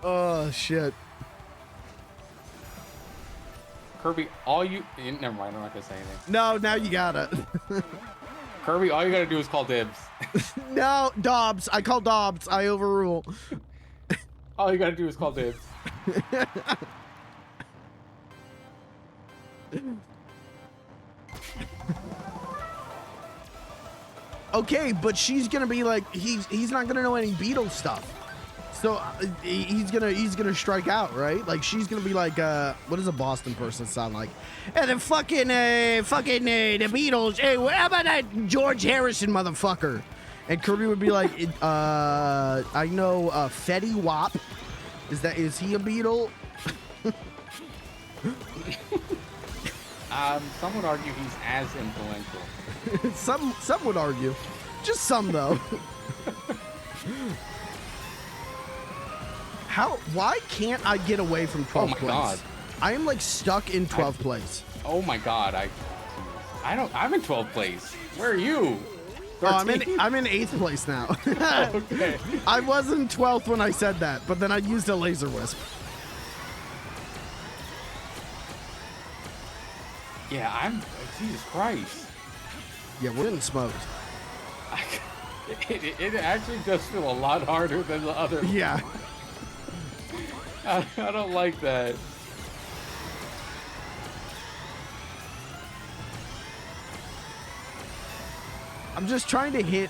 Oh, shit. Kirby, all you... Never mind, I'm not gonna say anything. No, now you gotta. Kirby, all you gotta do is call dibs. No, Dobbs. I call Dobbs. I overrule. All you gotta do is call dibs. Okay, but she's gonna be like, he's not gonna know any Beatles stuff. So he's gonna strike out, right? Like she's gonna be like, what does a Boston person sound like? And the fucking the Beatles. Hey, how about that George Harrison motherfucker? And Kirby would be like, I know Fetty Wap. Is he a Beatle? Some would argue he's as influential. Some would argue, just some though. Why can't I get away from 12th my place? God. I am like stuck in 12th place. Oh my god, I'm in 12th place. Where are you? Oh, I'm 13th? in 8th place now. Okay. I was in 12th when I said that, but then I used a laser wisp. Yeah, Jesus Christ. Yeah, we're getting smoked. It actually does feel a lot harder than the other. Yeah. I don't like that. I'm just trying to hit.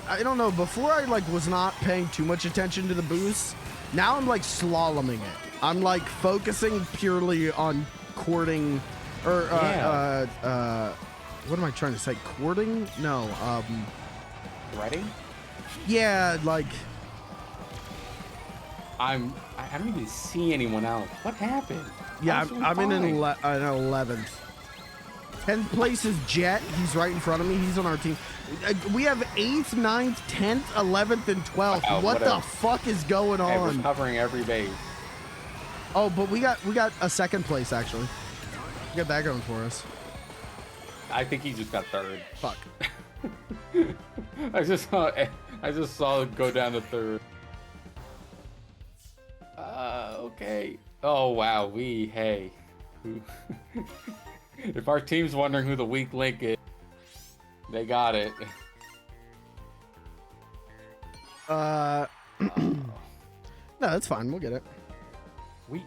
I don't know. Before I like was not paying too much attention to the boosts. Now I'm like slaloming it. I'm like focusing purely on courting, or what am I trying to say? Courting? No. Ready? Yeah, like. I don't even see anyone else. What happened? Yeah, I'm in an fine. 11th. 10th place is Jet. He's right in front of me. He's on our team. We have 8th, 9th, 10th, 11th, and 12th. Wow, what what the fuck is going Hey, we're on? covering every base. Oh, but we got a 2nd place actually. We got that going for us. I think he just got 3rd. Fuck. I just saw it go down to 3rd. Okay. Oh wow, hey. If our team's wondering who the weak link is, they got it. No, that's fine. We'll get it. Okay.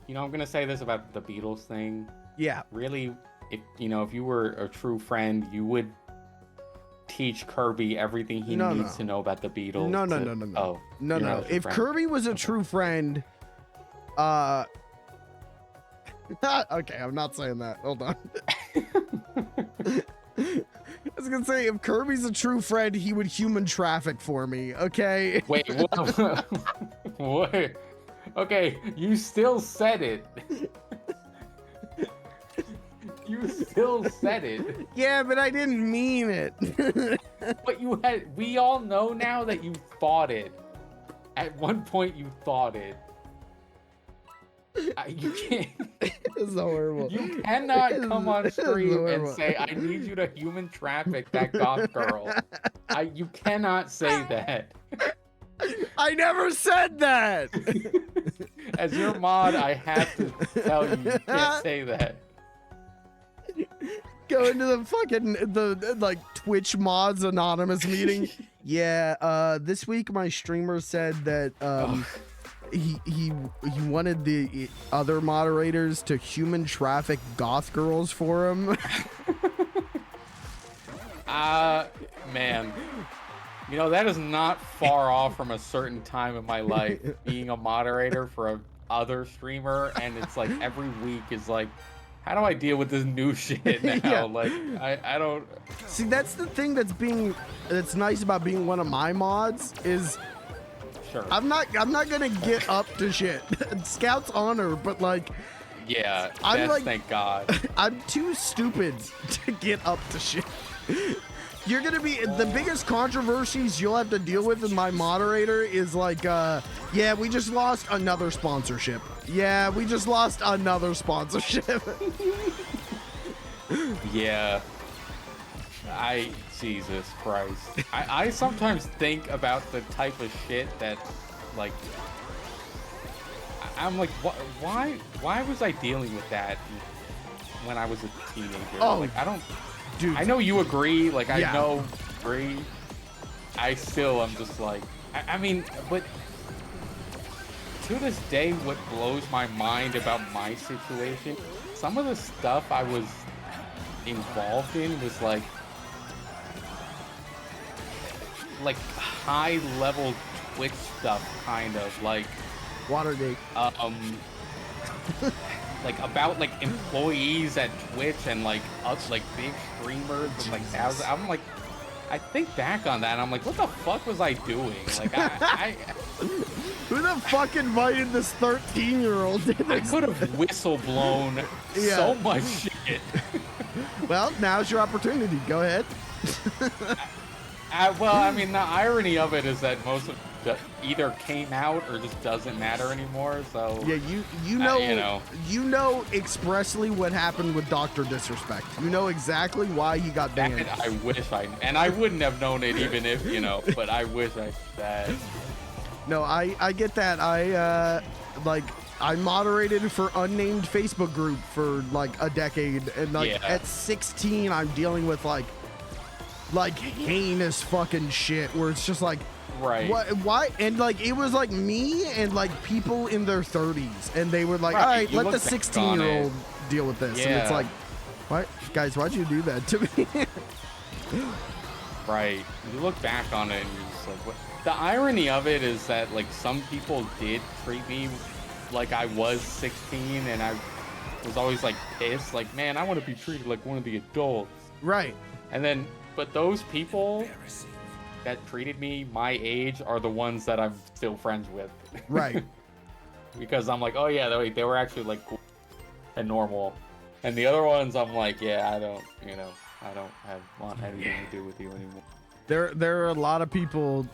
You know, I'm gonna say this about the Beatles thing. Yeah. Really, if you were a true friend, you would teach Kirby everything he needs to know about the Beatles. No. Oh, no. If Kirby was a true friend, okay, I'm not saying that. Hold on. I was gonna say, if Kirby's a true friend, he would human traffic for me. Okay. Wait. What? Okay, you still said it. You still said it. Yeah, but I didn't mean it. But we all know now that you thought it. At one point you thought it. You can't. It's so horrible. You cannot come on stream and say, I need you to human traffic that goth girl. You cannot say that. I never said that. As your mod, I have to tell you can't say that. Go into the fucking like Twitch mods anonymous meeting. Yeah, this week my streamer said that he wanted the other moderators to human traffic goth girls for him. Man. That is not far off from a certain time in my life, being a moderator for a other streamer, and it's like every week is like, how do I deal with this new shit now? Yeah. Like, I don't... See, that's the thing that's nice about being one of my mods is... Sure. I'm not gonna get up to shit. Scout's honor, but like... Yeah, thank God. I'm too stupid to get up to shit. You're gonna be the biggest controversies you'll have to deal with in my moderator is like, yeah, we just lost another sponsorship. Yeah, we just lost another sponsorship. Yeah. Jesus Christ. I sometimes think about the type of shit that, like, I'm like, why was I dealing with that when I was a teenager? Oh, like, I don't... Dude, I know you agree, like, yeah. I know, agree. I'm just like, I mean, but to this day, what blows my mind about my situation, some of the stuff I was involved in was like high-level Twitch stuff, kind of, like... Watergate. Like about like employees at Twitch and like us like big streamers and like thousands. I'm like, I think back on that and I'm like, what the fuck was I doing? Like I Who the fuck invited this 13-year-old? I could have whistle blown so much shit. Well, now's your opportunity. Go ahead. Well, I mean, the irony of it is that most of it either came out or just doesn't matter anymore. So yeah, you know expressly what happened with Dr. Disrespect. You know exactly why he got banned. And I wouldn't have known it even if but I wish I that. No, I get that. I moderated for unnamed Facebook group for like a decade, and like at 16, I'm dealing with like heinous fucking shit where it's just like, right, why, and like it was like me and like people in their 30s, and they were like, all right, let the 16-year-old deal with this. And it's like, what, guys, why'd you do that to me? Right, you look back on it and you're just like, what? The irony of it is that like some people did treat me like I was 16, and I was always like pissed, like, man, I want to be treated like one of the adults. Right. And then, but those people that treated me my age are the ones that I'm still friends with. Right. Because I'm like, oh yeah, they were actually like cool and normal. And the other ones, I'm like, yeah, I don't want anything to do with you anymore. There are a lot of people.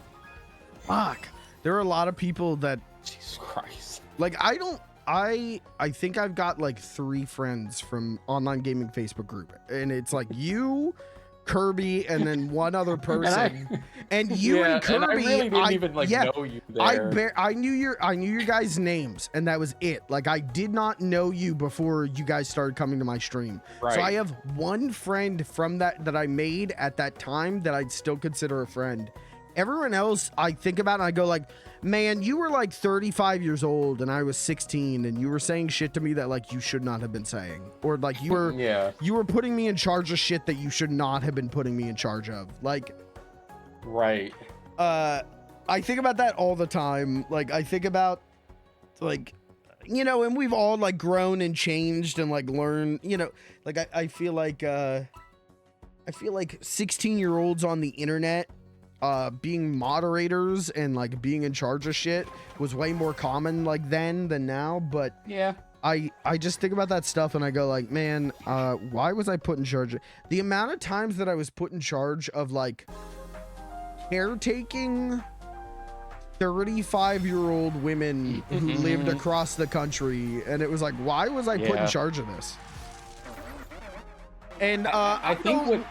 Fuck. There are a lot of people that. Jesus Christ. Like, I think I've got like 3 friends from online gaming Facebook group, and it's like you, Kirby, and then one other person. And you and Kirby, and I really didn't even know you there. I knew your guys' names, and that was it. Like, I did not know you before you guys started coming to my stream. Right. So I have one friend from that I made at that time that I'd still consider a friend. everyone else I think about and I go like, man, you were like 35 years old and I was 16 and you were saying shit to me that like you should not have been saying, or like you were putting me in charge of shit that you should not have been putting me in charge of. Like, right. I think about that all the time. Like, I think about like, you know, and we've all like grown and changed and like learned, you know, like I feel like 16-year-olds on the internet being moderators and like being in charge of shit was way more common like then than now. But yeah, I just think about that stuff and I go like, man, why was I put in charge of the amount of times that I was put in charge of like caretaking 35-year-old women who lived across the country, and it was like, why was I put in charge of this? And I don't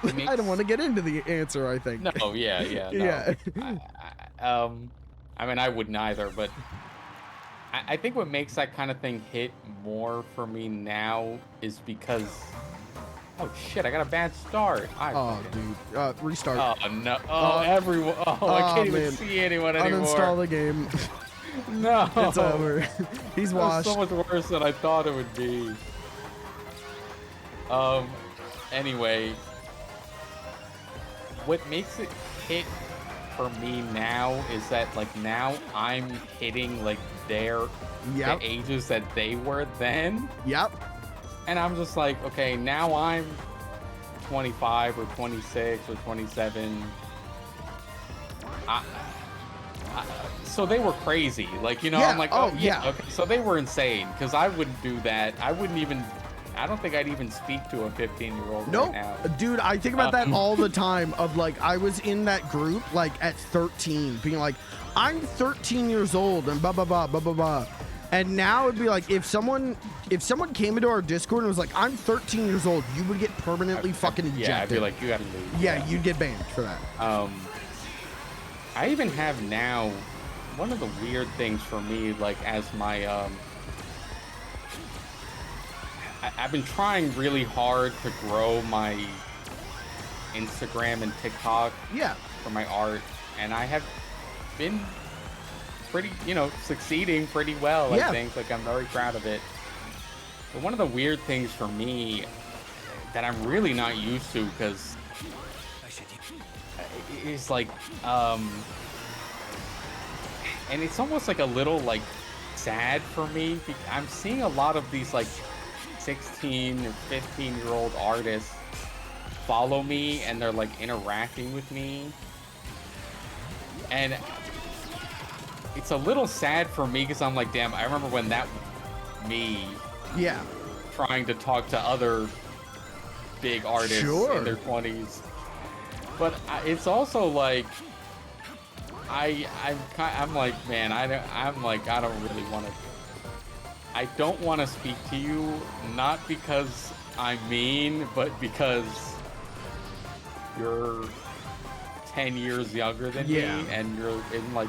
want to get into the answer. I think no. No. Yeah. I mean, I wouldn't either, but I think what makes that kind of thing hit more for me now is because, oh shit, I got a bad start. Dude, restart. Oh no. Everyone. I can't even see anyone anymore. Uninstall the game. No. It's over. He's washed. So much worse than I thought it would be. Anyway, what makes it hit for me now is that like now I'm hitting like the ages that they were then. Yep. And I'm just like, okay, now I'm 25 or 26 or 27. So they were crazy. Like, you know, I'm like, oh yeah. Okay, so they were insane because I wouldn't do that. I don't think I'd even speak to a 15-year-old right now. Dude, I think about that all the time of like, I was in that group like at 13 being like, I'm 13 years old and blah, blah, blah, blah, blah, blah. And now it'd be like, if someone came into our Discord and was like, I'm 13 years old, you would get permanently fucking ejected. Yeah, I'd be like, you gotta leave. Yeah, you'd get banned for that. I even have now, one of the weird things for me, like as my, I've been trying really hard to grow my Instagram and TikTok for my art, and I have been pretty, you know, succeeding pretty well, I think. Like, I'm very proud of it. But one of the weird things for me that I'm really not used to, because it's like, and it's almost like a little, like, sad for me. I'm seeing a lot of these, like, 16 or 15-year-old artists follow me, and they're, like, interacting with me. And it's a little sad for me, because I'm like, damn, I remember when that me trying to talk to other big artists in their 20s. But it's also like, I'm like, man, I don't really want to. I don't want to speak to you, not because I'm mean, but because you're 10 years younger than me, and you're in like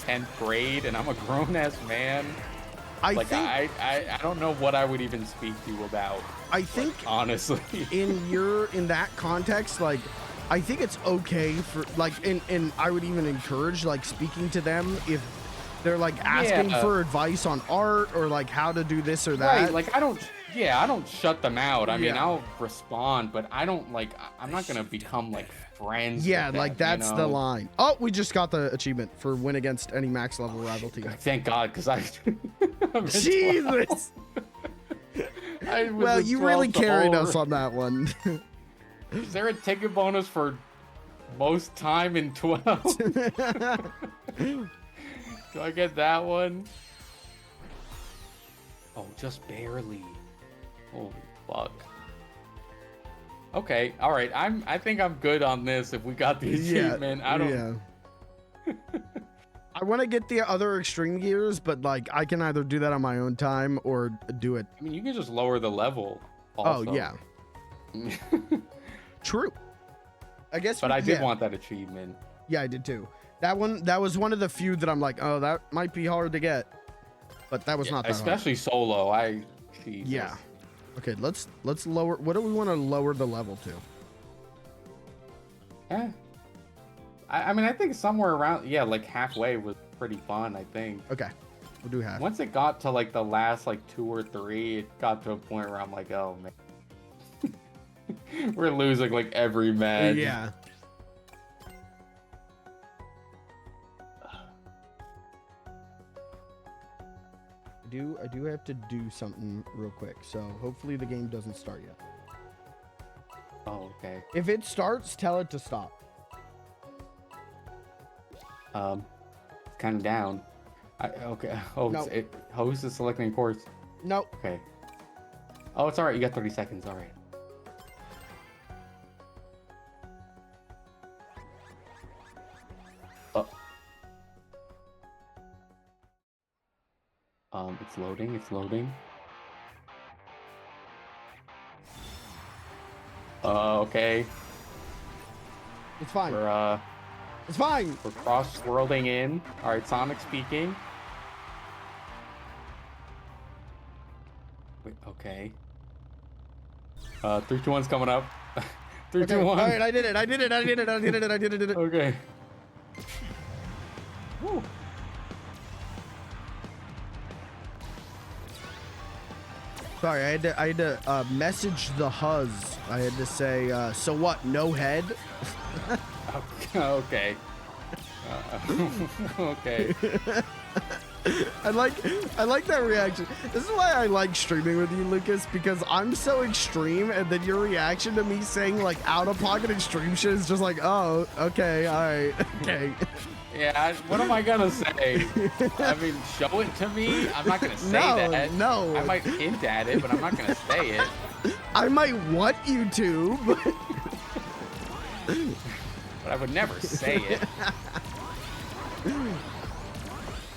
10th grade, and I'm a grown-ass man. I don't know what I would even speak to you about. I think, like, honestly, in that context, like, I think it's okay for like, and I would even encourage like speaking to them if they're like asking for advice on art or like how to do this or that. Right, like I don't shut them out. I mean, I'll respond, but I don't like, I'm not gonna become like friends. Yeah, with like them, that's the line. Oh, we just got the achievement for win against any max level rival team. Thank God, because Jesus. Well, you really carried us on that one. Is there a ticket bonus for most time in 12? Do I get that one? Oh, just barely. Holy fuck. Okay, all right. I think I'm good on this. If we got the achievement, I don't. Yeah. I want to get the other extreme gears, but like I can either do that on my own time or do it. I mean, you can just lower the level. Also. Oh yeah. True. I guess. But I did want that achievement. Yeah, I did too. That was one of the few that I'm like, oh, that might be hard to get. But that was not that especially hard. Solo. Jesus. Yeah. Okay, let's lower. What do we want to lower the level to? I mean, I think somewhere around, yeah, like halfway was pretty fun, I think. Okay, we'll do half. Once it got to like the last like 2 or 3, it got to a point where I'm like, oh man. We're losing like every match. Yeah. I do have to do something real quick, so hopefully the game doesn't start yet. Oh, okay. If it starts, tell it to stop. It's kind of down. Okay. Oh, No. Host is selecting course. No. Okay. Oh, it's all right. You got 30 seconds. All right. It's loading. It's loading. Okay. It's fine. It's fine. We're cross-worlding in. All right, Sonic speaking. Wait, okay. 3, 2, 1's coming up. 3, 2, 1. All right, I did it. Okay. Woo. Sorry, I had to message the Huz. I had to say, so what? No head? Okay. Okay. I like that reaction. This is why I like streaming with you, Lucas, because I'm so extreme, and then your reaction to me saying like out of pocket extreme shit is just like, oh, okay, all right, okay. Yeah, what am I gonna say? I mean, show it to me. I'm not gonna say that. No. I might hint at it, but I'm not gonna say it. I might want you to, but But I would never say it.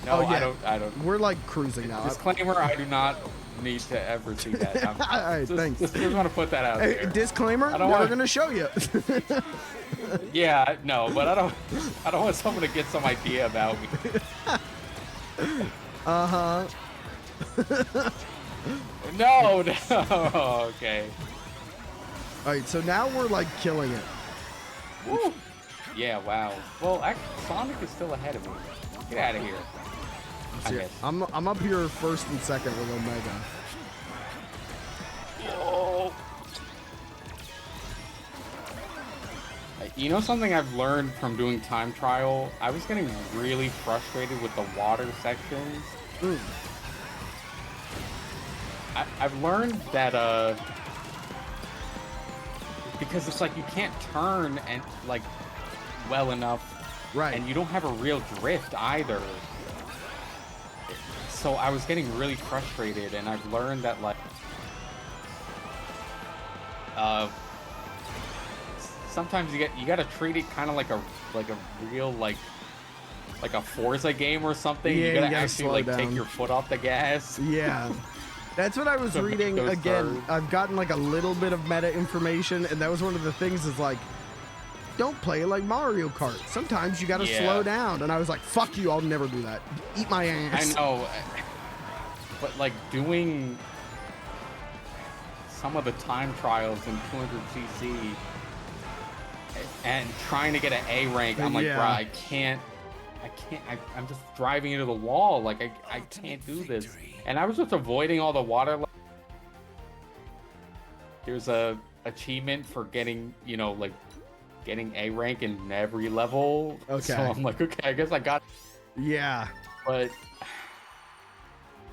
No, oh, yeah. I don't. We're like cruising now. Disclaimer: I do not need to ever see that. All right, thanks. Just want to put that out Hey, there. disclaimer: we're gonna show you. Yeah, no, but I don't want someone to get some idea about me. No. Okay. All right, so now we're like killing it. Woo. Yeah, wow. Well, Sonic is still ahead of me. Get out of here. I guess. I'm up here first and second with Omega. Whoa. You know something I've learned from doing time trial? I was getting really frustrated with the water sections. Mm. I've learned that because it's like you can't turn and like well enough, Right. and you don't have a real drift either. So I was getting really frustrated, and I've learned that like sometimes you gotta treat it kind of like a real like a Forza game or something. Yeah, you gotta you gotta actually slow like down. take your foot off the gas. Yeah. That's what I was To make reading. those Again, turns. I've gotten like a little bit of meta information, and that was one of the things is like, don't play it like Mario Kart. Sometimes you gotta Yeah. slow down. And I was like, fuck you, I'll never do that. Eat my ass. I know, but like doing some of the time trials in 200cc and trying to get an A rank, I'm like, Yeah. bro, I'm just driving into the wall. Like I can't do this. And I was just avoiding all the water. There's a achievement for getting, like getting A rank in every level. Okay. So I'm like, okay, I guess I got. Yeah. But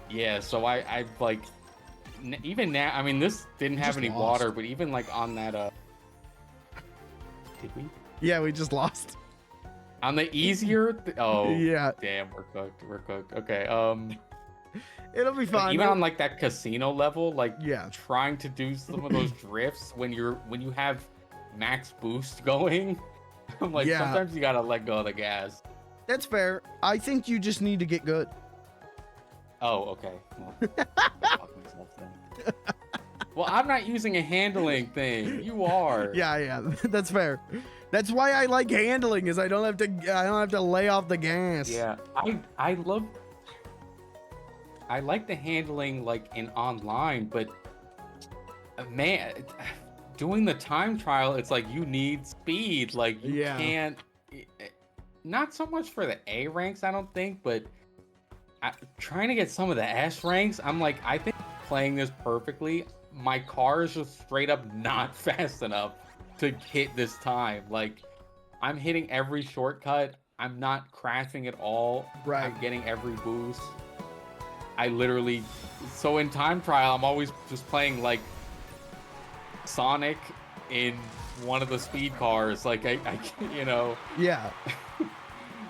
yeah, so I like even now. I mean, this didn't have just any lost. water, but even like on that did we? Yeah, we just lost. On the easier oh Yeah. damn, we're cooked. Okay, It'll be fine. even on like that casino level, like Yeah. trying to do some of those drifts when you have max boost going, I'm like, Yeah. sometimes you gotta let go of the gas. That's fair. I think you just need to get good. Oh, okay. Well, I'll fuck myself then. Well, I'm not using a handling thing. You are. Yeah, that's fair. That's why I like handling, is I don't have to lay off the gas. Yeah. I like the handling like in online, but man, doing the time trial, it's like you need speed. Like you Yeah. can't. not so much for the A ranks, I don't think, but trying to get some of the S ranks, I'm like, I think playing this perfectly, my car is just straight up not fast enough to hit this time. Like, I'm hitting every shortcut. I'm not crashing at all. Right. I'm getting every boost. I literally, so in time trial, I'm always just playing like Sonic in one of the speed cars. Like I you know. Yeah.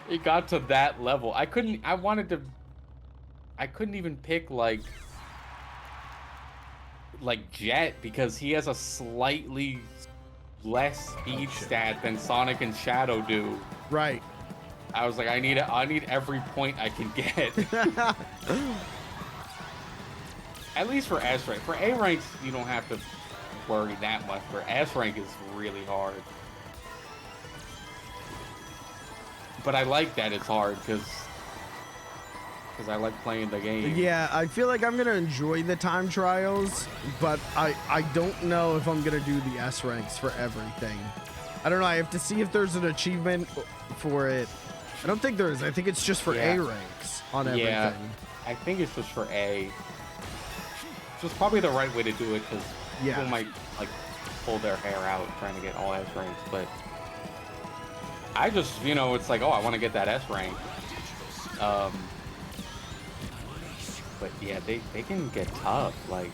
It got to that level. I couldn't even pick like Jet because he has a slightly less speed stat than Sonic and Shadow do. Right. I was like, I need every point I can get. At least for S rank. For A ranks, you don't have to worry that much. For S rank is really hard. But I like that it's hard because I like playing the game. Yeah, I feel like I'm gonna enjoy the time trials, but I don't know if I'm gonna do the S ranks for everything. I don't know. I have to see if there's an achievement for it. I don't think there is. I think it's just for A ranks on everything. Yeah, I think it's just for A. Which is probably the right way to do it because people might like pull their hair out trying to get all S ranks, but I just, you know, it's like, oh, I want to get that S rank. But yeah, they can get tough. Like,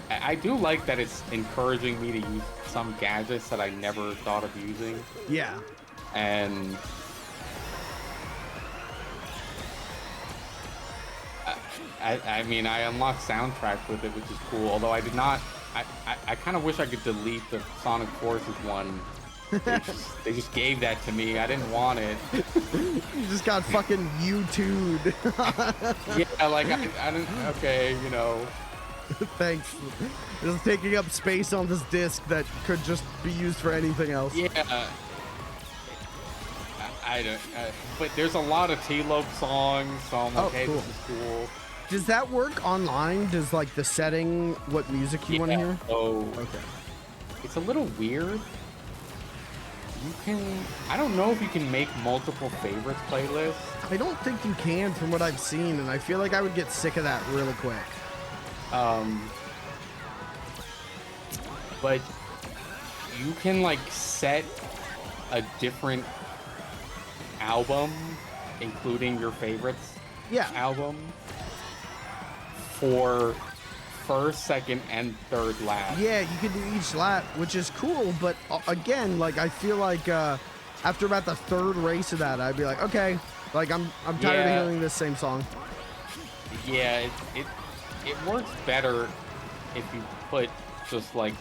I do like that it's encouraging me to use some gadgets that I never thought of using. Yeah. And I mean, I unlocked soundtracks with it, which is cool. Although I did not. I kind of wish I could delete the Sonic Forces one. They just gave that to me. I didn't want it. You just got fucking YouTubed. Yeah, like I didn't. Okay, you know. Thanks. Just taking up space on this disc that could just be used for anything else. Yeah. I don't. But there's a lot of T-Lope songs, so I'm like, hey, cool. this is cool. Does that work online? Does like the setting what music you want to hear? Oh, okay. It's a little weird. You can. I don't know if you can make multiple favorites playlists. I don't think you can, from what I've seen, and I feel like I would get sick of that really quick. But you can like set a different album, including your favorites. Album for first, second, and third lap. Yeah, you can do each lap, which is cool. But again, like I feel like after about the third race of that, I'd be like, okay, like I'm tired of hearing this same song. Yeah, it works better if you put just like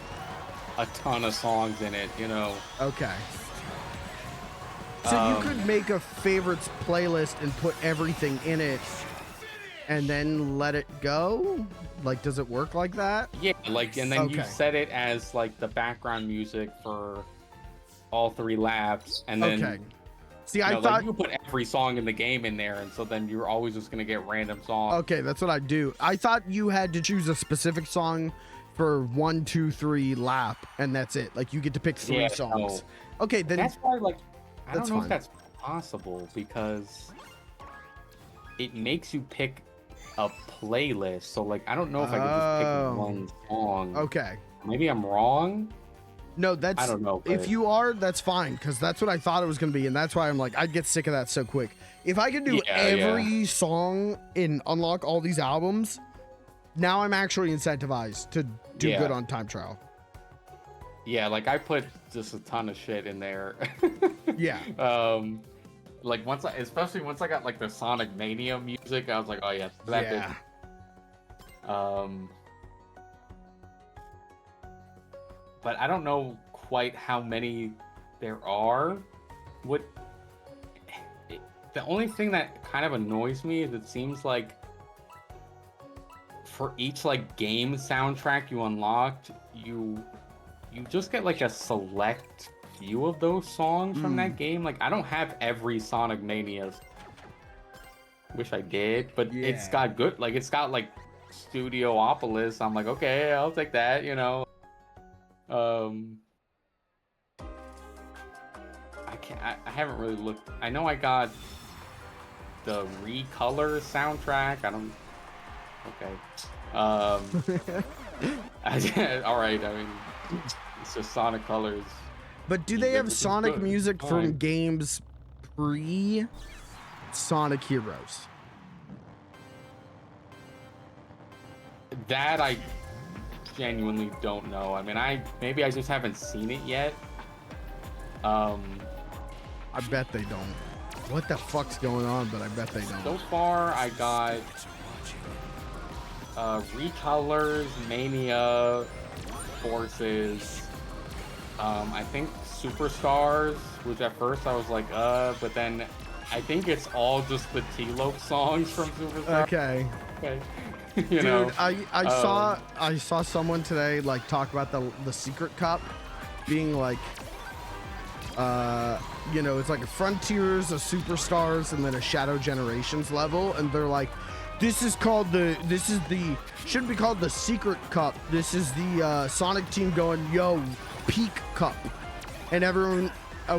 a ton of songs in it, you know. Okay. So you could make a favorites playlist and put everything in it and then let it go? Like, does it work like that? Yeah, like, and then you set it as like the background music for all 3 laps, and then See, I thought like, you put every song in the game in there, and so then you're always just gonna get random songs. Okay, that's what I do. I thought you had to choose a specific song for 1, 2, 3 lap, and that's it. Like, you get to pick 3 songs. No. Okay, then that's why, like, I don't know fine. if that's possible because it makes you pick a playlist. So, like, I don't know if I could just pick one song. Okay. Maybe I'm wrong. No, that's. I don't know. If you are, that's fine, because that's what I thought it was going to be, and that's why I'm like, I'd get sick of that so quick. If I could do every song and unlock all these albums, now I'm actually incentivized to do good on time trial. Yeah, like I put just a ton of shit in there. Yeah. Like especially once I got like the Sonic Mania music, I was like, oh yeah, that bit. But I don't know quite how many there are. The only thing that kind of annoys me is it seems like for each like game soundtrack you unlocked, you just get like a select few of those songs from that game. Like I don't have every Sonic Mania. Wish I did, but it's got good. Like it's got like Studiopolis. I'm like, okay, I'll take that. You know. I haven't really looked. I know I got the Recolor soundtrack. I don't. Okay. All right. I mean, it's just Sonic Colors. But do they have Sonic music from games pre-Sonic Heroes? That I genuinely don't know. I mean, maybe I just haven't seen it yet. I bet they don't. What the fuck's going on? But I bet they don't. So far, I got Recolors, Mania, Forces. I think Superstars, which at first I was like, but then I think it's all just the T-Lope songs from Superstars. Okay. You know, dude, I saw someone today like talk about the Secret Cup being like, you know, it's like a Frontiers, a Superstars, and then a Shadow Generations level, and they're like, shouldn't be called the Secret Cup. This is the Sonic team going, yo, Peak Cup, and everyone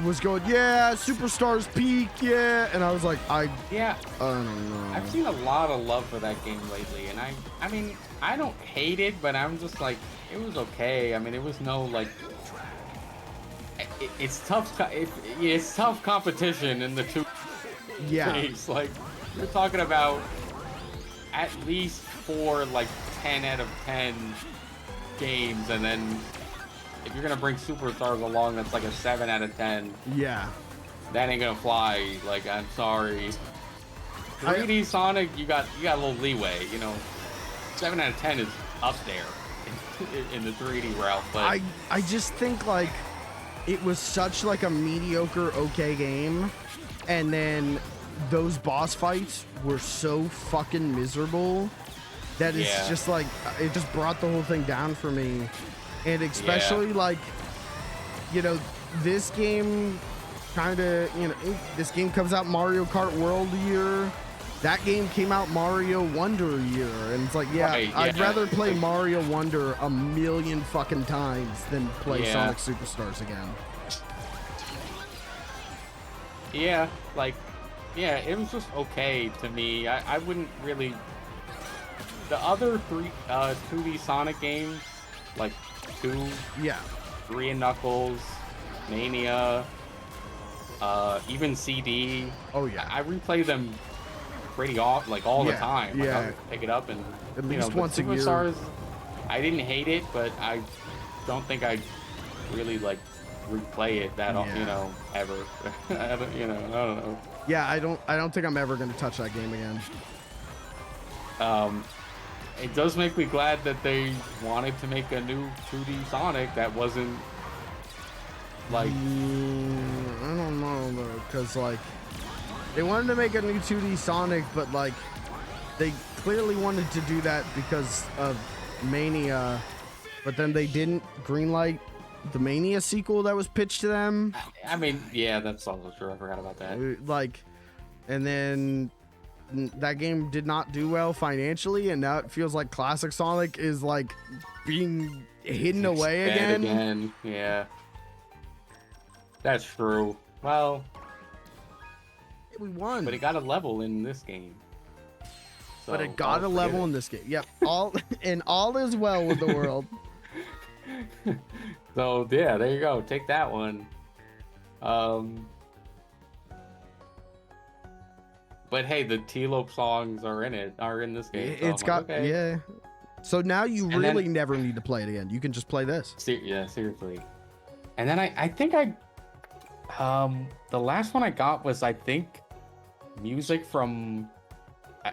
was going, yeah, Superstars Peak, yeah, and I was like, I don't know. I've seen a lot of love for that game lately, and I mean, I don't hate it, but I'm just like, it was okay. I mean, it was no like, it's tough. It's tough competition in the two games. Like, you're talking about at least 4 like 10 out of 10 games, and then if you're gonna bring Superstars along, that's like a 7 out of 10. Yeah, that ain't gonna fly. Like, I'm sorry. 3D Sonic, you got a little leeway. You know, 7 out of 10 is up there in the 3D route. But I just think like it was such like a mediocre okay game, and then those boss fights were so fucking miserable that it's just like, it just brought the whole thing down for me. And especially like, you know, this game kind of, you know, this game comes out Mario Kart World a year. That game came out Mario Wonder a year. And it's like, I'd rather play Mario Wonder a million fucking times than play Sonic Superstars again. Yeah, like, yeah, it was just okay to me. I wouldn't really... The other 2D Sonic games, like 2, 3 and Knuckles, Mania, even CD. Oh yeah, I replay them pretty off, like all the time. Like, I'll pick it up and at least once a year. Superstars, I didn't hate it, but I don't think I'd really like replay it that you know, ever. I don't know. Yeah, I don't think I'm ever gonna touch that game again. It does make me glad that they wanted to make a new 2D Sonic that wasn't like... I don't know though, because like they wanted to make a new 2D Sonic, but like they clearly wanted to do that because of Mania, but then they didn't greenlight the Mania sequel that was pitched to them. I mean, yeah, that's also true. I forgot about that. Like, and then that game did not do well financially, and now it feels like classic Sonic is like being hidden away again. Yeah, that's true. Well, we won, but it got a level in this game. So, but it got a level in this game. Yep, all is well with the world. So yeah, there you go. Take that one. But hey, the T-Lope songs are in this game. So it's got So now you really never need to play it again. You can just play this. Yeah, seriously. And then I think the last one I got was, I think, music from...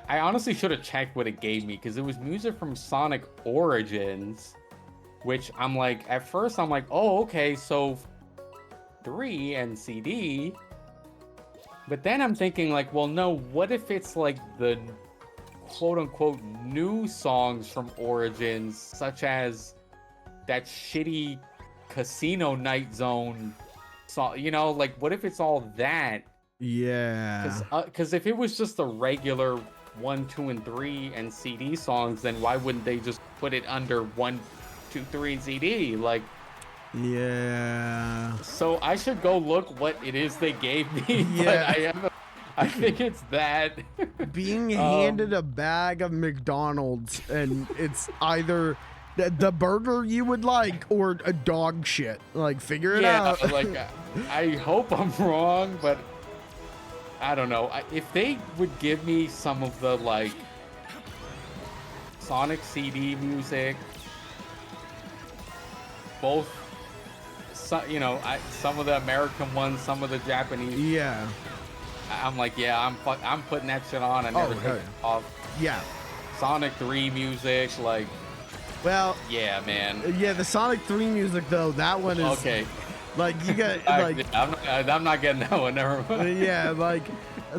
I honestly should have checked what it gave me, because it was music from Sonic Origins, which I'm like, at first I'm like, oh, okay, so 3 and CD. But then I'm thinking like, well, no, what if it's like the quote-unquote new songs from Origins, such as that shitty Casino Night Zone song, you know, like, what if it's all that? Yeah. Because if it was just the regular 1, 2, and 3 and CD songs, then why wouldn't they just put it under 1, 2, 3 and CD? Like, Yeah. So I should go look what it is they gave me. Yeah. But I think it's that. Being handed a bag of McDonald's and it's either the burger you would like or a dog shit. Like, figure it out. Like, I hope I'm wrong, but I don't know. If they would give me some of the, like, Sonic CD music, both, you know, some of the American ones, some of the Japanese. Yeah. I'm like, yeah, I'm putting that shit on and never take it off. Yeah. Sonic 3 music, like, well, yeah, man. Yeah, the Sonic 3 music though, that one is okay. Like, you got like I'm not getting that one. Never mind. Yeah, like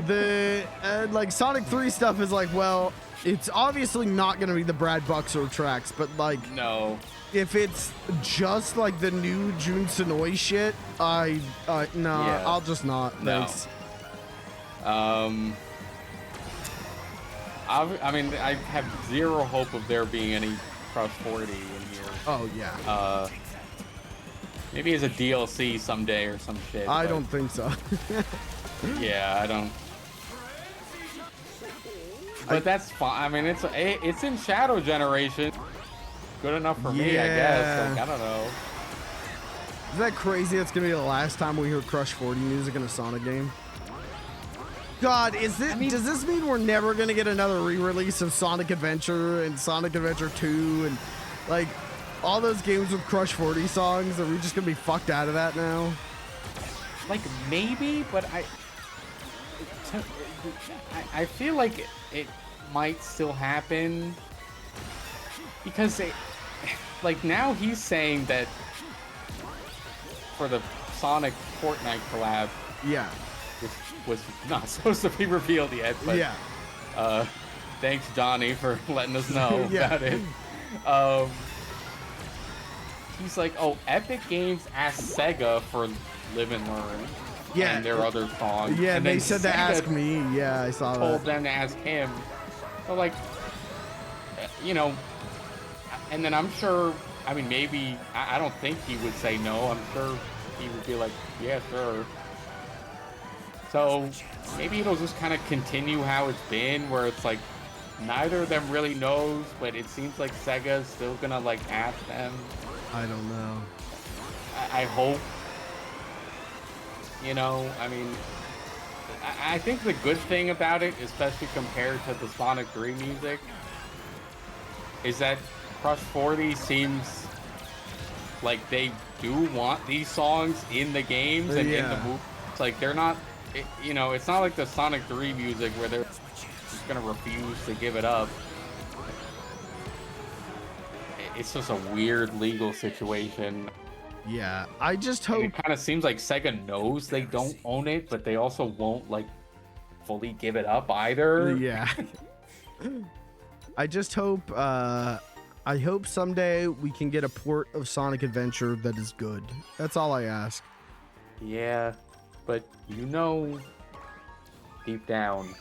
the like Sonic 3 stuff is like, well, it's obviously not gonna be the Brad Buxer tracks, but like, no. If it's just like the new Jun Senoi shit, no, yeah. I'll just not. Thanks. No. I mean, I have zero hope of there being any Crush 40 in here. Oh yeah. Maybe as a DLC someday or some shit. I don't think so. Yeah, I don't. But that's fine. I mean, it's in Shadow Generation. Good enough for me, I guess. Like, I don't know. Isn't that crazy? That's gonna be the last time we hear Crush 40 music in a Sonic game. God, does this mean we're never gonna get another re-release of Sonic Adventure and Sonic Adventure 2 and like all those games with Crush 40 songs? Are we just gonna be fucked out of that now? Like, maybe, but I feel like it might still happen because like now he's saying that for the Sonic Fortnite collab, yeah, which was not supposed to be revealed yet, but yeah, thanks Johnny for letting us know about it. He's like, oh, Epic Games asked Sega for Live and Learn. Yeah, and their other songs. Yeah, and they said to ask me. Yeah, I saw that. Told them to ask him. So like, you know, and then I'm sure. I mean, maybe I don't think he would say no. I'm sure he would be like, yeah, sure. So maybe it'll just kind of continue how it's been, where it's like neither of them really knows, but it seems like Sega's still gonna like ask them. I don't know. I hope. You know, I mean, I think the good thing about it, especially compared to the Sonic 3 music, is that Crush 40 seems like they do want these songs in the games and in the movie. It's like they're not, you know, it's not like the Sonic 3 music where they're just gonna refuse to give it up. It's just a weird legal situation. Yeah, I just hope. It kind of seems like Sega knows they don't own it, but they also won't like fully give it up either. Yeah. I just hope. I hope someday we can get a port of Sonic Adventure that is good. That's all I ask. Yeah, but you know, deep down,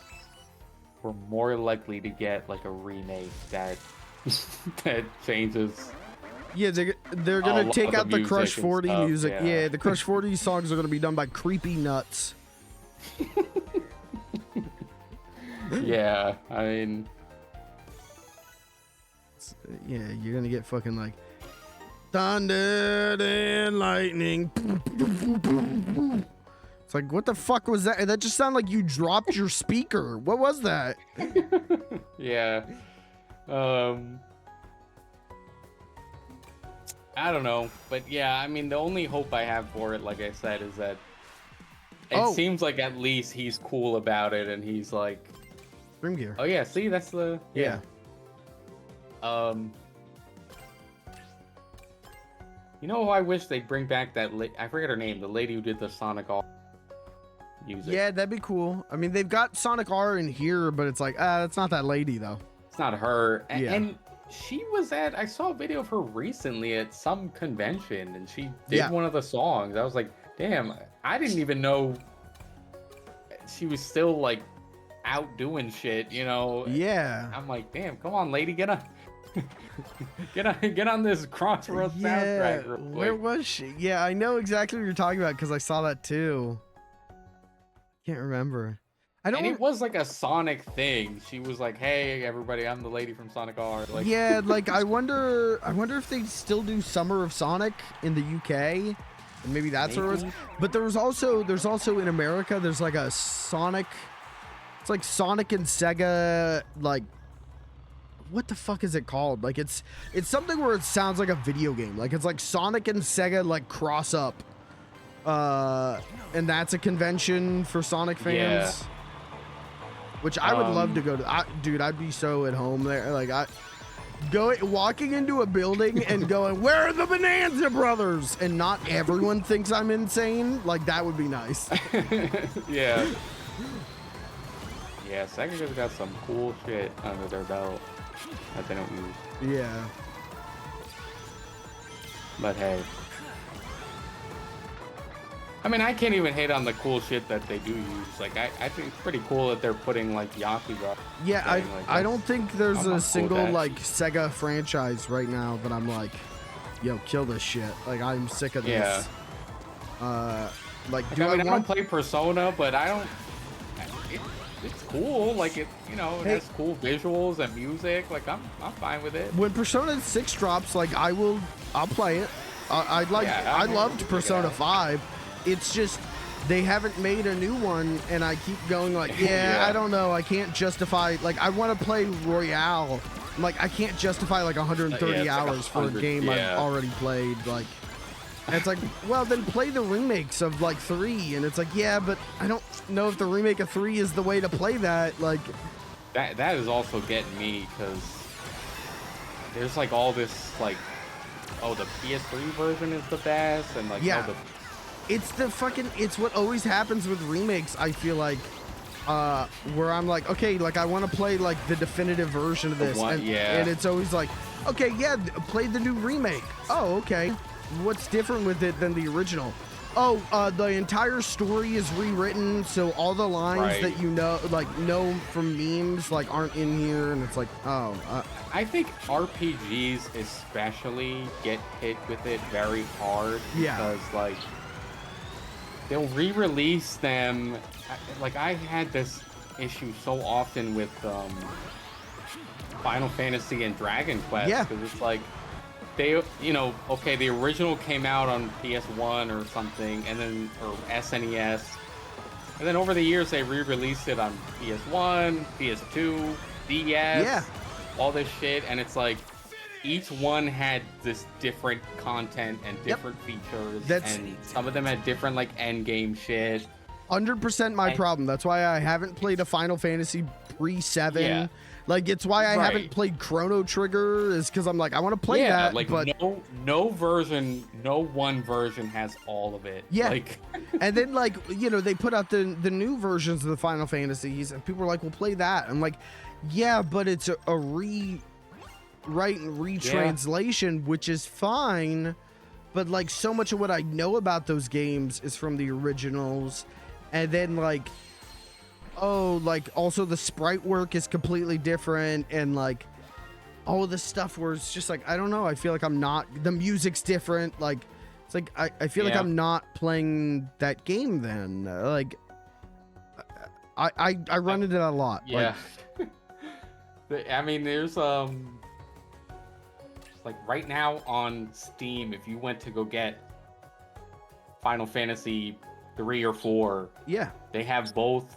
we're more likely to get like a remake that that changes. Yeah, they're gonna take out the Crush 40 music. Yeah, the Crush 40 songs are gonna be done by Creepy Nuts. Yeah, I mean, yeah, you're gonna get fucking like thunder and lightning. It's like, what the fuck was that? That just sounded like you dropped your speaker. What was that? Yeah. I don't know, but yeah, I mean, the only hope I have for it, like I said, is that it seems like at least he's cool about it, and he's like, Stream Gear. Oh yeah, see, that's the yeah. You know, I wish they'd bring back that I forget her name, the lady who did the Sonic R music. Yeah, that'd be cool. I mean, they've got Sonic R in here, but it's like, that's not that lady though. It's not her. Yeah. And she was I saw a video of her recently at some convention, and she did one of the songs. I was like, damn, I didn't even know she was still like out doing shit, you know? Yeah. I'm like, damn, come on, lady, get Get on this Crossroads soundtrack real quick. Where was she? Yeah, I know exactly what you're talking about because I saw that too. Can't remember. I don't. And it was like a Sonic thing. She was like, "Hey, everybody, I'm the lady from Sonic R." Like, yeah, like I wonder if they still do Summer of Sonic in the UK. And maybe that's where it was. But there's also in America. There's like a Sonic. It's like Sonic and Sega. Like, what the fuck is it called? Like it's something where it sounds like a video game. Like it's like Sonic and Sega like cross up. And that's a convention for Sonic fans. Yeah. Which I would love to go to. Dude, I'd be so at home there. Like walking into a building and going, "Where are the Bonanza Brothers?" and not everyone thinks I'm insane. Like that would be nice. Yeah. Yeah, Sega's got some cool shit under their belt that they don't use. Yeah. But hey. I mean, I can't even hate on the cool shit that they do use. Like, I think it's pretty cool that they're putting, like, Yakuza. Yeah, I don't think there's a single, cool like, Sega franchise right now that I'm like, yo, kill this shit. Like, I'm sick of this. Like, I don't play Persona, but I don't... It's cool. Like, it has cool visuals and music. Like, I'm fine with it. When Persona 6 drops, like, I'll play it. I loved Persona 5. It's just they haven't made a new one, and I keep going like, I don't know, I can't justify, like, I want to play Royale. Like, I can't justify like 130 hours for a game I've already played. Like, and it's like, well, then play the remakes of like 3, and it's like, yeah, but I don't know if the remake of 3 is the way to play that. Like, that is also getting me because there's like all this like, oh, the PS3 version is the best, and like, oh, it's what always happens with remakes, I feel like, where I'm like, okay, like I want to play like the definitive version of this, and it's always like, okay, yeah, play the new remake. Oh, okay, what's different with it than the original? Oh, the entire story is rewritten, so all the lines that you know from memes like aren't in here, and it's like, oh. I think RPGs especially get hit with it very hard because like they'll re-release them. Like I had this issue so often with Final Fantasy and Dragon Quest because it's like they, okay, the original came out on PS1 or something, and then or SNES, and then over the years they re-released it on PS1, PS2, DS, all this shit, and it's like each one had this different content and different features, and some of them had different like end game shit. 100% my problem. That's why I haven't played a Final Fantasy pre-7. Yeah. Like, it's why I haven't played Chrono Trigger, is because I'm like, I want to play that, like, but no one version has all of it. Yeah. Like, and then like, they put out the new versions of the Final Fantasies, and people are like, "Well, play that." I'm like, yeah, but it's a rewrite and retranslation, which is fine, but like so much of what I know about those games is from the originals, and then like, oh, like also the sprite work is completely different, and like all of this stuff where it's just like, I don't know, I feel like the music's different, like it's like I feel like I'm not playing that game then. Like I run into that a lot. Yeah. Like, I mean, there's like right now on Steam, if you went to go get Final Fantasy 3 or 4, they have both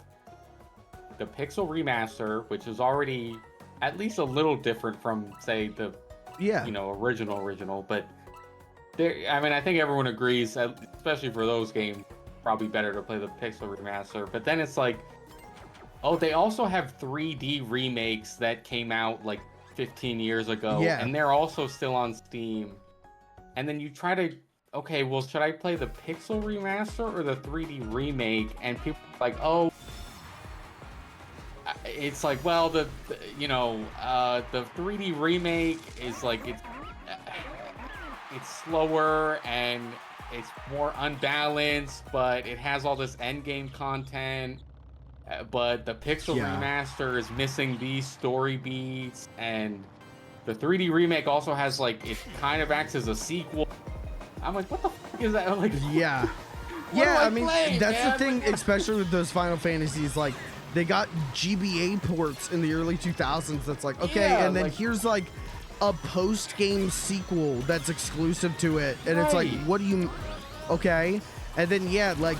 the Pixel Remaster, which is already at least a little different from, say, the original, but I mean, I think everyone agrees, especially for those games, probably better to play the Pixel Remaster. But then it's like, oh, they also have 3D remakes that came out like 15 years ago, and they're also still on Steam. And then you try to, okay, well, should I play the Pixel Remaster or the 3D remake? And people are like, oh, it's like, well, the 3D remake is like, it's slower and it's more unbalanced, but it has all this endgame content. But the Pixel Remaster is missing these story beats, and the 3D remake also has like it kind of acts as a sequel. I'm like, what the fuck is that? I'm like, yeah. Yeah, I mean, that's the thing, especially with those Final Fantasies, like, they got GBA ports in the early 2000s that's like, okay, Yeah, and then like- here's like a post-game sequel that's exclusive to it, and it's like, Right. what do you, okay? And then, yeah, like,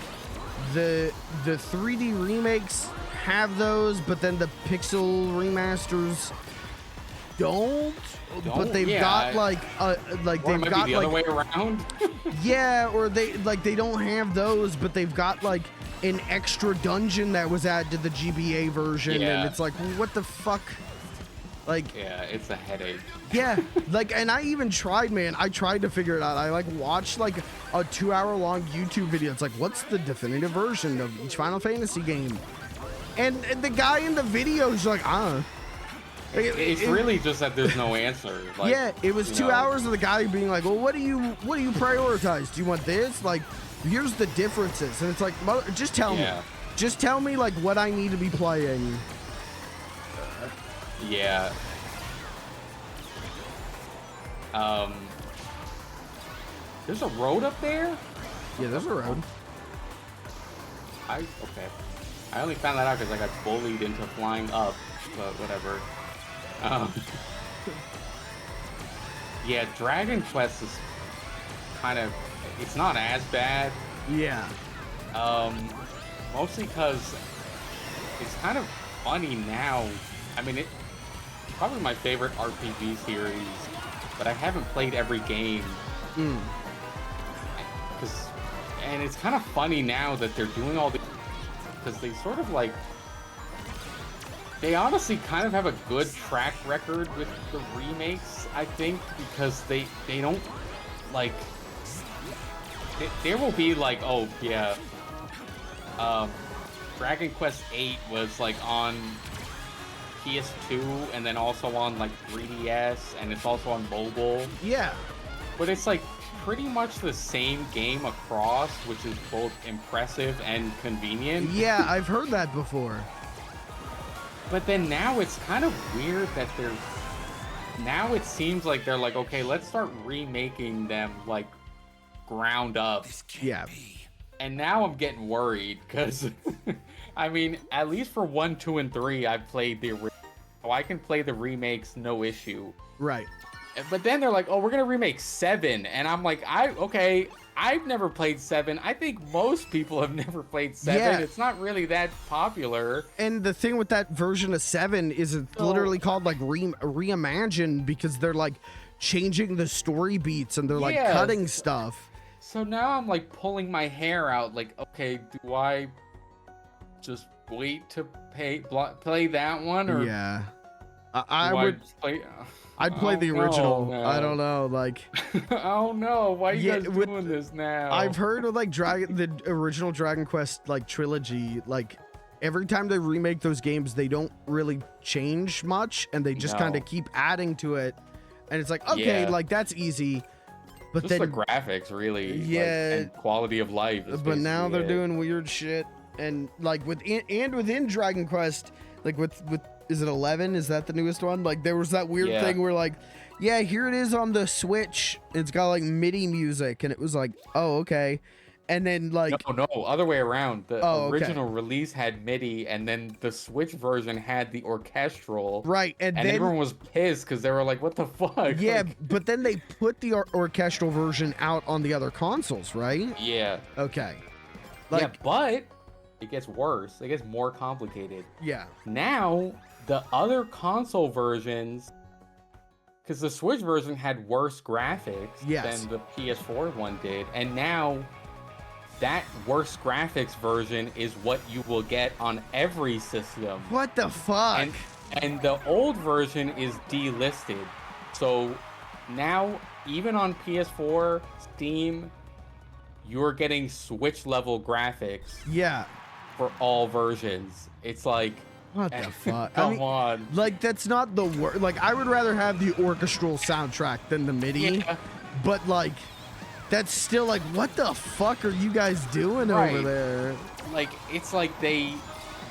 the 3D remakes have those, but then the pixel remasters don't, but they've got like or they've it might got be the other like way around. yeah, or they don't have those, but they've got like an extra dungeon that was added to the GBA version, Yeah. and it's like, what the fuck? Like, Yeah, it's a headache. yeah, like, and I even tried, man. I tried to figure it out. I like watched like a 2-hour-long YouTube video. It's like, what's the definitive version of each Final Fantasy game? And the guy in the video is like, It's really just that there's no answer. Like, yeah, it was you 2 know. hours of the guy being like, well, what do you prioritize? Do you want this? Like, here's the differences. And it's like, just tell me. Yeah. Just tell me, like, what I need to be playing. Yeah. There's a road up there? Yeah, there's a road. Okay. I only found that out because I got bullied into flying up, but whatever. Yeah, Dragon Quest is kind of, it's not as bad. Yeah. Mostly because it's kind of funny now. I mean, it's probably my favorite RPG series, but I haven't played every game. And it's kind of funny now that they're doing all the, because they sort of like, they honestly kind of have a good track record with the remakes, I think, because they don't like, there will be like, oh yeah, Dragon Quest 8 was like on PS2 and then also on like 3DS, and it's also on mobile. Yeah. But it's like pretty much the same game across, which is both impressive and convenient. Yeah, I've heard that before. But then now it's kind of weird that now it seems like they're like, okay, let's start remaking them like ground up. Yeah. And now I'm getting worried because, I mean, at least for 1, 2, and 3, I've played the original. So I can play the remakes, no issue. Right. But then they're like, oh, we're going to remake 7. And I'm like, okay, I've never played 7. I think most people have never played 7. Yeah. It's not really that popular. And the thing with that version of 7 is it's literally called like Reimagine, because they're like changing the story beats and they're like Yes. cutting stuff. So now I'm like pulling my hair out, like, okay, do I just wait to play that one, or Yeah. do I would just play? I'd play the Oh, no, original. man. I don't know, like Oh no, why are you Yeah, guys with- doing this now? I've heard of like the original Dragon Quest like trilogy, like every time they remake those games, they don't really change much and they just No. kind of keep adding to it. And it's like, okay, Yeah. like that's easy. But just then the graphics, really, like, Yeah. and quality of life. Is but now basically they're it. doing weird shit, and like within Dragon Quest, like with is it 11? Is that the newest one? Like there was that weird Yeah. thing where like, yeah, here it is on the Switch. It's got like MIDI music, and it was like, oh, okay. And then like, No, other way around. The Oh, okay. original release had MIDI, and then the Switch version had the orchestral. right, and And then everyone was pissed because they were like, "What the fuck?" yeah, Like, but then they put the orchestral version out on the other consoles, right? yeah, Okay. yeah, Like, but it gets worse. It gets more complicated. yeah. Now the other console versions, because the Switch version had worse graphics Yes. than the PS4 one did, and now that worse graphics version is what you will get on every system. What the fuck? And the old version is delisted. So now, even on PS4, Steam, you're getting Switch level graphics yeah. for all versions. It's like, What the fuck? come on. Like, that's not the word. Like, I would rather have the orchestral soundtrack than the MIDI. Yeah. But, like, that's still like, what the fuck are you guys doing Right. over there? Like, it's like they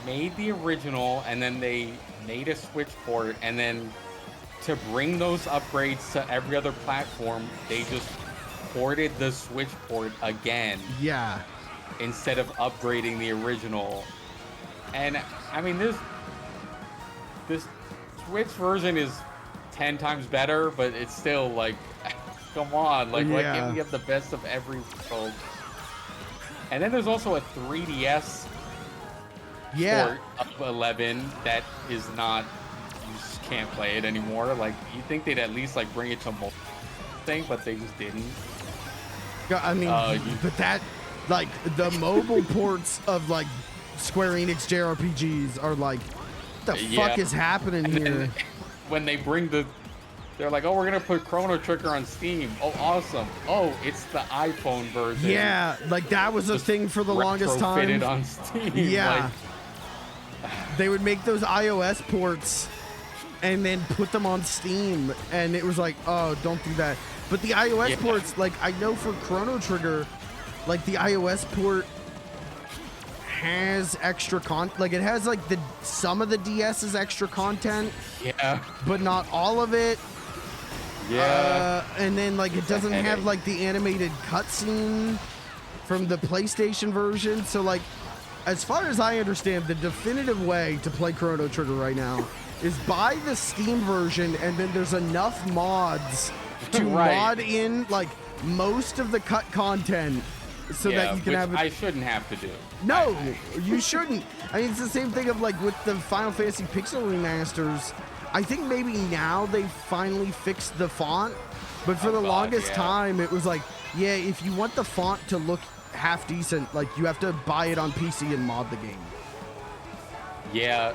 made the original and then they made a Switch port, and then to bring those upgrades to every other platform, they just ported the Switch port again. Yeah. Instead of upgrading the original. And I mean, this Switch version is 10 times better, but it's still like, come on, like, why can't we have the best of every world? And then there's also a 3DS port of 11 that is not, you just can't play it anymore. Like, you think they'd at least like bring it to mobile thing, but they just didn't. I mean, but that, like, the mobile ports of like Square Enix JRPGs are like, what the fuck is happening here? When they bring they're like, oh, we're gonna put Chrono Trigger on Steam. Oh, awesome. Oh, it's the iPhone version. Yeah, like that was a thing for the longest time. Retrofitted on Steam. Yeah. Like, they would make those iOS ports and then put them on Steam, and it was like, oh, don't do that. But the iOS ports, like, I know for Chrono Trigger, like the iOS port has extra like it has like some of the DS's extra content. Yeah. But not all of it. Yeah. And then like it doesn't have like the animated cutscene from the PlayStation version. So like, as far as I understand, the definitive way to play Chrono Trigger right now is buy the Steam version, and then there's enough mods to mod in like most of the cut content so that you can have it. I shouldn't have to do. No, you shouldn't. I mean, it's the same thing of like with the Final Fantasy Pixel remasters. I think maybe now they finally fixed the font, but for the longest time it was like, yeah, if you want the font to look half decent, like you have to buy it on PC and mod the game. Yeah,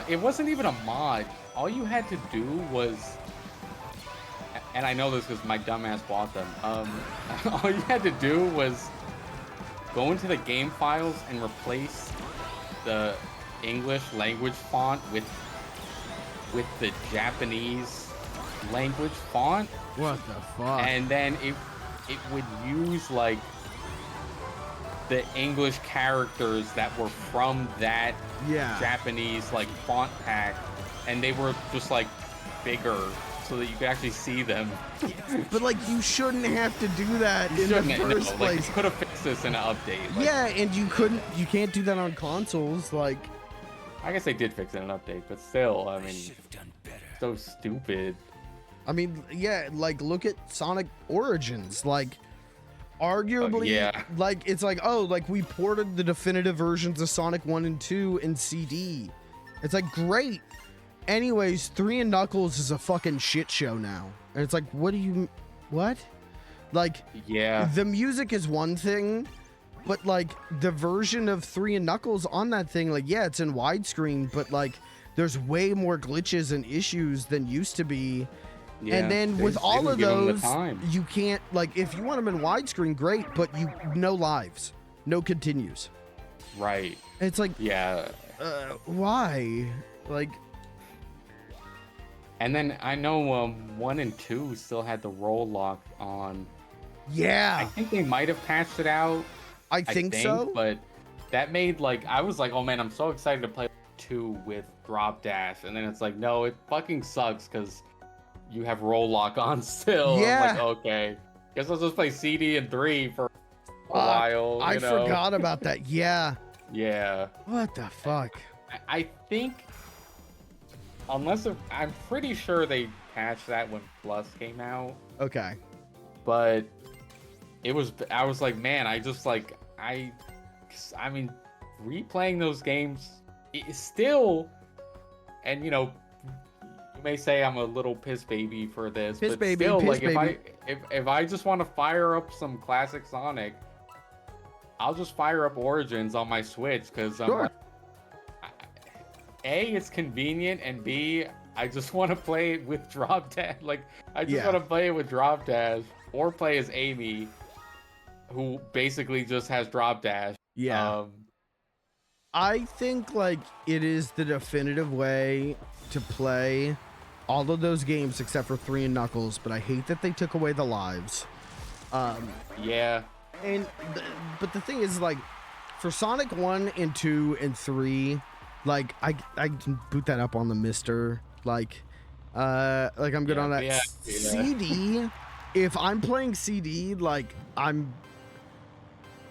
it wasn't even a mod. All you had to do was, and I know this because my dumbass bought them. All you had to do was go into the game files and replace the English language font with the Japanese language font. What the fuck? And then it would use like the English characters that were from that Japanese like font pack, and they were just like bigger so that you could actually see them. But like, you shouldn't have to do that in the first place. Like, you could have fixed this in an update. Like, yeah, and you can't do that on consoles. Like, I guess they did fix it in an update, but still, I mean, so stupid. I mean, yeah, like look at Sonic Origins. Like, arguably, like it's like, oh, like we ported the definitive versions of Sonic 1 and 2 in CD. It's like, great. Anyways, 3 and Knuckles is a fucking shit show now. And it's like, what? Like, the music is one thing, but like the version of 3 and Knuckles on that thing, like, yeah, it's in widescreen, but like there's way more glitches and issues than used to be. Yeah, and then with all of those, you can't, like, if you want them in widescreen, great, but no lives, no continues. Right. It's like, why? Like, and then I know 1 and 2 still had the roll lock on. Yeah. I think they might have patched it out. I think so. But that made, like, I was like, oh man, I'm so excited to play 2 with drop dash. And then it's like, no, it fucking sucks because you have roll lock on still. Yeah. I'm like, okay. Guess I'll just play CD and 3 for a while. I forgot about that. Yeah. Yeah. What the fuck? I think, I'm pretty sure they patched that when Plus came out. Okay. But I was like, man, I mean, replaying those games is still, and you know, you may say I'm a little piss baby for this, but still, like, if I just want to fire up some classic Sonic, I'll just fire up Origins on my Switch because I'm like, A, it's convenient, and B, I just want to play it with drop dash. Like, I just want to play it with drop dash, or play as Amy, who basically just has drop dash. Yeah. I think like it is the definitive way to play all of those games except for 3 and Knuckles, but I hate that they took away the lives. Yeah. And but the thing is, like, for Sonic 1 and 2 and 3, like I can boot that up on the Mister. Like, Like I'm good on that. Yeah. CD, if I'm playing CD, like I'm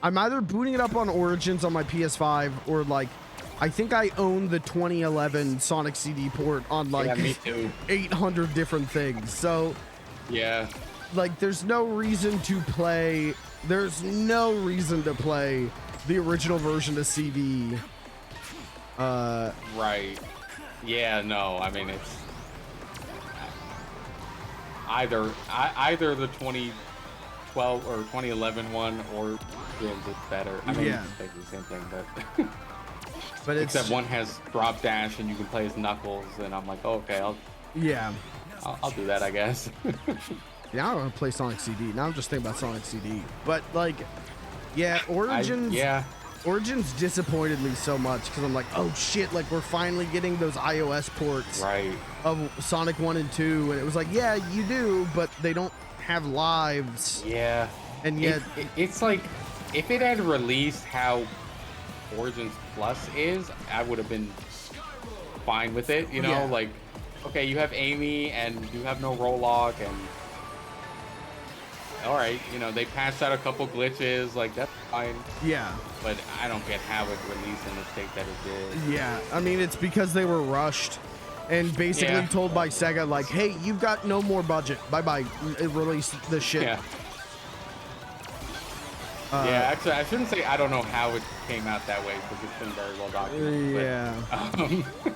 either booting it up on Origins on my PS5 or like I think I own the 2011 Sonic CD port on like me too. 800 different things. So Yeah. like there's no reason to play the original version of CD. Right. Yeah, no, I mean it's either the 2012 or 2011 one or it's better. I mean, Yeah. it's basically the same thing, but But it's except one has drop dash and you can play as Knuckles, and I'm like, oh, okay, I'll do that, I guess. Yeah, I don't want to play Sonic CD. Now I'm just thinking about Sonic CD. But like, yeah, Origins. Origins disappointed me so much because I'm like, oh shit, like we're finally getting those iOS ports of Sonic 1 and 2, and it was like, yeah, you do, but they don't have lives. Yeah. And yet it's like if it had released how Origins Plus is, I would have been fine with it, you know? Yeah. Like, okay, you have Amy and you have no Rollock, and all right, you know, they patched out a couple glitches, like that's fine. Yeah. But I don't get how it released in the state that it did. Yeah, I mean, it's because they were rushed and basically told by Sega, like, hey, you've got no more budget. Bye-bye. Release the shit. Yeah. Yeah, actually, I shouldn't say I don't know how it came out that way because it's been very well documented. Yeah. But,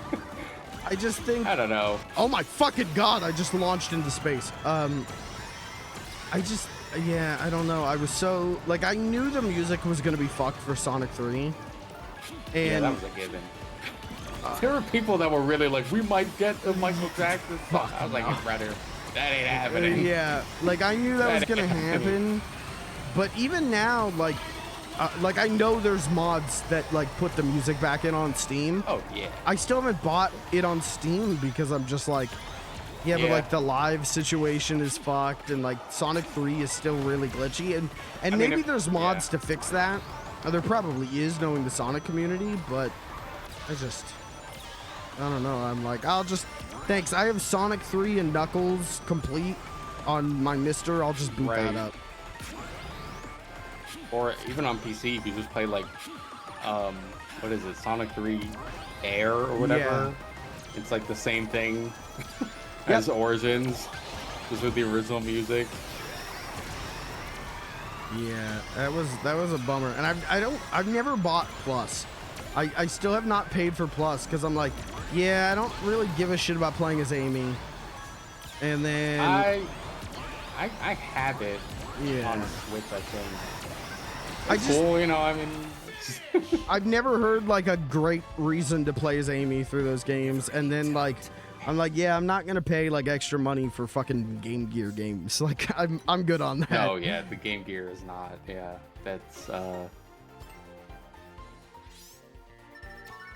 I just think... I don't know. Oh my fucking god, I just launched into space. Yeah, I don't know. I was so... Like, I knew the music was going to be fucked for Sonic 3. And yeah, that was a given. There were people that were really like, we might get the Michael Jackson song. I was like, brother, that ain't happening. Yeah, like, I knew that was going to happen. But even now, like I know there's mods that, like, put the music back in on Steam. Oh, yeah. I still haven't bought it on Steam because I'm just like... Yeah, but like the live situation is fucked, and like Sonic 3 is still really glitchy, and maybe there's mods to fix that. There probably is, knowing the Sonic community, but I don't know. I'm like, thanks. I have Sonic 3 and Knuckles complete on my Mister. I'll just boot that up. Or even on PC, you just play like, what is it, Sonic 3 Air or whatever. Yeah. It's like the same thing. As Origins, just with the original music. Yeah, that was a bummer. And I've never bought Plus. I still have not paid for Plus because I'm like, yeah, I don't really give a shit about playing as Amy. And then I have it on Yeah. Switch, I think. I It's just- cool, you know, I mean, I've never heard like a great reason to play as Amy through those games. And then like, I'm like, yeah, I'm not gonna pay like extra money for fucking Game Gear games. Like, I'm good on that. no, yeah, the Game Gear is not. Yeah, that's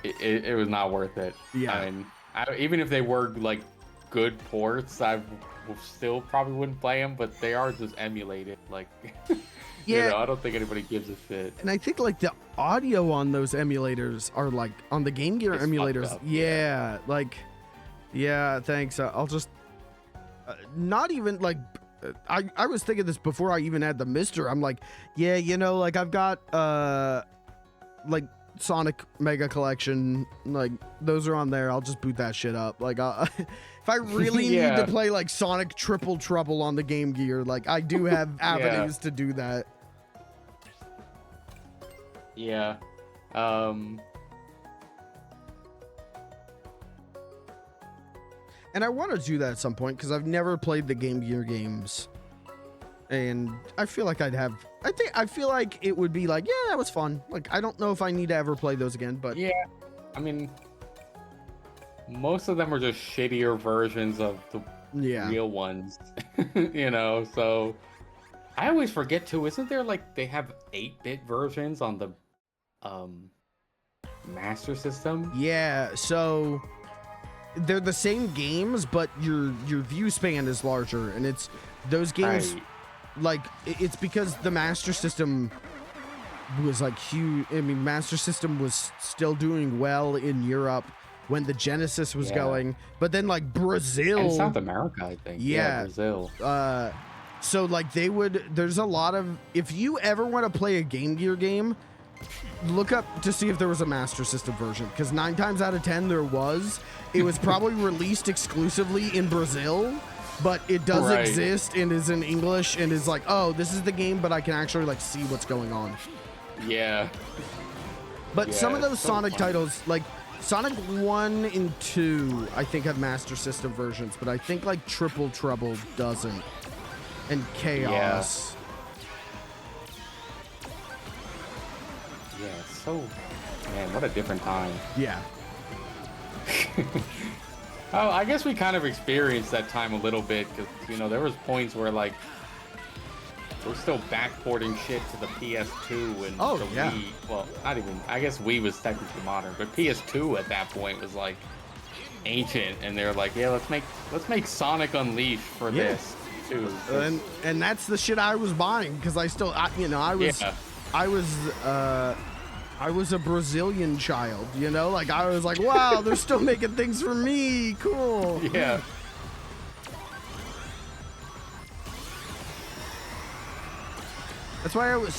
it was not worth it. Yeah. I mean, even if they were like good ports, I still probably wouldn't play them. But they are just emulated. Like, Yeah. you know, I don't think anybody gives a shit. And I think like the audio on those emulators are like on the Game Gear It's emulators. fucked up, Yeah, like, yeah, thanks. I'll just not even like. I was thinking this before I even had the Mister. I'm like, yeah, you know, like I've got like Sonic Mega Collection, like those are on there. I'll just boot that shit up. Like, if I really need to play like Sonic Triple Trouble on the Game Gear, like I do have avenues to do that. Yeah. And I want to do that at some point because I've never played the Game Gear games, and I feel like I feel like it would be like, yeah, that was fun. Like, I don't know if I need to ever play those again, but yeah, I mean, most of them are just shittier versions of the real ones, you know. So I always forget too. Isn't there like they have 8-bit versions on the Master System? Yeah, so they're the same games, but your view span is larger, and it's those games. Right. Like, it's because the Master System was like huge. I mean, Master System was still doing well in Europe when the Genesis was Yeah. going. But then like Brazil, And South America, I think. Yeah. Brazil. so like there's a lot of, if you ever want to play a Game Gear game, look up to see if there was a Master System version, because 9 times out of 10 there was. It was probably released exclusively in Brazil, but it does Right. exist and is in English and is like, oh, this is the game, but I can actually like see what's going on. Yeah. But Yeah, some of those it's so Sonic funny. titles, like Sonic 1 and 2, I think have Master System versions, but I think like Triple Trouble doesn't. And Chaos. Yeah, so, man, what a different time. Yeah. Oh, I guess we kind of experienced that time a little bit, because, you know, there was points where, like, we're still backporting shit to the PS2 and Oh, the yeah. Wii. Well, not even, I guess Wii was technically modern, but PS2 at that point was, like, ancient, and they're like, yeah, let's make Sonic Unleashed for Yeah. this, too. 'cause- And that's the shit I was buying, because I Yeah. I was a Brazilian child, you know? Like, I was like, wow, they're still making things for me. Cool. Yeah. That's why I was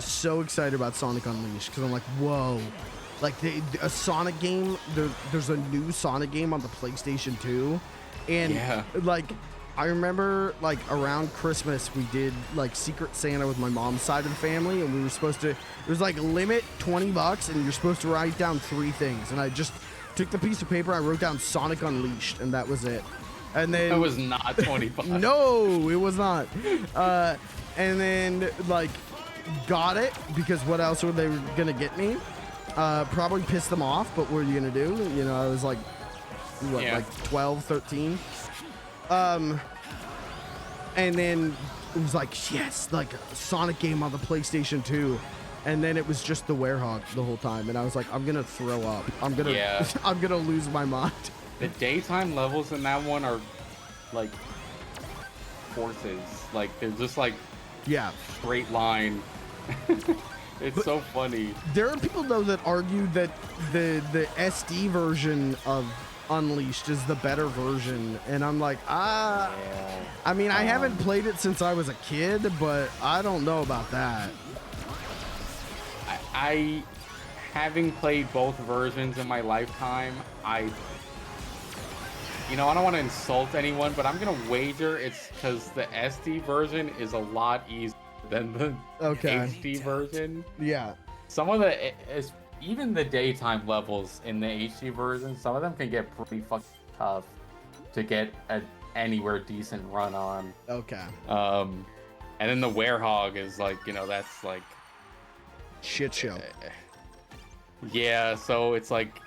so excited about Sonic Unleashed, because I'm like, whoa. Like, a Sonic game, there's a new Sonic game on the PlayStation 2. And, Yeah. like, I remember, like, around Christmas, we did, like, Secret Santa with my mom's side of the family, and we were supposed to, it was, like, limit $20, and you're supposed to write down 3 things. And I just took the piece of paper, I wrote down Sonic Unleashed, and that was it. And then... That was not 25. No, it was not. And then, like, got it, because what else were they gonna get me? Probably piss them off, but what are you gonna do? You know, I was like, what, Yeah. like 12, 13? And then it was like, yes, like a Sonic game on the PlayStation 2. And then it was just the Werehog the whole time. And I was like, I'm gonna throw up. I'm gonna, Yeah. I'm gonna lose my mind. The daytime levels in that one are like forces. Like they're just like Yeah. straight line. It's so funny. There are people though that argue that the SD version of Unleashed is the better version, and I'm like, Yeah. I mean, I haven't played it since I was a kid, but I don't know about that. I having played both versions in my lifetime, you know, I don't want to insult anyone, but I'm gonna wager it's because the SD version is a lot easier than the HD version. Yeah. Some of even the daytime levels in the HD version, some of them can get pretty fucking tough to get anywhere decent run on. Okay. And then the Werehog is like, you know, that's like Shit show. yeah, so it's like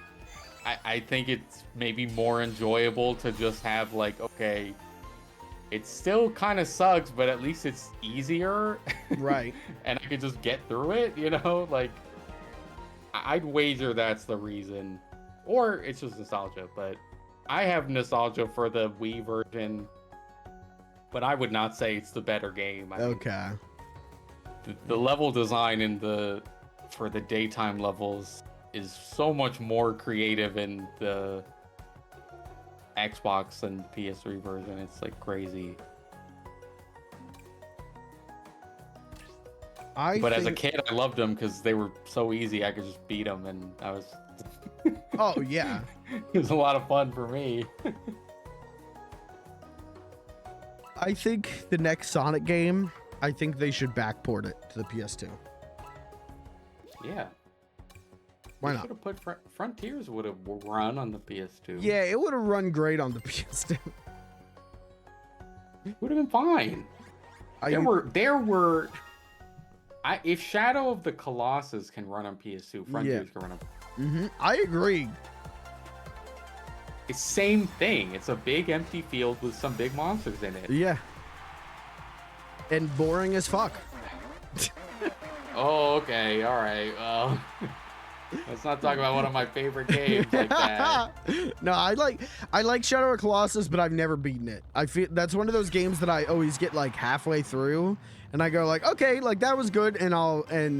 I think it's maybe more enjoyable to just have like, okay, it still kind of sucks, but at least it's easier. Right. And I could just get through it, you know? Like, I'd wager that's the reason. Or it's just nostalgia, but I have nostalgia for the Wii version, but I would not say it's the better game. I mean, Okay. the level design for the daytime levels is so much more creative in the Xbox and PS3 version. It's like crazy. But as a kid, I loved them because they were so easy. I could just beat them, and I was. Oh yeah. It was a lot of fun for me. I think the next Sonic game, I think they should backport it to the PS2. Yeah. Why They not? should have put Frontiers would have run on the PS2. Yeah, it would have run great on the PS2. Would have been fine. There were. If Shadow of the Colossus can run on PS2, Frontiers can run on. I agree. It's same thing. It's a big empty field with some big monsters in it. Yeah. And boring as fuck. Oh, okay, all right. Well, let's not talk about one of my favorite games like that. No, I like Shadow of the Colossus, but I've never beaten it. I feel that's one of those games that I always get like halfway through, and I go like, okay, like that was good, and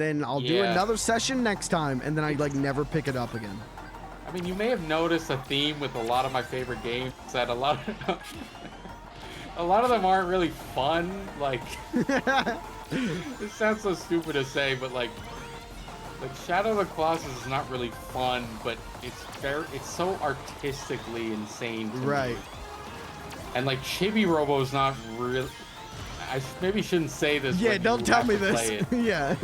then I'll do Yeah. another session next time, and then I like never pick it up again. I mean, you may have noticed a theme with a lot of my favorite games that a lot of them aren't really fun. Like, it sounds so stupid to say, but like Shadow of the Colossus is not really fun, but it's so artistically insane to me. And like Chibi Robo is not really. I maybe shouldn't say this. Yeah, don't tell me this. Yeah.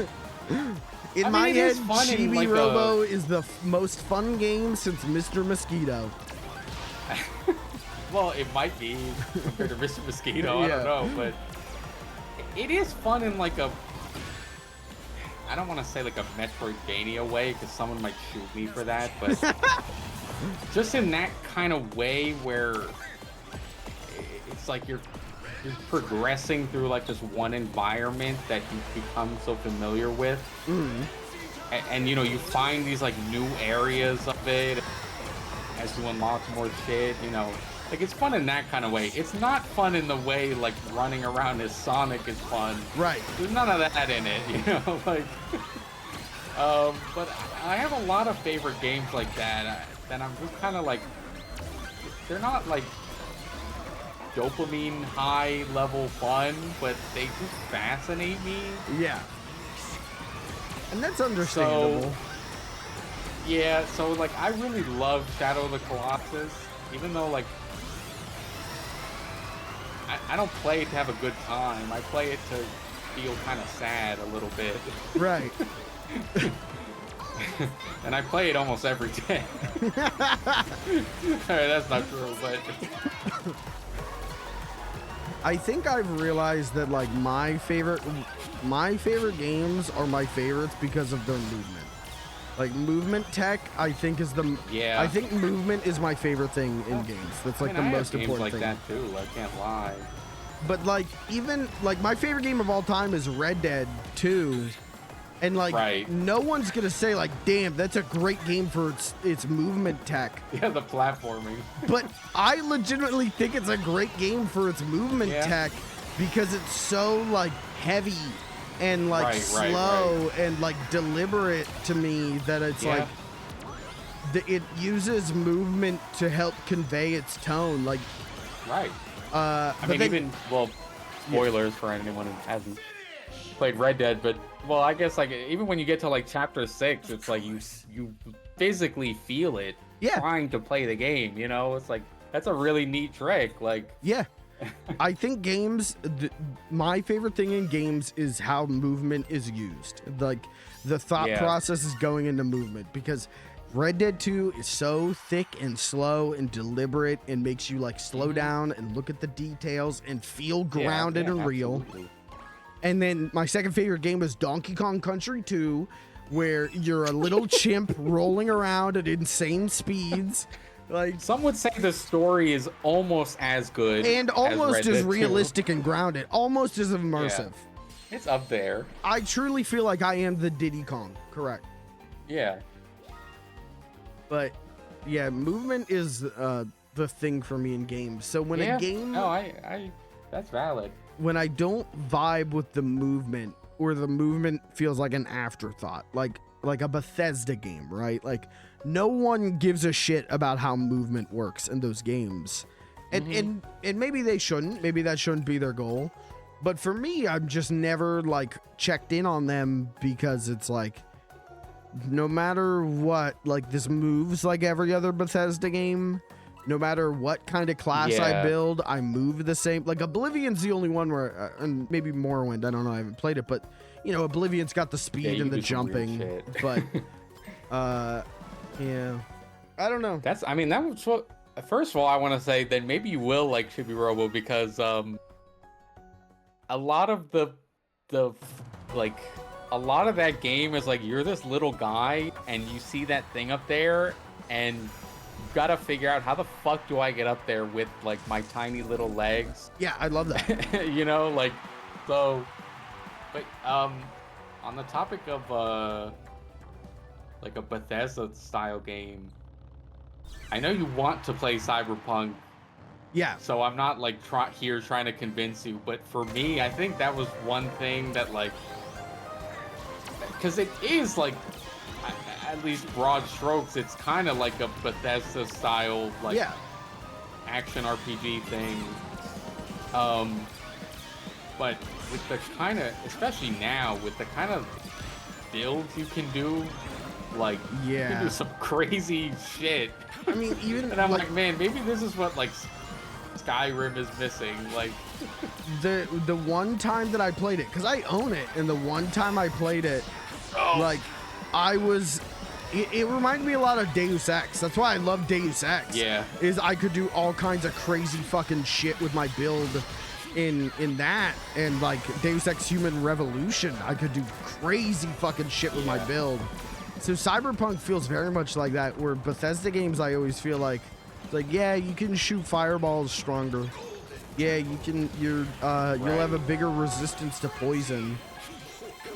In my head, Chibi like Robo is the most fun game since Mr. Mosquito. Well, it might be compared to Mr. Mosquito. I don't know, but it is fun in like a. I don't want to say like a Metroidvania way because someone might shoot me for that, but just in that kind of way where it's like you're progressing through like this one environment that you become so familiar with, and you know, you find these like new areas of it as you unlock more shit. You know, like it's fun in that kind of way. It's not fun in the way like running around as Sonic is fun. Right. There's none of that in it. You know, like. But I have a lot of favorite games like that I'm just kind of like. They're not like dopamine high level fun, but they just fascinate me. Yeah. And that's understandable. So like I really love Shadow of the Colossus, even though like I don't play it to have a good time. I play it to feel kind of sad a little bit. Right. And I play it almost every day. Alright, that's not true, but I think I've realized that like my favorite games are my favorites because of their movement. Like movement tech, I think is the I think movement is my favorite thing in games. That's like the most important thing. I have games like that too. I can't lie. But like even like my favorite game of all time is Red Dead 2. And like no one's gonna say like, damn, that's a great game for its movement tech. Yeah, the platforming. But I legitimately think it's a great game for its movement tech because it's so like heavy and like slow and like deliberate to me that it's like it uses movement to help convey its tone. Like I mean, even spoilers for anyone who hasn't played Red Dead, but I guess like even when you get to like chapter 6, it's like you physically feel it trying to play the game, you know. It's like that's a really neat trick. Like I think games my favorite thing in games is how movement is used, like the thought process is going into movement, because Red Dead 2 is so thick and slow and deliberate and makes you like slow down and look at the details and feel grounded and real. And then my second favorite game is Donkey Kong Country 2, where you're a little chimp rolling around at insane speeds. Like some would say the story is almost as good and almost as realistic and grounded, almost as immersive. Yeah. It's up there. I truly feel like I am the Diddy Kong. Correct. Yeah. But yeah, movement is the thing for me in games. So when a game, that's valid. When I don't vibe with the movement, or the movement feels like an afterthought, like a Bethesda game, right? Like no one gives a shit about how movement works in those games, and maybe they shouldn't. Maybe that shouldn't be their goal. But for me, I'm just never like checked in on them, because it's like no matter what, like this moves like every other Bethesda game. No matter what kind of class I build, I move the same. Like Oblivion's the only one where, and maybe Morrowind, I don't know, I haven't played it, but you know, Oblivion's got the speed and the jumping. But I don't know. I mean, that was what. First of all, I want to say that maybe you will like Chibi Robo, because a lot of a lot of that game is like you're this little guy and you see that thing up there and gotta figure out how the fuck do I get up there with like my tiny little legs. Yeah, I love that. You know, like, so, but on the topic of like a Bethesda style game, I know you want to play Cyberpunk. Yeah. So I'm not like trying to convince you, but for me, I think that was one thing that like, because it is like, at least broad strokes, it's kind of like a Bethesda style, like action RPG thing. But with the kind of, especially now, with the kind of builds you can do, like you can do some crazy shit. I mean, even and I'm like, man, maybe this is what like Skyrim is missing. Like the one time that I played it, because I own it, and the one time I played it, like I was, it reminded me a lot of Deus Ex. That's why I love Deus Ex. Yeah. Is I could do all kinds of crazy fucking shit with my build in that, and like Deus Ex Human Revolution, I could do crazy fucking shit with my build. So Cyberpunk feels very much like that, where Bethesda games I always feel like, it's like, yeah, you can shoot fireballs stronger. Yeah, you can, you'll have a bigger resistance to poison.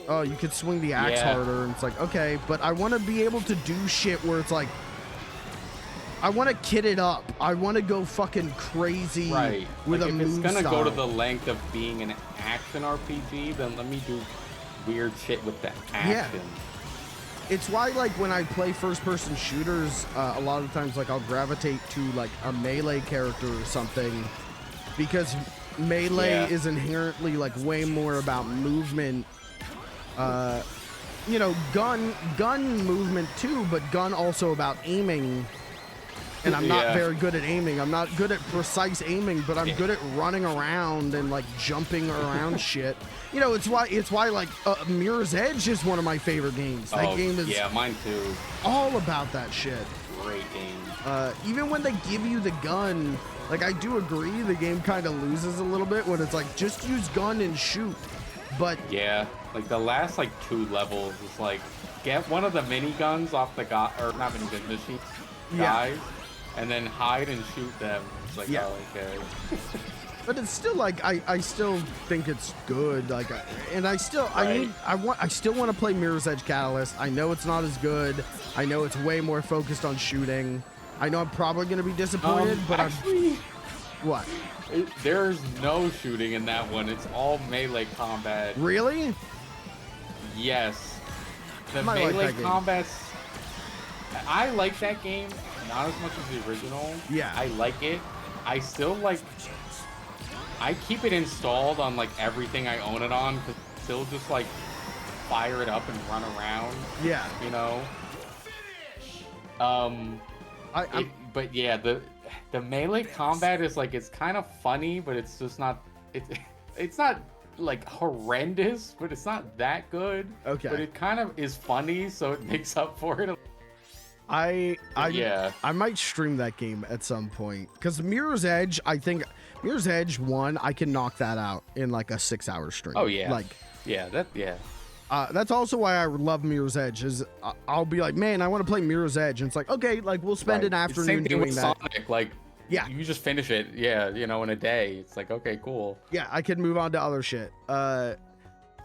Oh, you could swing the axe harder, and it's like, okay, but I want to be able to do shit where it's like, I want to kit it up. I want to go fucking crazy with like a if it's move gonna style. go to the length of being an action RPG, then let me do weird shit with the action. It's why, like, when I play first-person shooters, a lot of times, like, I'll gravitate to, like, a melee character or something, because melee is inherently, like, way more about movement. You know, gun movement too, but gun also about aiming. And I'm not very good at aiming. I'm not good at precise aiming, but I'm good at running around and like jumping around shit. You know, it's why like Mirror's Edge is one of my favorite games. That game is mine too. All about that shit. Great game. Even when they give you the gun, like I do agree the game kind of loses a little bit when it's like just use gun and shoot. But yeah, like the last like 2 levels is like get one of the miniguns off the guy, or not minigun, machine guys. And then hide and shoot them. It's like, oh, okay. But it's still like I still think it's good. Like, and I still I still want to play Mirror's Edge Catalyst. I know it's not as good. I know it's way more focused on shooting. I know I'm probably gonna be disappointed, but actually, what? There's no shooting in that one. It's all melee combat. Really? Yes. The melee combats. I like that game. Not as much as the original. Yeah. I like it. I still like... I keep it installed on, like, everything I own it on, because still just, like, fire it up and run around. Yeah. You know? But, yeah, the melee combat is, like, it's kind of funny, but it's just not... It's not, like, horrendous, but it's not that good. Okay. But it kind of is funny, so it makes up for it. I might stream that game at some point, because Mirror's Edge, I think Mirror's Edge 1, I can knock that out in like a 6-hour stream. Oh yeah, like that's also why I love Mirror's Edge. Is I'll be like, man, I want to play Mirror's Edge, and it's like, okay, like we'll spend an afternoon doing that. Sonic, like you just finish it, you know, in a day. It's like, okay, cool. Yeah, I can move on to other shit.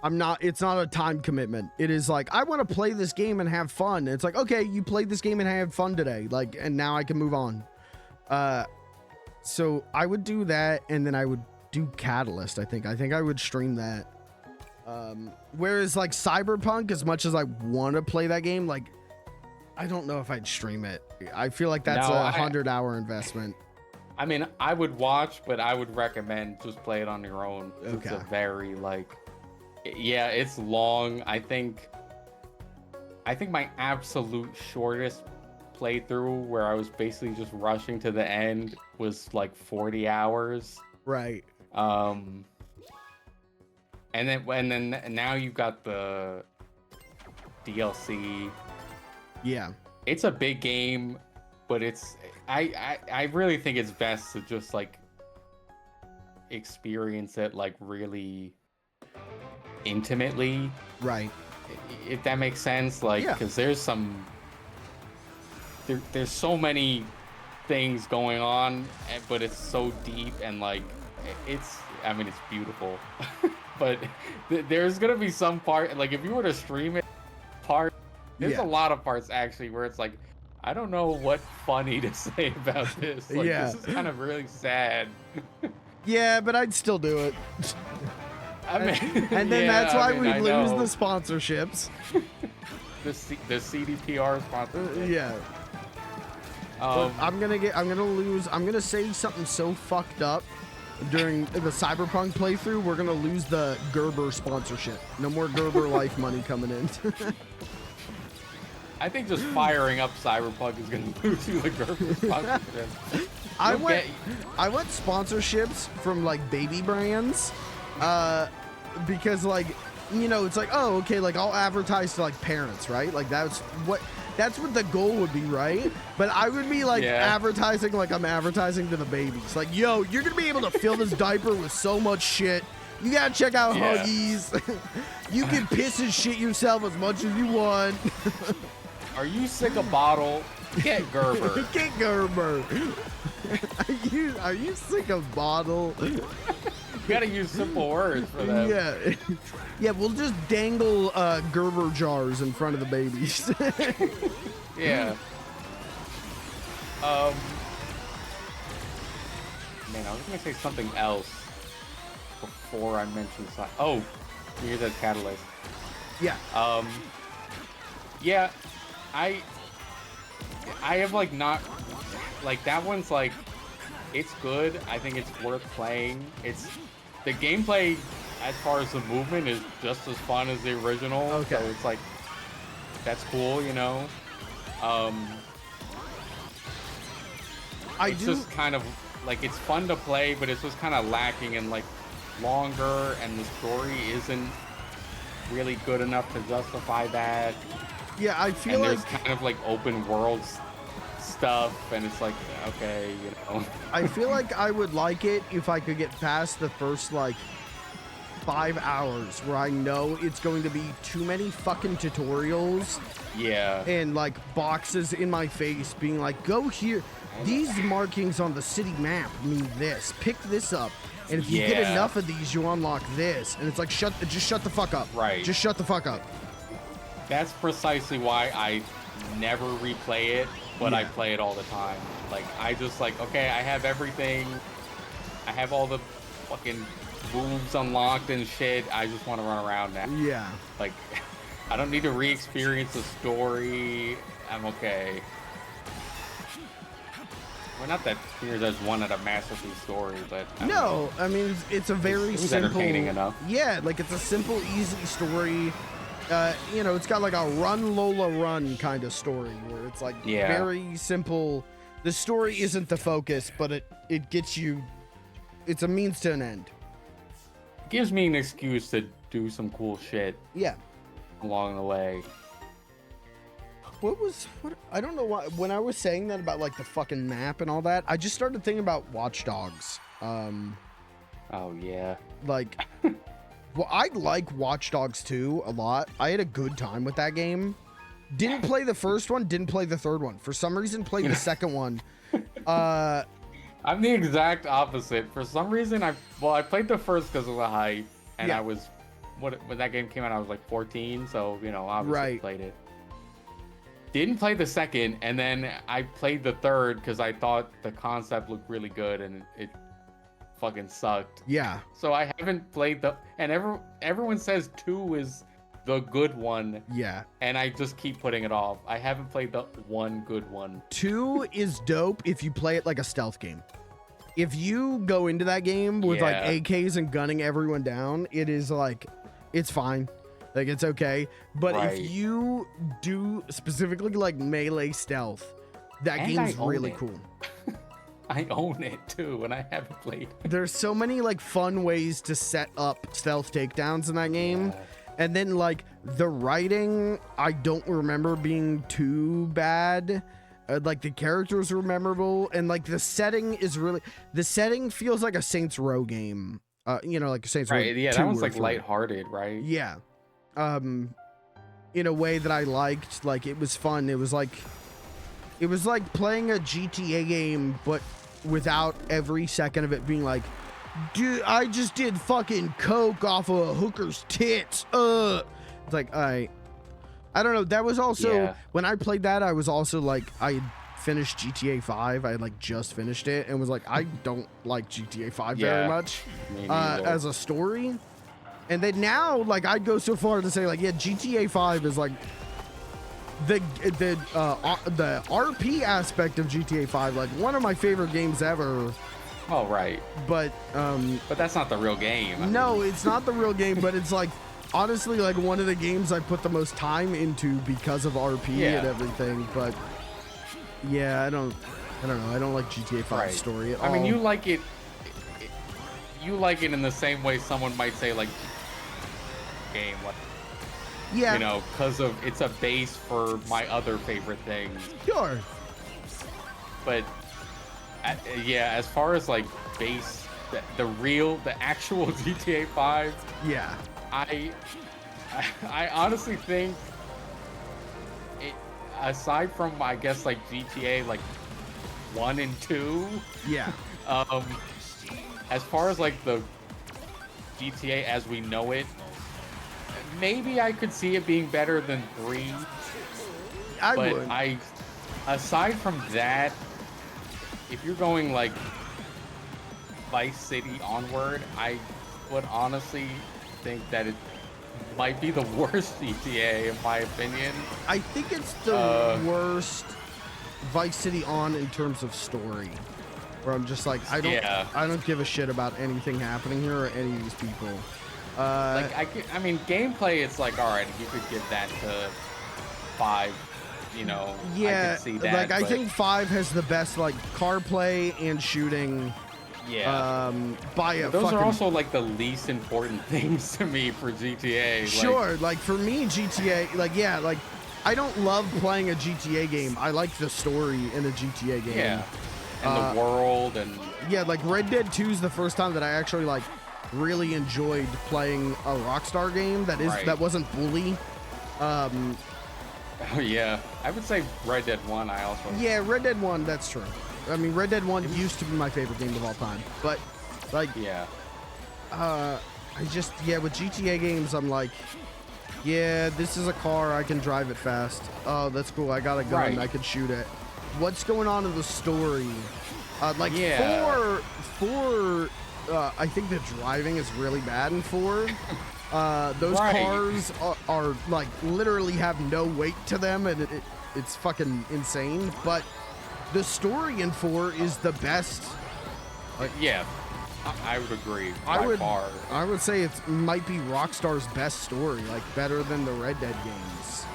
It's not a time commitment. It is like, I want to play this game and have fun. It's like, okay, you played this game and had fun today. Like, and now I can move on. So I would do that, and then I would do Catalyst, I think. I think I would stream that. Whereas like Cyberpunk, as much as I want to play that game, like, I don't know if I'd stream it. I feel like that's a 100-hour investment. I mean, I would watch, but I would recommend just play it on your own. Okay. It's a very like... Yeah, it's long. I think my absolute shortest playthrough, where I was basically just rushing to the end, was like 40 hours. Right. And then now you've got the DLC. Yeah. It's a big game, but I really think it's best to just like experience it like really intimately, right? If that makes sense, like, because there's so many things going on, but it's so deep, and like it's beautiful. But there's gonna be some part, like if you were to stream it, there's a lot of parts actually where it's like, I don't know what funny to say about this. Like, this is kind of really sad. Yeah, but I'd still do it. I mean, and then that's why we lose the sponsorships. the CDPR sponsorship. Yeah. I'm gonna say something so fucked up during the Cyberpunk playthrough. We're gonna lose the Gerber sponsorship. No more Gerber life money coming in. I think just firing up Cyberpunk is gonna lose you the Gerber sponsorship. I want sponsorships from like baby brands, because like, you know, it's like, oh, okay, like I'll advertise to like parents, right? Like that's what the goal would be, right? But I would be like advertising like I'm advertising to the babies. Like, yo, you're gonna be able to fill this diaper with so much shit. You gotta check out Huggies. You can piss and shit yourself as much as you want. Are you sick of bottle? Get Gerber. Get Gerber. Are you sick of bottle? You gotta use simple words for that. Yeah. Yeah, we'll just dangle Gerber jars in front of the babies. Yeah. Man, I was gonna say something else before I mentioned something. Oh, here's that catalyst. Yeah. Yeah, I have like not like that one's like it's good. I think it's worth playing. It's the gameplay as far as the movement is just as fun as the original. Okay. So it's like that's cool, you know. It's just kind of like it's fun to play, but it's just kind of lacking in like longer, and the story isn't really good enough to justify that. Yeah, I feel like there's kind of like open world stuff, and it's like, okay, you know. I feel like I would like it if I could get past the first like 5 hours where I know it's going to be too many fucking tutorials. Yeah. And like boxes in my face being like, go here. These markings on the city map mean this. Pick this up. And if you get enough of these, you unlock this. And it's like, just shut the fuck up. Right. Just shut the fuck up. That's precisely why I never replay it, but I play it all the time. Like, I just like, okay, I have everything. I have all the fucking moves unlocked and shit. I just want to run around now. Yeah. Like, I don't need to re-experience the story. I'm okay. Well, not that Here's as one of a masterpiece story, but I mean, it's a very simple, entertaining enough. Yeah, like it's a simple, easy story. You know, it's got like a run Lola run kind of story where it's like very simple. The story isn't the focus, but it gets you. It's a means to an end. Gives me an excuse to do some cool shit. Yeah. Along the way. What I don't know why when I was saying that about like the fucking map and all that, I just started thinking about Watch Dogs. Oh yeah. Like well, I like Watch Dogs 2 a lot. I had a good time with that game. Didn't play the first one, didn't play the third one. For some reason played the second one. I'm the exact opposite. For some reason I played the first because of the hype, and I was when that game came out I was like 14, so you know, obviously played it. Didn't play the second, and then I played the third because I thought the concept looked really good, and it fucking sucked. Yeah. So I haven't played and everyone says 2 is the good one. Yeah. And I just keep putting it off. I haven't played the one good one. 2 is dope if you play it like a stealth game. If you go into that game with like AKs and gunning everyone down, it is like, it's fine. Like, it's okay. But if you do specifically like melee stealth, that game's really cool. I own it too, and I haven't played. There's so many like fun ways to set up stealth takedowns in that game. And then like the writing, I don't remember being too bad. Like the characters were memorable, and like the setting feels like a Saints Row game. You know, like a Saints Row. Yeah, that one's like lighthearted, right? Yeah. In a way that I liked. Like it was fun. It was like playing a GTA game, but without every second of it being like, dude, I just did fucking coke off of a hooker's tits. It's like, I don't know. That was also when I played that. I was also like, I had finished GTA 5. I had like just finished it and was like, I don't like GTA 5 very much as a story. And then now, like, I'd go so far to say, like, yeah, GTA 5 is like the RP aspect of GTA 5, like one of my favorite games ever. Oh, right. But that's not the real game. No, it's not the real game, but it's like honestly like one of the games I put the most time into because of RP and everything. But yeah, I don't know. I don't like GTA 5 story at all. I mean, you like it. You like it in the same way someone might say like game, like yeah, you know, because of it's a base for my other favorite things. Sure. But yeah, as far as like base, the actual GTA 5. Yeah. I honestly think it, aside from I guess like GTA like 1 and 2. Yeah. As far as like the GTA as we know it, maybe I could see it being better than 3. I would. Aside from that, if you're going like Vice City onward, I would honestly think that it might be the worst GTA in my opinion. I think it's the worst Vice City on in terms of story. Where I'm just like, I don't give a shit about anything happening here or any of these people. Like I mean, gameplay. It's like, all right, you could give that to 5. You know, yeah, I could see that. Like I think 5 has the best like car play and shooting. Yeah. By a those fucking... are also like the least important things to me for GTA. Sure, like for me, GTA, like yeah, like I don't love playing a GTA game. I like the story in a GTA game. Yeah. And the world and yeah, like Red Dead 2 is the first time that I actually like really enjoyed playing a Rockstar game that wasn't bully. Oh yeah, I would say Red Dead 1. I also Red Dead 1. That's true. I mean, Red Dead 1 used to be my favorite game of all time, but like I just with GTA games I'm like, yeah, this is a car, I can drive it fast. Oh, that's cool. I got a gun, I can shoot it. What's going on in the story? Four, I think the driving is really bad in 4. Those cars are like literally have no weight to them, and it's fucking insane. But the story in 4 is the best. Like, yeah, I would agree. I would say it might be Rockstar's best story, like better than the Red Dead games.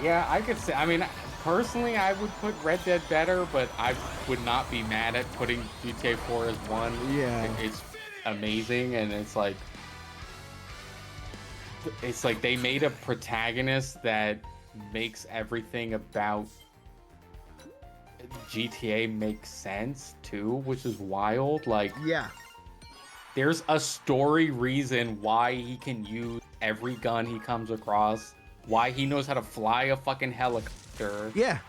Yeah, I could say. I mean, personally, I would put Red Dead better, but I would not be mad at putting GTA 4 as 1. Yeah, it's amazing, and it's like they made a protagonist that makes everything about GTA make sense too, which is wild. Like, yeah, there's a story reason why he can use every gun he comes across, why he knows how to fly a fucking helicopter. Yeah,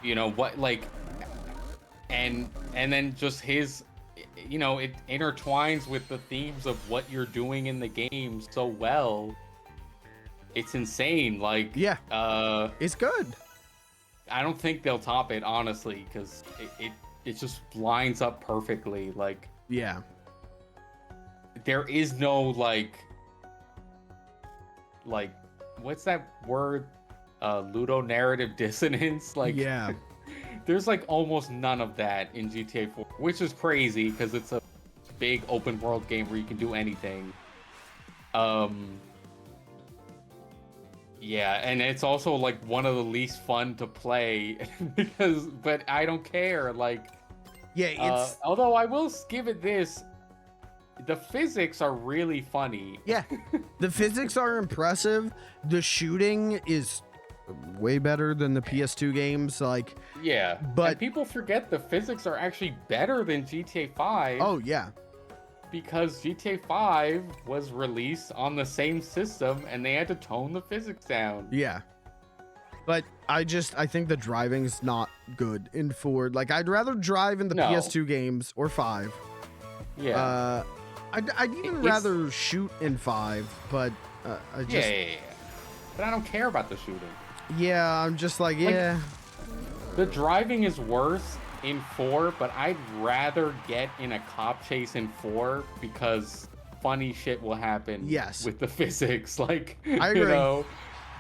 you know what, like, and then just his, you know, it intertwines with the themes of what you're doing in the game so well. It's insane. Like, yeah, it's good. I don't think they'll top it, honestly, because it just lines up perfectly. Like, yeah, there is no like what's that word? Ludonarrative dissonance. Like, yeah, there's like almost none of that in GTA 4, which is crazy because it's a big open world game where you can do anything. Yeah, and it's also like one of the least fun to play but I don't care. Like, yeah, it's although I will give it this, the physics are really funny. Yeah, the physics are impressive. The shooting is way better than the PS2 games. Like, yeah, but and people forget the physics are actually better than GTA 5. Oh yeah. Because GTA 5 was released on the same system and they had to tone the physics down. Yeah. But I think the driving's not good in 4. Like, I'd rather drive in the PS2 games or 5. Yeah. I'd even rather shoot in 5, but I just... Yeah. But I don't care about the shooting. Yeah, I'm just like, yeah. The driving is worse in 4, but I'd rather get in a cop chase in 4 because funny shit will happen with the physics. Like, I agree. You know,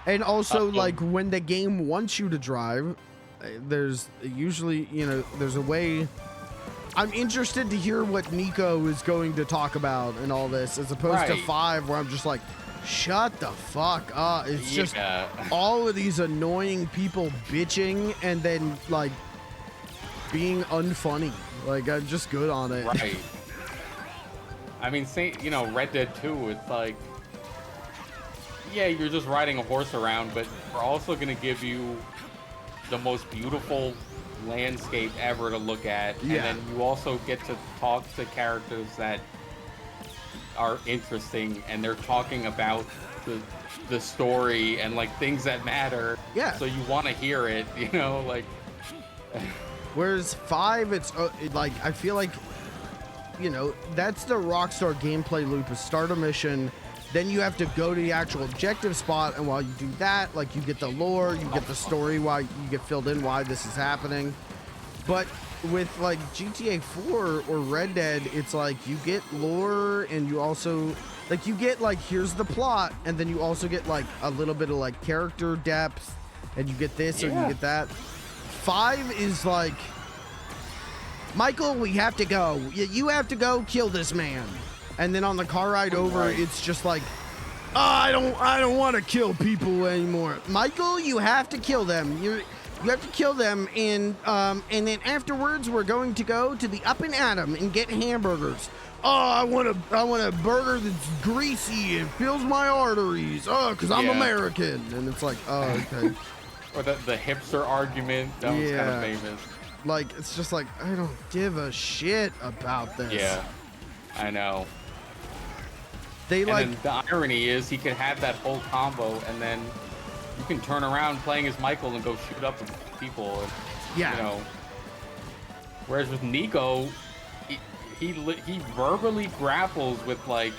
And also, like, when the game wants you to drive, there's usually, you know, there's a way. I'm interested to hear what Nico is going to talk about and all this, as opposed to 5, where I'm just like, shut the fuck up. It's just all of these annoying people bitching and then, like, being unfunny. Like, I'm just good on it. Right. I mean, say, you know, Red Dead 2, it's like, yeah, you're just riding a horse around, but we're also going to give you the most beautiful landscape ever to look at. And then you also get to talk to characters that are interesting, and they're talking about the story and, like, things that matter. Yeah. So you want to hear it, you know, like... Whereas 5, it's like, I feel like, you know, that's the Rockstar gameplay loop, is start a mission, then you have to go to the actual objective spot, and while you do that, like, you get the lore, you get the story, why you get filled in why this is happening. But with, like, GTA 4 or Red Dead, it's like you get lore, and you also, like, you get, like, here's the plot, and then you also get, like, a little bit of, like, character depth, and you get this or you get that. 5 is like, Michael, we have to go. You have to go kill this man. And then on the car ride over, it's just like, oh, I don't want to kill people anymore. Michael, you have to kill them. You have to kill them, and then afterwards we're going to go to the Up and Atom and get hamburgers. Oh, I want a burger that's greasy and fills my arteries. Oh, because I'm American. And it's like, oh, okay. Or the hipster argument, that was kind of famous. Like, it's just like, I don't give a shit about this. Yeah, I know. They and like, then the irony is he could have that whole combo, and then you can turn around playing as Michael and go shoot up people. And, you know. Whereas with Nico, he verbally grapples with, like,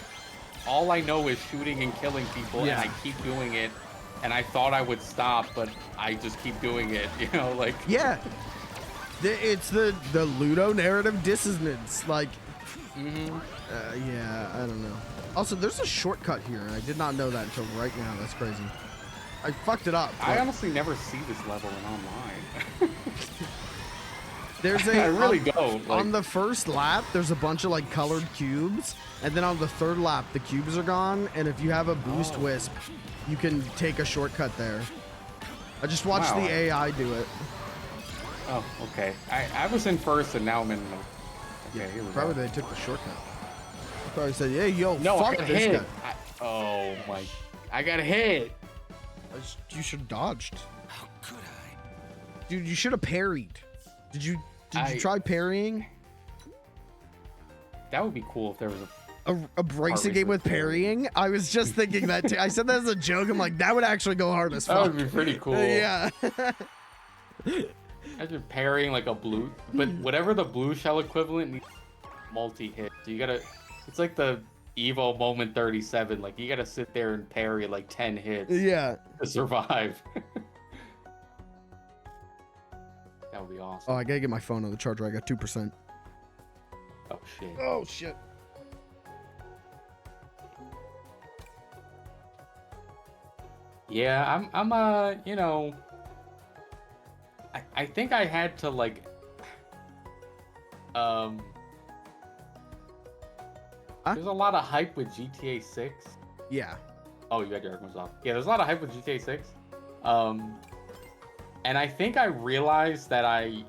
all I know is shooting and killing people, and I keep doing it. And I thought I would stop, but I just keep doing it, you know, like... Yeah. It's the Ludo narrative dissonance, like... yeah, I don't know. Also, there's a shortcut here, and I did not know that until right now. That's crazy. I fucked it up. I honestly never see this level in online. There's a... I really don't. Like, on the first lap, there's a bunch of, like, colored cubes, and then on the third lap, the cubes are gone, and if you have a boost wisp, you can take a shortcut there. I just watched the AI do it. Oh, okay. I was in first, and now I'm in... Okay, here we probably go. they took the shortcut. Probably said, "Hey, yo, no, fuck I got this hit. guy." Oh my! I got hit. You should have dodged. How could I? Dude, you should have parried. Did you try parrying? That would be cool if there was a racing game with parrying. I was just thinking that too. I said that as a joke. I'm like, that would actually go hard as fuck. That would be pretty cool. Yeah. Imagine parrying like a blue, but whatever the blue shell equivalent needs multi-hit. So you gotta, it's like the Evo Moment 37. Like you gotta sit there and parry like 10 hits. Yeah. To survive. That would be awesome. Oh, I gotta get my phone on the charger. I got 2%. Oh shit. Oh shit. Yeah, I'm you know, I think I had to like, there's a lot of hype with GTA 6. Yeah. Oh, you had your headphones off. Yeah, there's a lot of hype with GTA 6. And I think I realized that I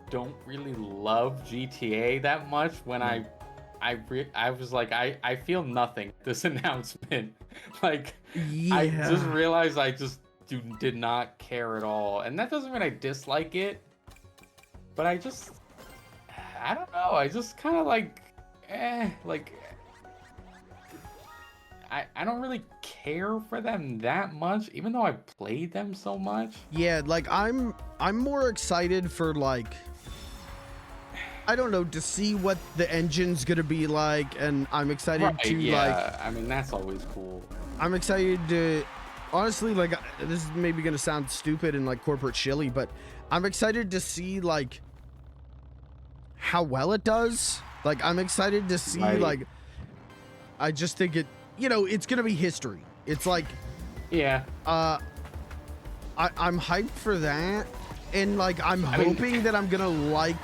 don't really love GTA that much when I was like, I feel nothing this announcement. Like, yeah. I just realized I just did not care at all. And that doesn't mean I dislike it, but I don't know. I just kind of like, like, I don't really care for them that much, even though I played them so much. Yeah, like I'm more excited for like, I don't know, to see what the engine's gonna be like, and I'm excited to like. I mean, that's always cool. I'm excited to, honestly, like, this is maybe gonna sound stupid and like corporate shilly, but I'm excited to see like how well it does. Like, I'm excited to see like, I just think it, you know, it's gonna be history. It's like, Yeah. I'm hyped for that, and like I'm hoping that I'm gonna like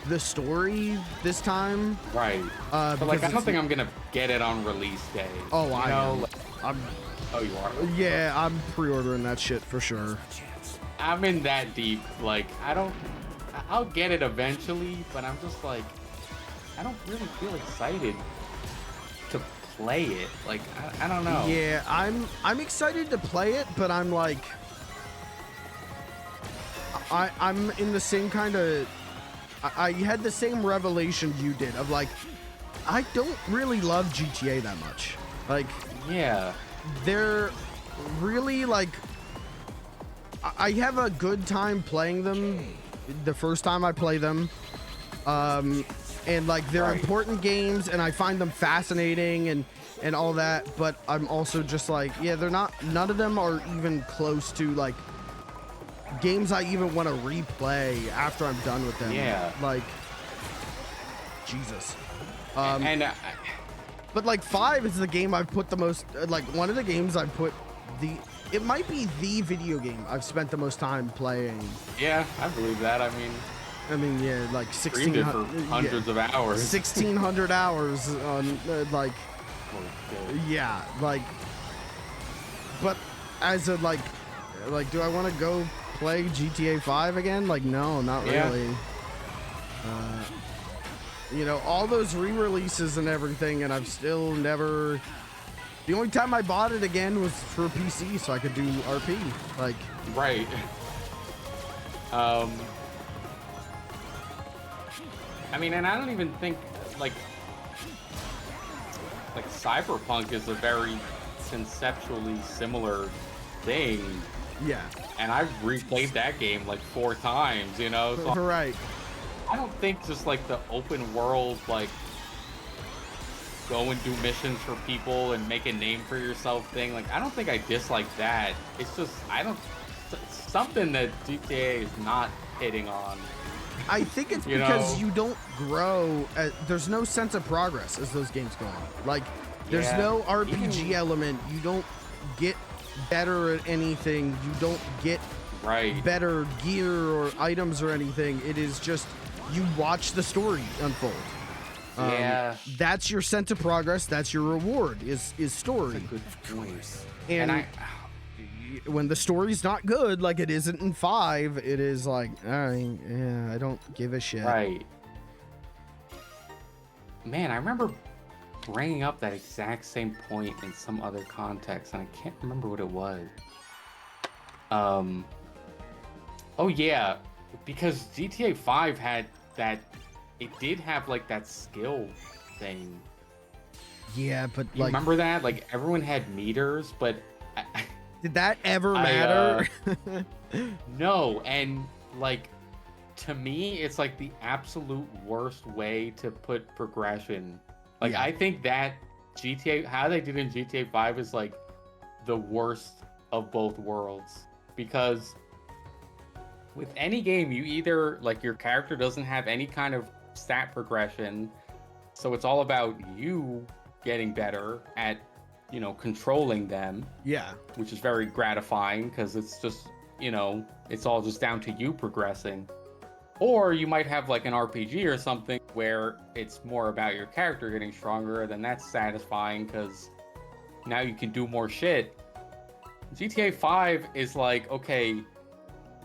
the story this time. Right. But like, I don't think I'm gonna get it on release day. Oh, I know. Like, oh, you are. Yeah, I'm pre-ordering that shit for sure. I'm in that deep. Like, I'll get it eventually, but I'm just like, I don't really feel excited to play it. Like, I don't know. Yeah, I'm excited to play it, but I'm like, I'm in the same kind of. I had the same revelation you did of like, I don't really love GTA that much. Like, yeah, they're really like, I have a good time playing them the first time I play them. And like they're important games and I find them fascinating and all that, but I'm also just like, yeah, none of them are even close to like games I even want to replay after I'm done with them. Yeah. Like, Jesus. But like 5 is the game I've put the most, like one of the games I've put it might be the video game I've spent the most time playing. Yeah, I believe that. I mean, yeah, like 1600 for hundreds of hours. 1600 hours on like, yeah, like, but as a like, do I want to go play GTA 5 again? Like, no, not really. You know, all those re-releases and everything, and I've still never. The only time I bought it again was for PC, so I could do RP. Like, right. I mean, and I don't even think like Cyberpunk is a very conceptually similar thing. Yeah. And I've replayed that game like 4 times, you know? So right. I don't think just like the open world, like go and do missions for people and make a name for yourself thing. Like, I don't think I dislike that. It's just, it's something that GTA is not hitting on. I think it's because you don't grow. There's no sense of progress as those games go on. Like, there's no RPG element. You don't get better at anything. You don't get better gear or items or anything. It is just you watch the story unfold. That's your sense of progress. That's your reward. Is story. That's a good choice. And when the story's not good, like it isn't in 5, it is like, all right, yeah, I don't give a shit. Right. Man, I remember bringing up that exact same point in some other context, and I can't remember what it was. Oh yeah, because GTA 5 had that. It did have like that skill thing. Yeah, but you remember that? Like everyone had meters, but did that ever matter? No, and like to me, it's like the absolute worst way to put progression. Like I think that GTA, how they did in GTA 5 is like the worst of both worlds, because with any game, you either like your character doesn't have any kind of stat progression, so it's all about you getting better at, you know, controlling them. Yeah. Which is very gratifying because it's just, you know, it's all just down to you progressing. Or you might have like an RPG or something where it's more about your character getting stronger, then that's satisfying because now you can do more shit. GTA 5 is like, okay,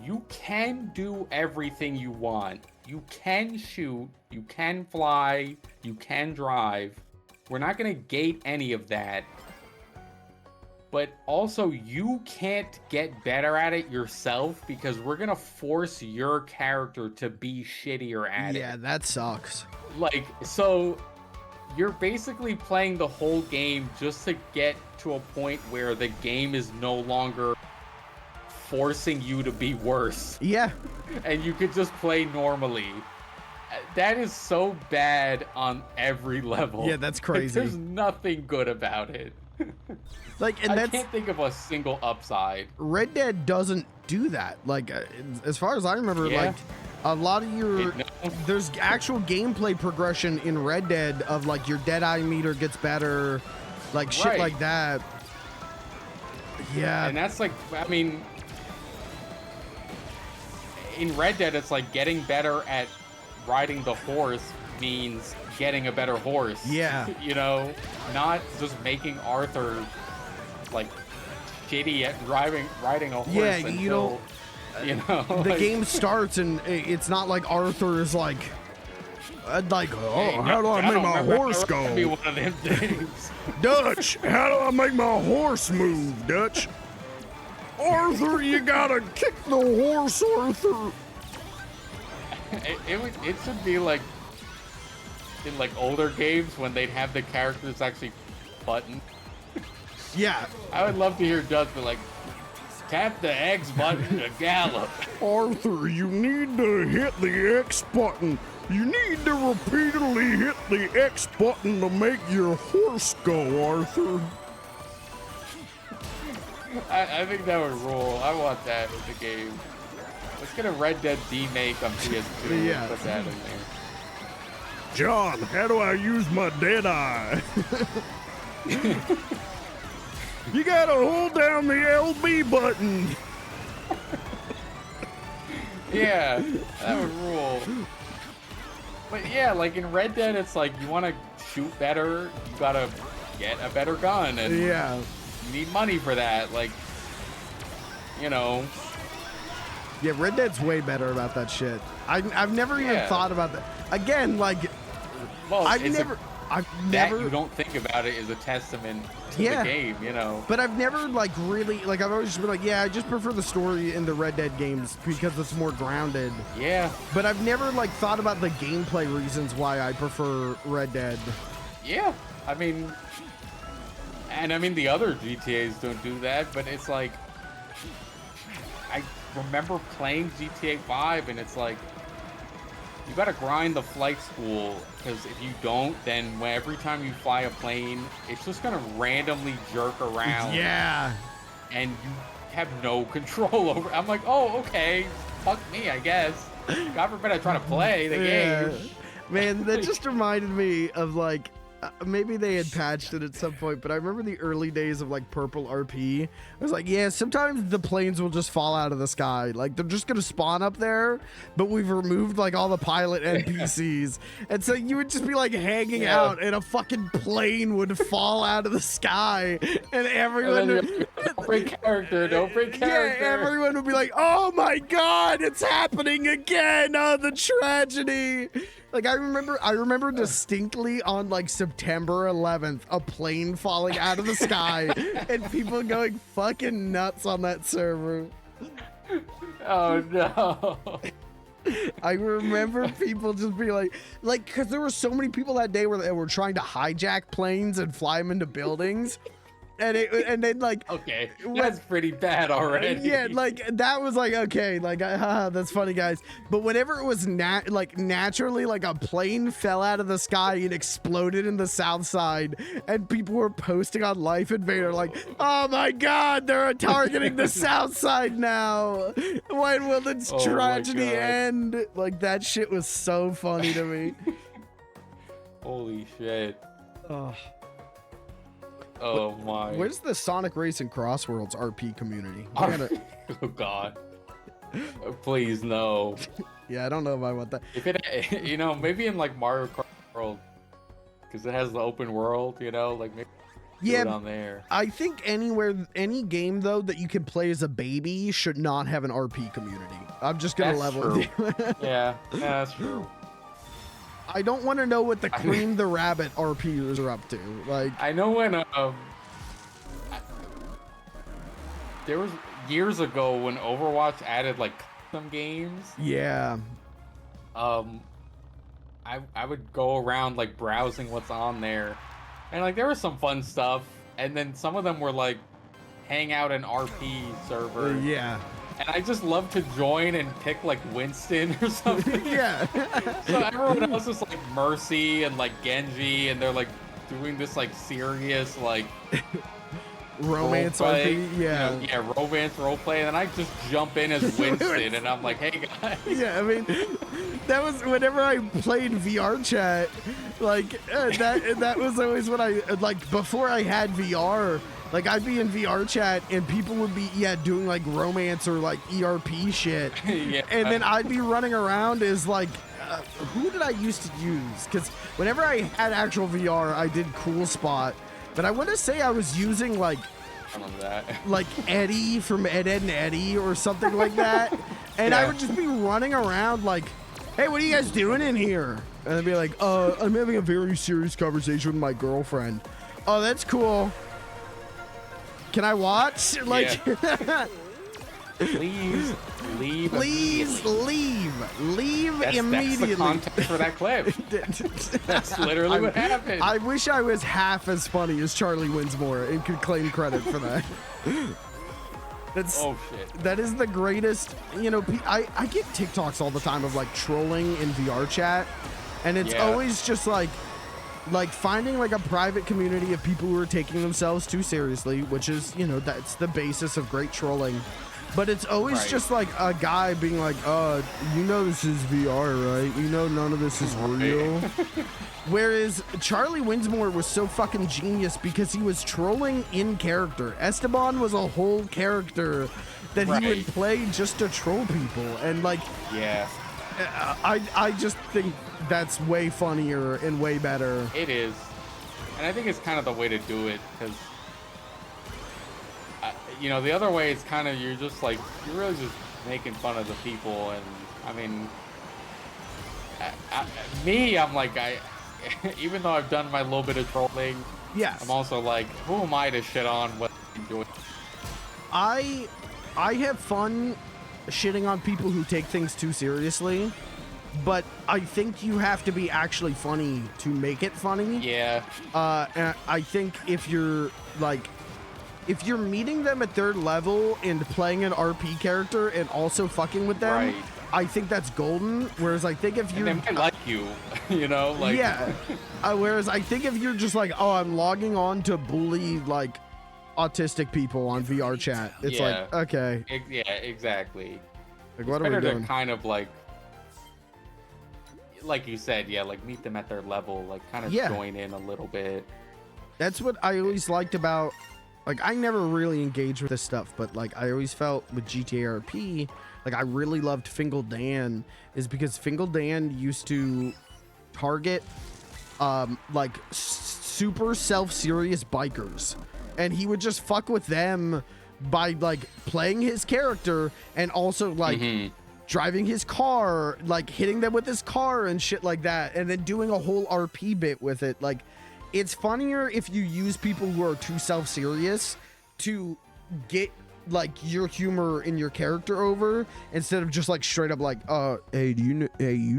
you can do everything you want. You can shoot, you can fly, you can drive. We're not going to gate any of that. But also, you can't get better at it yourself because we're going to force your character to be shittier at it. Yeah, that sucks. Like, so you're basically playing the whole game just to get to a point where the game is no longer forcing you to be worse. Yeah. And you could just play normally. That is so bad on every level. Yeah, that's crazy. Like, there's nothing good about it. Like, and I can't think of a single upside. Red Dead doesn't do that. Like, as far as I remember, like a lot of your there's actual gameplay progression in Red Dead of like your Deadeye meter gets better, like shit like that. Yeah. And that's like, I mean, in Red Dead, it's like getting better at riding the horse means getting a better horse. Yeah. You know, not just making Arthur like shitty at riding a horse. Yeah, until, you know, the like, game starts and it's not like Arthur is like, oh, how do I make my horse go? Be one of them things. Dutch, how do I make my horse move, Dutch? Arthur, you gotta kick the horse, Arthur. It should be like in like older games when they'd have the characters actually button. Yeah. I would love to hear Dutch be like, tap the X button to gallop. Arthur, you need to hit the X button. You need to repeatedly hit the X button to make your horse go, Arthur. I think that would rule. I want that in the game. Let's get a Red Dead remake on PS2 Yeah. and put that in there. John, how do I use my dead eye? You gotta hold down the LB button. Yeah, that would rule. But yeah, like in Red Dead, it's like you want to shoot better, you gotta get a better gun, and Yeah. you need money for that. Like, you know. Yeah, Red Dead's way better about that shit. I've never even Yeah. thought about that. Again, like, Well, I've it's never that you don't think about it is a testament to Yeah. the game, you know. But I've never like really like I've always just been like, yeah, I just prefer the story in the Red Dead games because it's more grounded. Yeah, But I've never like thought about the gameplay reasons why I prefer Red Dead. yeah. I mean, the other GTAs don't do that, but it's like, I remember playing GTA 5, and it's like, you gotta grind the flight school, because if you don't, then every time you fly a plane, it's just gonna randomly jerk around. Yeah. And you have no control over. I'm like, oh, okay, fuck me, I guess. God forbid I try to play the game. Man, that just reminded me of like maybe they had patched it at some point, but I remember the early days of like Purple RP. I was like, yeah, sometimes the planes will just fall out of the sky. Like they're just gonna spawn up there, but we've removed like all the pilot NPCs. And so you would just be like hanging out and a fucking plane would fall out of the sky and everyone Don't bring character, don't bring character. yeah, everyone would be like, oh my god, it's happening again. Oh, the tragedy. Like I remember distinctly on like September 11th, a plane falling out of the sky and people going fucking nuts on that server. Oh no. I remember people just be like, because there were so many people that day where they were trying to hijack planes and fly them into buildings. And then like Okay, that's pretty bad already. yeah, like that was like okay, like that's funny, guys. But whenever it was naturally like a plane fell out of the sky and exploded in the south side, and people were posting on Life Invader like, oh my god, they're targeting the south side now. When will this tragedy end? Like that shit was so funny to me. Holy shit. Oh. Oh my. Where's the Sonic Racing Crossworlds RP community? We gotta- Oh god. Please no. yeah, I don't know if I want that. If it, you know, maybe in like Mario Kart World, because it has the open world, you know, like maybe do it on there. I think any game though that you can play as a baby should not have an RP community. I'm just gonna That's level with you. Yeah, that's true. I don't want to know what the Cream the Rabbit RPs are up to. Like, I know when there was years ago when Overwatch added like custom games. yeah, I would go around like browsing what's on there, and like there was some fun stuff, and then some of them were like hangout and RP server. yeah, And I just love to join and pick like Winston or something. yeah. So everyone else is like Mercy and like Genji, and they're like doing this like serious like Romance roleplay, RP, yeah. you know, yeah, romance roleplay, and then I just jump in as Winston, and I'm like, hey guys. Yeah, I mean, that was whenever I played VR chat, like that was always when I like before I had VR. Like I'd be in VR chat and people would be doing like romance or like ERP shit, Yeah. and then I'd be running around as like who did I used to use? Because whenever I had actual VR, I did Cool Spot, but I want to say I was using like Eddie from Ed, Edd and Eddie or something like that, and I would just be running around like, hey, what are you guys doing in here? And I'd be like, I'm having a very serious conversation with my girlfriend. Oh, that's cool. Can I watch? Like, please leave. Please leave. Leave immediately. That's the context for that clip. That's literally what happened. I wish I was half as funny as Charlie Winsmore and could claim credit for that. Oh shit. That is the greatest. You know, I get TikToks all the time of like trolling in VR chat, and it's always just like finding like a private community of people who are taking themselves too seriously, which is, you know, that's the basis of great trolling. But it's always just like a guy being like, you know this is VR, right? You know none of this is real. Whereas Charlie Winsmore was so fucking genius because he was trolling in character. Esteban was a whole character that he would play just to troll people. And like, I just think that's way funnier and way better. It is. And I think it's kind of the way to do it, because you know, the other way it's kind of, you're just like, you're really just making fun of the people. And I mean, I'm like, even though I've done my little bit of trolling, I'm also like, who am I to shit on what I'm doing? I have fun shitting on people who take things too seriously, but I think you have to be actually funny to make it funny. Yeah. And I think if you're meeting them at their level and playing an RP character and also fucking with them, I think that's golden. Whereas I think if you, they might like you, you know, like whereas I think if you're just like, oh, I'm logging on to bully like autistic people on VR chat, it's like, okay, exactly. Like, what are we doing? To kind of like you said, like meet them at their level, like kind of join in a little bit. That's what I always liked about. Like, I never really engaged with this stuff, but like I always felt with GTA RP, like I really loved Fingal Dan, is because Fingal Dan used to target like super self-serious bikers, and he would just fuck with them by like playing his character and also like driving his car, like hitting them with his car and shit like that, and then doing a whole RP bit with it. Like, it's funnier if you use people who are too self-serious to get like your humor in your character over, instead of just like straight up like, hey, you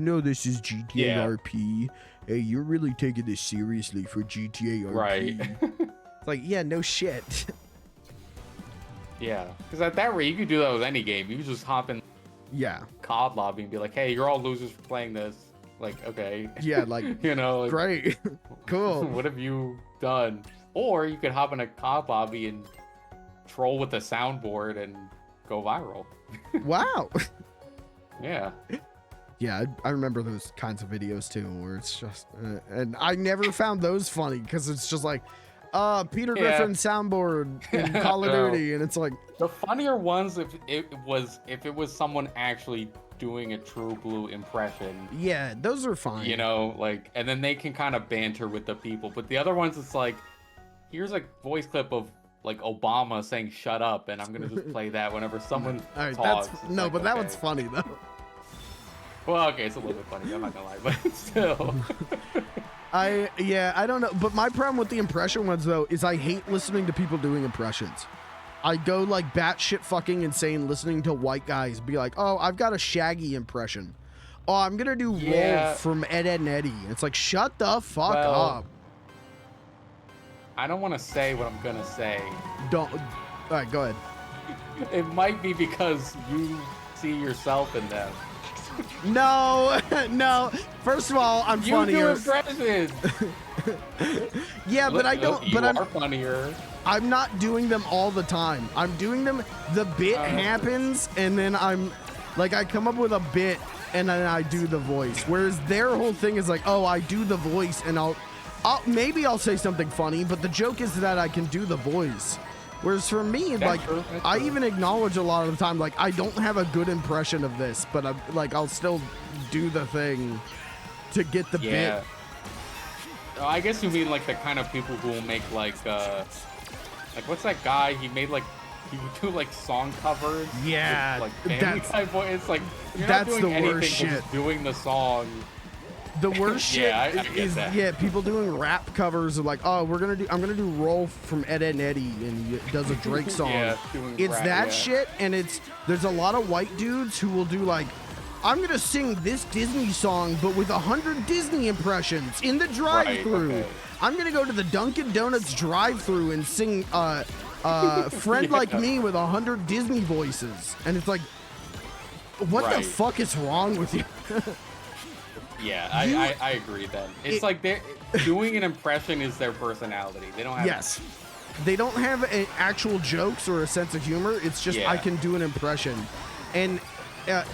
know this is GTA RP. Hey, you're really taking this seriously for GTA RP. Right. It's like, yeah, no shit. Yeah, because at that rate, you could do that with any game. You could just hop in COD lobby and be like, hey, you're all losers for playing this. Like, okay. Yeah, like, you know, like, great. Cool. What have you done? Or you could hop in a COD lobby and troll with a soundboard and go viral. Wow. Yeah. Yeah, I remember those kinds of videos too, where it's just, and I never found those funny because it's just like, Peter Griffin soundboard in Call of Duty, and it's like, the funnier ones if it was someone actually doing a true blue impression. Yeah, those are fine. You know, like, and then they can kind of banter with the people. But the other ones, it's like, here's a voice clip of like Obama saying "shut up," and I'm gonna just play that whenever someone talks. No, but that one's funny though. Well, okay, it's a little bit funny. I'm not gonna lie, but still. I don't know, but my problem with the impression ones though is I hate listening to people doing impressions. I go like batshit fucking insane listening to white guys be like, oh, I've got a Shaggy impression. Oh, I'm gonna do Rolf from Ed, Edd and Eddie. It's like, shut the fuck up. I don't want to say what I'm gonna say. Don't. All right, go ahead. It might be because you see yourself in them. No, no. First of all, I'm funnier. You do impressions. Yeah, but I don't. You are funnier. I'm not doing them all the time. I'm doing them. The bit happens, and then I'm like, I come up with a bit, and then I do the voice. Whereas their whole thing is like, oh, I do the voice, and maybe I'll say something funny, but the joke is that I can do the voice. Whereas for me, like, I even acknowledge a lot of the time, like, I don't have a good impression of this, but I'll still do the thing to get the bit. Oh, I guess you mean like the kind of people who will make like what's that guy? He made like, he would do like song covers. Yeah, with, like, it's like you're that's not doing the worst anything shit. but doing the song. The worst shit I get is that. people doing rap covers of like, oh, I'm gonna do Rolf from Ed, Ed and Eddie, and he does a Drake song. It's rap, that shit, and there's a lot of white dudes who will do like, I'm gonna sing this Disney song, but with 100 Disney impressions in the drive-thru. Okay. I'm gonna go to the Dunkin' Donuts drive-thru and sing "Friend Like Me" with 100 Disney voices, and it's like, what the fuck is wrong with you? Yeah, I agree then. It's like they're doing an impression is their personality. They don't have They don't have actual jokes or a sense of humor. It's just I can do an impression. And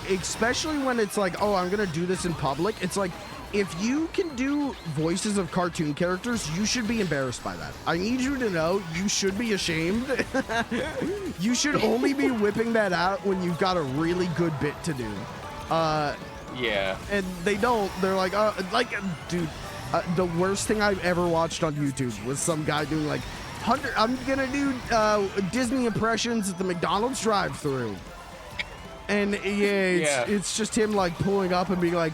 especially when it's like, oh, I'm going to do this in public. It's like, if you can do voices of cartoon characters, you should be embarrassed by that. I need you to know you should be ashamed. You should only be whipping that out when you've got a really good bit to do. And they don't. They're like, dude, the worst thing I've ever watched on YouTube was some guy doing like, I'm gonna do Disney impressions at the McDonald's drive-thru, and it's just him like pulling up and being like,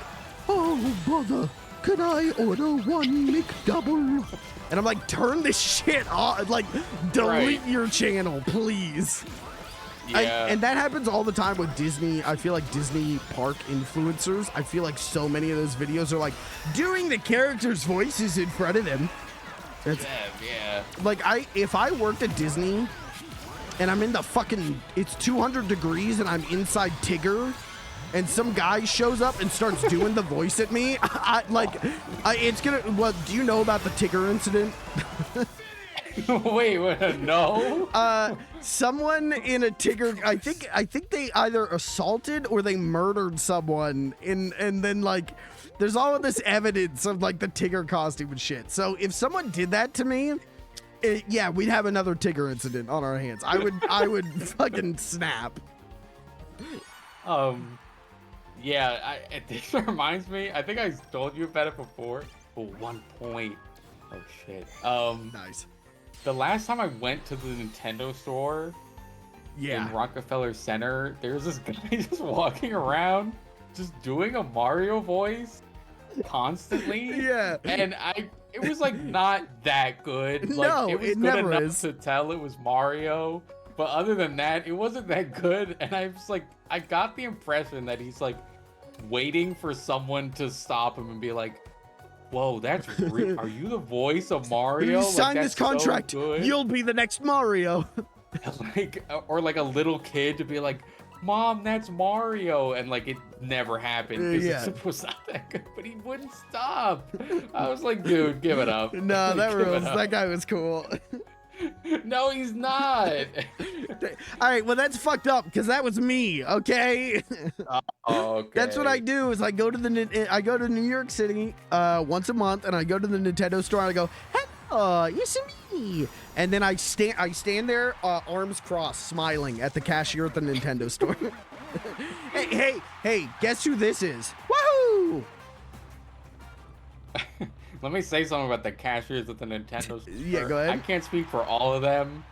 oh brother, can I order one McDouble? And I'm like, turn this shit off, like delete your channel, please. And that happens all the time with Disney. I feel like Disney park influencers, I feel like so many of those videos are like doing the characters' voices in front of them. Like, if I worked at Disney and I'm in the fucking, it's 200 degrees and I'm inside Tigger and some guy shows up and starts doing the voice at me, it's gonna, what, do you know about the Tigger incident? Wait, no. Someone in a Tigger, I think they either assaulted or they murdered someone, and then like, there's all of this evidence of like the Tigger costume and shit. So if someone did that to me, we'd have another Tigger incident on our hands. I would fucking snap. This reminds me. I think I told you about it before. But one point. Oh shit. Nice. The last time I went to the Nintendo store in Rockefeller Center, there's this guy just walking around, just doing a Mario voice constantly. And it was like not that good. Like, it was good enough to tell it was Mario. But other than that, it wasn't that good. And I was like, I got the impression that he's like waiting for someone to stop him and be like, whoa, that's are you the voice of Mario? You signed this contract. So you'll be the next Mario. Or like a little kid to be like, Mom, that's Mario, and like it never happened because it was not that good. But he wouldn't stop. I was like, dude, give it up. No, that rules. That guy was cool. No, he's not. All right, well, that's fucked up because that was me. Okay. Okay. That's what I do. Is I go to New York City once a month, and I go to the Nintendo store and I go, "Hello, it's me." And then I stand there, arms crossed, smiling at the cashier at the Nintendo store. hey, guess who this is? Woohoo! Let me say something about the cashiers at the Nintendo store. Yeah, go ahead. I can't speak for all of them,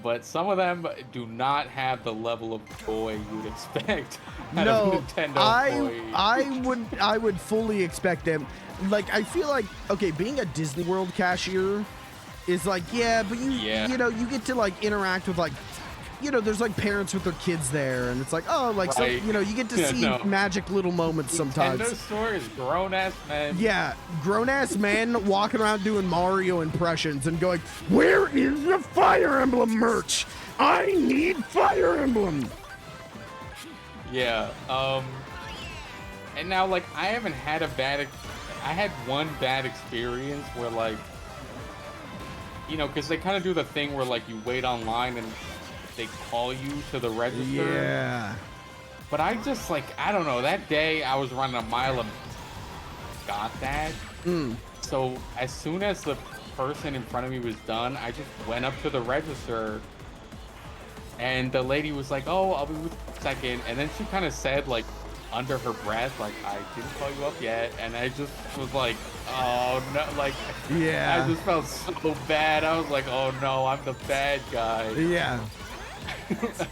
but some of them do not have the level of joy you'd expect out of a Nintendo employee. I would fully expect them. Like, I feel like, okay, being a Disney World cashier is like, but you know, you get to like interact with like, you know, there's like parents with their kids there, and it's like, oh, like, so, you know, you get to see magic little moments sometimes. Nintendo store is grown-ass men. Yeah, grown-ass men walking around doing Mario impressions and going, where is the Fire Emblem merch? I need Fire Emblem. Yeah, and now, like, I haven't had I had one bad experience where, like, you know, because they kind of do the thing where, like, you wait online and they call you to the register. Yeah. But I just, like, I don't know. That day I was running a mile and got that. so as soon as the person in front of me was done, I just went up to the register, and the lady was like, "Oh, I'll be with you in a second," and then she kind of said, like, under her breath, like, "I didn't call you up yet," and I just was like, "Oh no!" Like, Yeah. I just felt so bad. I was like, "Oh no, I'm the bad guy." Yeah.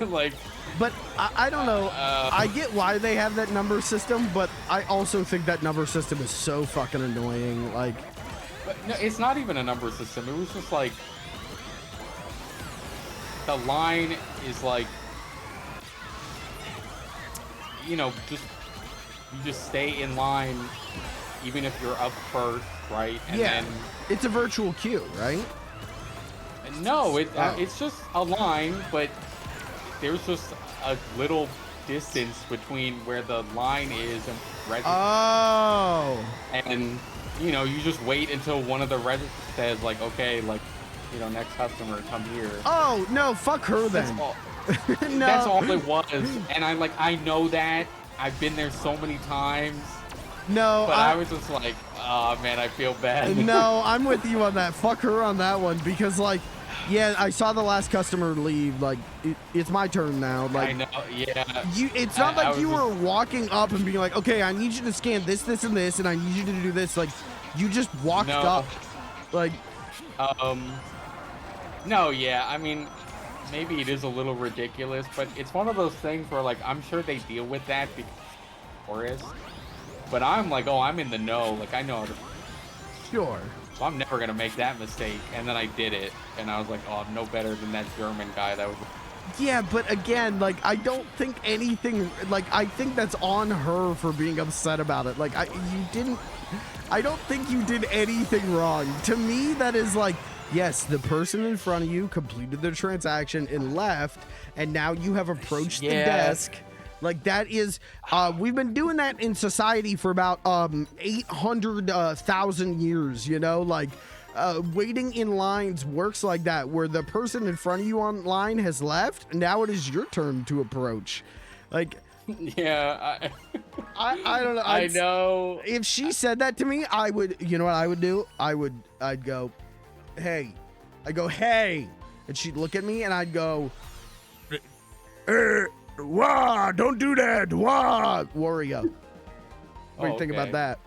Like, but I don't know. I get why they have that number system, but I also think that number system is so fucking annoying. Like, but no, it's not even a number system. It was just like the line is like, you know, you just stay in line even if you're up first, right? And yeah, then, it's a virtual queue, right? no, it's just a line, but there's just a little distance between where the line is and register. Oh. And you know, you just wait until one of the registers says, like, okay, like, you know, next customer, come here. Oh no, fuck her then. That's all. No. That's all it was. And I know that. I've been there so many times. No, But I was just like, oh man, I feel bad. No, I'm with you on that. Fuck her on that one, because like, yeah, I saw the last customer leave. Like, it's my turn now. Like, I know, yeah. It's not like you were walking up and being like, okay, I need you to scan this, this, and this, and I need you to do this. Like, you just walked up. Like, no, yeah. I mean, maybe it is a little ridiculous, but it's one of those things where, like, I'm sure they deal with that because tourists. But I'm like, oh, I'm in the know. Like, I know how to. Sure. So I'm never gonna make that mistake. And then I did it, and I was like, oh, I'm no better than that German guy that was. Yeah, but again, like, I don't think anything. Like, I think that's on her for being upset about it. Like, I don't think you did anything wrong. To me, that is like, yes, the person in front of you completed their transaction and left, and now you have approached the desk. Like, that is, we've been doing that in society for about 800,000 years, you know? Like, waiting in lines works like that, where the person in front of you on line has left, and now it is your turn to approach. Like, yeah, I don't know. I know. If she said that to me, I would, you know what I would do? I'd go, hey. I'd go, hey. And she'd look at me, and I'd go, wah, don't do that, wah, Wario. What do you think about that?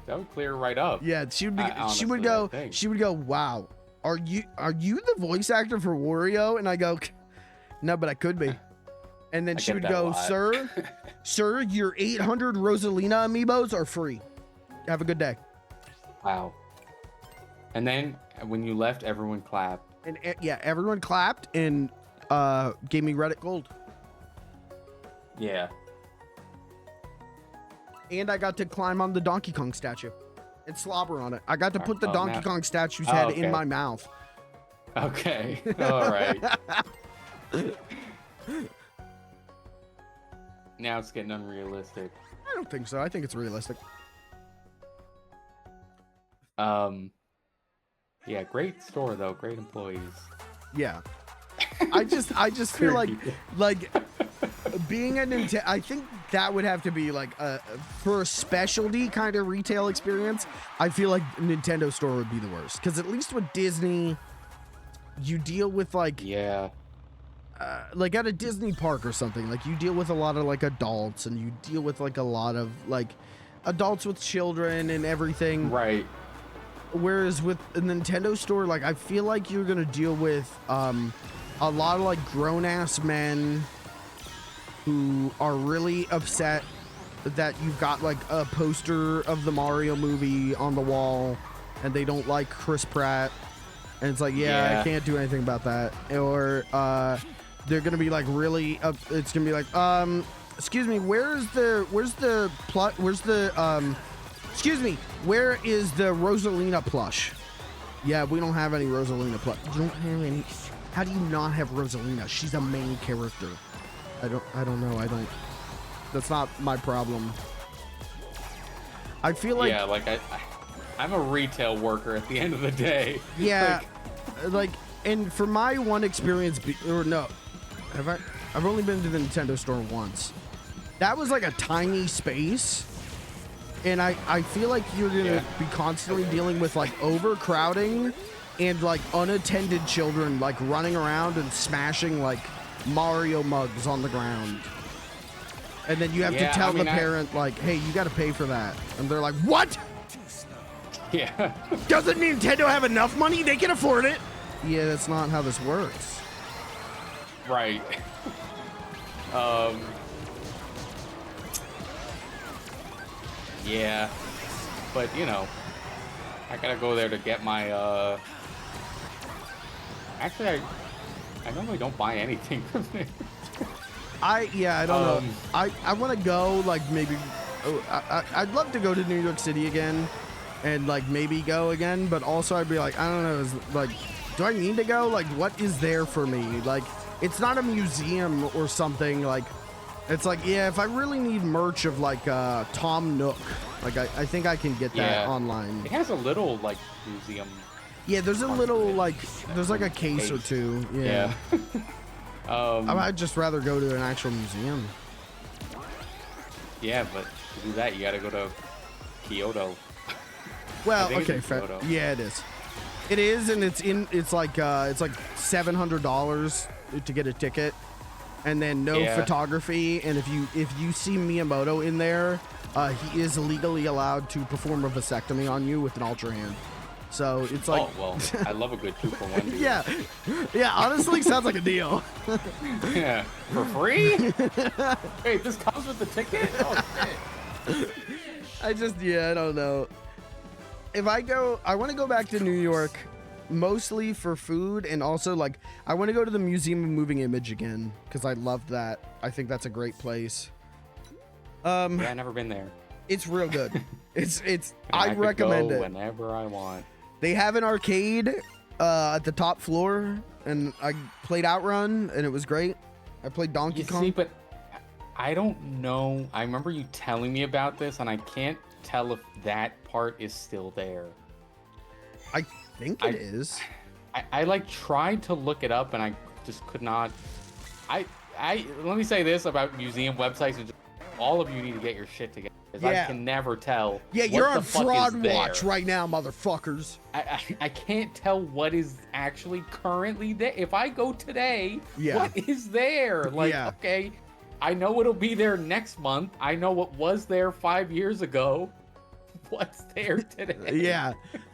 That would clear right up. Yeah, she would go, wow, are you the voice actor for Wario? And I go, no, but I could be. And then she would go, sir, your 800 Rosalina amiibos are free. Have a good day. Wow. And then when you left, everyone clapped. And yeah, everyone clapped and gave me Reddit gold. Yeah. And I got to climb on the Donkey Kong statue and slobber on it. I got to put the Donkey Kong statue's head in my mouth. Okay. All right. Now it's getting unrealistic. I don't think so. I think it's realistic. Yeah, great store though. Great employees. Yeah. I just feel like being a Nintendo, I think that would have to be like for a specialty kind of retail experience. I feel like Nintendo store would be the worst, because at least with Disney, you deal with like like at a Disney park or something, like you deal with a lot of like adults, and you deal with like a lot of like adults with children and everything. Right. Whereas with a Nintendo store, like I feel like you're gonna deal with a lot of like grown-ass men who are really upset that you've got like a poster of the Mario movie on the wall, and they don't like Chris Pratt, and it's like, yeah, I can't do anything about that. Or they're gonna be like really it's gonna be like, excuse me, excuse me, where is the Rosalina plush? Yeah, we don't have any Rosalina plush. You don't have any? How do you not have Rosalina? She's a main character. I don't know. That's not my problem. I feel like... Yeah, like I'm a retail worker at the end of the day. Yeah, like, and for my one experience, I've only been to the Nintendo store once. That was like a tiny space. And I feel like you're gonna be constantly dealing with like overcrowding and like unattended children like running around and smashing like Mario mugs on the ground. And then you have to tell the parent like, hey, you got to pay for that. And they're like, what? Yeah. Doesn't Nintendo have enough money? They can afford it. Yeah, that's not how this works. Right. Yeah. But, you know, I gotta go there to get my, Actually, I normally don't buy anything from there. I don't know. I want to go, like, maybe... I'd love to go to New York City again and, like, maybe go again, but also I'd be like, I don't know, like, do I need to go? Like, what is there for me? Like, it's not a museum or something, like... It's like, yeah, if I really need merch of, like, Tom Nook, like, I think I can get that online. It has a little, like, museum. Yeah, there's a little, like, there's, like, a case or two. Yeah. I'd just rather go to an actual museum. Yeah, but to do that, you gotta go to Kyoto. Well, okay, fair. Yeah, it is. It is, and it's like $700 to get a ticket. And then no photography, and if you see Miyamoto in there, he is legally allowed to perform a vasectomy on you with an ultra hand. So it's like, oh well, I love a good 2-for-1 deal. yeah. Honestly, sounds like a deal. Yeah, for free? Wait, this comes with the ticket? Oh shit. I don't know. If I want to go back to New York. Mostly for food, and also like I want to go to the Museum of Moving Image again because I loved that. I think that's a great place. Yeah, I've never been there. It's real good. I recommend it whenever I want. They have an arcade at the top floor, and I played Outrun, and it was great. I played Donkey Kong. See, but I don't know. I remember you telling me about this, and I can't tell if that part is still there. I think it is. I like tried to look it up and I just could not. I let me say this about museum websites: and all of you need to get your shit together. I can never tell. Yeah, you're on fraud watch right now, motherfuckers. I can't tell what is actually currently there. If I go today, what is there? Like, okay, I know it'll be there next month. I know what was there 5 years ago. What's there today? Yeah,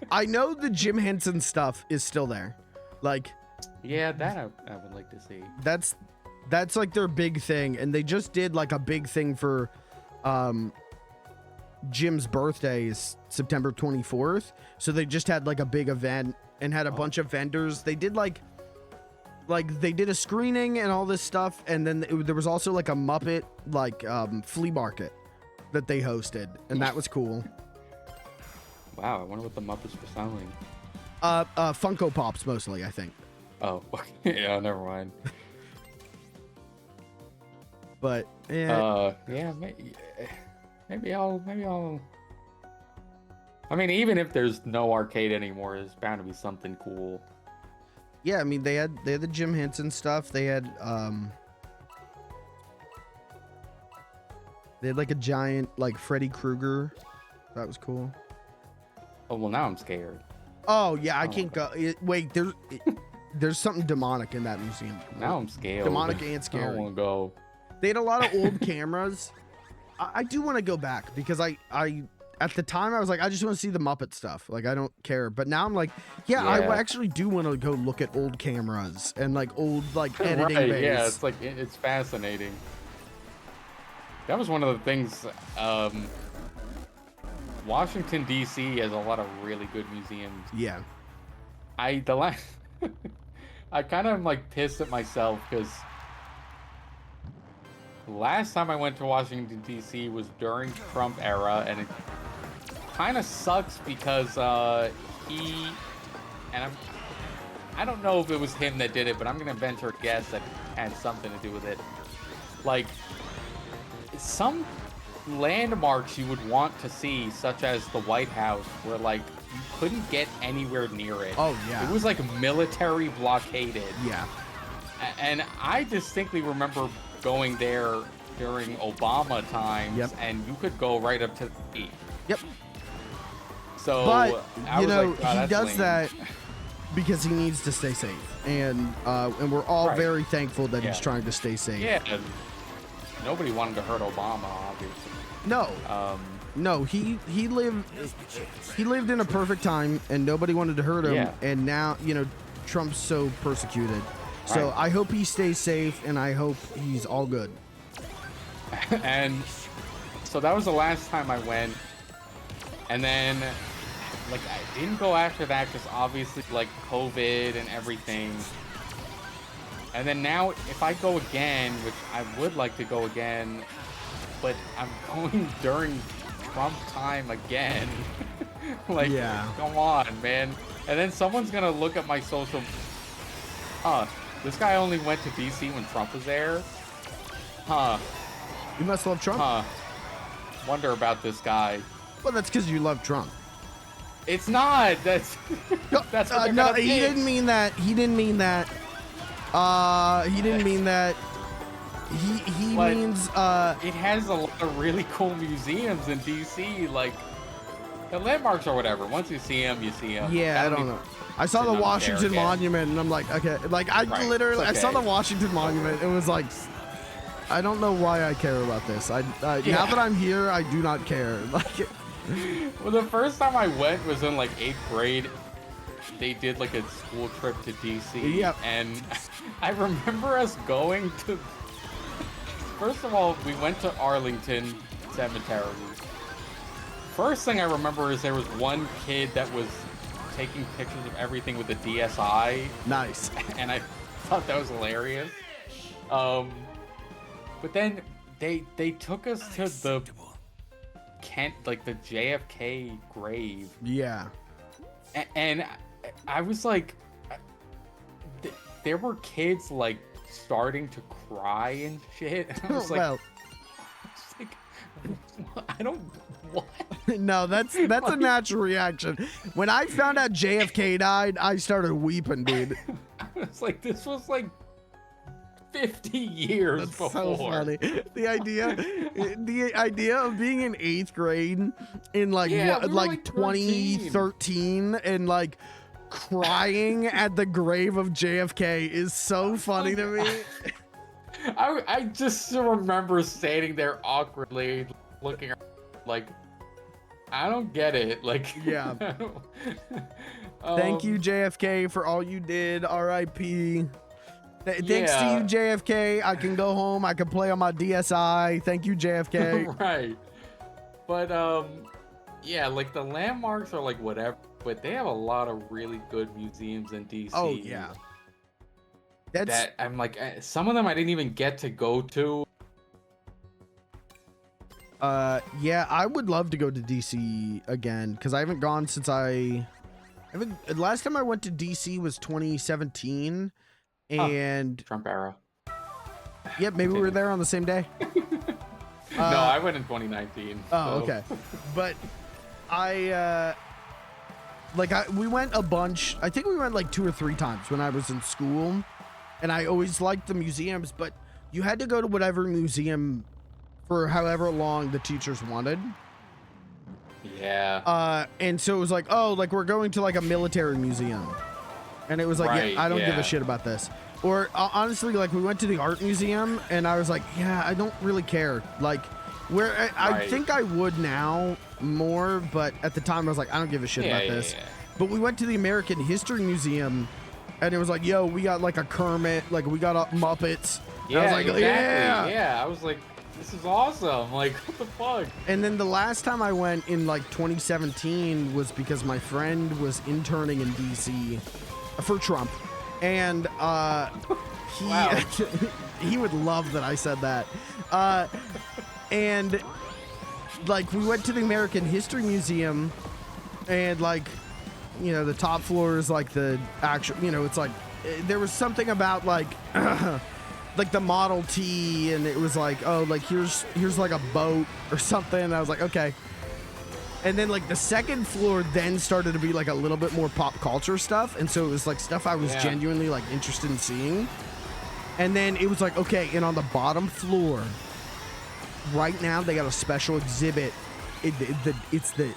I know the Jim Henson stuff is still there. Like, yeah, that I would like to see. That's like their big thing, and they just did like a big thing for Jim's birthday is September 24th, so they just had like a big event and had a bunch of vendors. They did like they did a screening and all this stuff, and then there was also like a Muppet like flea market that they hosted, and that was cool. Wow, I wonder what the Muppets were selling. Funko Pops mostly, I think. Oh, yeah, never mind. But yeah, maybe I'll. I mean, even if there's no arcade anymore, there's bound to be something cool. Yeah, I mean they had the Jim Henson stuff. They had like a giant like Freddy Krueger. That was cool. Oh well, now I'm scared. Oh yeah, I can't go. Wait, there's something demonic in that museum. Now I'm scared. Demonic and scary. I don't want to go. They had a lot of old cameras. I do want to go back because I at the time I was like, I just want to see the Muppet stuff. Like I don't care. But now I'm like, yeah. I actually do want to go look at old cameras and like old like editing bays. Yeah, it's like it's fascinating. That was one of the things. Washington D.C. has a lot of really good museums. Yeah. I kind of am like pissed at myself because last time I went to Washington D.C. was during Trump era, and it kind of sucks because I don't know if it was him that did it, but I'm gonna venture a guess that it had something to do with it. Like some landmarks you would want to see, such as the White House, where like you couldn't get anywhere near it. Oh yeah. It was like military blockaded. Yeah. And I distinctly remember going there during Obama times, and you could go right up to the Yep. So, But I you was know, like, wow, he that's does lame. that because he needs to stay safe, and we're all Right. very thankful that he's Yeah. trying to stay safe. Yeah. Nobody wanted to hurt Obama, obviously. No, Um, no, he lived in a perfect time, and nobody wanted to hurt him. Yeah. And now, you know, Trump's so persecuted. So Right. I hope he stays safe, and I hope he's all good. and so that was the last time I went. And then, like, I didn't go after that because obviously, like, COVID and everything. And then now, if I go again, which I would like to go again, but I'm going during Trump time again. Like, Yeah. come on, man. And then someone's gonna look at my social. This guy only went to DC when Trump was there. You must love Trump. Wonder about this guy. Well, that's because you love Trump. It's not. That's that's what they're No, gonna he think. didn't mean that. He didn't mean that. He didn't mean that. He But means it has a lot of really cool museums in DC, like the landmarks or whatever. Once you see them, you see them. yeah, I don't know. I saw the Washington Monument, and I'm like, okay, like I Right, literally, it's I saw okay. the Washington Monument. It was like, I don't know why I care about this. Now that I'm here, I do not care. Like, Well, the first time I went was in like 8th grade. They did like a school trip to DC. Yep. And I remember us going to. First of all, we went to Arlington Cemetery. First thing I remember is there was one kid that was taking pictures of everything with a DSi, nice. and I thought that was hilarious. But then they took us to the like the JFK grave, Yeah. and I was like, there were kids like starting to cry and shit. I was like, Well, I don't. What? no, that's a natural reaction. When I found out JFK died, I started weeping, dude. I was like, this was like 50 years That's before. so funny. The idea of being in 8th grade in like Yeah, we were, like like 2013 and like crying at the grave of JFK is so funny to me. I just remember standing there awkwardly, looking like, I don't get it. Like, Yeah. Thank you, JFK, for all you did. R.I.P. Thanks to Yeah. you, JFK. I can go home. I can play on my DSi. Thank you, JFK. Right. But yeah, like the landmarks are like whatever, but they have a lot of really good museums in DC. Oh yeah. That's That I'm like, some of them I didn't even get to go to. yeah, I would love to go to DC again because I haven't gone since last time I went to DC was 2017, and Trump era. yeah, maybe we were there on the same day. No, I went in 2019. Oh, so- okay. But we went a bunch. I think we went like 2 or 3 times when I was in school, and I always liked the museums, but you had to go to whatever museum for however long the teachers wanted. Yeah. And so it was like, oh, like we're going to like a military museum. And it was like, Right, yeah, I don't give yeah. a shit about this. Or honestly, like we went to the art museum and I was like, yeah, I don't really care. Like where I Right. think I would now more, but at the time I was like, I don't give a shit about this. Yeah. But we went to the American History Museum and it was like, yo, we got like a Kermit, like we got Muppets. And Yeah, I was like, exactly. yeah. Yeah, I was like, this is awesome. Like, what the fuck? And then the last time I went in like 2017 was because my friend was interning in DC for Trump. And he Wow. he would love that I said that. And like we went to the American History Museum and like, you know, the top floor is like the actual, you know, it's like there was something about like like the Model T, and it was like, oh, like here's like a boat or something. And I was like, okay. And then like the second floor then started to be like a little bit more pop culture stuff, and so it was like stuff I was Yeah. genuinely like interested in seeing. And then it was like, okay, and on the bottom floor right now they got a special exhibit it's the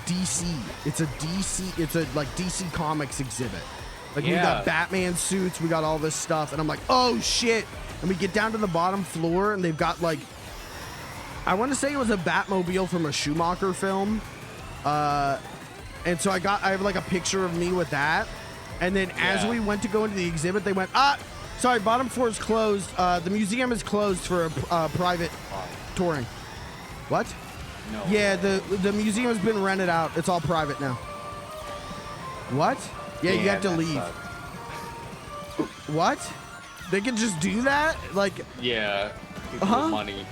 DC. It's a DC. It's a like DC Comics exhibit. Like we got Batman suits. We got all this stuff, and I'm like, oh shit! And we get down to the bottom floor, and they've got like, I want to say it was a Batmobile from a Schumacher film. And so I have like a picture of me with that. And then as we went to go into the exhibit, they went, sorry, bottom floor is closed. The museum is closed for private touring. What? No. Yeah, the museum has been rented out. It's all private now. What? Yeah, you have to leave. What? They can just do that? Like, yeah, people with money.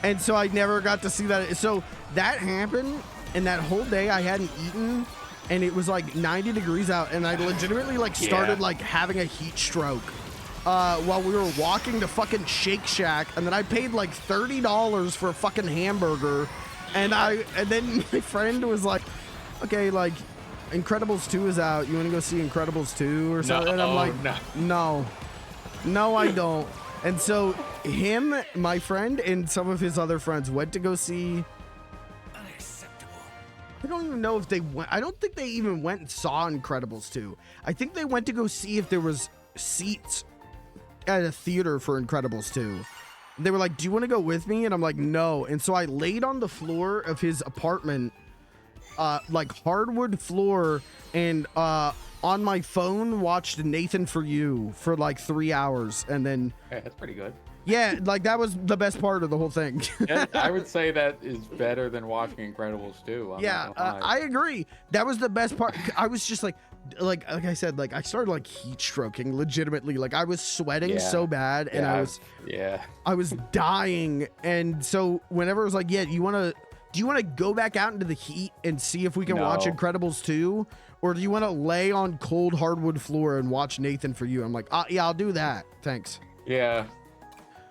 And so I never got to see that. So that happened, and that whole day I hadn't eaten, and it was like 90 degrees out, and I legitimately like started like having a heat stroke while we were walking to fucking Shake Shack, and then I paid like $30 for a fucking hamburger, and then my friend was like, okay, like Incredibles 2 is out. You want to go see Incredibles 2 or something? And I'm like, no, I don't. And so him, my friend, and some of his other friends went to go see. Unacceptable. I don't even know if they went. I don't think they even went and saw Incredibles 2. I think they went to go see if there was seats at a theater for Incredibles 2. They were like, do you want to go with me? And I'm like, no. And so I laid on the floor of his apartment, like hardwood floor, and on my phone watched Nathan For You for like 3 hours, and then That's pretty good. yeah, like that was the best part of the whole thing. Yeah, I would say that is better than watching Incredibles 2. Yeah, I agree. That was the best part. I was just like I said, like I started like heat stroking legitimately. Like I was sweating so bad, and I was dying. And so whenever it was like, yeah, do you want to go back out into the heat and see if we can watch Incredibles 2? Or do you want to lay on cold hardwood floor and watch Nathan For You? I'm like, yeah, I'll do that. Thanks. Yeah.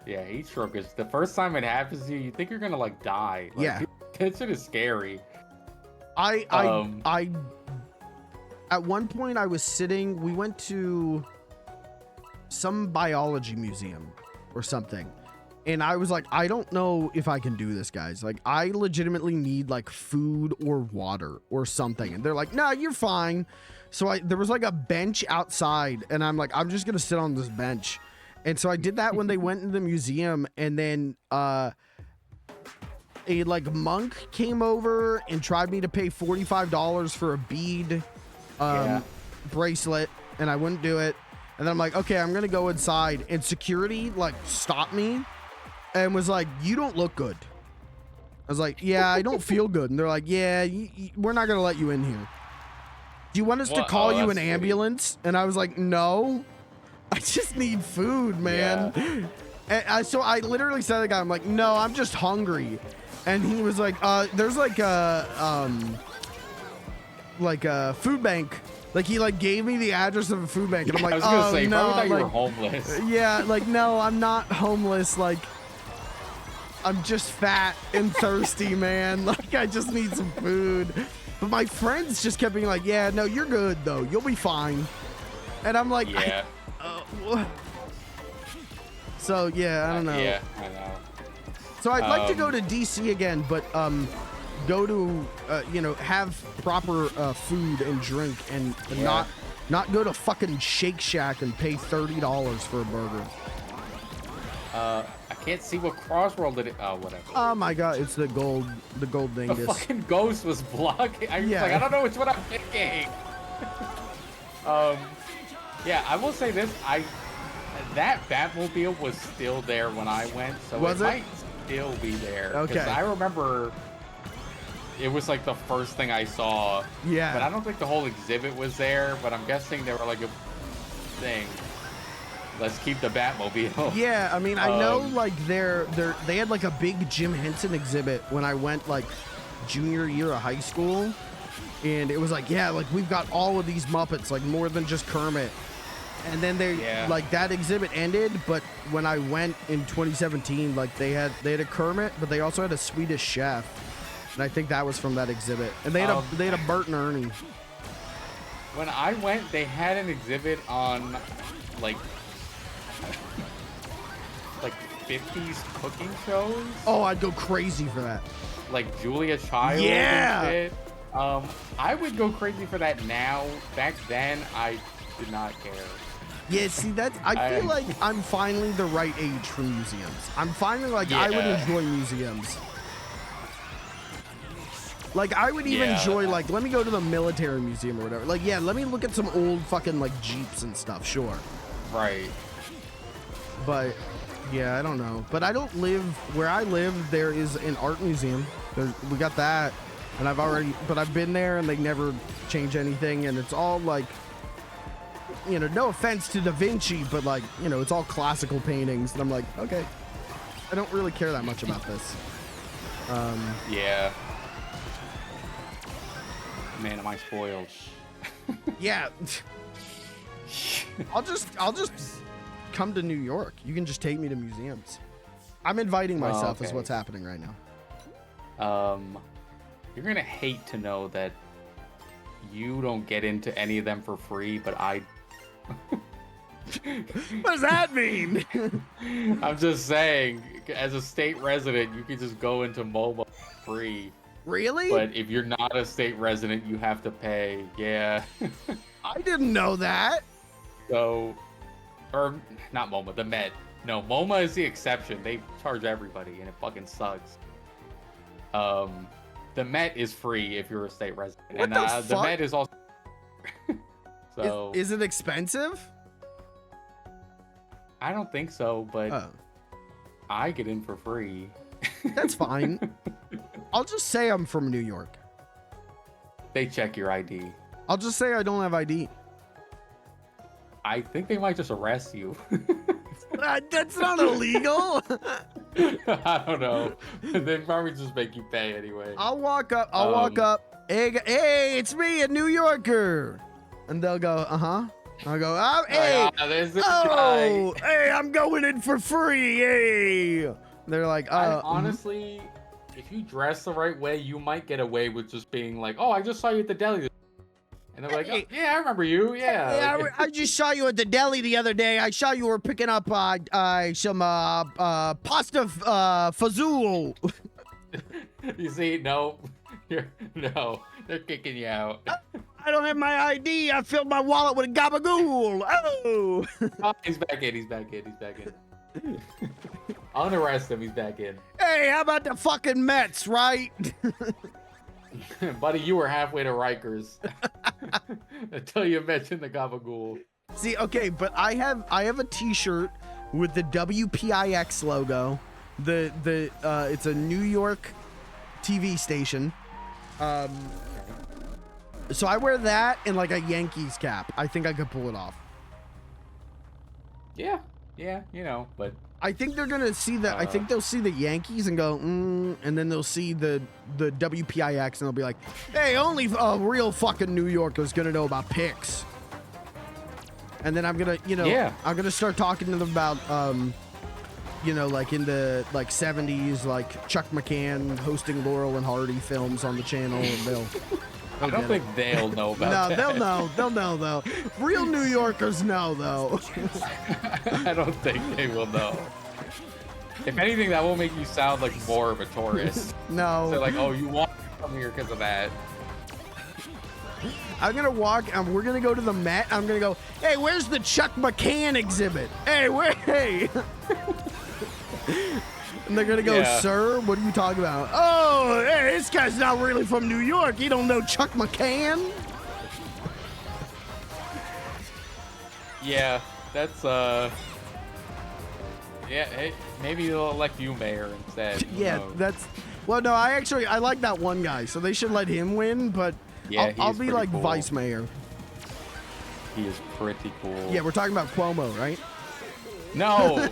Yeah, heat stroke is the first time it happens to you, you think you're gonna like die. Like, yeah. That shit is scary. I at one point I was sitting, we went to some biology museum or something. And I was like, I don't know if I can do this, guys. Like, I legitimately need like food or water or something. And they're like, no, you're fine. So there was like a bench outside, and I'm like, I'm just gonna sit on this bench. And so I did that when they went into the museum, and then a like monk came over and tried me to pay $45 for a bead bracelet, and I wouldn't do it. And then I'm like, okay, I'm gonna go inside, and security like stopped me and was like, you don't look good. I was like, yeah, I don't feel good. And they're like, yeah, we're not gonna let you in here. Do you want us to call you an ambulance? And I was like, no, I just need food, man. Yeah. And so I literally said to the guy, I'm like, no, I'm just hungry. And he was like, there's like a food bank. Like he like gave me the address of a food bank, and I'm like, I was gonna say, no, probably thought like, you were homeless. Yeah, like no, I'm not homeless. Like I'm just fat and thirsty, man. Like I just need some food. But my friends just kept being like, yeah, no, you're good though. You'll be fine. And I'm like, yeah. So yeah, I don't know. Yeah, I know. So I'd like to go to DC again, but go to have proper food and drink, and not go to fucking Shake Shack and pay $30 for a burger. I can't see what Crossworld it is. Oh, whatever. Oh my god, it's the gold dingus. The fucking ghost was blocking. I was like, I don't know which one I'm picking. Yeah, I will say this. That Batmobile was still there when I went, so it might still be there. Okay. I remember it was like the first thing I saw. Yeah. But I don't think the whole exhibit was there, but I'm guessing they were like a thing. Let's keep the Batmobile. Yeah, I mean, I know like they had like a big Jim Henson exhibit when I went like junior year of high school, and it was like, yeah, like we've got all of these Muppets, like more than just Kermit. And then like that exhibit ended, but when I went in 2017, like they had a Kermit, but they also had a Swedish Chef, and I think that was from that exhibit. And they had a Bert and Ernie. When I went, they had an exhibit on like 50s cooking shows. Oh, I'd go crazy for that. Like Julia Child Yeah. and shit. I would go crazy for that now. Back then, I did not care. Yeah, see, I feel like I'm finally the right age for museums. I'm finally like, I would enjoy museums. Like, I would even enjoy, like, let me go to the military museum or whatever. Like, yeah, let me look at some old fucking, like, Jeeps and stuff, sure. Right. But, yeah, I don't know. But I don't live, where I live, there is an art museum. We got that. And I've been there and they never change anything. And it's all, like, you know, no offense to Da Vinci, but, like, you know, it's all classical paintings. And I'm like, okay, I don't really care that much about this. Yeah. Man, am I spoiled? Yeah. I'll just come to New York. You can just take me to museums. I'm inviting myself is what's happening right now. You're gonna hate to know that you don't get into any of them for free, but I. What does that mean? I'm just saying, as a state resident, you can just go into MoMA free. Really? But if you're not a state resident, you have to pay. Yeah. I didn't know that. So, or not MoMA, the Met. No, MoMA is the exception. They charge everybody, and it fucking sucks. The Met is free if you're a state resident, What and the fuck? the Met is also. So is it expensive? I don't think so, but I get in for free. That's fine. I'll just say I'm from New York. They check your ID. I'll just say I don't have ID. I think they might just arrest you. That's not illegal. I don't know. They probably just make you pay anyway. I'll walk up. Hey, it's me, a New Yorker. And they'll go, uh-huh. I'll go, oh, hey. There's this guy. Hey, I'm going in for free. Hey. They're like, honestly, if you dress the right way, you might get away with just being like, oh, I just saw you at the deli. And they're like, oh, yeah, I remember you. Yeah. Hey, I just saw you at the deli the other day. I saw you were picking up some pasta fazool. You see, no, they're kicking you out. I don't have my ID. I filled my wallet with gabagool. Oh. Oh, he's back in. Unarrest him. He's back in. Hey, how about the fucking Mets, right? Buddy, you were halfway to Rikers until you mentioned the gabagool. See, okay, but I have a T-shirt with the WPIX logo. It's a New York TV station. So I wear that and like a Yankees cap. I think I could pull it off. Yeah, you know, but I think they're gonna see the. I think they'll see the Yankees and go, and then they'll see the WPIX and they'll be like, "Hey, only a real fucking New Yorker's gonna know about picks." And then I'm gonna, I'm gonna start talking to them about, like in the 70s, like Chuck McCann hosting Laurel and Hardy films on the channel, and they'll. I don't think they'll know about that. They'll know though. Real New Yorkers know though. I don't think they will know. If anything, that will make you sound like more of a tourist. No. So like, oh, you want to come here because of that. I'm gonna walk and we're gonna go to the Met. I'm gonna go, hey, where's the Chuck McCann exhibit? Hey. And they're gonna go, sir, what are you talking about? Oh, hey, this guy's not really from New York. You don't know Chuck McCann? Yeah, that's hey, maybe they'll elect you mayor instead. Yeah, well, no, I like that one guy, so they should let him win, but yeah, I'll be like cool. vice mayor. He is pretty cool. Yeah, we're talking about Cuomo, right? No.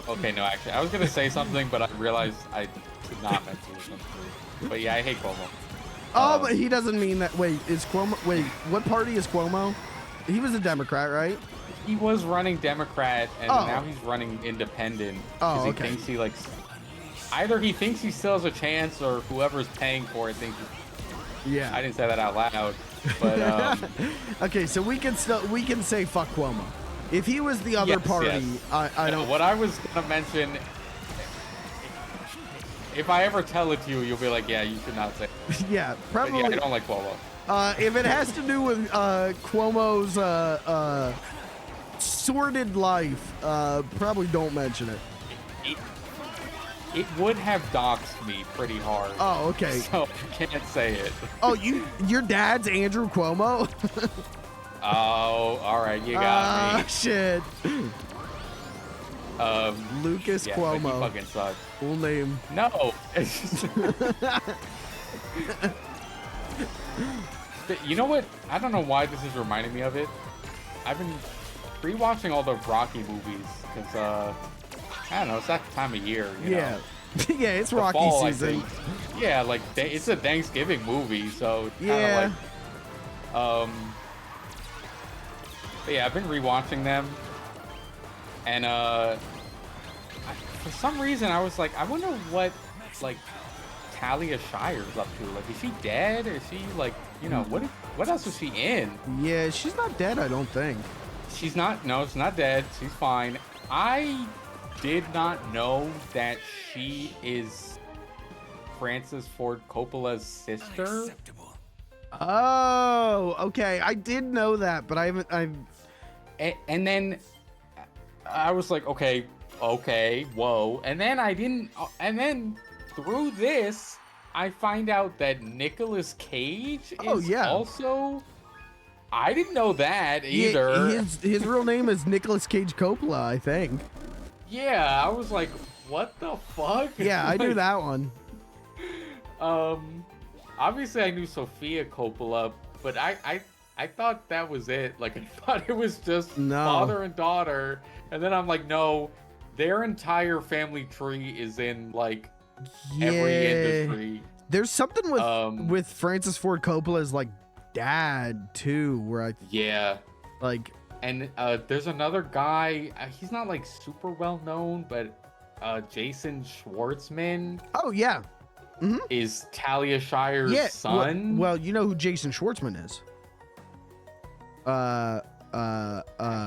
Okay, no, actually, I was gonna say something, but I realized I did not mention something. But yeah, I hate Cuomo. But he doesn't mean that. Wait, what party is Cuomo? He was a Democrat, right? He was running Democrat, and now he's running independent. Oh, he okay. thinks either he still has a chance, or whoever's paying for it thinks. Yeah. I didn't say that out loud. But okay, so we can say fuck Cuomo. If he was the other party, yes. I don't. What I was gonna mention, if I ever tell it to you, you'll be like, yeah, you should not say it. Yeah, probably. Yeah, I don't like Cuomo. If it has to do with Cuomo's sordid life, probably don't mention it. It would have doxed me pretty hard. Oh, okay. So I can't say it. Oh, your dad's Andrew Cuomo? Oh, all right, you got me. Shit. Lucas yeah, Cuomo. He fucking sucks. Full name. No. It's just... You know what? I don't know why this is reminding me of it. I've been rewatching all the Rocky movies because I don't know, it's that time of year. You know? Yeah, it's The Rocky fall, season. Yeah, like it's a Thanksgiving movie, so it's Yeah. kind of like but yeah, I've been rewatching them, and for some reason I was like, I wonder what like Talia Shire's up to. Like, is she dead? Or is she like, you know, what else is she in? Yeah, she's not dead, I don't think. She's not. No, she's not dead. She's fine. I did not know that she is Francis Ford Coppola's sister. Unacceptable. Oh, okay. I did know that, but I haven't. And then I was like, okay, whoa. And then I didn't. And then through this, I find out that Nicolas Cage is also. I didn't know that either. His real name is Nicolas Cage Coppola, I think. Yeah, I was like, what the fuck? Yeah, I knew that one. Obviously I knew Sofia Coppola, but I thought that was it. Like, I thought it was just father and daughter, and then I'm like, no, their entire family tree is in like every industry. There's something with Francis Ford Coppola's like dad too, where like. And there's another guy. He's not like super well known, but Jason Schwartzman. Oh yeah, is Talia Shire's son. Well, you know who Jason Schwartzman is.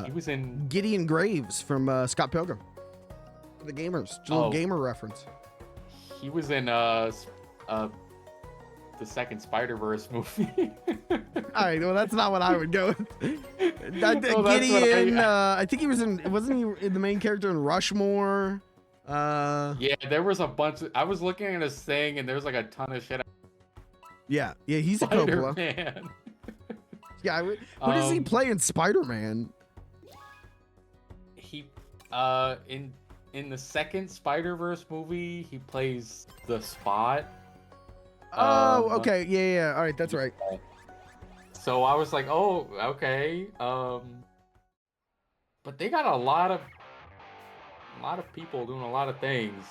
He was in Gideon Graves from Scott Pilgrim. For the gamers, just a little gamer reference. He was in the second Spider-Verse movie. All right, well, that's not what I would go with. Gideon, I think he was wasn't he the main character in Rushmore? Yeah, there was a bunch I was looking at his thing, and there's like a ton of shit. Yeah, he's a Coppola. Man. Yeah, who does he play in Spider-Man? He, in the second Spider-Verse movie, he plays the Spot. Oh, okay, yeah. All right, that's right. So I was like, oh, okay. But they got a lot of people doing a lot of things.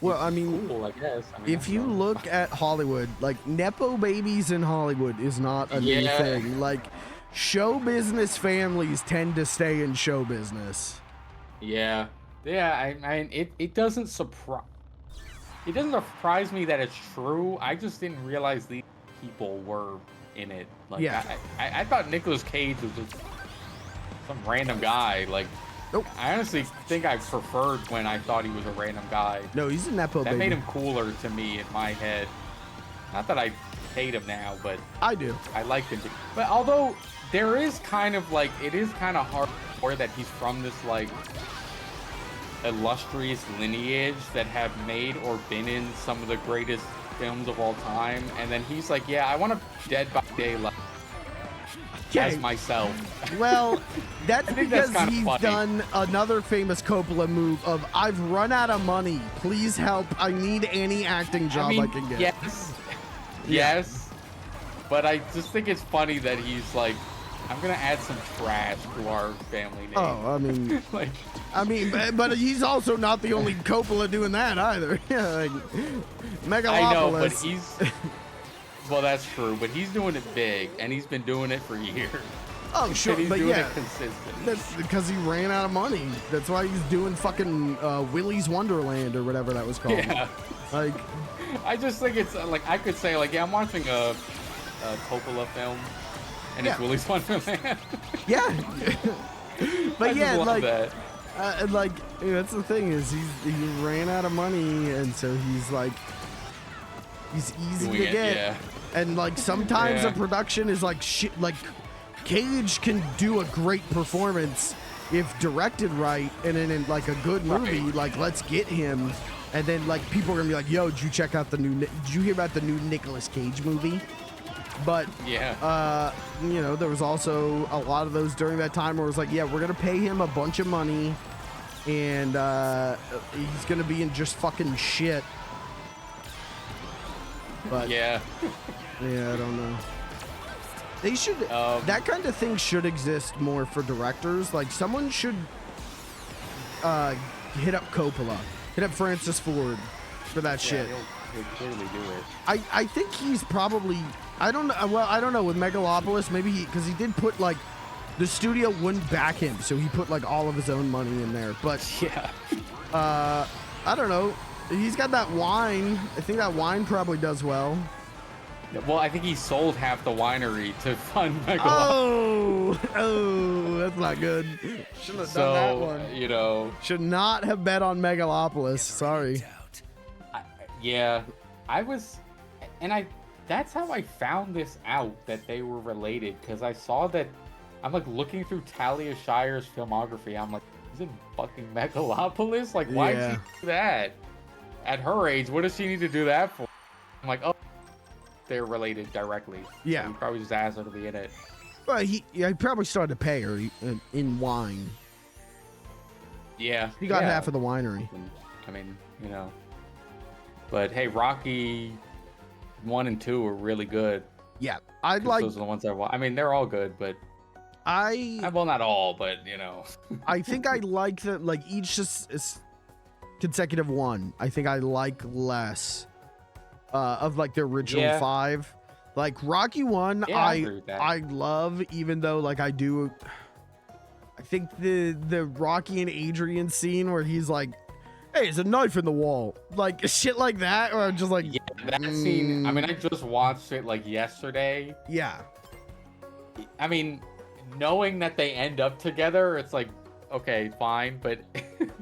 Well, I mean, cool, I guess. If you look at Hollywood, like Nepo babies in Hollywood is not a new thing. Like, show business families tend to stay in show business. Yeah. I mean, it doesn't surprise. It doesn't surprise me that it's true. I just didn't realize these people were in it. Like, I thought Nicolas Cage was just some random guy. Like, nope. I honestly think I preferred when I thought he was a random guy. No, he's a Nepo baby. That made him cooler to me in my head. Not that I hate him now, but I do. I liked him too. But although there is kind of like, it is kind of hard for that he's from this like illustrious lineage that have made or been in some of the greatest films of all time, and then he's like, yeah, I want to Dead by Daylight as myself. Well, that's because he's funny. done another famous Coppola move of, I've run out of money, please help, I need any acting job I can get. Yes, but I just think it's funny that he's like, I'm gonna add some trash to our family name. Oh, I mean, like, but he's also not the only Coppola doing that either. Yeah, like, Megalopolis. I know, but he's. Well, that's true, but he's doing it big, and he's been doing it for years. Oh, sure, he's but doing yeah, it consistent. That's because he ran out of money. That's why he's doing fucking Willy's Wonderland or whatever that was called. Yeah. Like, I just think it's like, I could say like, yeah, I'm watching a Coppola film, and it's Willy's Wonderland. Yeah. But I yeah, just love like, that. That's the thing is he ran out of money, and so he's easy Doing to it, get. yeah. And like sometimes Yeah. a production is like shit. Like Cage can do a great performance if directed right, and then in like a good movie, Right. like let's get him. And then like people are gonna be like, "Yo, did you check out the new? Did you hear about the new Nicolas Cage movie?" But Yeah. you know, there was also a lot of those during that time where it was like, "Yeah, we're gonna pay him a bunch of money, and he's gonna be in just fucking shit." But Yeah. yeah, I don't know. They should. That kind of thing should exist more for directors. Like someone should hit up Coppola, hit up Francis Ford for that shit. He'll clearly do it. I think he's probably. I don't know. Well, I don't know with Megalopolis. Maybe because he did put like the studio wouldn't back him, so he put like all of his own money in there. But Yeah. I don't know. He's got that wine. I think that wine probably does well. Well, I think he sold half the winery to fund Megalopolis. Oh, that's not good. Shouldn't have done that one. You know, Should not have bet on Megalopolis. Sorry. I was, and that's how I found this out that they were related, because I saw that. I'm like looking through Talia Shire's filmography. I'm like, is it fucking Megalopolis? Like, why did she do that? At her age, what does she need to do that for? I'm like, oh, they're related directly. Yeah. So he probably just asked her to be in it. Well, he probably started to pay her in wine. Yeah. He got half of the winery. I mean, you know. But hey, Rocky 1 and 2 are really good. Yeah, I'd like. Those are the ones I watch. I mean, they're all good, but well, not all, but you know. I think I like that. Like each is consecutive one. I think I like less of like the original 5. Like Rocky 1, Yeah, I agree with that. I love, even though like I do. I think the Rocky and Adrian scene where he's like, "Hey, there's a knife in the wall," like shit like that, or I'm just like, Yeah, that scene. I mean, I just watched it like yesterday. yeah, I mean, knowing that they end up together, it's like, okay, fine, but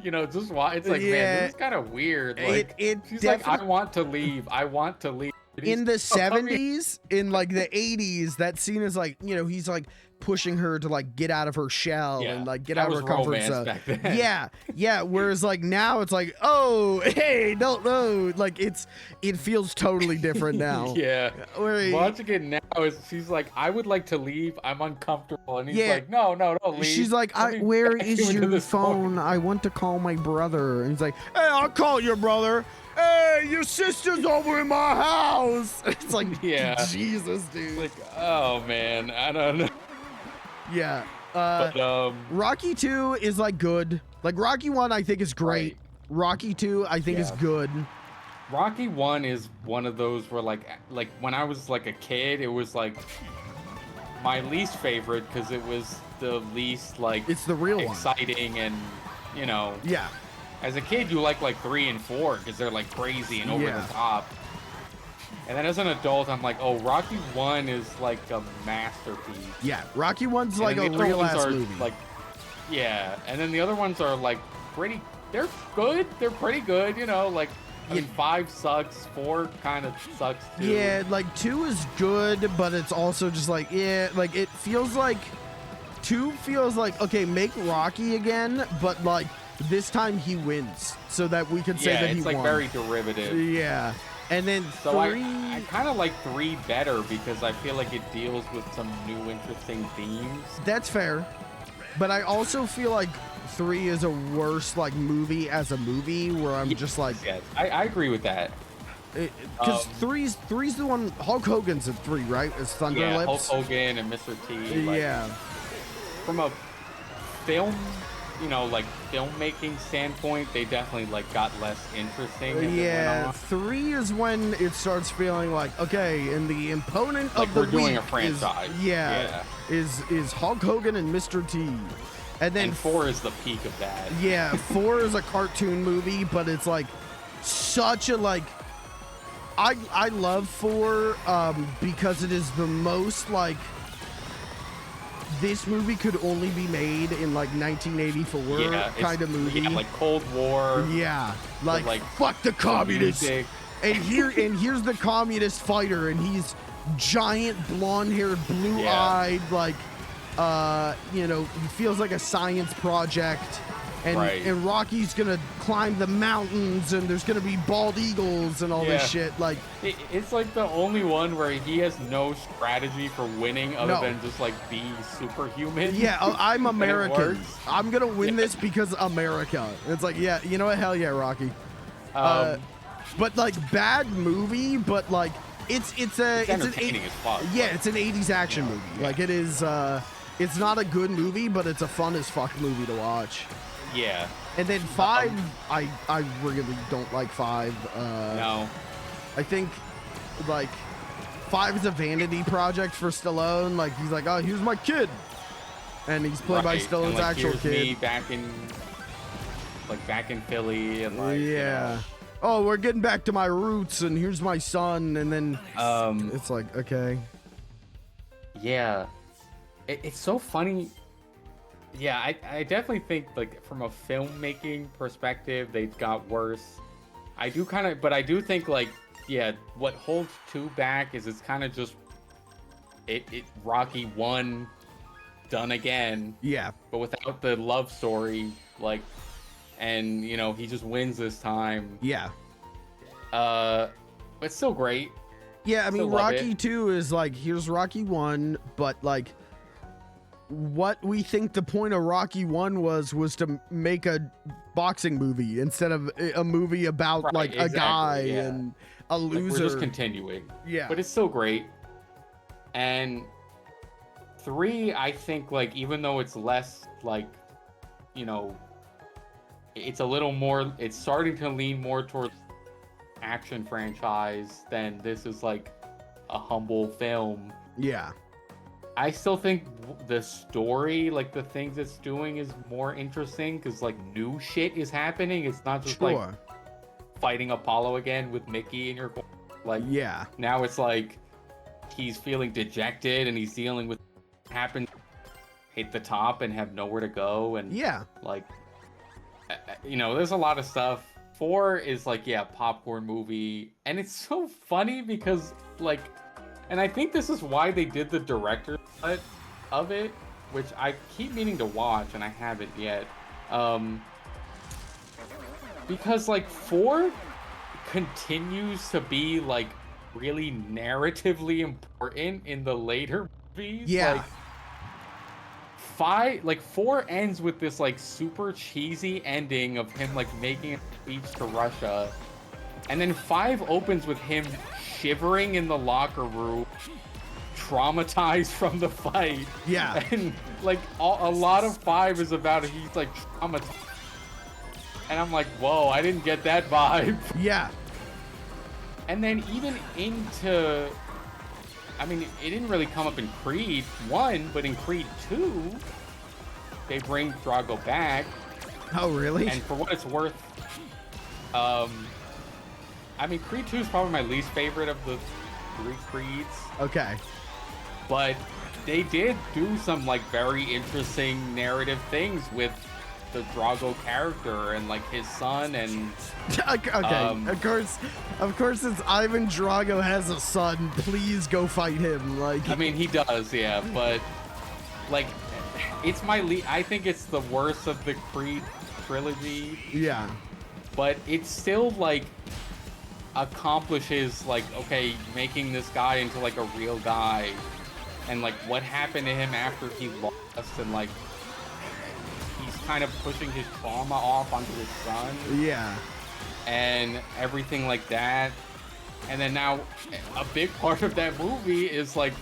you know, just watch. It's like, man, this is kind of weird. Like, she's like, I want to leave. I want to leave. In the 70s, in like the 80s, that scene is like, you know, he's like pushing her to like get out of her shell and like get out of her comfort zone. Yeah. Whereas like now it's like, oh, hey, no, like it feels totally different now. Yeah. Watching it now, she's like, I would like to leave. I'm uncomfortable, and he's like, no, don't leave. She's like, where is your phone? I want to call my brother. And he's like, hey, I'll call your brother. Hey, your sister's over in my house. It's like, Jesus, dude. It's like, oh man, I don't know. Yeah. But Rocky 2 is like good. Like Rocky 1 I think is great. Rocky 2 I think is good. Rocky 1 is one of those where like when I was like a kid, it was like my least favorite because it was the least like it's the real exciting one. And you know. Yeah. As a kid, you like 3 and 4 because they're like crazy and over the top. And then as an adult, I'm like, oh, Rocky 1 is like a masterpiece. Yeah, Rocky 1's like a real ass movie. Like, yeah, and then the other ones are like pretty. They're good. They're pretty good. You know, like I mean, 5 sucks. 4 kind of sucks too. Yeah, like 2 is good, but it's also just like like it feels like 2 feels like okay, make Rocky again, but like. This time he wins, so that we can say that he won. Yeah, it's like very derivative. Yeah, and then so 3. I kind of like 3 better because I feel like it deals with some new interesting themes. That's fair, but I also feel like 3 is a worse like movie as a movie where I'm just like. Yes, I agree with that. Because three's the one Hulk Hogan's at 3, right? It's Thunder Yeah, Lips. Hulk Hogan and Mr. T. Like, yeah. From a film. You know, like filmmaking standpoint, they definitely like got less interesting. Yeah, 3 is when it starts feeling like okay, and the opponent like of the we're doing week a franchise. Is Hulk Hogan and Mr. T, and then 4 is the peak of that. Yeah, 4 is a cartoon movie, but it's like such a like. I love 4 because it is the most like this movie could only be made in like 1984 kind of movie. Yeah, like Cold War. Yeah, like fuck the communists. And here's the communist fighter, and he's giant, blonde-haired, blue-eyed, like, you know, he feels like a science project. And Rocky's gonna climb the mountains, and there's gonna be bald eagles and all this shit. Like, it's like the only one where he has no strategy for winning other than just like be superhuman. Yeah, I'm American. I'm gonna win this because America. And it's like, yeah, you know what? Hell yeah, Rocky. But like bad movie, but like it's an 80s action movie. Like it is. It's not a good movie, but it's a fun as fuck movie to watch. Yeah. And then 5, I really don't like 5. No. I think like 5 is a vanity project for Stallone. Like he's like, oh, here's my kid, and he's played by Stallone's actual kid. Me back in Philly, and like you know. Oh, we're getting back to my roots, and here's my son, and then it's like, okay. Yeah. It's so funny. Yeah, I definitely think like from a filmmaking perspective, they've got worse. I do think like, yeah, what holds 2 back is it's kind of just Rocky 1 done again. Yeah. But without the love story, like, and you know, he just wins this time. Yeah. But still great. Yeah, I mean, Rocky 2 is like, here's Rocky 1, but like, what we think the point of Rocky 1 was to make a boxing movie instead of a movie about like a guy and a loser. Like, we're just continuing. Yeah. But it's still great. And 3, I think, like, even though it's less like, you know, it's a little more, it's starting to lean more towards action franchise than this is like a humble film. Yeah. I still think the story, like the things it's doing, is more interesting because like new shit is happening. It's not just like fighting Apollo again with Mickey in your corner. Like, yeah. Now it's like he's feeling dejected and he's dealing with what happened, hit the top and have nowhere to go. And like, you know, there's a lot of stuff. 4 is like, yeah, popcorn movie. And it's so funny because like, and I think this is why they did the director's cut of it, which I keep meaning to watch and I haven't yet. Because like 4 continues to be like really narratively important in the later movies. Yeah. Like 4 ends with this like super cheesy ending of him like making a speech to Russia. And then 5 opens with him shivering in the locker room, traumatized from the fight. Yeah. And like a lot of 5 is about he's like traumatized. And I'm like, whoa, I didn't get that vibe. Yeah. And then even into, I mean, it didn't really come up in Creed 1, but in Creed 2, they bring Drago back. Oh, really? And for what it's worth, I mean, Creed 2 is probably my least favorite of the 3 Creeds. Okay. But they did do some, like, very interesting narrative things with the Drago character and, like, his son and... Okay, of course, since Ivan Drago has a son, please go fight him. Like, I mean, he does, yeah, but, like, it's I think it's the worst of the Creed trilogy. Yeah. But it's still, like... accomplishes like, okay, making this guy into like a real guy and like what happened to him after he lost, and like he's kind of pushing his trauma off onto his son, and everything like that. And then now a big part of that movie is like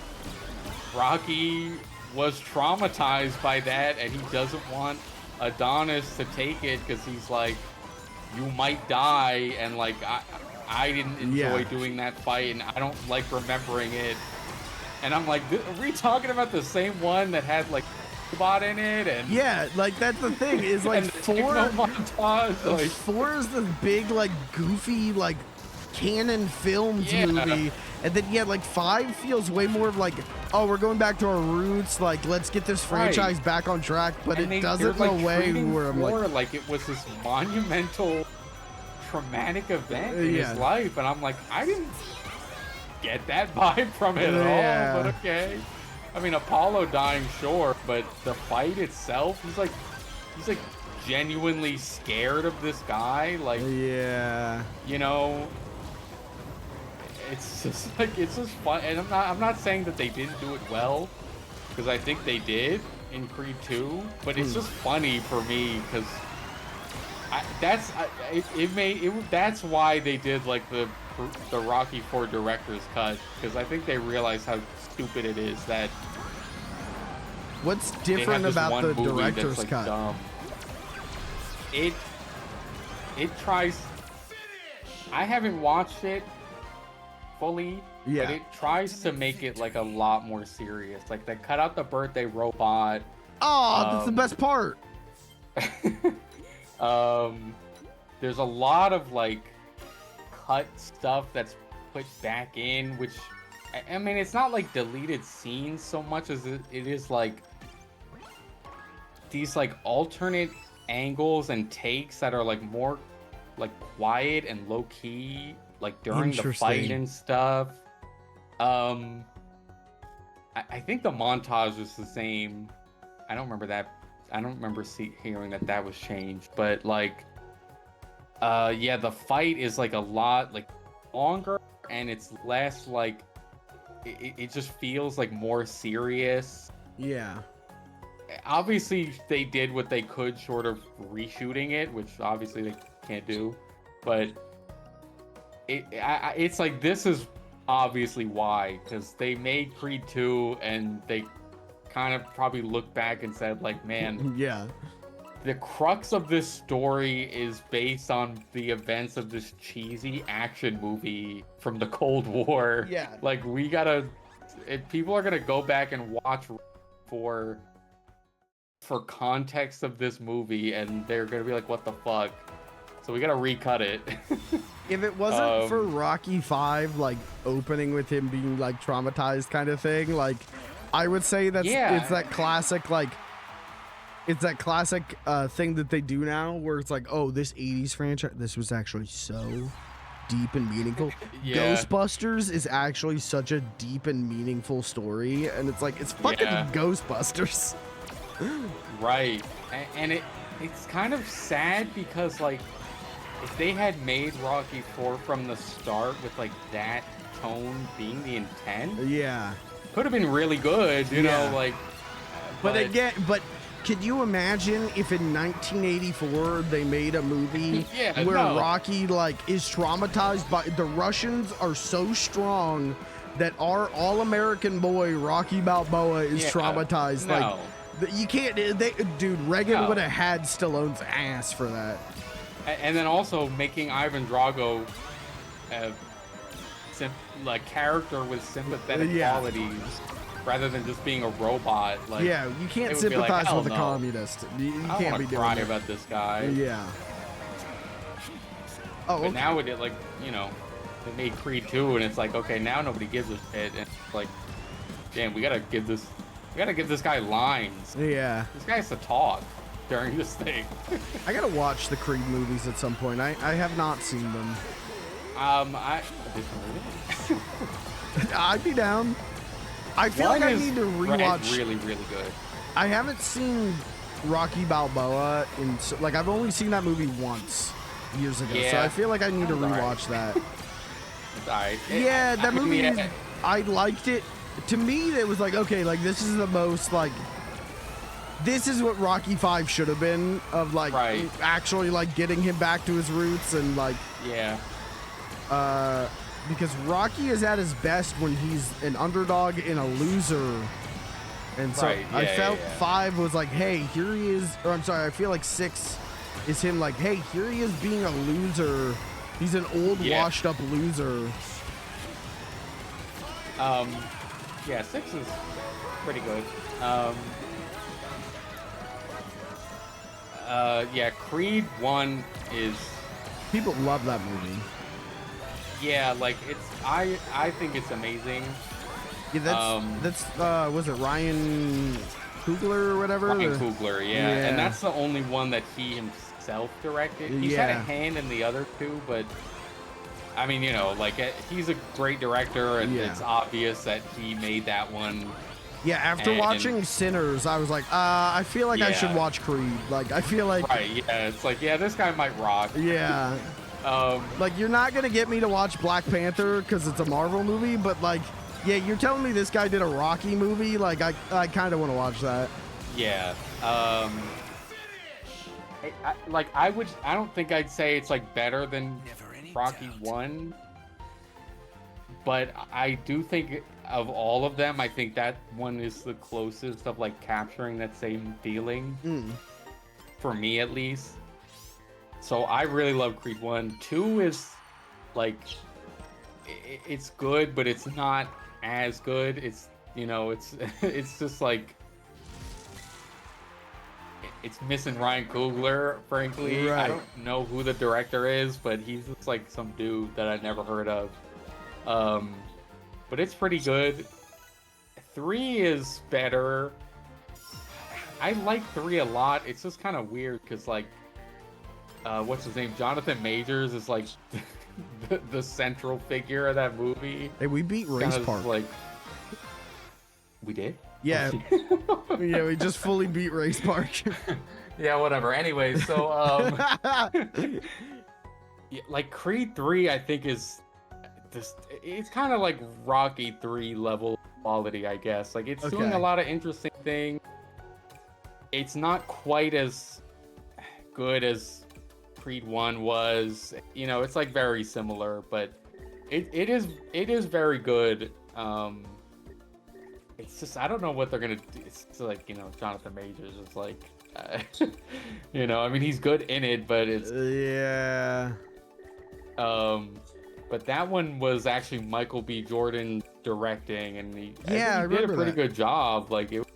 Rocky was traumatized by that and he doesn't want Adonis to take it because he's like, you might die, and like I didn't enjoy doing that fight, and I don't like remembering it. And I'm like, are we talking about the same one that had like bot in it? And yeah, like that's the thing is like 4 montage, like 4 is this big like goofy like canon films movie, and then yeah, like 5 feels way more of like, oh, we're going back to our roots, like let's get this franchise back on track, but it does it in a way where I'm like it was this monumental traumatic event in his life, and I'm like, I didn't get that vibe from it at all, but okay. I mean, Apollo dying, sure, but the fight itself, he's like genuinely scared of this guy, like, you know, it's just fun. And I'm not saying that they didn't do it well, because I think they did in Creed 2, but it's just funny for me because that's why they did like the Rocky IV director's cut, because I think they realized how stupid it is that. What's different about the director's cut? Dumb. It tries. I haven't watched it fully, but it tries to make it like a lot more serious. Like they cut out the birthday robot. Oh, that's the best part. There's a lot of like cut stuff that's put back in, which I mean, it's not like deleted scenes so much as it is like these like alternate angles and takes that are like more like quiet and low key, like during the fight and stuff. I think the montage is the same. I don't remember that. I don't remember hearing that was changed, but like, yeah, the fight is like a lot like longer, and it's less like it just feels like more serious. Yeah. Obviously, they did what they could short of reshooting it, which obviously they can't do. But it's like, this is obviously why, because they made Creed 2 and they kind of probably looked back and said, like, man, the crux of this story is based on the events of this cheesy action movie from the Cold War. Yeah. Like, we gotta, if people are gonna go back and watch for context of this movie, and they're gonna be like, what the fuck? So we gotta recut it. If it wasn't for Rocky 5, like opening with him being like traumatized kind of thing, like I would say that's it's that classic, like it's that classic thing that they do now where it's like, oh, this 80s franchise, this was actually so deep and meaningful. Ghostbusters is actually such a deep and meaningful story, and it's like, it's fucking Ghostbusters. Right. And it's kind of sad because, like, if they had made Rocky 4 from the start with like that tone being the intent, could have been really good, you know, like. But could you imagine if in 1984 they made a movie where Rocky like is traumatized by the Russians are so strong that our all-American boy Rocky Balboa is traumatized? Like, you can't. Dude, Reagan would have had Stallone's ass for that. And then also making Ivan Drago like character with sympathetic qualities rather than just being a robot. Like, you can't sympathize with the communist. You can't be doing cry that. about this guy. But now with it, like, you know, they made Creed 2, and it's like, okay, now nobody gives a shit, and it's like, damn, we gotta give this guy lines. This guy has to talk during this thing. I gotta watch the Creed movies at some point. I have not seen them. I'd be down. I feel like I need to rewatch. Really, really good. I haven't seen Rocky Balboa like I've only seen that movie once years ago, so I feel like I need to rewatch that. It's alright. That movie. I liked it. To me, it was like, okay, like this is the most like. This is what Rocky 5 should have been, of like actually like getting him back to his roots and like because Rocky is at his best when he's an underdog and a loser, and so I felt 5 was like, hey, here he is, or I'm sorry, I feel like 6 is him like, hey, here he is being a loser. He's an old washed up loser. 6 is pretty good. Yeah, Creed 1 is... People love that movie. yeah, like I think it's amazing. Yeah, that's was it Ryan Coogler or whatever? Ryan Coogler, yeah. And that's the only one that he himself directed. He's had a hand in the other two, but I mean, you know, like he's a great director, and it's obvious that he made that one. Yeah, after watching Sinners, I was like, I feel like I should watch Creed. Like, I feel like... Right, yeah, it's like, yeah, this guy might rock. Yeah. Like, you're not going to get me to watch Black Panther because it's a Marvel movie, but, like, yeah, you're telling me this guy did a Rocky movie? Like, I kind of want to watch that. Yeah. I don't think I'd say it's, like, better than Rocky 1. But I do think of all of them, I think that one is the closest of like capturing that same feeling for me, at least. So I really love Creed 1. 2 is like it's good, but it's not as good. It's, you know, it's it's just like it's missing Ryan Coogler, frankly. Right. I don't know who the director is, but he's just like some dude that I never heard of. But it's pretty good. 3 is better. I like 3 a lot. It's just kind of weird because, like, what's his name? Jonathan Majors is like the central figure of that movie. Hey, we beat Race Park. Like, we did? Yeah. Yeah, we just fully beat Race Park. Yeah, whatever. Anyway, so yeah, like Creed 3, I think is. It's kind of like Rocky 3 level quality, I guess. Like, it's doing a lot of interesting things. It's not quite as good as Creed 1 was. You know, it's like very similar, but it is very good. It's just, I don't know what they're gonna do. It's like, you know, Jonathan Majors is like, you know, I mean, he's good in it, but it's yeah. But that one was actually Michael B. Jordan directing, and he did a pretty good job. Like, it was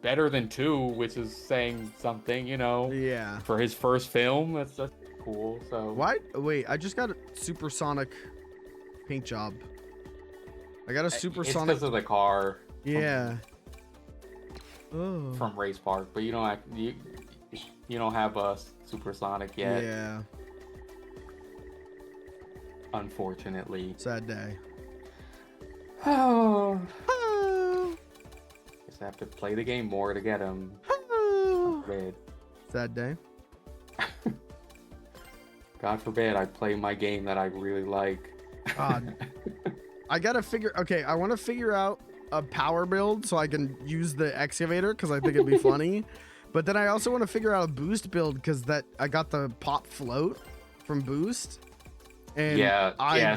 better than 2, which is saying something, you know. Yeah. For his first film, that's cool. So why? Wait, I just got a supersonic paint job. I got a supersonic. It's because of the car. Yeah. From Race Park, but you don't have a supersonic yet. Yeah. Unfortunately. Sad day. Oh. Just have to play the game more to get him. Sad day. God forbid I play my game that I really like. I gotta figure. Okay, I want to figure out a power build so I can use the excavator because I think it'd be funny. But then I also want to figure out a boost build because I got the pop float from Boost. And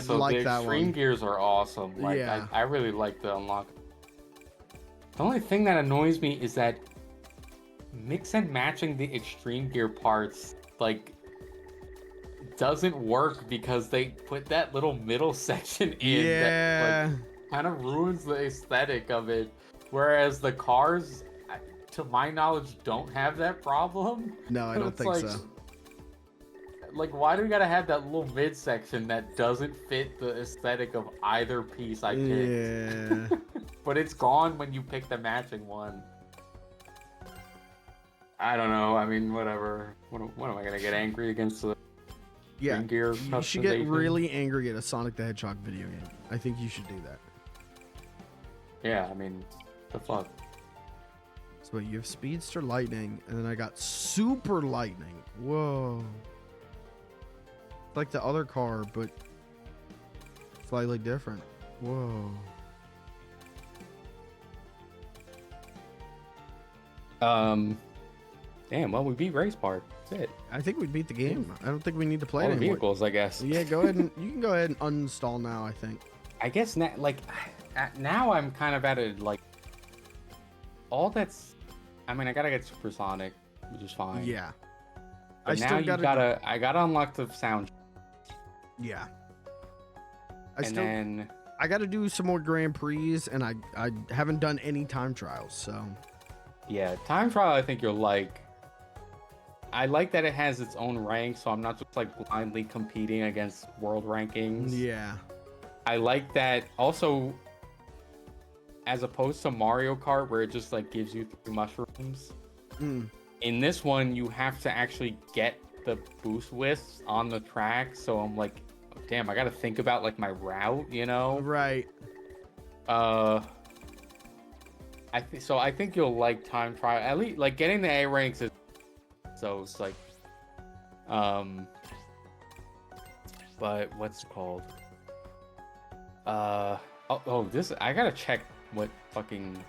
so like the that extreme one. gears are awesome. Like, yeah. I really like the unlock. The only thing that annoys me is that mix and matching the extreme gear parts, like, doesn't work because they put that little middle section in that, like, kind of ruins the aesthetic of it. Whereas the cars, to my knowledge, don't have that problem. No, I don't think so. Like, why do we gotta have that little midsection that doesn't fit the aesthetic of either piece I picked? Yeah. But it's gone when you pick the matching one. I don't know. I mean, whatever. What am I gonna get angry against the gear? You should get really angry at a Sonic the Hedgehog video game. I think you should do that. Yeah, I mean, the fuck. So you have Speedster Lightning, and then I got Super Lightning. Whoa. Like the other car, but slightly different. Whoa. Damn, well, we beat Race Park. That's it. I think we beat the game. I don't think we need to play All it the anymore. vehicles, I guess. Yeah, go ahead and you can go ahead and uninstall now, I think. I guess now I'm kind of at a, like, all that's, I mean, I gotta get Supersonic, which is fine. Yeah. But now I gotta unlock the sound. Yeah. I gotta do some more Grand Prix, and I haven't done any time trials, so. Yeah, time trial I think you'll like. I like that it has its own rank, so I'm not just like blindly competing against world rankings. Yeah. I like that also, as opposed to Mario Kart where it just like gives you 3 mushrooms. In this one, you have to actually get the boost wisps on the track. So I'm like, damn, I got to think about like my route, you know? Right. I think you'll like time trial. At least like getting the A ranks is so it's like but what's it called? This I gotta check what fucking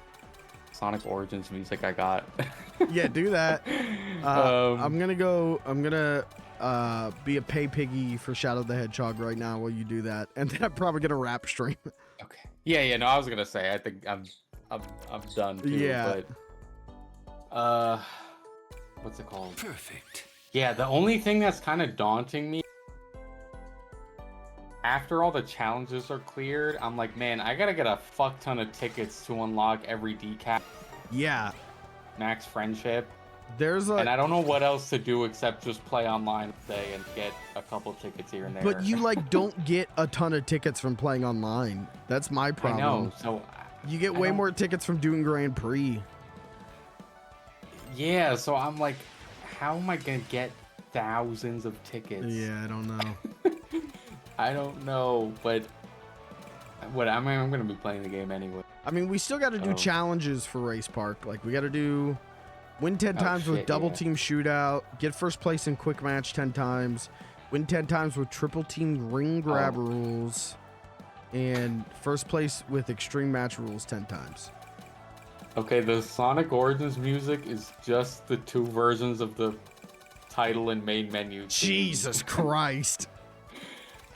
Sonic Origins music I got. Yeah, do that. I'm gonna be a pay piggy for Shadow the Hedgehog right now while you do that, and then I'm probably gonna rap stream. Okay. Yeah. No, I was gonna say I think I'm done too. Yeah. But what's it called? Perfect. Yeah, the only thing that's kind of daunting me after all the challenges are cleared, I'm like, man, I gotta get a fuck ton of tickets to unlock every decap. Yeah. Max friendship. And I don't know what else to do except just play online today and get a couple tickets here and there. But you like don't get a ton of tickets from playing online. That's my problem. I know. So you get way more tickets from doing Grand Prix. Yeah, so I'm like, how am I gonna get thousands of tickets? Yeah, I don't know. I don't know, but I'm gonna be playing the game anyway. I mean, we still got to do challenges for Race Park. Like, we got to do win 10 times with double team shootout, get first place in quick match 10 times, win 10 times with triple team ring grab rules, and first place with extreme match rules 10 times. Okay, the Sonic Origins music is just the 2 versions of the title and main menu. Jesus Christ.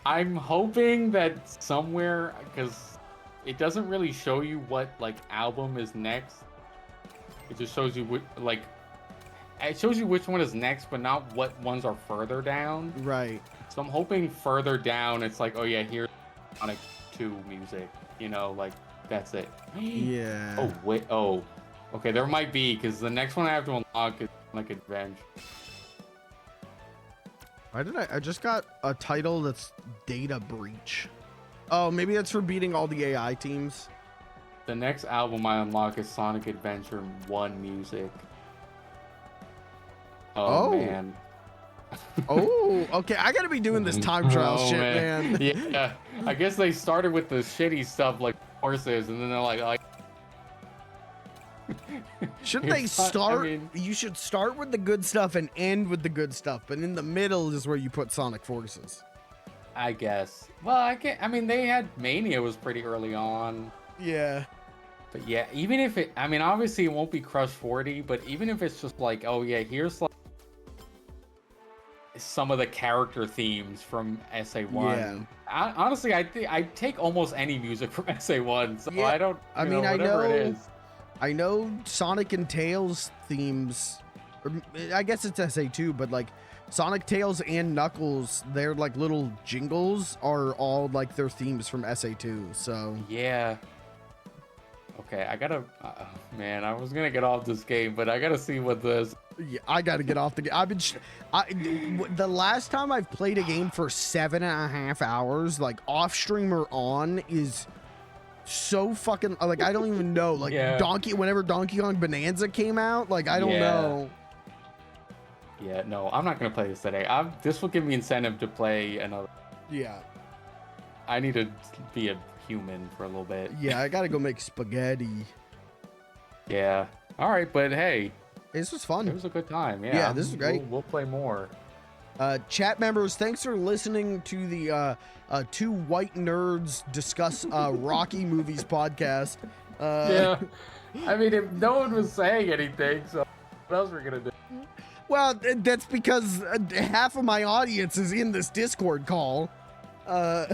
I'm hoping that somewhere, because it doesn't really show you what like album is next. It just shows you it shows you which one is next, but not what ones are further down. Right. So I'm hoping further down, it's like, oh yeah, here's Sonic 2 music. You know, like that's it. Yeah. Oh wait. Oh, okay. There might be, because the next one I have to unlock is Sonic Adventure. Why did I just got a title that's Data Breach. Oh, maybe that's for beating all the AI teams. The next album I unlock is Sonic Adventure 1 music. Oh man. Oh, okay. I gotta be doing this time trial shit, man. Yeah. I guess they started with the shitty stuff like horses, and then they're like shouldn't they start? You should start with the good stuff and end with the good stuff, but in the middle is where you put Sonic Forces. I guess. Well, they had Mania was pretty early on. Yeah. But yeah, even if it, obviously it won't be Crush 40, but even if it's just like, oh yeah, here's like some of the character themes from SA1. Yeah. Honestly, I take almost any music from SA1, so I don't. I know Sonic and Tails themes. Or I guess it's SA2, but like Sonic, Tails, and Knuckles, their like little jingles are all like their themes from SA2. So yeah. Okay, I gotta. Man, I was gonna get off this game, but I gotta see what this. Yeah, I gotta get off the game. The last time I've played a game for 7.5 hours, like off stream or on, is so fucking like I don't even know. Like whenever Donkey Kong Bonanza came out, like I don't know. Yeah, no, I'm not gonna play this today. This will give me incentive to play another. Yeah. I need to be a human for a little bit. Yeah, I gotta go make spaghetti. Yeah. All right, but hey, this was fun. It was a good time. Yeah. Yeah, this is great. We'll play more. Chat members, thanks for listening to the two white nerds discuss Rocky movies podcast. Yeah. If no one was saying anything, so what else we're gonna do? Well, that's because half of my audience is in this Discord call. Well,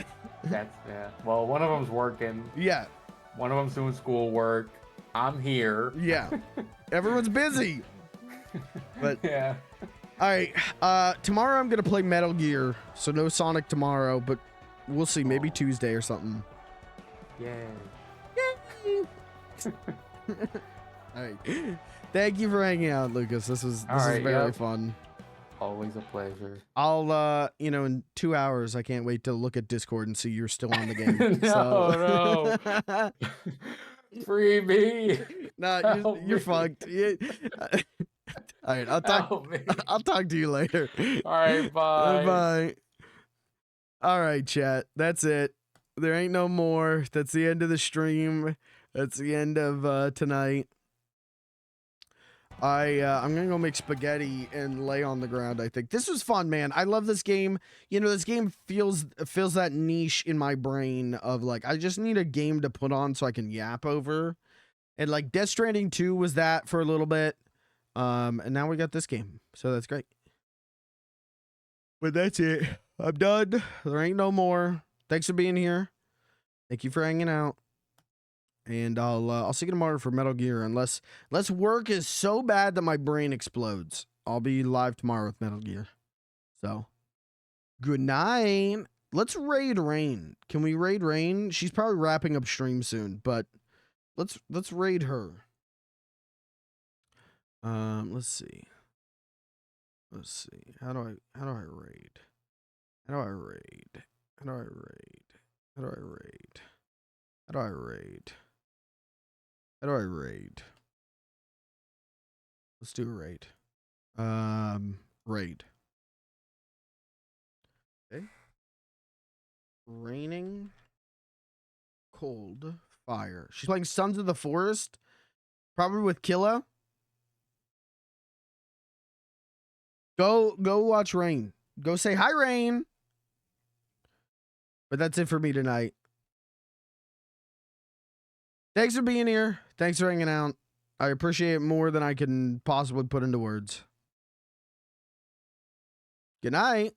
one of them's working. Yeah. One of them's doing schoolwork. I'm here. Yeah. Everyone's busy. But yeah. All right. Tomorrow I'm gonna play Metal Gear, so no Sonic tomorrow, but we'll see. Maybe Tuesday or something. Yay. All right. Thank you for hanging out, Lucas. This was very fun. Always a pleasure. I'll you know, in 2 hours I can't wait to look at Discord and see you're still on the game. No, no. Free me. Nah, you're fucked. All right, Help me. I'll talk to you later. All right, bye. Bye. All right, chat. That's it. There ain't no more. That's the end of the stream. That's the end of tonight. I'm gonna go make spaghetti and lay on the ground. I think this was fun, man. I love this game. You know, this game feels that niche in my brain of like, I just need a game to put on so I can yap over. And like Death Stranding 2 was that for a little bit. And now we got this game, so that's great. But that's it. I'm done. There ain't no more. Thanks for being here. Thank you for hanging out. And I'll see you tomorrow for Metal Gear, unless work is so bad that my brain explodes. I'll be live tomorrow with Metal Gear. So, good night. Let's raid Rain. Can we raid Rain? She's probably wrapping up stream soon, but let's raid her. Let's see. How do I raid? How do I raid? How do I raid? How do I raid? How do I raid? How do I raid? How do I raid? Let's do a raid. Raid. Okay. Raining. Cold. Fire. She's playing Sons of the Forest. Probably with Killa. Go watch Rain. Go say hi, Rain. But that's it for me tonight. Thanks for being here. Thanks for hanging out. I appreciate it more than I can possibly put into words. Good night.